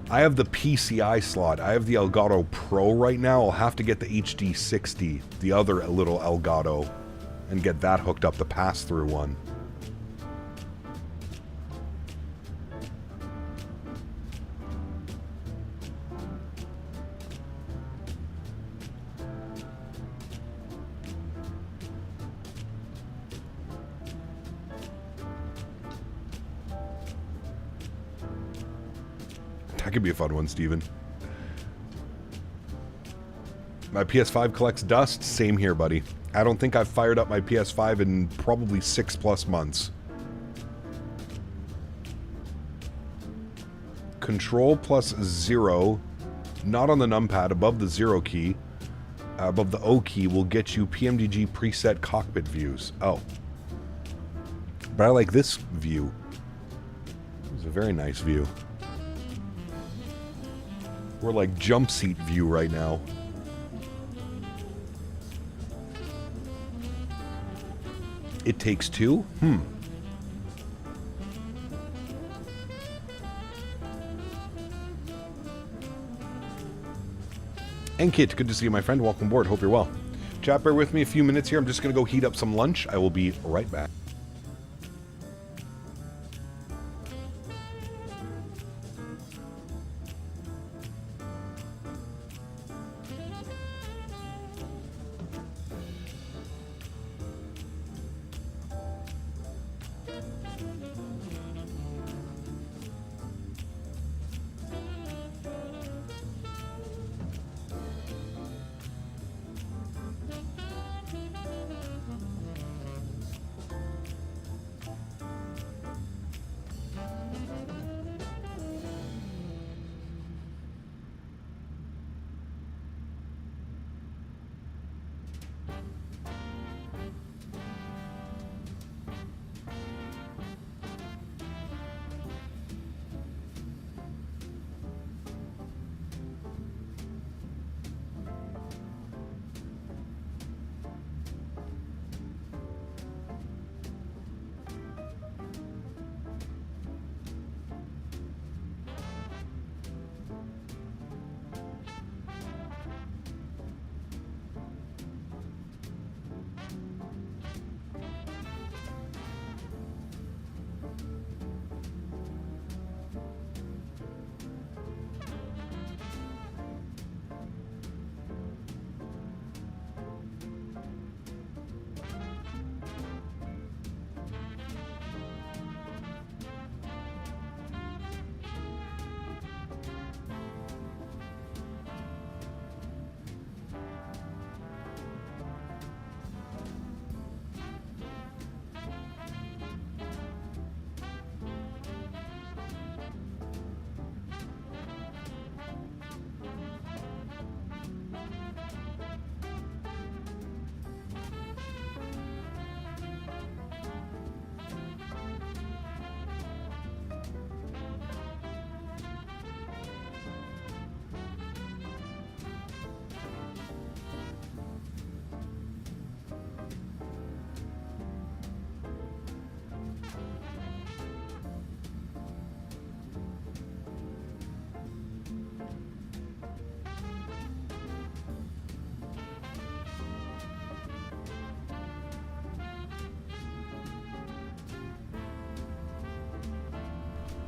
PCI slot. I have the Elgato Pro right now. I'll have to get the HD 60, the other little Elgato, and get that hooked up, the pass-through one. That could be a fun one, Steven. My PS5 collects dust. Same here, buddy. I don't think I've fired up my PS5 in probably 6+ months. Control plus 0, not on the numpad, above the 0 key, above the O key, will get you PMDG preset cockpit views. Oh. But I like this view. It's a very nice view. We're like jump seat view right now. It Takes Two? And Kit, good to see you, my friend. Welcome aboard. Hope you're well. Chat, bear with me a few minutes here. I'm just going to go heat up some lunch. I will be right back.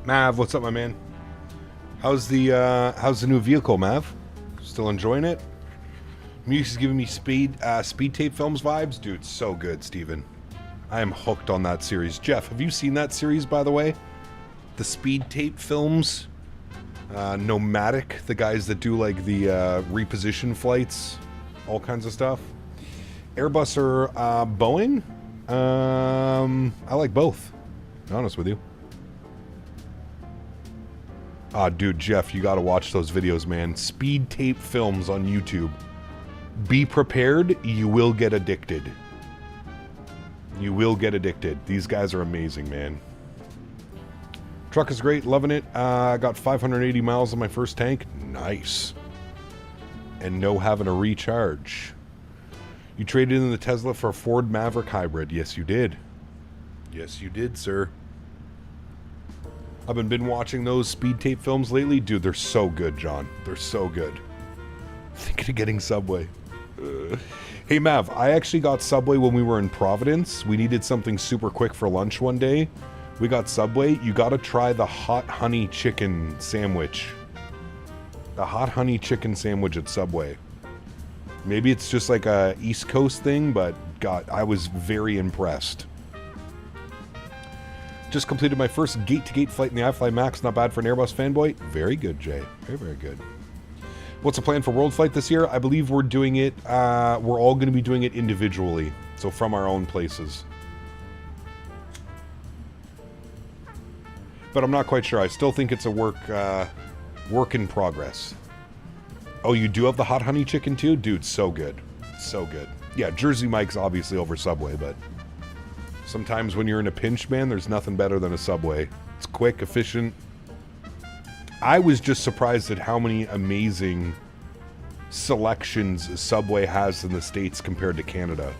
Mav, what's up, my man? How's the new vehicle, Mav? Still enjoying it? Music's giving me speed tape films vibes. Dude, it's so good, Steven. I am hooked on that series. Jeff, have you seen that series, by the way? The speed tape films? Nomadic, the guys that do like the reposition flights, all kinds of stuff. Airbus or Boeing? I like both, to be honest with you. Dude, Jeff, you gotta watch those videos, man. Speed tape films on YouTube. Be prepared, you will get addicted. You will get addicted. These guys are amazing, man. Truck is great, loving it. I got 580 miles on my first tank. Nice. And no having to recharge. You traded in the Tesla for a Ford Maverick hybrid. Yes, you did. Yes, you did, sir. I've been watching those speed tape films lately. Dude, they're so good, John. They're so good. Thinking of getting Subway. Hey, Mav, I actually got Subway when we were in Providence. We needed something super quick for lunch one day. We got Subway. You gotta try the hot honey chicken sandwich. The hot honey chicken sandwich at Subway. Maybe it's just like a East Coast thing, but God, I was very impressed. Just completed my first gate-to-gate flight in the iFly Max. Not bad for an Airbus fanboy. Very good, Jay. Very, very good. What's the plan for World Flight this year? I believe we're doing it, we're all going to be doing it individually. So from our own places. But I'm not quite sure. I still think it's a work in progress. Oh, you do have the hot honey chicken too? Dude, so good. So good. Yeah, Jersey Mike's obviously over Subway, but sometimes when you're in a pinch, man, there's nothing better than a Subway. It's quick, efficient. I was just surprised at how many amazing selections Subway has in the States compared to Canada.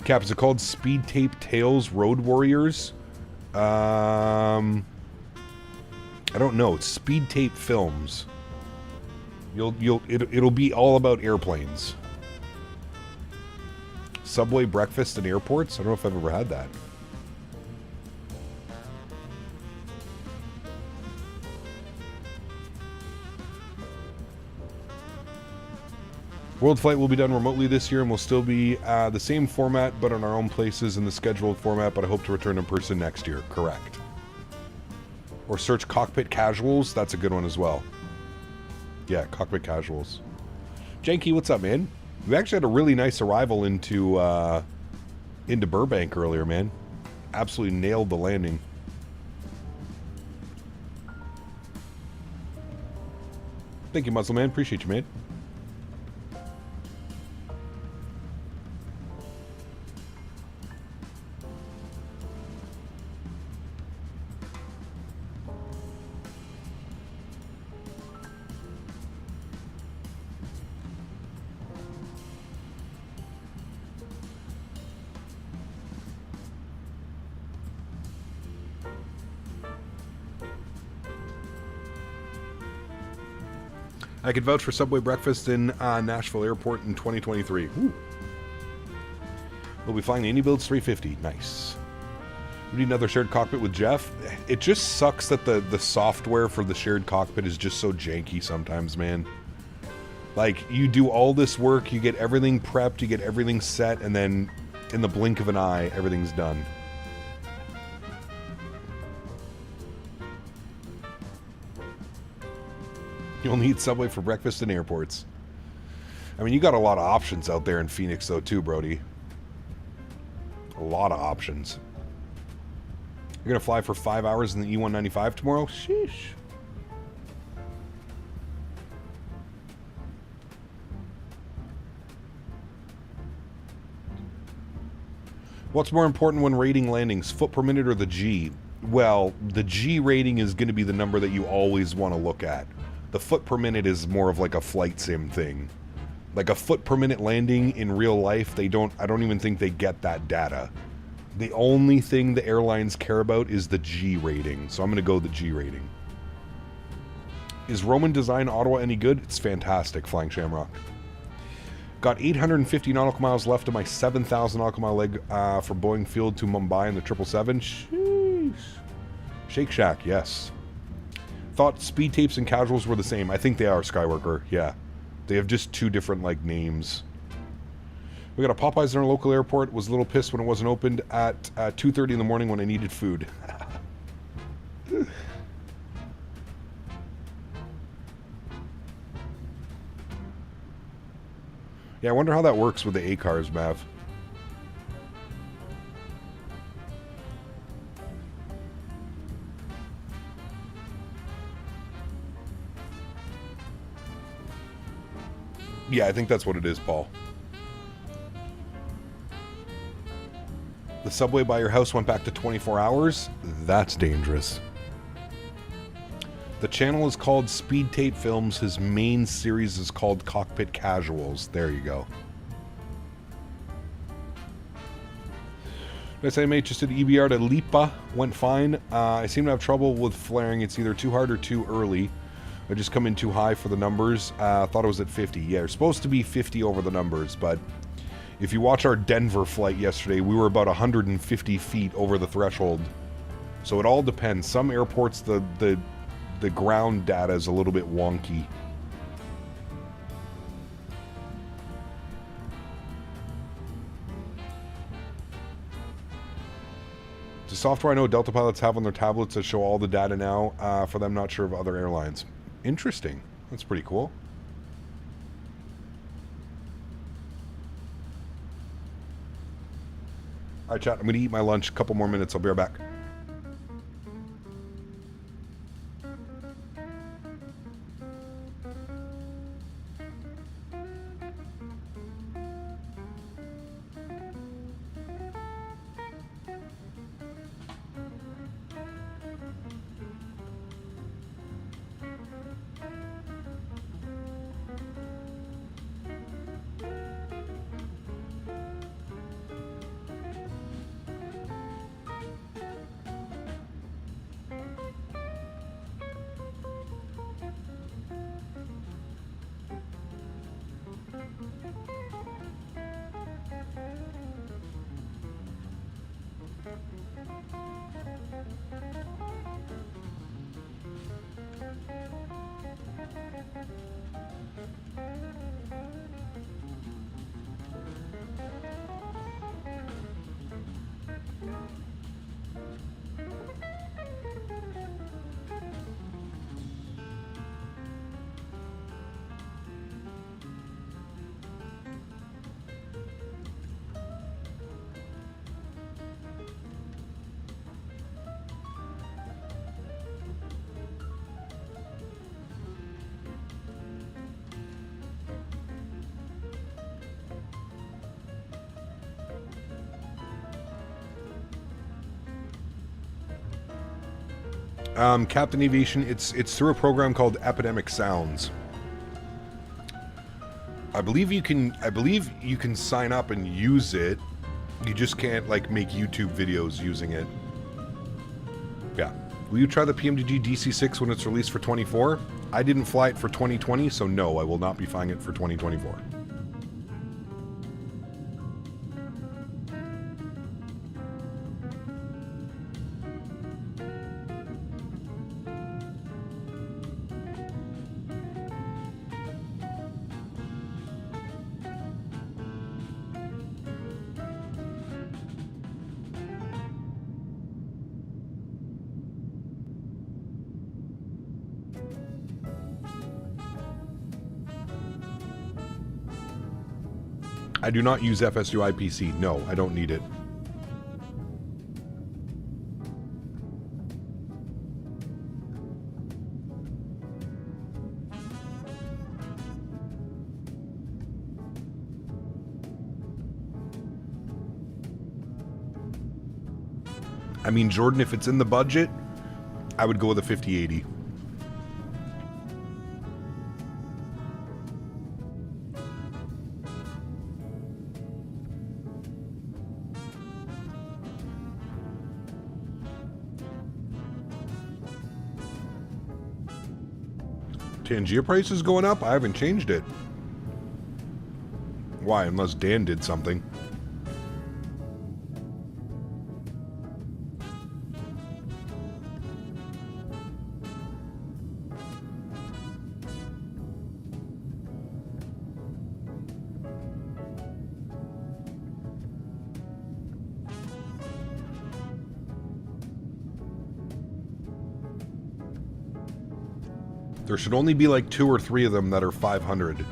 Cap, is it called Speed Tape Tales Road Warriors? I don't know. It's Speed Tape Films. It'll be all about airplanes. Subway breakfast in airports? I don't know if I've ever had that. World Flight will be done remotely this year and will still be the same format, but on our own places in the scheduled format, but I hope to return in person next year. Correct. Or search Cockpit Casuals. That's a good one as well. Yeah, Cockpit Casuals. Janky, what's up, man? We actually had a really nice arrival into Burbank earlier, man. Absolutely nailed the landing. Thank you, Muzzle Man. Appreciate you, man. I could vouch for Subway breakfast in Nashville Airport in 2023. Ooh. We'll be flying the Indy Builds 350. Nice. We need another shared cockpit with Jeff. It just sucks that the software for the shared cockpit is just so janky sometimes, man. Like, you do all this work, you get everything prepped, you get everything set, and then in the blink of an eye, everything's done. You only eat Subway for breakfast in airports. I mean, you got a lot of options out there in Phoenix, though, too, Brody. A lot of options. You're going to fly for 5 hours in the E195 tomorrow? Sheesh. What's more important when rating landings, foot per minute or the G? Well, the G rating is going to be the number that you always want to look at. The foot per minute is more of like a flight sim thing. Like a foot per minute landing in real life, I don't even think they get that data. The only thing the airlines care about is the G rating. So I'm going to go the G rating. Is Roman design Ottawa any good? It's fantastic, Flying Shamrock. Got 850 nautical miles left of my 7,000 nautical mile leg from Boeing Field to Mumbai in the 777. Sheesh. Shake Shack, yes. Thought speed tapes and casuals were the same. I think they are, Skyworker. Yeah. They have just two different, like, names. We got a Popeyes in our local airport. Was a little pissed when it wasn't opened at 2:30 in the morning when I needed food. Yeah, I wonder how that works with the A cars, Mav. Yeah, I think that's what it is, Paul. The subway by your house went back to 24 hours? That's dangerous. The channel is called Speed Tate Films. His main series is called Cockpit Casuals. There you go. SMH just did EBR to Lipa. Went fine. I seem to have trouble with flaring. It's either too hard or too early. I just come in too high for the numbers. Thought it was at 50. Yeah, you're supposed to be 50 over the numbers, but if you watch our Denver flight yesterday, we were about 150 feet over the threshold. So it all depends. Some airports, the ground data is a little bit wonky. The software I know Delta pilots have on their tablets that show all the data now. For them, not sure of other airlines. Interesting. That's pretty cool. Alright, chat. I'm going to eat my lunch. A couple more minutes. I'll be right back. Captain Aviation, it's through a program called Epidemic Sounds. I believe you can sign up and use it. You just can't like make YouTube videos using it. Yeah. Will you try the PMDG DC6 when it's released for 24? I didn't fly it for 2020, so no, I will not be flying it for 2024. I do not use FSU IPC. No, I don't need it. I mean, Jordan, if it's in the budget, I would go with a 5080. Tangier price is going up? I haven't changed it. Why? Unless Dan did something. There should only be like 2 or 3 of them that are 500.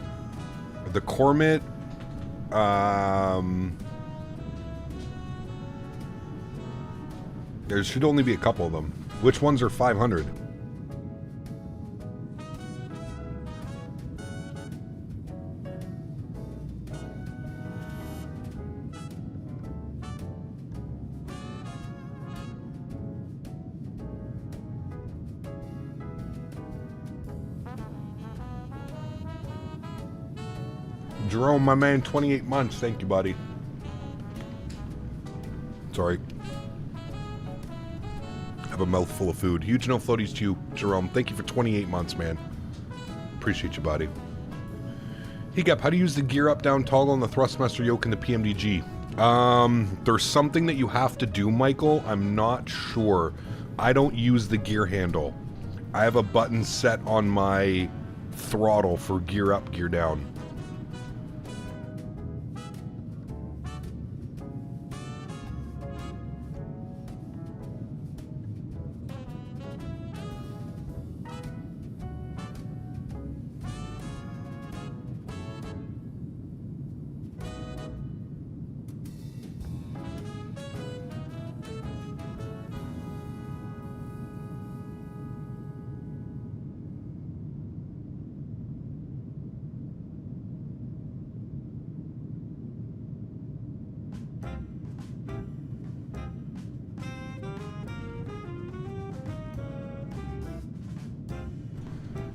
The Cormet, there should only be a couple of them. Which ones are 500? Jerome, my man, 28 months. Thank you, buddy. Sorry. I have a mouthful of food. Huge no floaties to you, Jerome. Thank you for 28 months, man. Appreciate you, buddy. Hiccup, how do you use the gear up down toggle on the thrustmaster yoke in the PMDG? There's something that you have to do, Michael. I'm not sure. I don't use the gear handle. I have a button set on my throttle for gear up, gear down.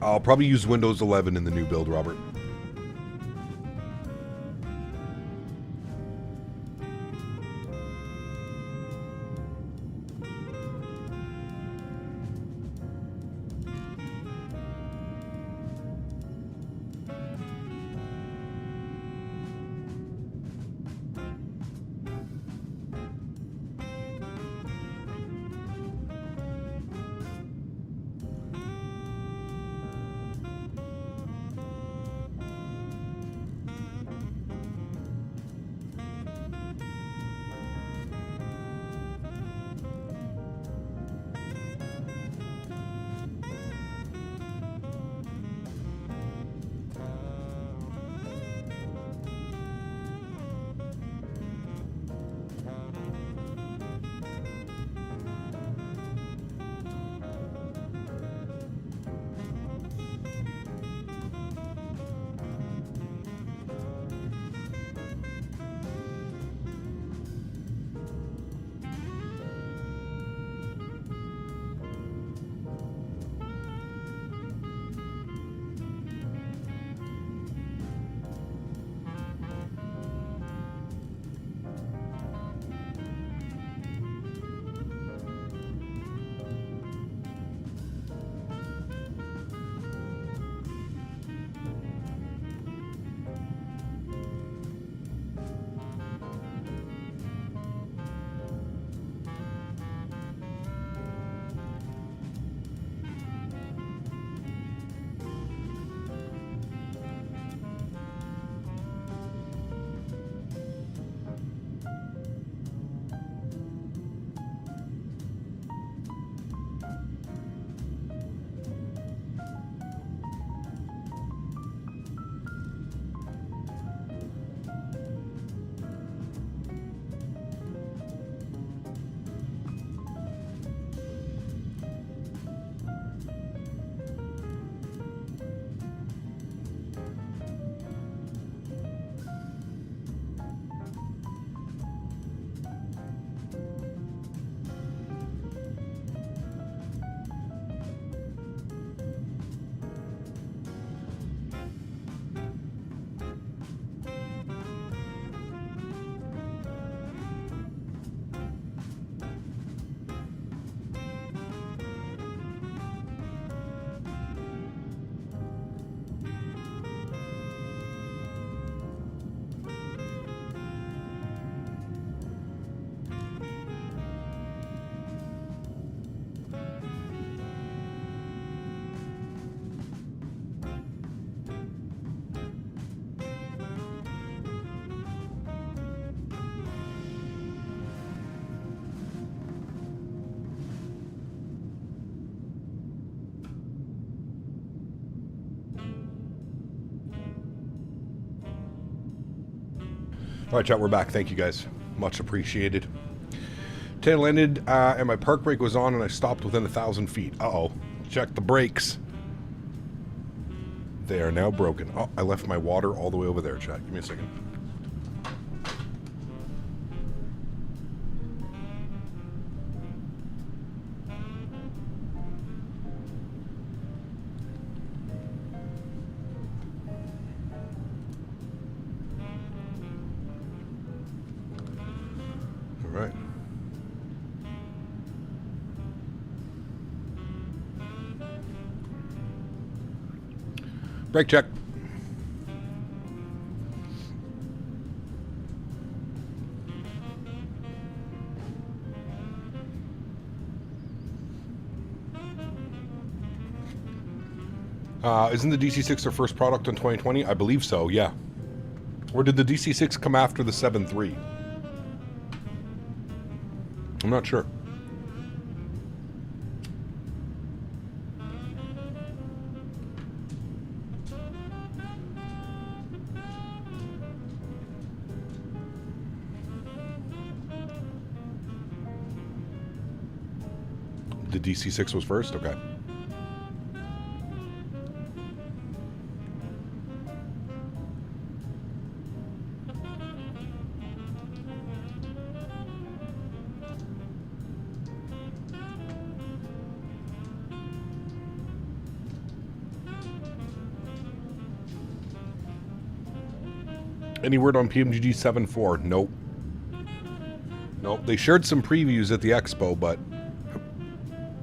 I'll probably use Windows 11 in the new build, Robert. All right, chat, we're back. Thank you, guys. Much appreciated. Tail ended, and my park brake was on, and I stopped within 1,000 feet. Uh-oh. Check the brakes. They are now broken. Oh, I left my water all the way over there, chat. Give me a second. All right. Brake check. Isn't the DC6 their first product in 2020? I believe so, yeah. Or did the DC6 come after the 7.3? I'm not sure. The DC6 was first? Okay. Any word on PMDG 7.4? Nope. Nope. They shared some previews at the expo, but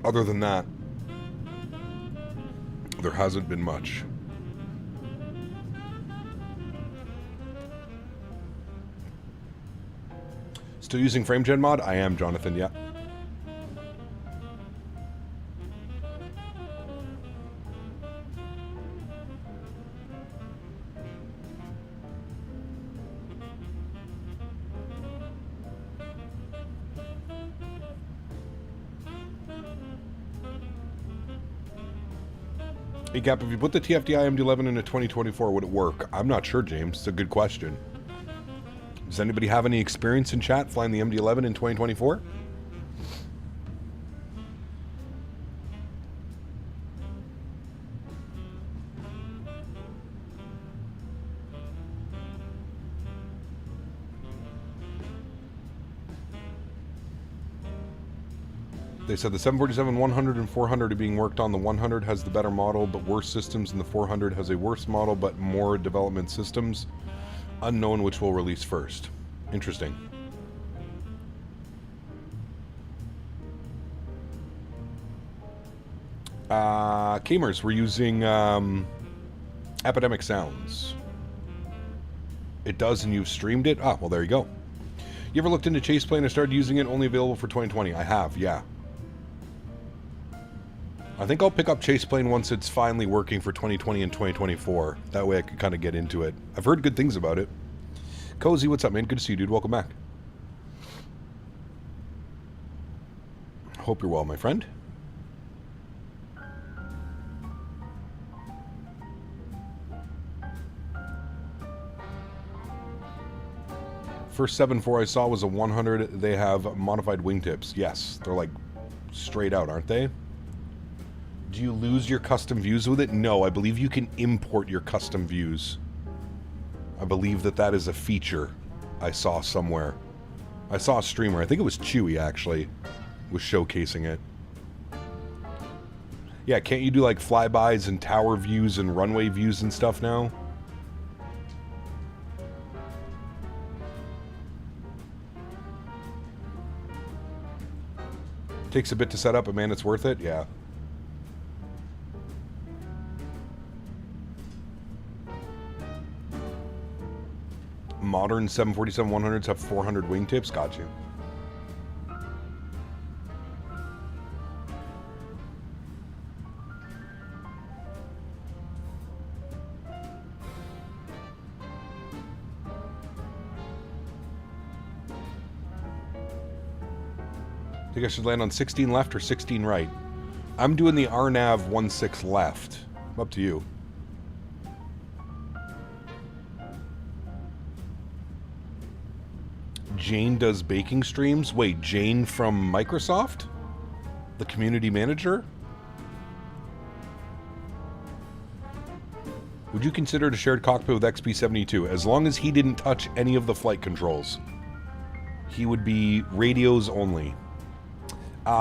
other than that, there hasn't been much. Still using FrameGen mod? I am, Jonathan, yeah. Hey Gap, if you put the TFDI MD-11 into 2024, would it work? I'm not sure, James. It's a good question. Does anybody have any experience in chat flying the MD-11 in 2024? They said the 747 100 and 400 are being worked on. The 100 has the better model but worse systems, and the 400 has a worse model but more development systems. Unknown which will release first. Interesting. Kamers, we're using Epidemic Sounds. It does, and you've streamed it? Ah, well, there you go. You ever looked into Chase Plane or started using it? Only available for 2020. I have, yeah. I think I'll pick up Chase Plane once it's finally working for 2020 and 2024. That way I can kind of get into it. I've heard good things about it. Cozy, what's up, man? Good to see you, dude. Welcome back. Hope you're well, my friend. First 7.4 I saw was a 100. They have modified wingtips. Yes, they're like straight out, aren't they? Do you lose your custom views with it? No, I believe you can import your custom views. I believe that that is a feature I saw somewhere. I saw a streamer, I think it was Chewy actually, was showcasing it. Yeah, can't you do like flybys and tower views and runway views and stuff now? Takes a bit to set up, but man, it's worth it. Yeah. Modern 747-100s have 400 wingtips. Got you. Think I should land on 16 left or 16 right? I'm doing the RNAV 16 left. Up to you. Jane does baking streams. Wait, Jane from Microsoft? The community manager? Would you consider it a shared cockpit with XP-72? As long as he didn't touch any of the flight controls. He would be radios only.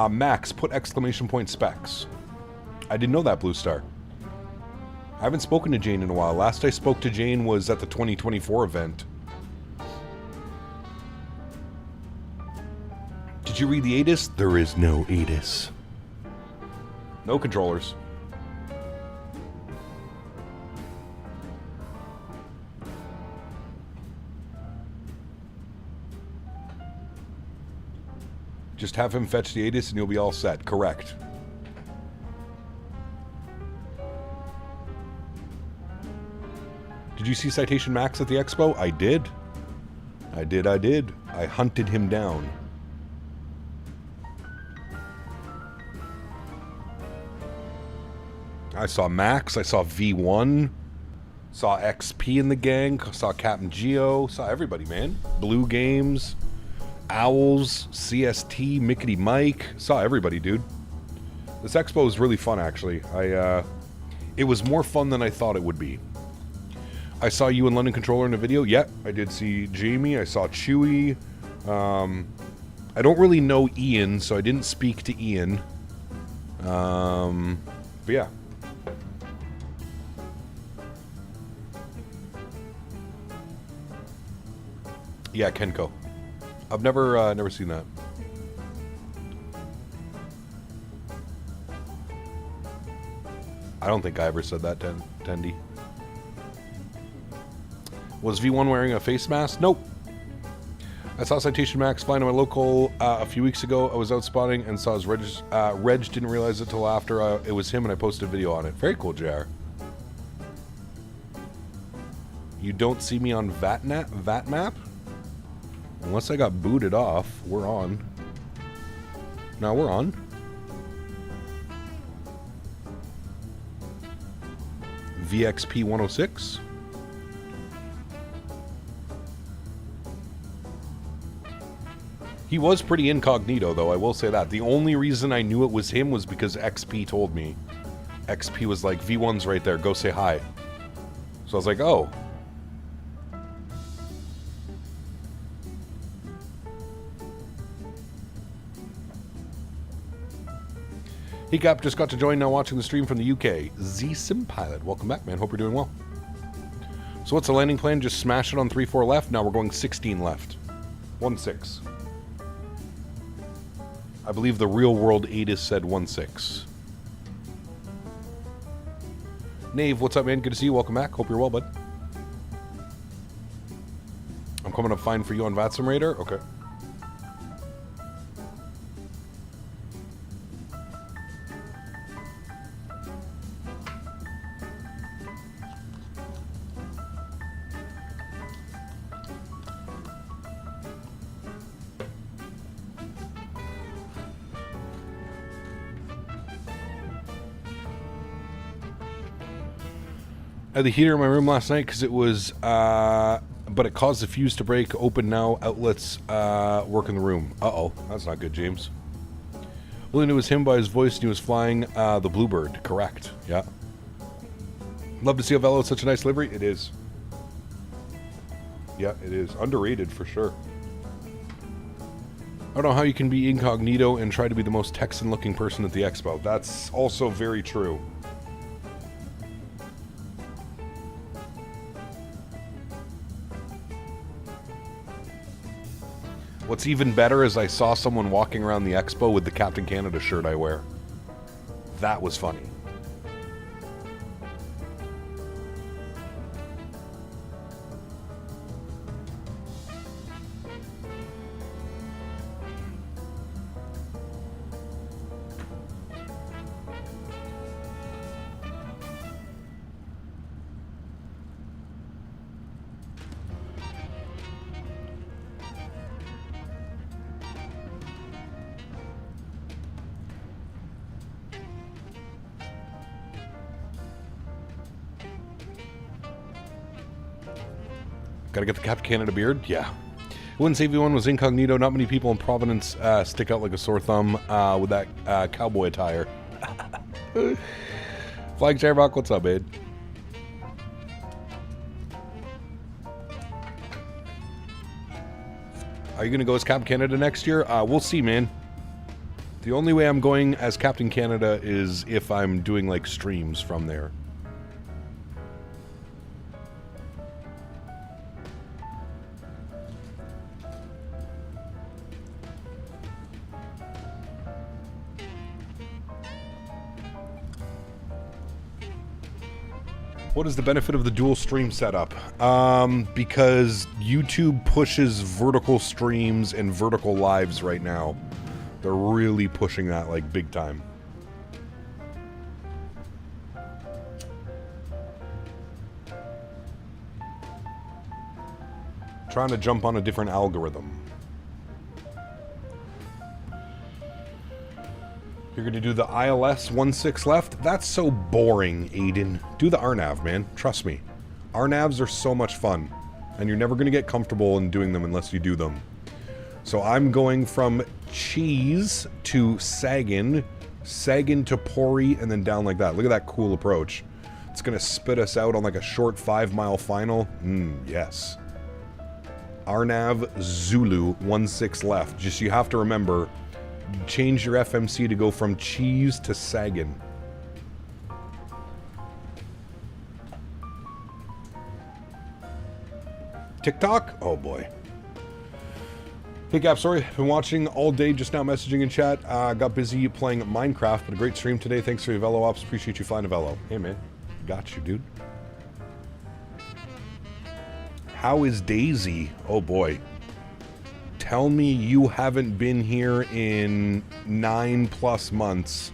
Max, put exclamation point specs. I didn't know that, Blue Star. I haven't spoken to Jane in a while. Last I spoke to Jane was at the 2024 event. Did you read the ATIS? There is no ATIS. No controllers. Just have him fetch the ATIS and you'll be all set. Correct. Did you see Citation Max at the expo? I did. I did. I hunted him down. I saw Max, I saw V1, saw XP in the gang, saw Captain Geo, saw everybody, man. Blue Games, Owls, CST, Mickety Mike, saw everybody, dude. This expo was really fun, actually. It was more fun than I thought it would be. I saw you and London Controller in a video. Yep, I did see Jamie. I saw Chewy. I don't really know Ian, so I didn't speak to Ian. But yeah. Yeah, Kenko. I've never seen that. I don't think I ever said that, Tendy. Was V1 wearing a face mask? Nope. I saw Citation Max flying to my local a few weeks ago. I was out spotting and saw his reg didn't realize it till after it was him and I posted a video on it. Very cool, JR. You don't see me on VATMap? Unless I got booted off. We're on. No, we're on. VXP 106. He was pretty incognito, though, I will say that. The only reason I knew it was him was because XP told me. XP was like, V1's right there, go say hi. So I was like, oh. Hey Cap, just got to join now watching the stream from the UK. Z-Sim Pilot, welcome back, man. Hope you're doing well. So what's the landing plan? Just smash it on 3-4 left? Now we're going 16 left. 1-6. I believe the real world ATIS said 1-6. Nave, what's up, man? Good to see you. Welcome back. Hope you're well, bud. I'm coming up fine for you on VATSIM Radar? Okay. I had the heater in my room last night because it was, but it caused the fuse to break. Open now. Outlets work in the room. Uh-oh. That's not good, James. Only knew it was him by his voice and he was flying the Bluebird. Correct. Yeah. Love to see Avelo. It's such a nice livery. It is. Yeah, it is. Underrated for sure. I don't know how you can be incognito and try to be the most Texan-looking person at the expo. That's also very true. What's even better is I saw someone walking around the expo with the Captain Canada shirt I wear. That was funny. Gotta get the Captain Canada beard? Yeah. wouldn't say everyone was incognito. Not many people in Providence stick out like a sore thumb with that cowboy attire. Flag Sharebock, what's up, babe? Are you going to go as Captain Canada next year? We'll see, man. The only way I'm going as Captain Canada is if I'm doing, like, streams from there. What is the benefit of the dual stream setup? Because YouTube pushes vertical streams and vertical lives right now. They're really pushing that like big time. Trying to jump on a different algorithm. You're going to do the ILS 16 left? That's so boring, Aiden. Do the RNAV, man. Trust me. RNAVs are so much fun. And you're never going to get comfortable in doing them unless you do them. So I'm going from Cheese to Sagan, Sagan to Pori, and then down like that. Look at that cool approach. It's going to spit us out on like a short 5-mile final. Yes. RNAV Zulu 16 left. Just you have to remember... change your FMC to go from Cheese to Sagan. TikTok? Oh boy. Hey Gap, sorry, been watching all day, just now messaging in chat. Got busy playing Minecraft, but a great stream today. Thanks for your Avelo ops. Appreciate you flying Avelo. Hey man, got you, dude. How is Daisy? Oh boy. Tell me you haven't been here in 9+ months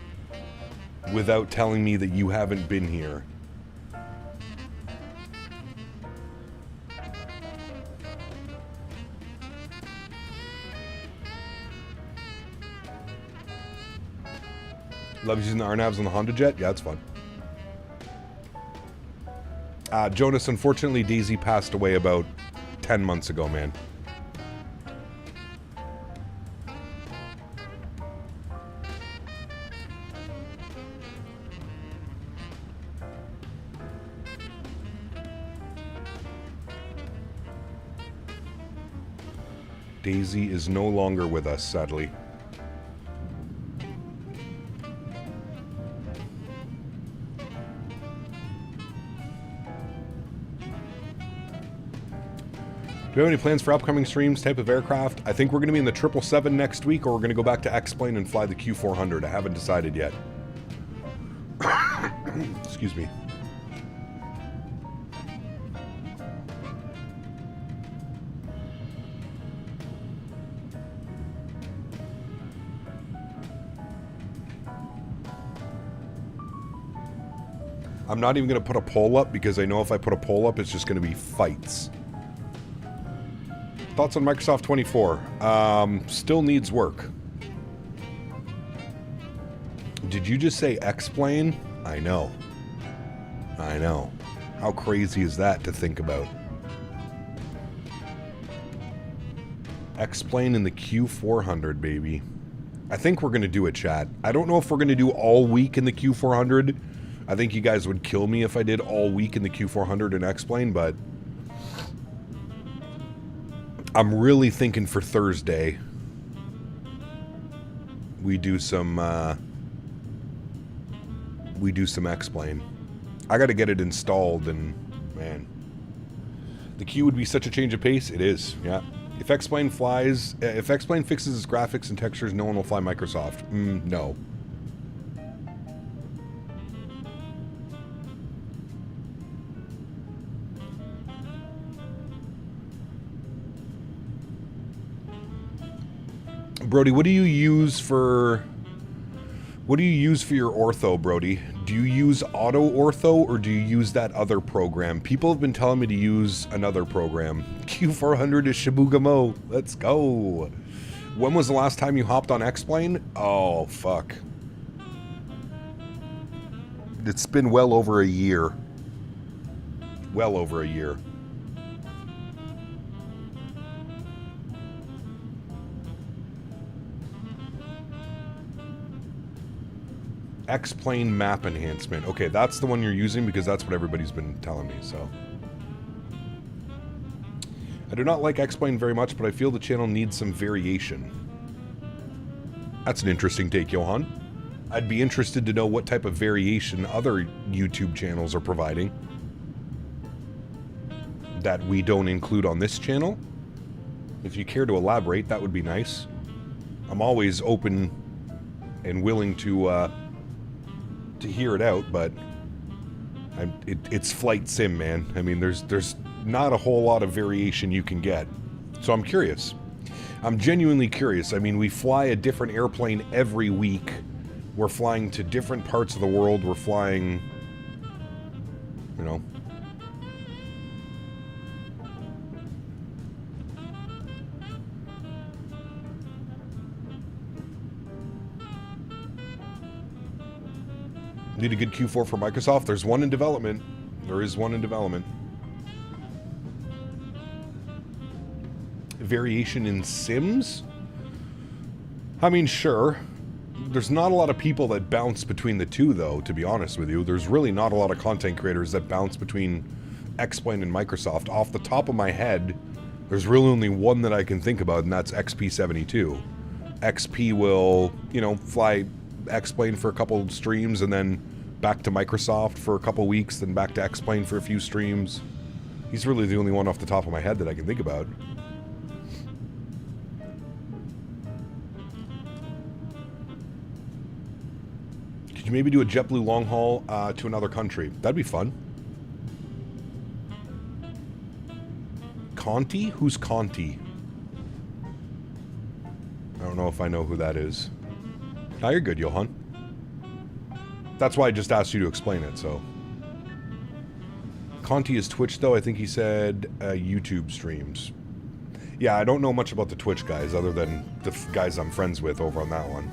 without telling me that you haven't been here. Love using the RNAVs on the Honda Jet? Yeah, it's fun. Jonas, unfortunately, Daisy passed away about 10 months ago, man. Daisy is no longer with us, sadly. Do you have any plans for upcoming streams, type of aircraft? I think we're going to be in the 777 next week, or we're going to go back to X-Plane and fly the Q400. I haven't decided yet. Excuse me. I'm not even going to put a poll up because I know if I put a poll up, it's just going to be fights. Thoughts on Microsoft 24? Still needs work. Did you just say X-Plane? I know. I know. How crazy is that to think about? X-Plane in the Q400, baby. I think we're going to do it, chat. I don't know if we're going to do all week in the Q400. I think you guys would kill me if I did all week in the Q400 and X-Plane, but I'm really thinking for Thursday we do some X-Plane. I got to get it installed, and man, the Q would be such a change of pace. It is, yeah. If X-Plane flies, if X-Plane fixes its graphics and textures, no one will fly Microsoft. No. Brody, what do you use for your ortho, Brody? Do you use auto ortho or do you use that other program? People have been telling me to use another program. Q400 is Shibugamo. Let's go. When was the last time you hopped on X-Plane? Oh, fuck. It's been well over a year. Well over a year. X-Plane map enhancement. Okay, that's the one you're using because that's what everybody's been telling me, so. I do not like X-Plane very much, but I feel the channel needs some variation. That's an interesting take, Johan. I'd be interested to know what type of variation other YouTube channels are providing that we don't include on this channel. If you care to elaborate, that would be nice. I'm always open and willing to hear it out, but it's flight sim, man. I mean, there's not a whole lot of variation you can get. So I'm curious. I'm genuinely curious. I mean, we fly a different airplane every week. We're flying to different parts of the world. We're flying, you know. Need a good Q4 for Microsoft? There's one in development. There is one in development. Variation in Sims? I mean, sure. There's not a lot of people that bounce between the two, though, to be honest with you. There's really not a lot of content creators that bounce between X-Plane and Microsoft. Off the top of my head, there's really only one that I can think about, and that's XP72. XP will, you know, fly X-Plane for a couple streams and then back to Microsoft for a couple weeks, then back to X-Plane for a few streams. He's really the only one off the top of my head that I can think about. Could you maybe do a JetBlue long haul to another country? That'd be fun. Conti? Who's Conti? I don't know if I know who that is. Oh, you're good, Johan. That's why I just asked you to explain it, so. Conti is Twitch, though. I think he said YouTube streams. Yeah, I don't know much about the Twitch guys, other than the guys I'm friends with over on that one.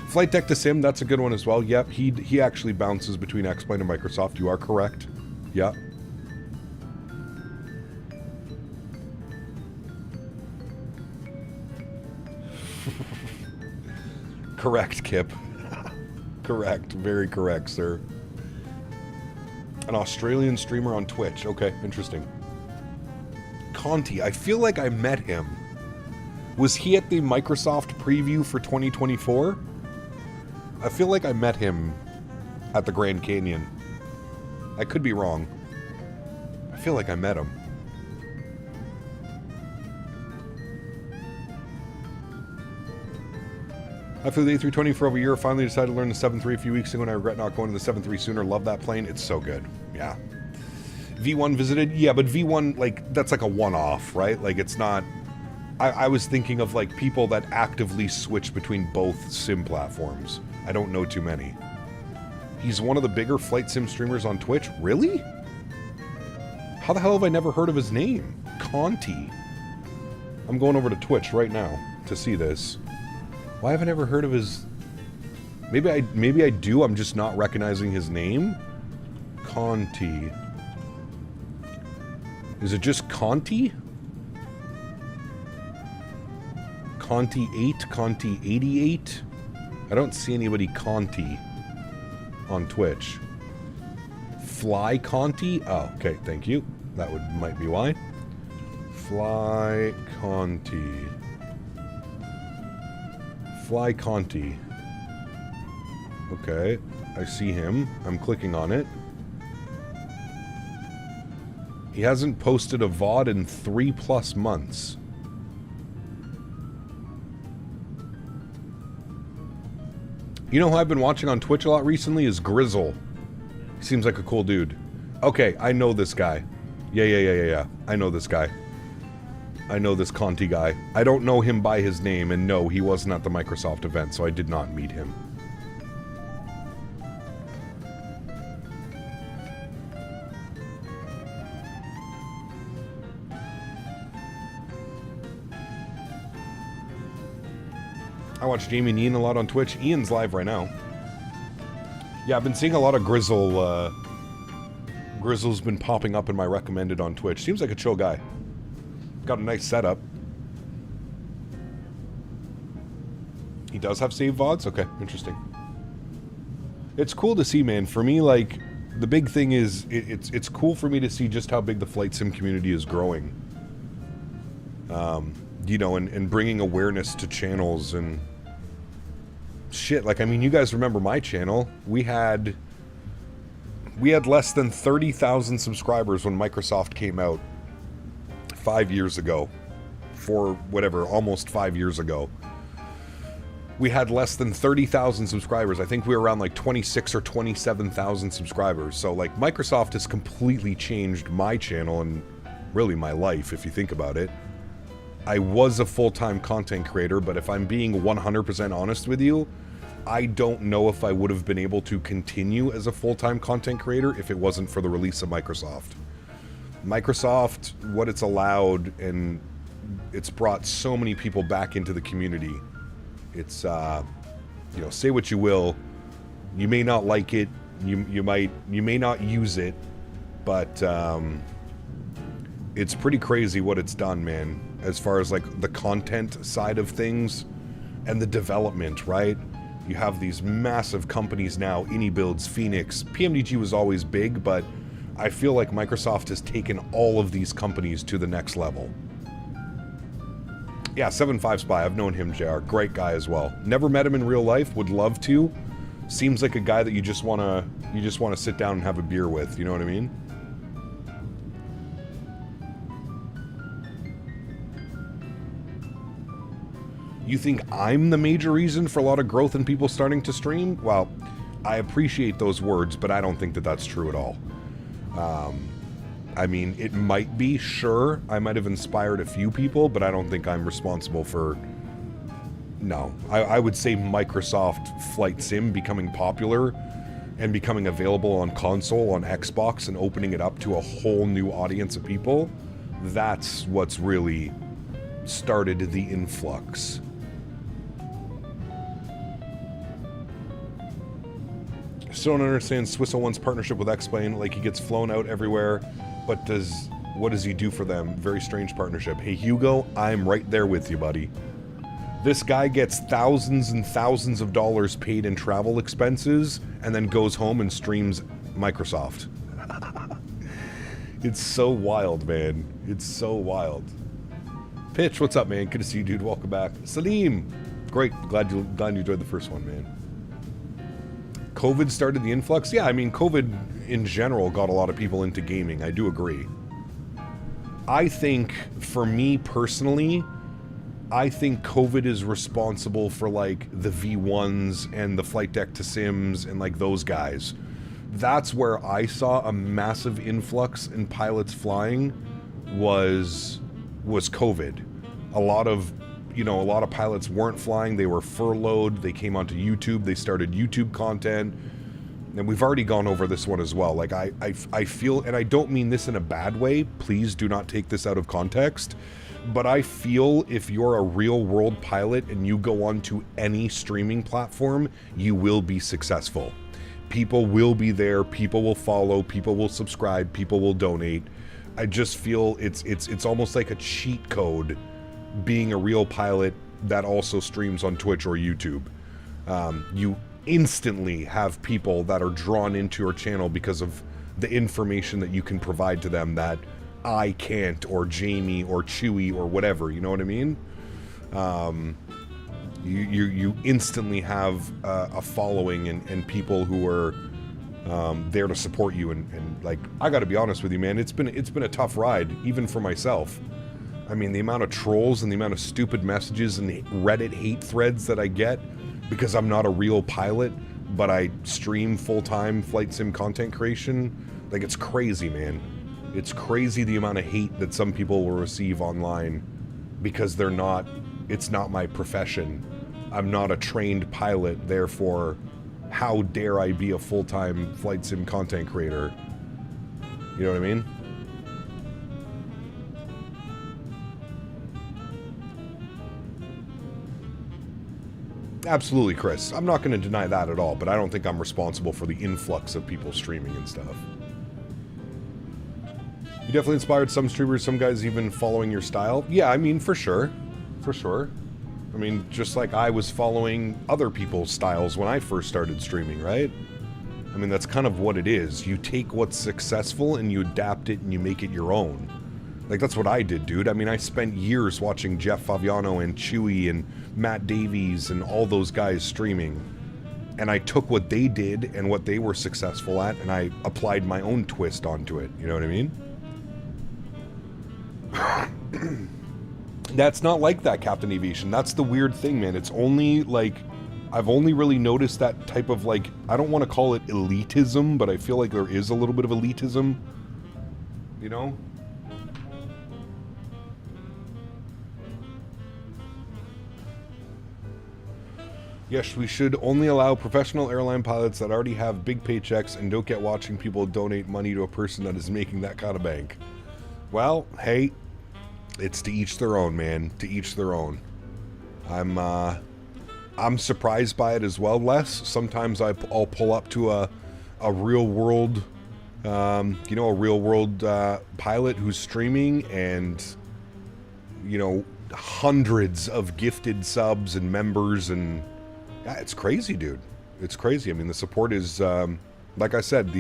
Flight Deck to Sim, that's a good one as well. Yep, he actually bounces between X-Plane and Microsoft. You are correct. Yep. Correct, Kip. Correct. Very correct, sir. An Australian streamer on Twitch. Okay, interesting. Conti. I feel like I met him. Was he at the Microsoft preview for 2024? I feel like I met him at the Grand Canyon. I could be wrong. I feel like I met him. I flew the A320 for over a year. Finally decided to learn the 7.3 a few weeks ago, and I regret not going to the 7.3 sooner. Love that plane. It's so good. Yeah. V1 visited. Yeah, but V1, like, that's like a one-off, right? Like, it's not... I was thinking of, like, people that actively switch between both sim platforms. I don't know too many. He's one of the bigger flight sim streamers on Twitch? Really? How the hell have I never heard of his name? Conti. I'm going over to Twitch right now to see this. Why have I never heard of his... Maybe I do, I'm just not recognizing his name? Conti. Is it just Conti? Conti 8? Conti 88? I don't see anybody Conti on Twitch. Fly Conti? Oh, okay, thank you. That might be why. Fly Conti. Fly Conti. Okay, I see him. I'm clicking on it. He hasn't posted a VOD in 3+ months. You know who I've been watching on Twitch a lot recently is Grizzle. He seems like a cool dude. Okay, I know this guy. Yeah. I know this guy. I know this Conti guy. I don't know him by his name, and no, he wasn't at the Microsoft event, so I did not meet him. I watch Jamie and Ian a lot on Twitch. Ian's live right now. Yeah, I've been seeing a lot of Grizzle. Grizzle's been popping up in my recommended on Twitch. Seems like a chill guy. Got a nice setup. He does have save VODs? Okay, interesting. It's cool to see, man. For me, like, the big thing is it's cool for me to see just how big the flight sim community is growing. You know, and bringing awareness to channels and shit. Like, I mean, you guys remember my channel? We had less than 30,000 subscribers when Microsoft came out 5 years ago. For whatever, almost 5 years ago. We had less than 30,000 subscribers. I think we were around like 26 or 27,000 subscribers. So like Microsoft has completely changed my channel and really my life, if you think about it. I was a full-time content creator, but if I'm being 100% honest with you, I don't know if I would have been able to continue as a full-time content creator if it wasn't for the release of Microsoft. Microsoft, what it's allowed, and it's brought so many people back into the community. It's, you know, say what you will, you may not like it, you may not use it, but it's pretty crazy what it's done, man, as far as like the content side of things and the development, right? You have these massive companies now, AnyBuilds, Phoenix, PMDG was always big, but I feel like Microsoft has taken all of these companies to the next level. Yeah, 7.5 Spy, I've known him, JR. Great guy as well. Never met him in real life, would love to. Seems like a guy that you just wanna sit down and have a beer with, you know what I mean? You think I'm the major reason for a lot of growth in people starting to stream? Well, I appreciate those words, but I don't think that that's true at all. I mean, it might be, sure, I might have inspired a few people, but I don't think I'm responsible for... No. I would say Microsoft Flight Sim becoming popular and becoming available on console, on Xbox, and opening it up to a whole new audience of people, that's what's really started the influx. Still don't understand Swiss01's partnership with X-Plane, like he gets flown out everywhere, but what does he do for them? Very strange partnership. Hey Hugo, I'm right there with you, buddy. This guy gets thousands and thousands of dollars paid in travel expenses and then goes home and streams Microsoft. It's so wild, man. It's so wild. Pitch, what's up, man? Good to see you, dude. Welcome back. Salim, great. Glad you enjoyed the first one, man. COVID started the influx? Yeah, I mean, COVID in general got a lot of people into gaming. I do agree. I think, for me personally, I think COVID is responsible for, like, the V1s and the flight deck to sims and, like, those guys. That's where I saw a massive influx in pilots flying was COVID. A lot of pilots weren't flying, they were furloughed, they came onto YouTube, they started YouTube content, and we've already gone over this one as well. Like, I feel, and I don't mean this in a bad way, please do not take this out of context, but I feel if you're a real world pilot and you go onto any streaming platform, you will be successful. People will be there, people will follow, people will subscribe, people will donate. I just feel it's almost like a cheat code being a real pilot that also streams on Twitch or YouTube. You instantly have people that are drawn into your channel because of the information that you can provide to them that I can't, or Jamie or Chewy or whatever, you know what I mean? You instantly have a following and people who are there to support you, and like, I gotta be honest with you, man, it's been a tough ride, even for myself. I mean, the amount of trolls and the amount of stupid messages and Reddit hate threads that I get because I'm not a real pilot, but I stream full-time flight sim content creation, like, it's crazy, man. It's crazy the amount of hate that some people will receive online because it's not my profession. I'm not a trained pilot, therefore, how dare I be a full-time flight sim content creator? You know what I mean? Absolutely, Chris. I'm not going to deny that at all, but I don't think I'm responsible for the influx of people streaming and stuff. You definitely inspired some streamers, some guys even following your style. Yeah, I mean, for sure. For sure. I mean, just like I was following other people's styles when I first started streaming, right? I mean, that's kind of what it is. You take what's successful and you adapt it and you make it your own. Like, that's what I did, dude. I mean, I spent years watching Jeff Favignano and Chewy and Matt Davies and all those guys streaming. And I took what they did and what they were successful at, and I applied my own twist onto it. You know what I mean? That's not like that, Captain Aviation. That's the weird thing, man. It's only, like, I've only really noticed that type of, like, I don't want to call it elitism, but I feel like there is a little bit of elitism. You know? Yes, we should only allow professional airline pilots that already have big paychecks and don't get watching people donate money to a person that is making that kind of bank. Well, hey, it's to each their own, man. To each their own. I'm surprised by it as well, Les. Sometimes I'll pull up to a real world, you know, a real world pilot who's streaming, and, you know, hundreds of gifted subs and members, and yeah, it's crazy, dude. It's crazy. I mean, the support is, like I said,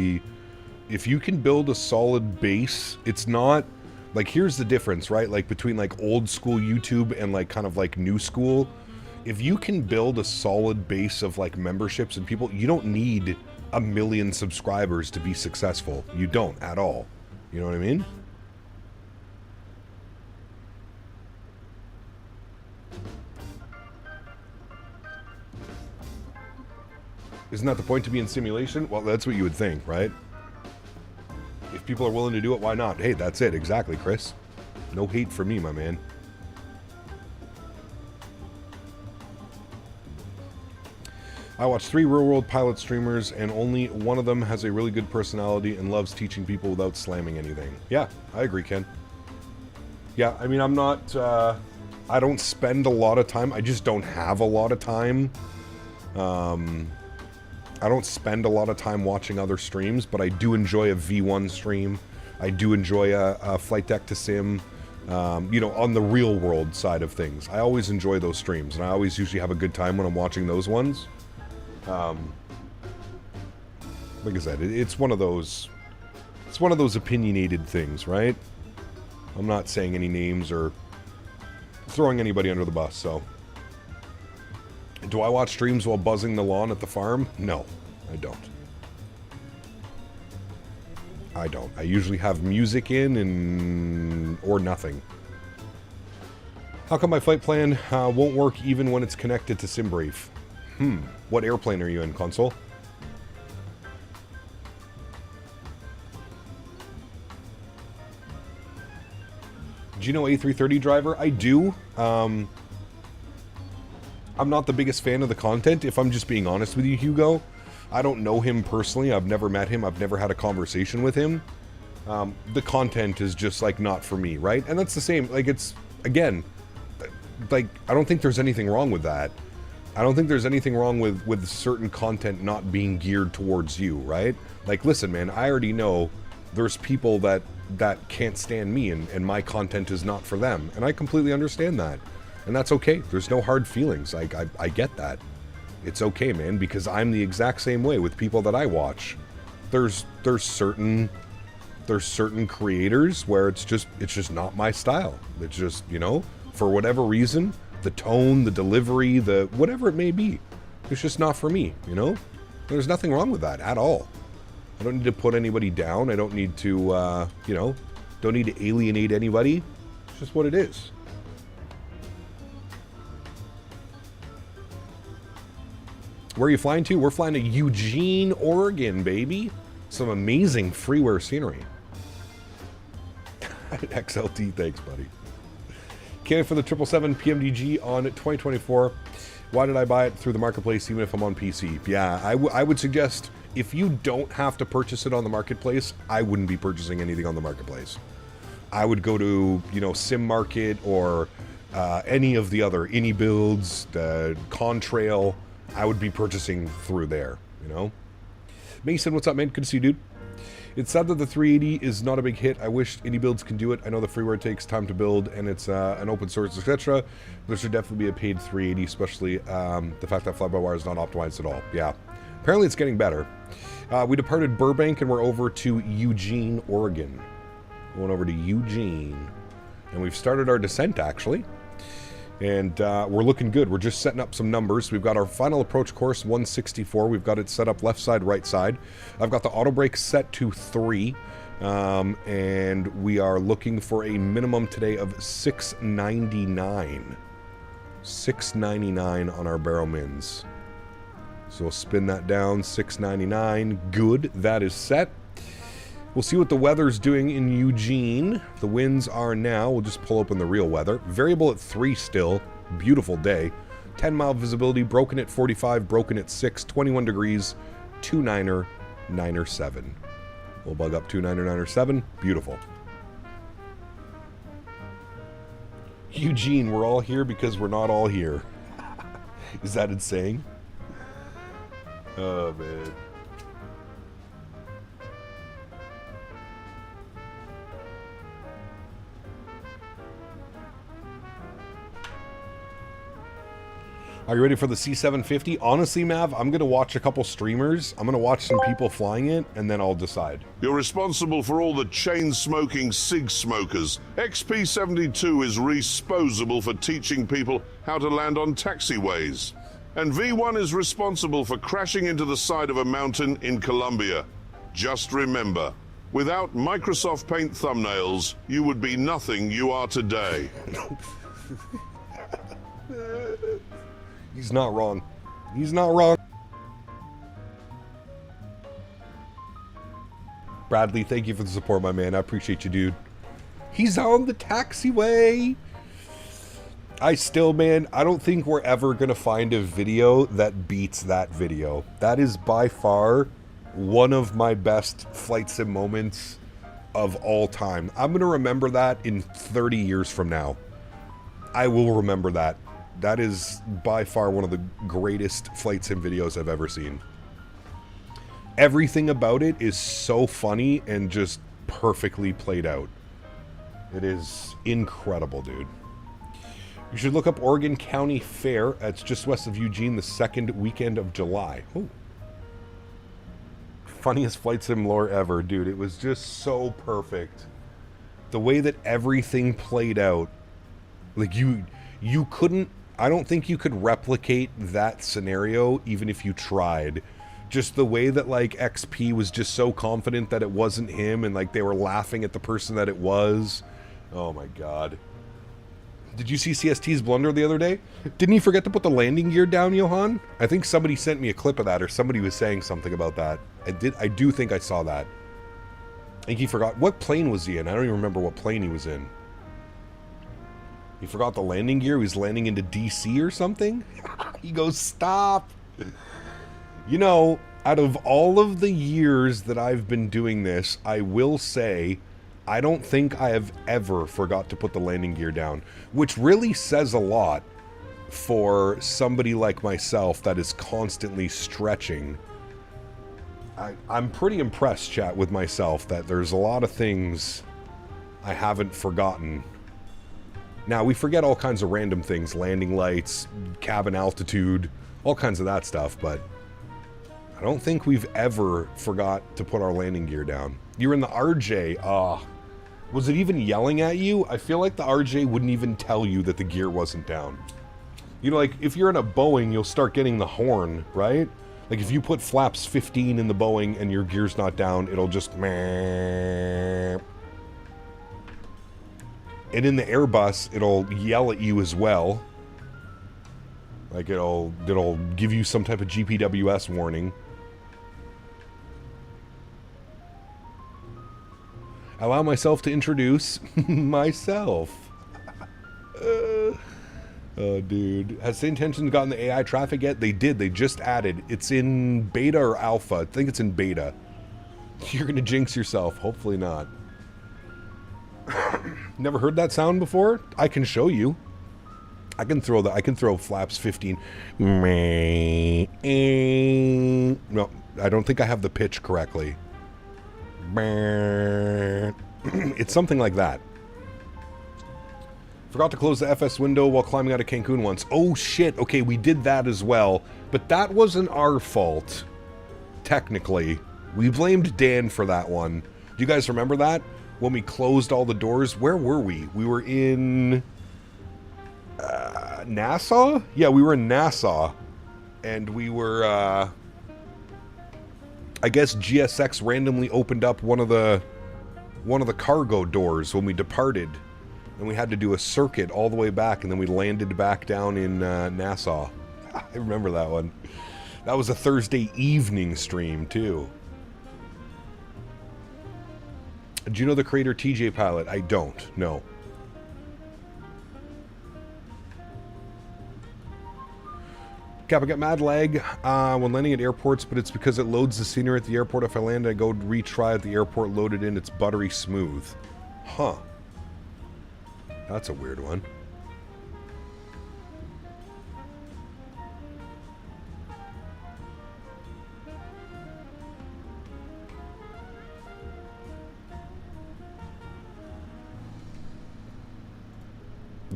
if you can build a solid base, it's not, like, here's the difference, right? Like, between, like, old school YouTube and, like, kind of, like, new school. If you can build a solid base of, like, memberships and people, you don't need 1 million subscribers to be successful. You don't at all. You know what I mean? Isn't that the point, to be in simulation? Well, that's what you would think, right? If people are willing to do it, why not? Hey, that's it. Exactly, Chris. No hate for me, my man. I watch 3 real-world pilot streamers, and only one of them has a really good personality and loves teaching people without slamming anything. Yeah, I agree, Ken. Yeah, I mean, I'm not... I don't spend a lot of time. I just don't have a lot of time. I don't spend a lot of time watching other streams, but I do enjoy a V1 stream. I do enjoy a flight deck to sim, you know, on the real world side of things. I always enjoy those streams, and I always usually have a good time when I'm watching those ones. Like I said, it's one of those opinionated things, right? I'm not saying any names or throwing anybody under the bus, so... Do I watch streams while buzzing the lawn at the farm? No, I don't. I don't. I usually have music in or nothing. How come my flight plan won't work even when it's connected to SimBrief? What airplane are you in, console? Do you know A330 driver? I do. I'm not the biggest fan of the content, if I'm just being honest with you, Hugo. I don't know him personally. I've never met him. I've never had a conversation with him. The content is just, like, not for me, right? And that's the same. Like, it's, again, like, I don't think there's anything wrong with that. I don't think there's anything wrong with certain content not being geared towards you, right? Like, listen, man, I already know there's people that can't stand me, and my content is not for them. And I completely understand that. And that's okay. There's no hard feelings. I get that. It's okay, man, because I'm the exact same way with people that I watch. There's certain creators where it's just not my style. It's just, you know, for whatever reason, the tone, the delivery, the whatever it may be, it's just not for me, you know? There's nothing wrong with that at all. I don't need to put anybody down. I don't need to, you know, don't need to alienate anybody. It's just what it is. Where are you flying to? We're flying to Eugene, Oregon, baby. Some amazing freeware scenery. XLT, thanks, buddy. Can't wait for the 777 PMDG on 2024. Why did I buy it through the marketplace even if I'm on PC? Yeah, I would suggest if you don't have to purchase it on the marketplace, I wouldn't be purchasing anything on the marketplace. I would go to, you know, Sim Market or any of the other AnyBuilds, Contrail. I would be purchasing through there, you know? Mason, what's up, man? Good to see you, dude. It's sad that the 380 is not a big hit. I wish AnyBuilds can do it. I know the freeware takes time to build, and it's an open source, etc. There should definitely be a paid 380, especially the fact that fly-by-wire is not optimized at all. Yeah. Apparently it's getting better. We departed Burbank and we're over to Eugene, Oregon. Going over to Eugene. And we've started our descent, actually. And we're looking good. We're just setting up some numbers. We've got our final approach course, 164. We've got it set up left side, right side. I've got the auto brake set to 3. And we are looking for a minimum today of 699. 699 on our barrel mins. So we'll spin that down, 699. Good, that is set. We'll see what the weather's doing in Eugene. The winds are now, we'll just pull open the real weather. Variable at 3 still, beautiful day. 10-mile visibility, broken at 45, broken at 6, 21 degrees, 29er, 9er 7. We'll bug up 29er, 9er 7, beautiful. Eugene, we're all here because we're not all here. Is that insane? Oh, man. Are you ready for the C750? Honestly, Mav, I'm going to watch a couple streamers. I'm going to watch some people flying it, and then I'll decide. You're responsible for all the chain-smoking SIG smokers. XP72 is resposable for teaching people how to land on taxiways. And V1 is responsible for crashing into the side of a mountain in Colombia. Just remember, without Microsoft Paint thumbnails, you would be nothing you are today. He's not wrong. He's not wrong. Bradley, thank you for the support, my man. I appreciate you, dude. He's on the taxiway. I still, man, I don't think we're ever going to find a video that beats that video. That is by far one of my best flight sim moments of all time. I'm going to remember that in 30 years from now. I will remember that. That is by far one of the greatest flight sim videos I've ever seen. Everything about it is so funny and just perfectly played out. It is incredible, dude. You should look up Oregon County Fair. It's just west of Eugene, the second weekend of July. Ooh. Funniest flight sim lore ever, dude. It was just so perfect. The way that everything played out. Like, you couldn't... I don't think you could replicate that scenario even if you tried. Just the way that, like, XP was just so confident that it wasn't him and, like, they were laughing at the person that it was. Oh, my God. Did you see CST's blunder the other day? Didn't he forget to put the landing gear down, Johan? I think somebody sent me a clip of that, or somebody was saying something about that. I do think I saw that. I think he forgot. What plane was he in? I don't even remember what plane he was in. He forgot the landing gear. He was landing into DC or something. He goes, stop. You know, out of all of the years that I've been doing this, I will say I don't think I have ever forgot to put the landing gear down, which really says a lot for somebody like myself that is constantly stretching. I'm pretty impressed, chat, with myself that there's a lot of things I haven't forgotten. Now, we forget all kinds of random things, landing lights, cabin altitude, all kinds of that stuff, but I don't think we've ever forgot to put our landing gear down. You're in the RJ. Was it even yelling at you? I feel like the RJ wouldn't even tell you that the gear wasn't down. You know, like, if you're in a Boeing, you'll start getting the horn, right? Like, if you put flaps 15 in the Boeing and your gear's not down, it'll just meh. And in the Airbus, it'll yell at you as well. Like, it'll give you some type of GPWS warning. Allow myself to introduce myself. Oh, dude. Has St. Intentions gotten the AI traffic yet? They did. They just added. It's in beta or alpha. I think it's in beta. You're going to jinx yourself. Hopefully not. Never heard that sound before? I can show you. I can throw flaps 15. No, I don't think I have the pitch correctly. It's something like that. Forgot to close the FS window while climbing out of Cancun once. Oh shit, okay, we did that as well. But that wasn't our fault. technically. We blamed Dan for that one. Do you guys remember that? When we closed all the doors, where were we? We were in Nassau? Yeah, we were in Nassau. And we were, I guess GSX randomly opened up one of the cargo doors when we departed. And we had to do a circuit all the way back, and then we landed back down in Nassau. I remember that one. That was a Thursday evening stream, too. Do you know the creator TJ Pilot? I don't, no. Cap, I got mad lag when landing at airports, but it's because it loads the scenery at the airport. If I land, I go retry at the airport, load it in, it's buttery smooth. Huh. That's a weird one.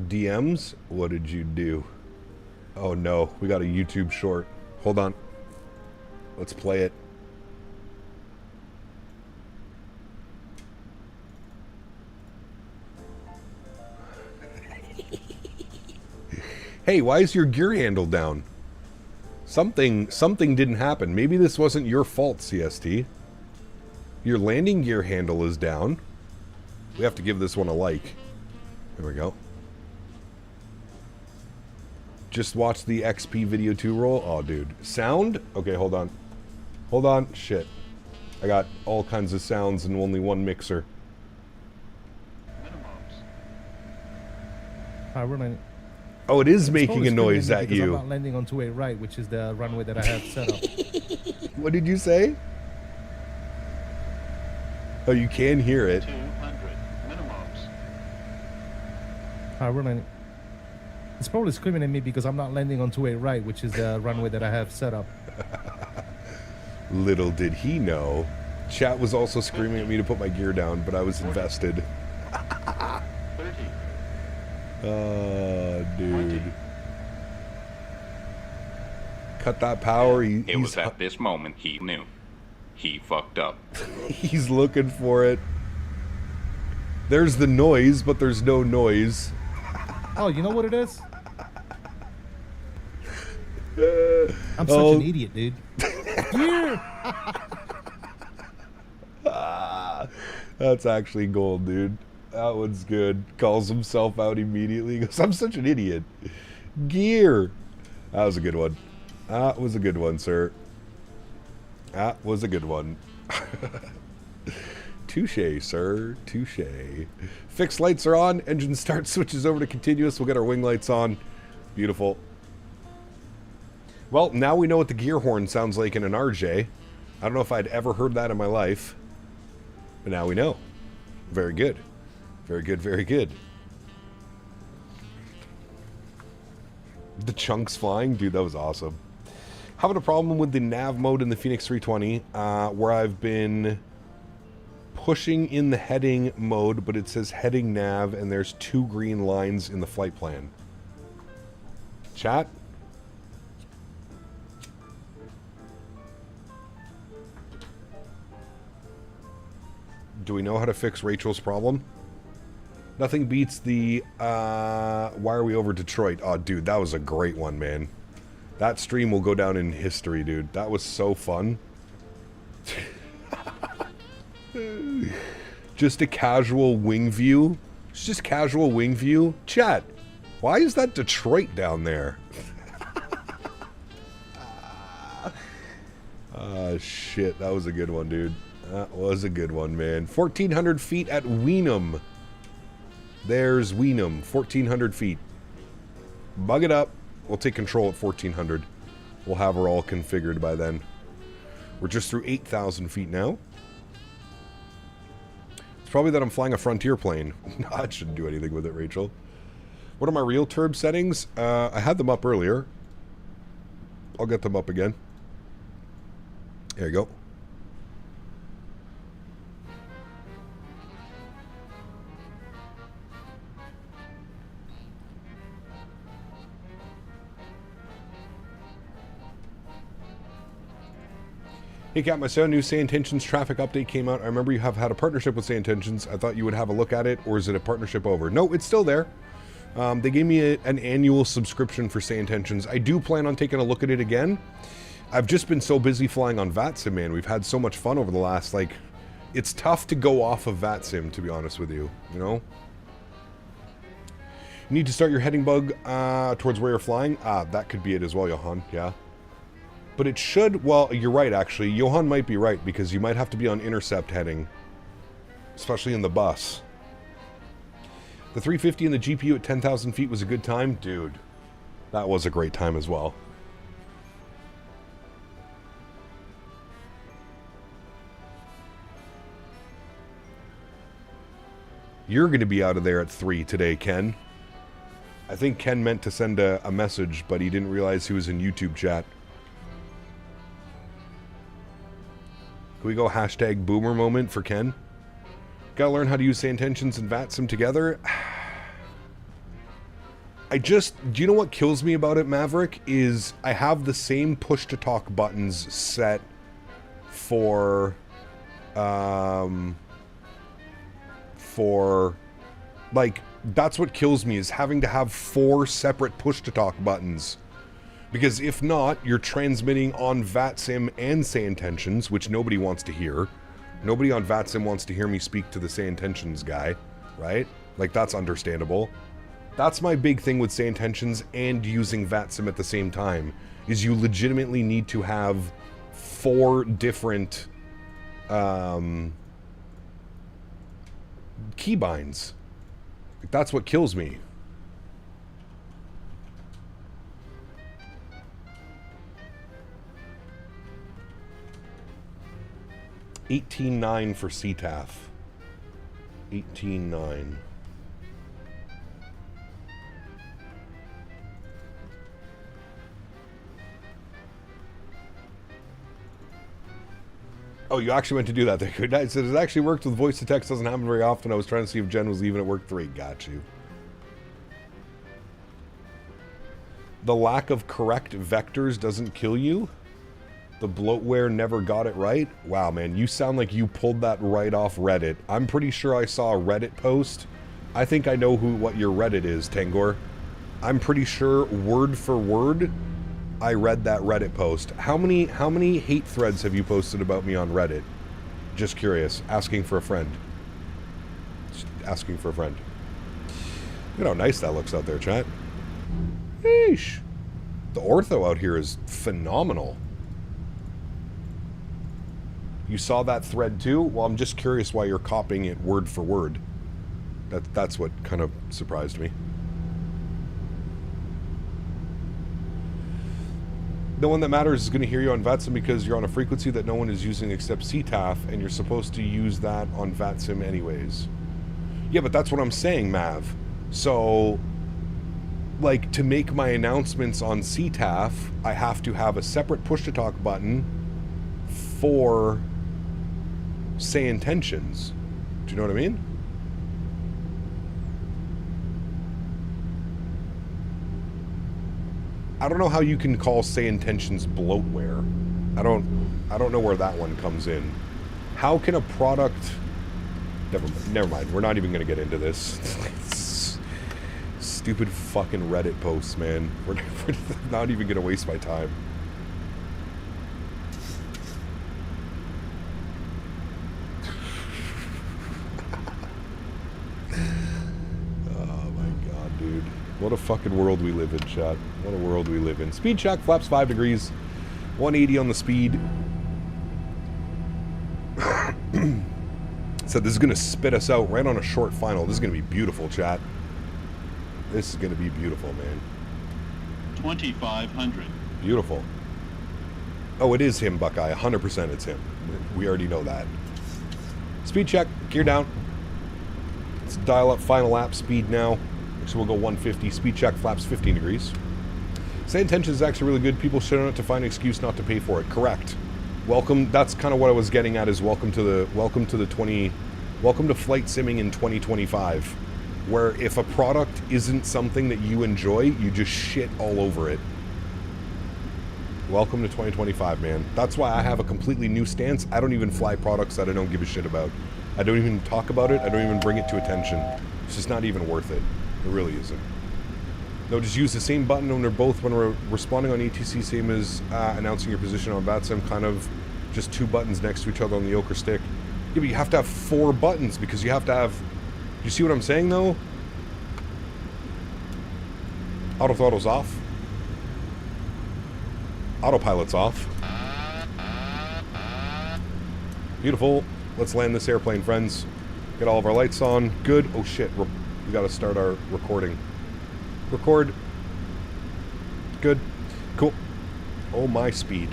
DMs? What did you do? Oh no, we got a YouTube short. Hold on. Let's play it. Hey, why is your gear handle down? Something didn't happen. Maybe this wasn't your fault, CST. Your landing gear handle is down. We have to give this one a like. There we go. Just watch the XP video 2 roll. Oh, dude. Sound? Okay, hold on. Hold on. Shit. I got all kinds of sounds and only one mixer. Oh, it is making a noise at you. I'm not landing on 2A right, which is the runway that I have set up. What did you say? Oh, you can hear it. 200 minimums. It's probably screaming at me because I'm not landing on 2A right, which is the runway that I have set up. Little did he know. Chat was also screaming at me to put my gear down, but I was invested. 30. Oh, dude. Cut that power. It was at this moment he knew. He fucked up. He's looking for it. There's the noise, but there's no noise. Oh, you know what it is? I'm such an idiot, dude. That's actually gold, dude. That one's good. Calls himself out immediately. He goes, I'm such an idiot. Gear. That was a good one. That was a good one, sir. That was a good one. Touche, sir. Touche. Fixed lights are on. Engine start switches over to continuous. We'll get our wing lights on. Beautiful. Well, now we know what the gear horn sounds like in an RJ. I don't know if I'd ever heard that in my life. But now we know. Very good. Very good, very good. The chunks flying? Dude, that was awesome. Having a problem with the nav mode in the Phoenix 320, where I've been pushing in the heading mode, but it says heading nav, and there's 2 green lines in the flight plan. Chat? Do we know how to fix Rachel's problem? Nothing beats the, why are we over Detroit? Oh, dude, that was a great one, man. That stream will go down in history, dude. That was so fun. Just a casual wing view. It's just casual wing view. Chat, why is that Detroit down there? Shit, that was a good one, dude. That was a good one, man. 1,400 feet at Weenum. There's Weenum, 1,400 feet. Bug it up. We'll take control at 1,400. We'll have her all configured by then. We're just through 8,000 feet now. It's probably that I'm flying a Frontier plane. No, that shouldn't do anything with it, Rachel. What are my real turb settings? I had them up earlier. I'll get them up again. There you go. Hey Cap, my son, new Say Intentions traffic update came out. I remember you have had a partnership with Say Intentions. I thought you would have a look at it, or is it a partnership over? No, it's still there. They gave me an annual subscription for Say Intentions. I do plan on taking a look at it again. I've just been so busy flying on VATSIM, man. We've had so much fun over the last, like... It's tough to go off of VATSIM, to be honest with you, you know? You need to start your heading bug towards where you're flying. That could be it as well, Johan, yeah. But it should, well, you're right, actually. Johan might be right, because you might have to be on intercept heading. Especially in the bus. The 350 and the GPU at 10,000 feet was a good time? Dude, that was a great time as well. You're going to be out of there at 3 today, Ken. I think Ken meant to send a message, but he didn't realize he was in YouTube chat. Can we go hashtag boomer moment for Ken? Gotta learn how to use Say Intentions and VATSIM together. Do you know what kills me about it, Maverick? Is I have the same push-to-talk buttons set for, like, that's what kills me, is having to have 4 separate push-to-talk buttons. Because if not, you're transmitting on VATSIM and Say Intentions, which nobody wants to hear. Nobody on VATSIM wants to hear me speak to the Say Intentions guy, right? Like, that's understandable. That's my big thing with Say Intentions and using VATSIM at the same time, is you legitimately need to have 4 different keybinds. That's what kills me. $18.9 for CTAF. $18.9. Oh, you actually went to do that there. Good night. It actually worked with voice to text. Doesn't happen very often. I was trying to see if Jen was leaving at work 3. Got you. The lack of correct vectors doesn't kill you. The bloatware never got it right. Wow, man, you sound like you pulled that right off Reddit. I'm pretty sure I saw a Reddit post. I think I know what your Reddit is, Tangor. I'm pretty sure word for word I read that Reddit post. How many hate threads have you posted about me on Reddit? Just curious. Asking for a friend. Just asking for a friend. Look at how nice that looks out there, chat. Yeesh. The ortho out here is phenomenal. You saw that thread too? Well, I'm just curious why you're copying it word for word. That's what kind of surprised me. No one that matters is going to hear you on VATSIM because you're on a frequency that no one is using except CTAF, and you're supposed to use that on VATSIM anyways. Yeah, but that's what I'm saying, Mav. So, like, to make my announcements on CTAF, I have to have a separate push-to-talk button for Say Intentions. Do you know what I mean? I don't know how you can call Say Intentions bloatware. I don't know where that one comes in. How can a product... Never mind. We're not even going to get into this. Stupid fucking Reddit posts, man. We're not even going to waste my time. What a fucking world we live in, chat. What a world we live in. Speed check, flaps 5 degrees. 180 on the speed. So this is going to spit us out right on a short final. This is going to be beautiful, chat. This is going to be beautiful, man. 2,500. Beautiful. Oh, it is him, Buckeye. 100% it's him. We already know that. Speed check, gear down. Let's dial up final lap speed now. So we'll go 150. Speed check, flaps 15 degrees. Say Intentions is actually really good. People should not to find an excuse not to pay for it. Correct. Welcome. That's kind of what I was getting at. Is welcome to Flight Simming in 2025, where if a product isn't something that you enjoy, you just shit all over it. Welcome to 2025, man. That's why I have a completely new stance. I don't even fly products that I don't give a shit about. I don't even talk about it. I don't even bring it to attention. It's just not even worth it. It really isn't. No, just use the same button when we're responding on ETC, same as announcing your position on VATSIM, kind of just 2 buttons next to each other on the yoke or stick. Yeah, but you have to have 4 buttons because you have to have... You see what I'm saying, though? Auto throttle's off. Autopilot's off. Beautiful. Let's land this airplane, friends. Get all of our lights on. Good. Oh, shit. We got to start our recording. Record. Good. Cool. Oh, my speed.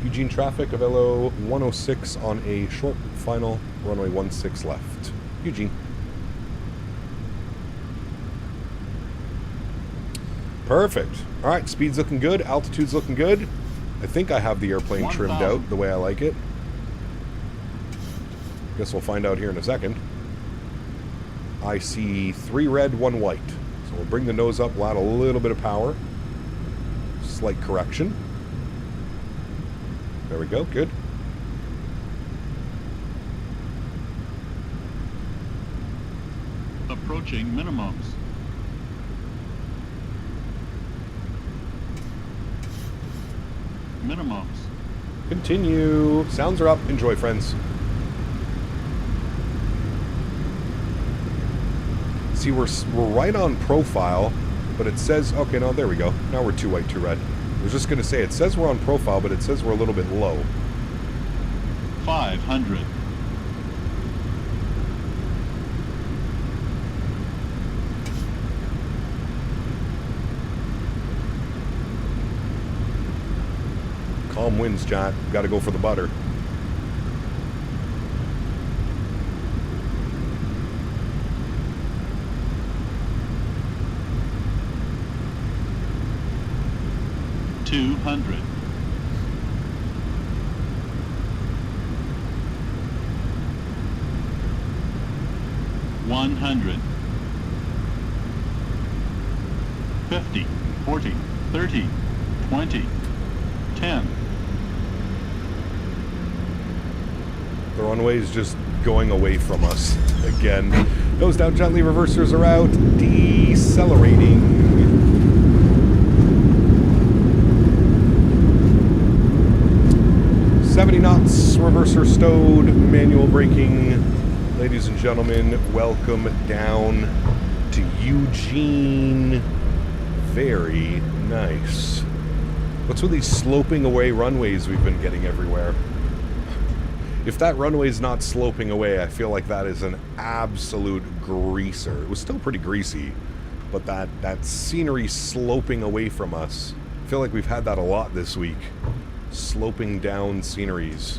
Eugene traffic, Avelo 106 on a short final, runway 16 left. Eugene. Perfect. All right, speed's looking good, altitude's looking good. I think I have the airplane trimmed out the way I like it. Guess we'll find out here in a second. I see 3 red, 1 white. So we'll bring the nose up, we'll add a little bit of power. Slight correction. There we go, good. Approaching minimums. Minimums. Continue. Sounds are up. Enjoy, friends. See, we're right on profile, but it says... Okay, no, there we go. Now we're 2 white, 2 red. I was just going to say, it says we're on profile, but it says we're a little bit low. 500. Calm winds, John. Got to go for the butter. $200. $100. 50, 40, 30, 20, 10. The runway is just going away from us again. Nose down gently, reversers are out, decelerating. 70 knots, reverser stowed, manual braking. Ladies and gentlemen, welcome down to Eugene. Very nice. What's with these sloping away runways we've been getting everywhere? If that runway's not sloping away, I feel like that is an absolute greaser. It was still pretty greasy, but that scenery sloping away from us, I feel like we've had that a lot this week. Sloping down sceneries,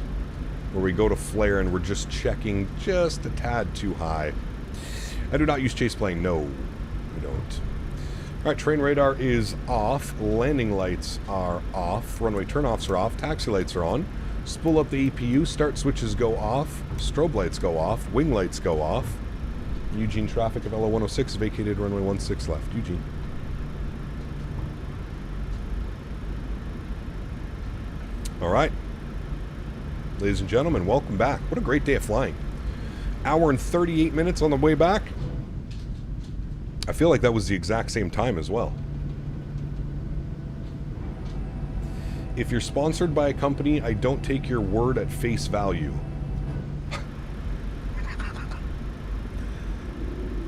where we go to flare and we're just checking just a tad too high. I do not use chase plane, no, we don't. Alright, train radar is off, landing lights are off, runway turnoffs are off, taxi lights are on. Spool up the APU, start switches go off, strobe lights go off, wing lights go off. Eugene traffic of LO 106 vacated, runway 16 left. Eugene. Alright. Ladies and gentlemen, welcome back. What a great day of flying. Hour and 38 minutes on the way back. I feel like that was the exact same time as well. If you're sponsored by a company, I don't take your word at face value.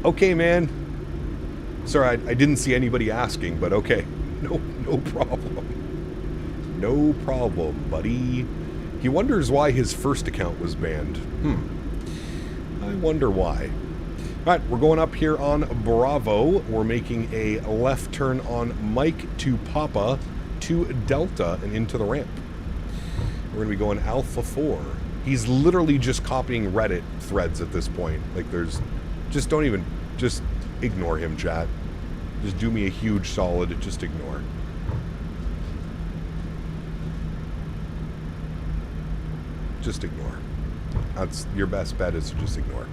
Okay, man. Sorry, I didn't see anybody asking, but okay. No problem. No problem, buddy. He wonders why his first account was banned. I wonder why. Alright, we're going up here on Bravo. We're making a left turn on Mike to Papa to Delta and into the ramp. We're going to be going Alpha 4. He's literally just copying Reddit threads at this point. Like, there's... Just don't even... Just ignore him, chat. Just do me a huge solid. Just ignore. Just ignore. That's your best bet, is to just ignore.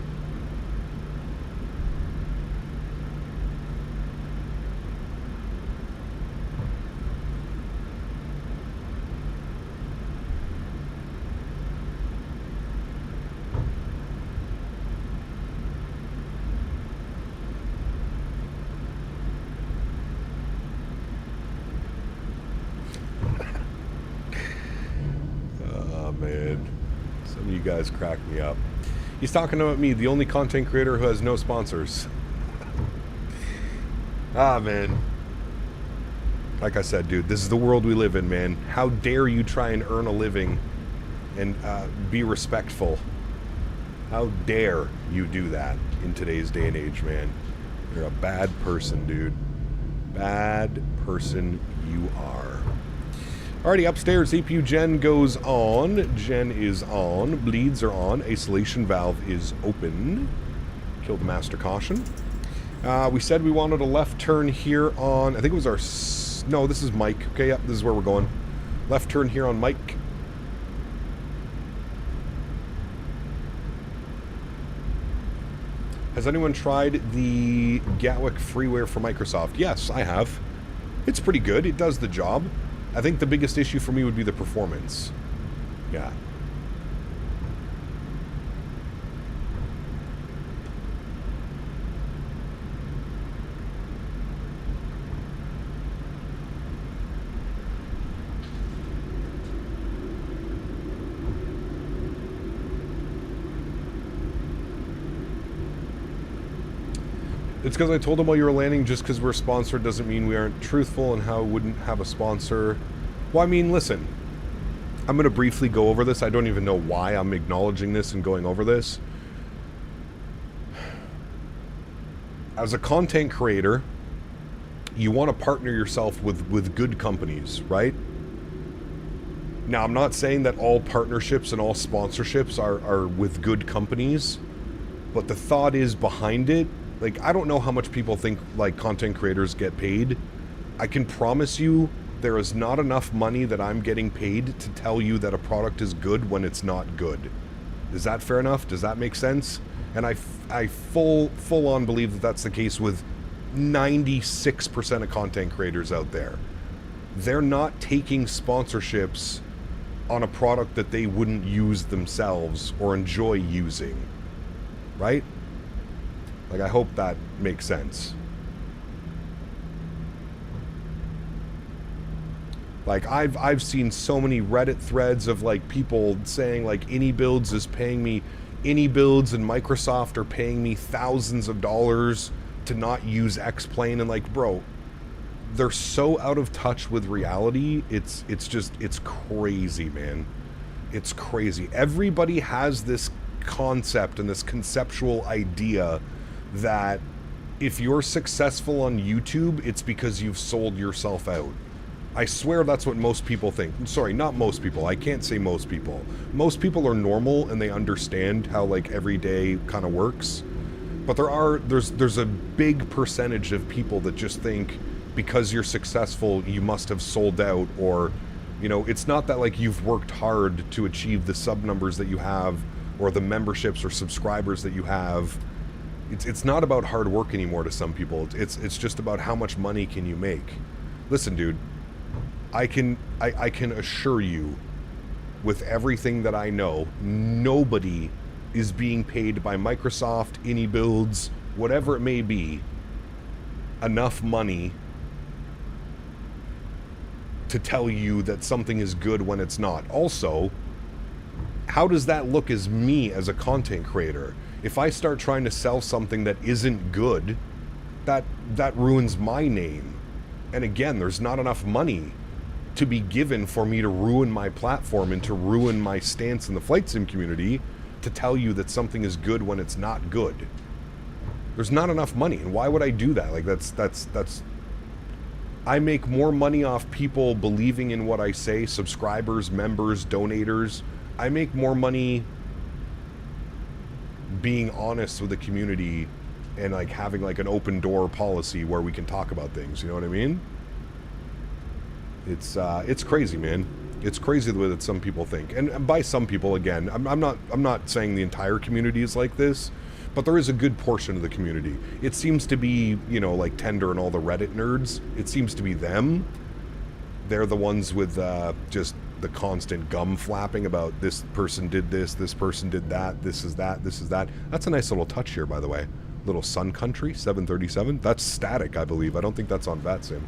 guys crack me up. He's talking about me, the only content creator who has no sponsors. Ah, man. Like I said, dude, this is the world we live in, man. How dare you try and earn a living and be respectful? How dare you do that in today's day and age, man? You're a bad person, dude. Bad person you are. Alrighty, upstairs, APU gen goes on. Gen is on. Bleeds are on. Isolation valve is open. Kill the master caution. We said we wanted a left turn here on... I think it was our... No, this is Mike. Okay, yep, this is where we're going. Left turn here on Mike. Has anyone tried the Gatwick freeware for Microsoft? Yes, I have. It's pretty good. It does the job. I think the biggest issue for me would be the performance. Yeah. It's because I told him while you were landing, just because we're sponsored doesn't mean we aren't truthful, and how I wouldn't have a sponsor. Well, I mean, listen. I'm going to briefly go over this. I don't even know why I'm acknowledging this and going over this. As a content creator, you want to partner yourself with good companies, right? Now, I'm not saying that all partnerships and all sponsorships are with good companies, but the thought is behind it. Like, I don't know how much people think, like, content creators get paid. I can promise you there is not enough money that I'm getting paid to tell you that a product is good when it's not good. Is that fair enough? Does that make sense? And I full on believe that that's the case with 96% of content creators out there. They're not taking sponsorships on a product that they wouldn't use themselves or enjoy using. Right? Like, I hope that makes sense. Like, I've seen so many Reddit threads of, like, people saying, like, AnyBuilds is paying me, AnyBuilds and Microsoft are paying me thousands of dollars to not use X-Plane, and, like, bro, they're so out of touch with reality. It's crazy, man. It's crazy. Everybody has this concept and this conceptual idea that if you're successful on YouTube, it's because you've sold yourself out. I swear that's what most people think. Sorry, not most people. I can't say most people. Most people are normal and they understand how, like, every day kind of works. But there's a big percentage of people that just think because you're successful, you must have sold out, or, you know, it's not that, like, you've worked hard to achieve the sub numbers that you have or the memberships or subscribers that you have. It's not about hard work anymore to some people. It's just about how much money can you make. Listen, dude, I can assure you, with everything that I know, nobody is being paid by Microsoft, AnyBuilds, whatever it may be, enough money to tell you that something is good when it's not. Also, how does that look as me as a content creator? If I start trying to sell something that isn't good, that ruins my name. And again, there's not enough money to be given for me to ruin my platform and to ruin my stance in the flight sim community to tell you that something is good when it's not good. There's not enough money, and why would I do that? Like, that's I make more money off people believing in what I say, subscribers, members, donators. I make more money being honest with the community and, like, having, like, an open door policy where we can talk about things, you know what I mean? It's crazy, man. It's crazy the way that some people think. And by some people, again, I'm not saying the entire community is like this, but there is a good portion of the community. It seems to be, you know, like Tender and all the Reddit nerds. It seems to be them. They're the ones with just the constant gum flapping about this person did this person did that, this is that, this is that. That's a nice little touch here, by the way. Little Sun Country 737. That's static, I believe. I don't think that's on VATSIM.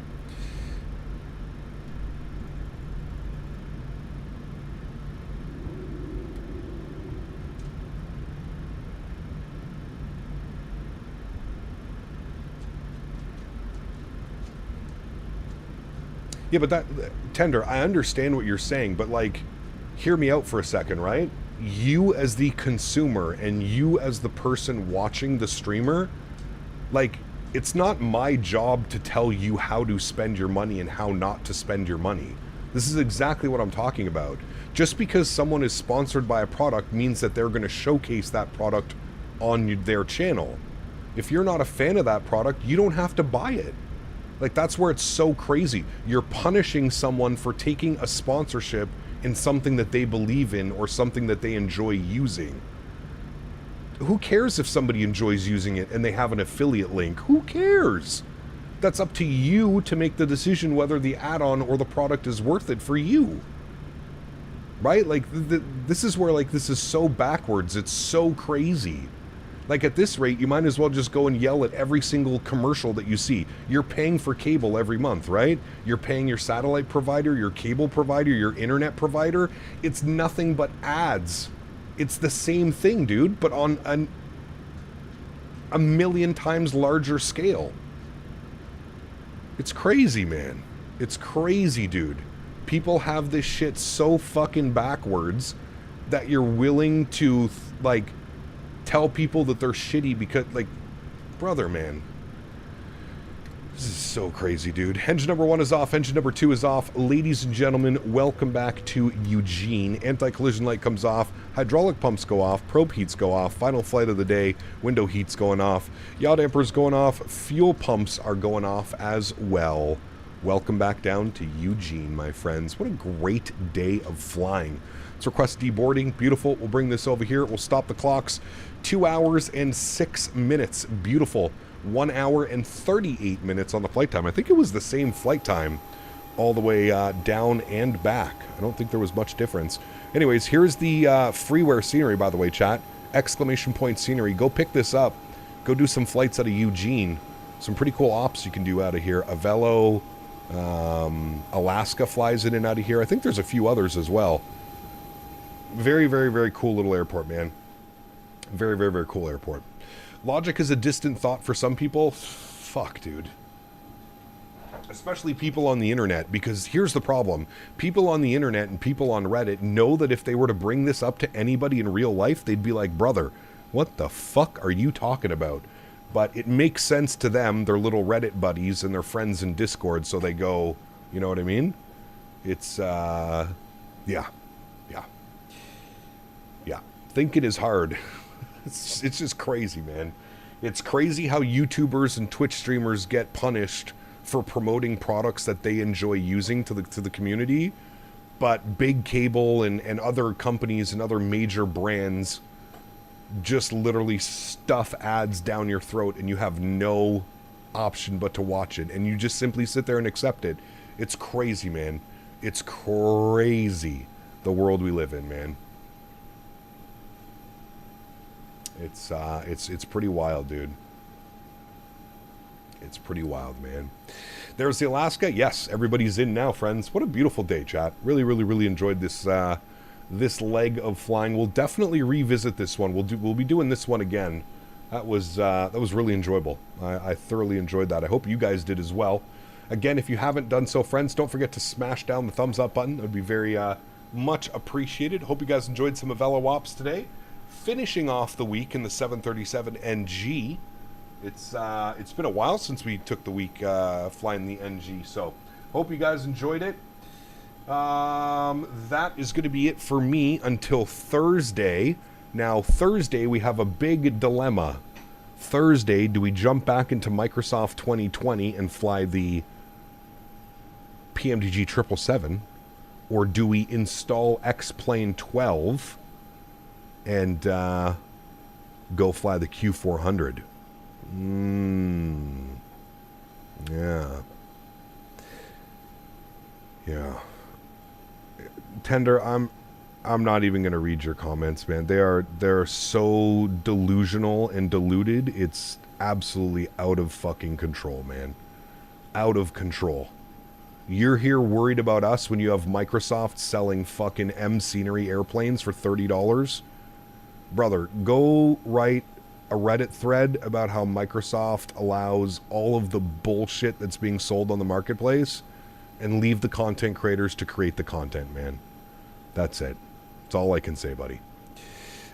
Yeah, but that, Tender, I understand what you're saying, but like, hear me out for a second, right? You as the consumer and you as the person watching the streamer, like, it's not my job to tell you how to spend your money and how not to spend your money. This is exactly what I'm talking about. Just because someone is sponsored by a product means that they're going to showcase that product on their channel. If you're not a fan of that product, you don't have to buy it. Like, that's where it's so crazy. You're punishing someone for taking a sponsorship in something that they believe in or something that they enjoy using. Who cares if somebody enjoys using it and they have an affiliate link? Who cares? That's up to you to make the decision whether the add-on or the product is worth it for you. Right? Like, this is where, like, this is so backwards. It's so crazy. Like, at this rate, you might as well just go and yell at every single commercial that you see. You're paying for cable every month, right? You're paying your satellite provider, your cable provider, your internet provider. It's nothing but ads. It's the same thing, dude, but on a million times larger scale. It's crazy, man. It's crazy, dude. People have this shit so fucking backwards that you're willing to, like, tell people that they're shitty because, like, brother, man. This is so crazy, dude. Engine number 1 is off. Engine number 2 is off. Ladies and gentlemen, welcome back to Eugene. Anti-collision light comes off. Hydraulic pumps go off. Probe heats go off. Final flight of the day. Window heats going off. Yaw dampers going off. Fuel pumps are going off as well. Welcome back down to Eugene, my friends. What a great day of flying. Let's request deboarding. Beautiful. We'll bring this over here. We'll stop the clocks. 2 hours and 6 minutes. Beautiful. 1 hour and 38 minutes on the flight time. I think it was the same flight time all the way down and back. I don't think there was much difference. Anyways, here's the freeware scenery, by the way, chat. Exclamation point scenery. Go pick this up. Go do some flights out of Eugene. Some pretty cool ops you can do out of here. Avelo, Alaska flies in and out of here. I think there's a few others as well. Very, very, very cool little airport, man. Very, very, very cool airport. Logic is a distant thought for some people. Fuck, dude. Especially people on the internet, because here's the problem. People on the internet and people on Reddit know that if they were to bring this up to anybody in real life, they'd be like, brother, what the fuck are you talking about? But it makes sense to them, their little Reddit buddies and their friends in Discord, so they go, you know what I mean? It's, yeah. Thinking is hard. It's just crazy, man. It's crazy how YouTubers and Twitch streamers get punished for promoting products that they enjoy using to the community, but big cable and other companies and other major brands just literally stuff ads down your throat and you have no option but to watch it, and you just simply sit there and accept it. It's crazy, man. It's crazy, the world we live in, man. It's pretty wild, dude. It's pretty wild, man. There's the Alaska. Yes, everybody's in now, friends. What a beautiful day, chat. Really, really, really enjoyed this this leg of flying. We'll definitely revisit this one. We'll be doing this one again. That was really enjoyable. I thoroughly enjoyed that. I hope you guys did as well. Again, if you haven't done so, friends, don't forget to smash down the thumbs up button. It would be very much appreciated. Hope you guys enjoyed some Avelo ops today. Finishing off the week in the 737 NG. It's been a while since we took the week flying the NG, so hope you guys enjoyed it. That is going to be it for me until Thursday. Now, Thursday we have a big dilemma. Thursday, do we jump back into Microsoft 2020 and fly the PMDG 777, or do we install X-Plane 12 and go fly the Q400? Yeah. Tender, I'm not even gonna read your comments, man. They're so delusional and deluded. It's absolutely out of fucking control, man. Out of control. You're here worried about us when you have Microsoft selling fucking M Scenery airplanes for $30? Brother, go write a Reddit thread about how Microsoft allows all of the bullshit that's being sold on the marketplace and leave the content creators to create the content, man. That's it. That's all I can say, buddy.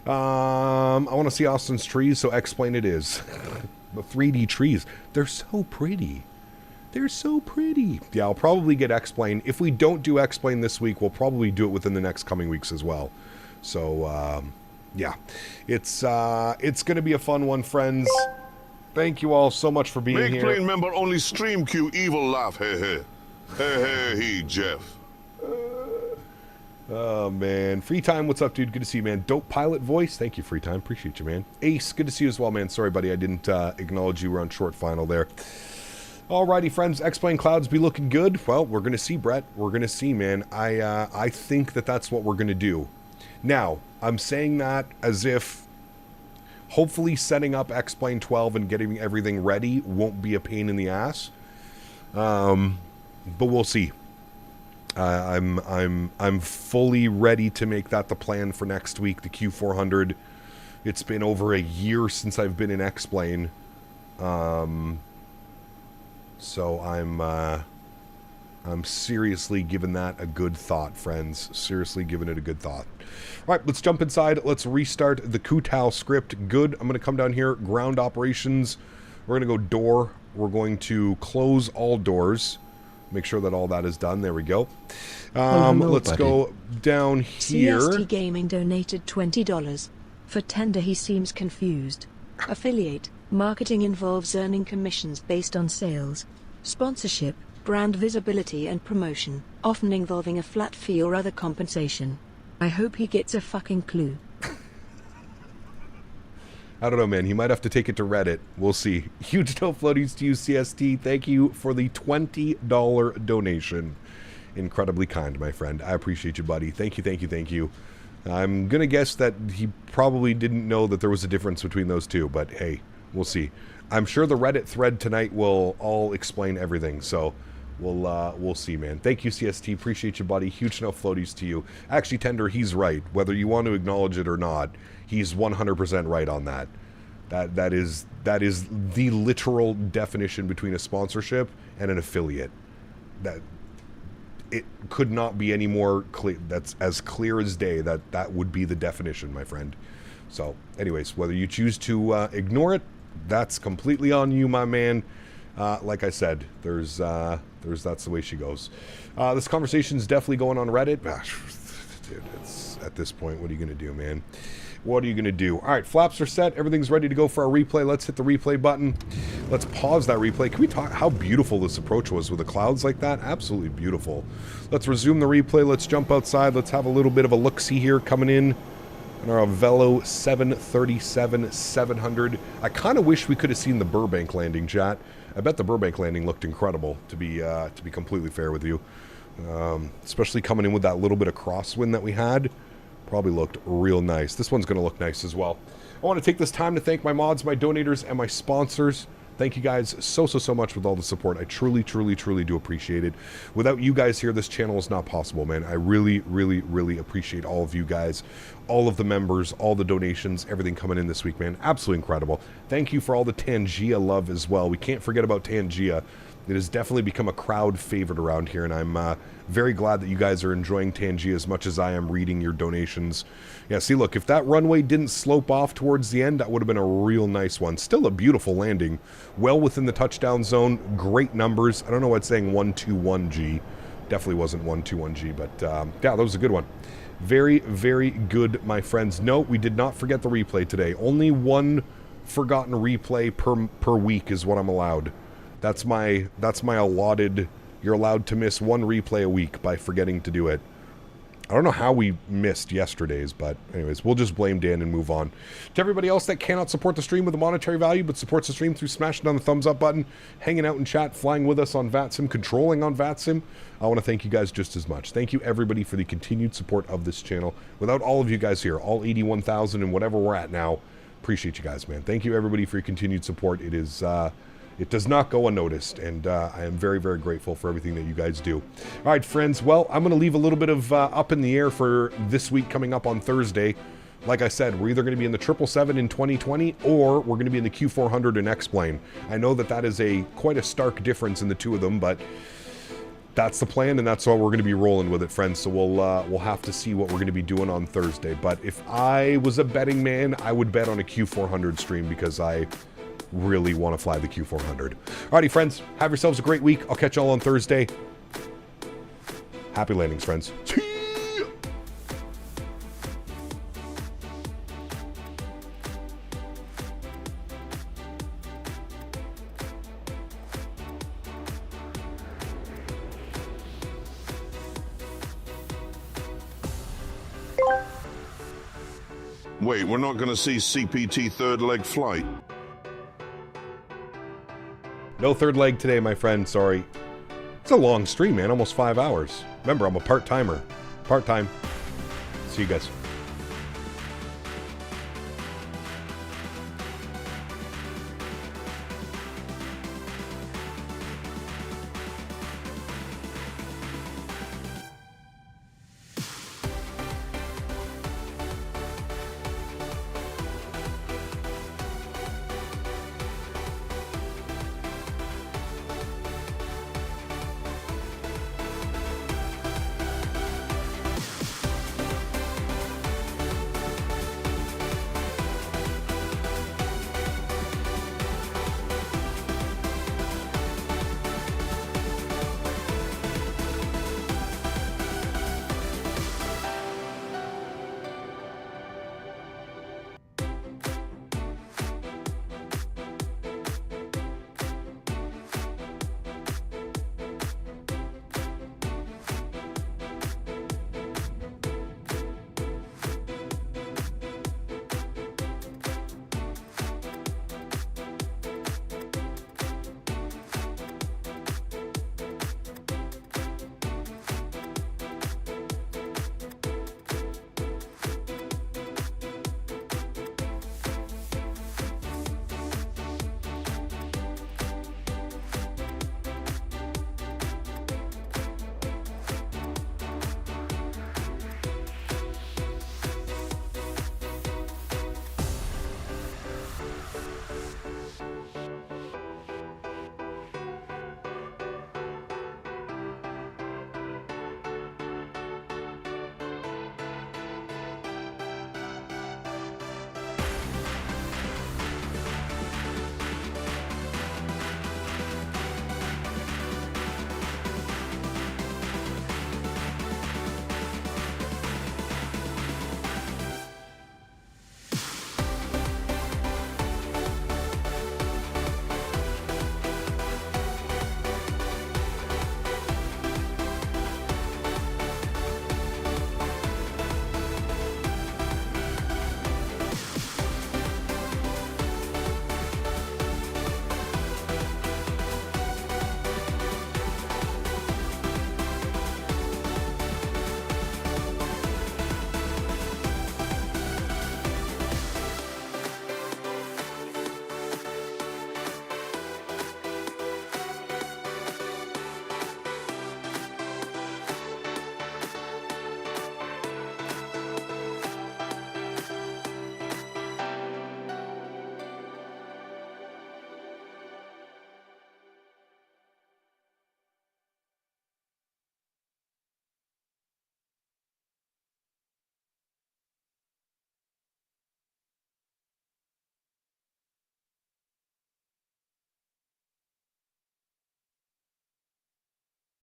I want to see Austin's trees, so explain it is. The 3D trees, they're so pretty. They're so pretty. Yeah, I'll probably get X-Plane. If we don't do X-Plane this week, we'll probably do it within the next coming weeks as well. So, yeah. It's going to be a fun one, friends. Thank you all so much for being Make here. plane member only stream queue evil laugh. Hey, hey. Hey, hey, he, Jeff. Oh, man. Free Time, what's up, dude? Good to see you, man. Dope Pilot Voice. Thank you, Free Time. Appreciate you, man. Ace, good to see you as well, man. Sorry, buddy, I didn't acknowledge you. We're on short final there. Alrighty, friends. X-Plane clouds be looking good. Well, we're going to see, Brett. We're going to see, man. I think that that's what we're going to do. Now, I'm saying that as if hopefully setting up X-Plane 12 and getting everything ready won't be a pain in the ass. But we'll see. I'm fully ready to make that the plan for next week, the Q400. It's been over a year since I've been in X-Plane. So I'm seriously giving that a good thought, friends. Seriously giving it a good thought. All right, let's jump inside. Let's restart the Kutao script. Good. I'm going to come down here. Ground operations. We're going to go door. We're going to close all doors. Make sure that all that is done. There we go. Let's go down here. CST Gaming donated $20. For tender, he seems confused. Affiliate marketing involves earning commissions based on sales. Sponsorship, brand visibility and promotion, often involving a flat fee or other compensation. I hope he gets a fucking clue. I don't know, man. He might have to take it to Reddit. We'll see. Huge no floaties to you, CST. Thank you for the $20 donation. Incredibly kind, my friend. I appreciate you, buddy. Thank you, thank you, thank you. I'm going to guess that he probably didn't know that there was a difference between those two, but hey, we'll see. I'm sure the Reddit thread tonight will all explain everything, so we'll see, man. Thank you, CST. Appreciate you, buddy. Huge no floaties to you. Actually, Tender, he's right. Whether you want to acknowledge it or not, he's 100% right on that. That is the literal definition between a sponsorship and an affiliate. That it could not be any more clear. That's as clear as day. That would be the definition, my friend. So, anyways, whether you choose to ignore it, that's completely on you, my man. Like I said, there's that's the way she goes. This conversation's definitely going on Reddit. Dude, it's at this point, what are you gonna do, man? What are you gonna do? All right, flaps are set. Everything's ready to go for our replay. Let's hit the replay button. Let's pause that replay. Can we talk how beautiful this approach was with the clouds like that? Absolutely beautiful. Let's resume the replay. Let's jump outside. Let's have a little bit of a look-see here coming in our Avelo 737-700. I kind of wish we could have seen the Burbank landing, chat. I bet the Burbank landing looked incredible, to be completely fair with you. Especially coming in with that little bit of crosswind that we had. Probably looked real nice. This one's going to look nice as well. I want to take this time to thank my mods, my donators, and my sponsors. Thank you guys so much with all the support. I truly do appreciate it. Without you guys here, this channel is not possible, man. I really appreciate all of you guys, all of the members, all the donations, everything coming in this week, man. Absolutely incredible. Thank you for all the Tangia love as well. We can't forget about Tangia. It has definitely become a crowd favorite around here, and I'm very glad that you guys are enjoying Tangia as much as I am reading your donations. Yeah, see, look, if that runway didn't slope off towards the end, that would have been a real nice one. Still a beautiful landing. Well within the touchdown zone. Great numbers. I don't know what's saying 121G. Definitely wasn't 121G, but yeah, that was a good one. Very good, my friends. No, we did not forget the replay today. Only one forgotten replay per week is what I'm allowed. That's my allotted. You're allowed to miss one replay a week by forgetting to do it. I don't know how we missed yesterday's, but anyways, we'll just blame Dan and move on. To everybody else that cannot support the stream with a monetary value, but supports the stream through smashing down the thumbs up button, hanging out in chat, flying with us on VATSIM, controlling on VATSIM, I want to thank you guys just as much. Thank you, everybody, for the continued support of this channel. Without all of you guys here, all 81,000 and whatever we're at now, appreciate you guys, man. Thank you, everybody, for your continued support. It is... It does not go unnoticed, and I am very grateful for everything that you guys do. All right, friends, well, I'm going to leave a little bit of up in the air for this week coming up on Thursday. Like I said, we're either going to be in the 777 in 2020, or we're going to be in the Q400 in X-Plane. I know that is quite a stark difference in the two of them, but that's the plan, and that's what we're going to be rolling with it, friends. So we'll have to see what we're going to be doing on Thursday. But if I was a betting man, I would bet on a Q400 stream because I really want to fly the Q400. Alrighty, friends, have yourselves a great week. I'll catch y'all on Thursday. Happy landings, friends. Wait, we're not going to see CPT third leg flight? No third leg today, my friend. Sorry. It's a long stream, man. Almost 5 hours. Remember, I'm a part-timer. Part-time. See you guys.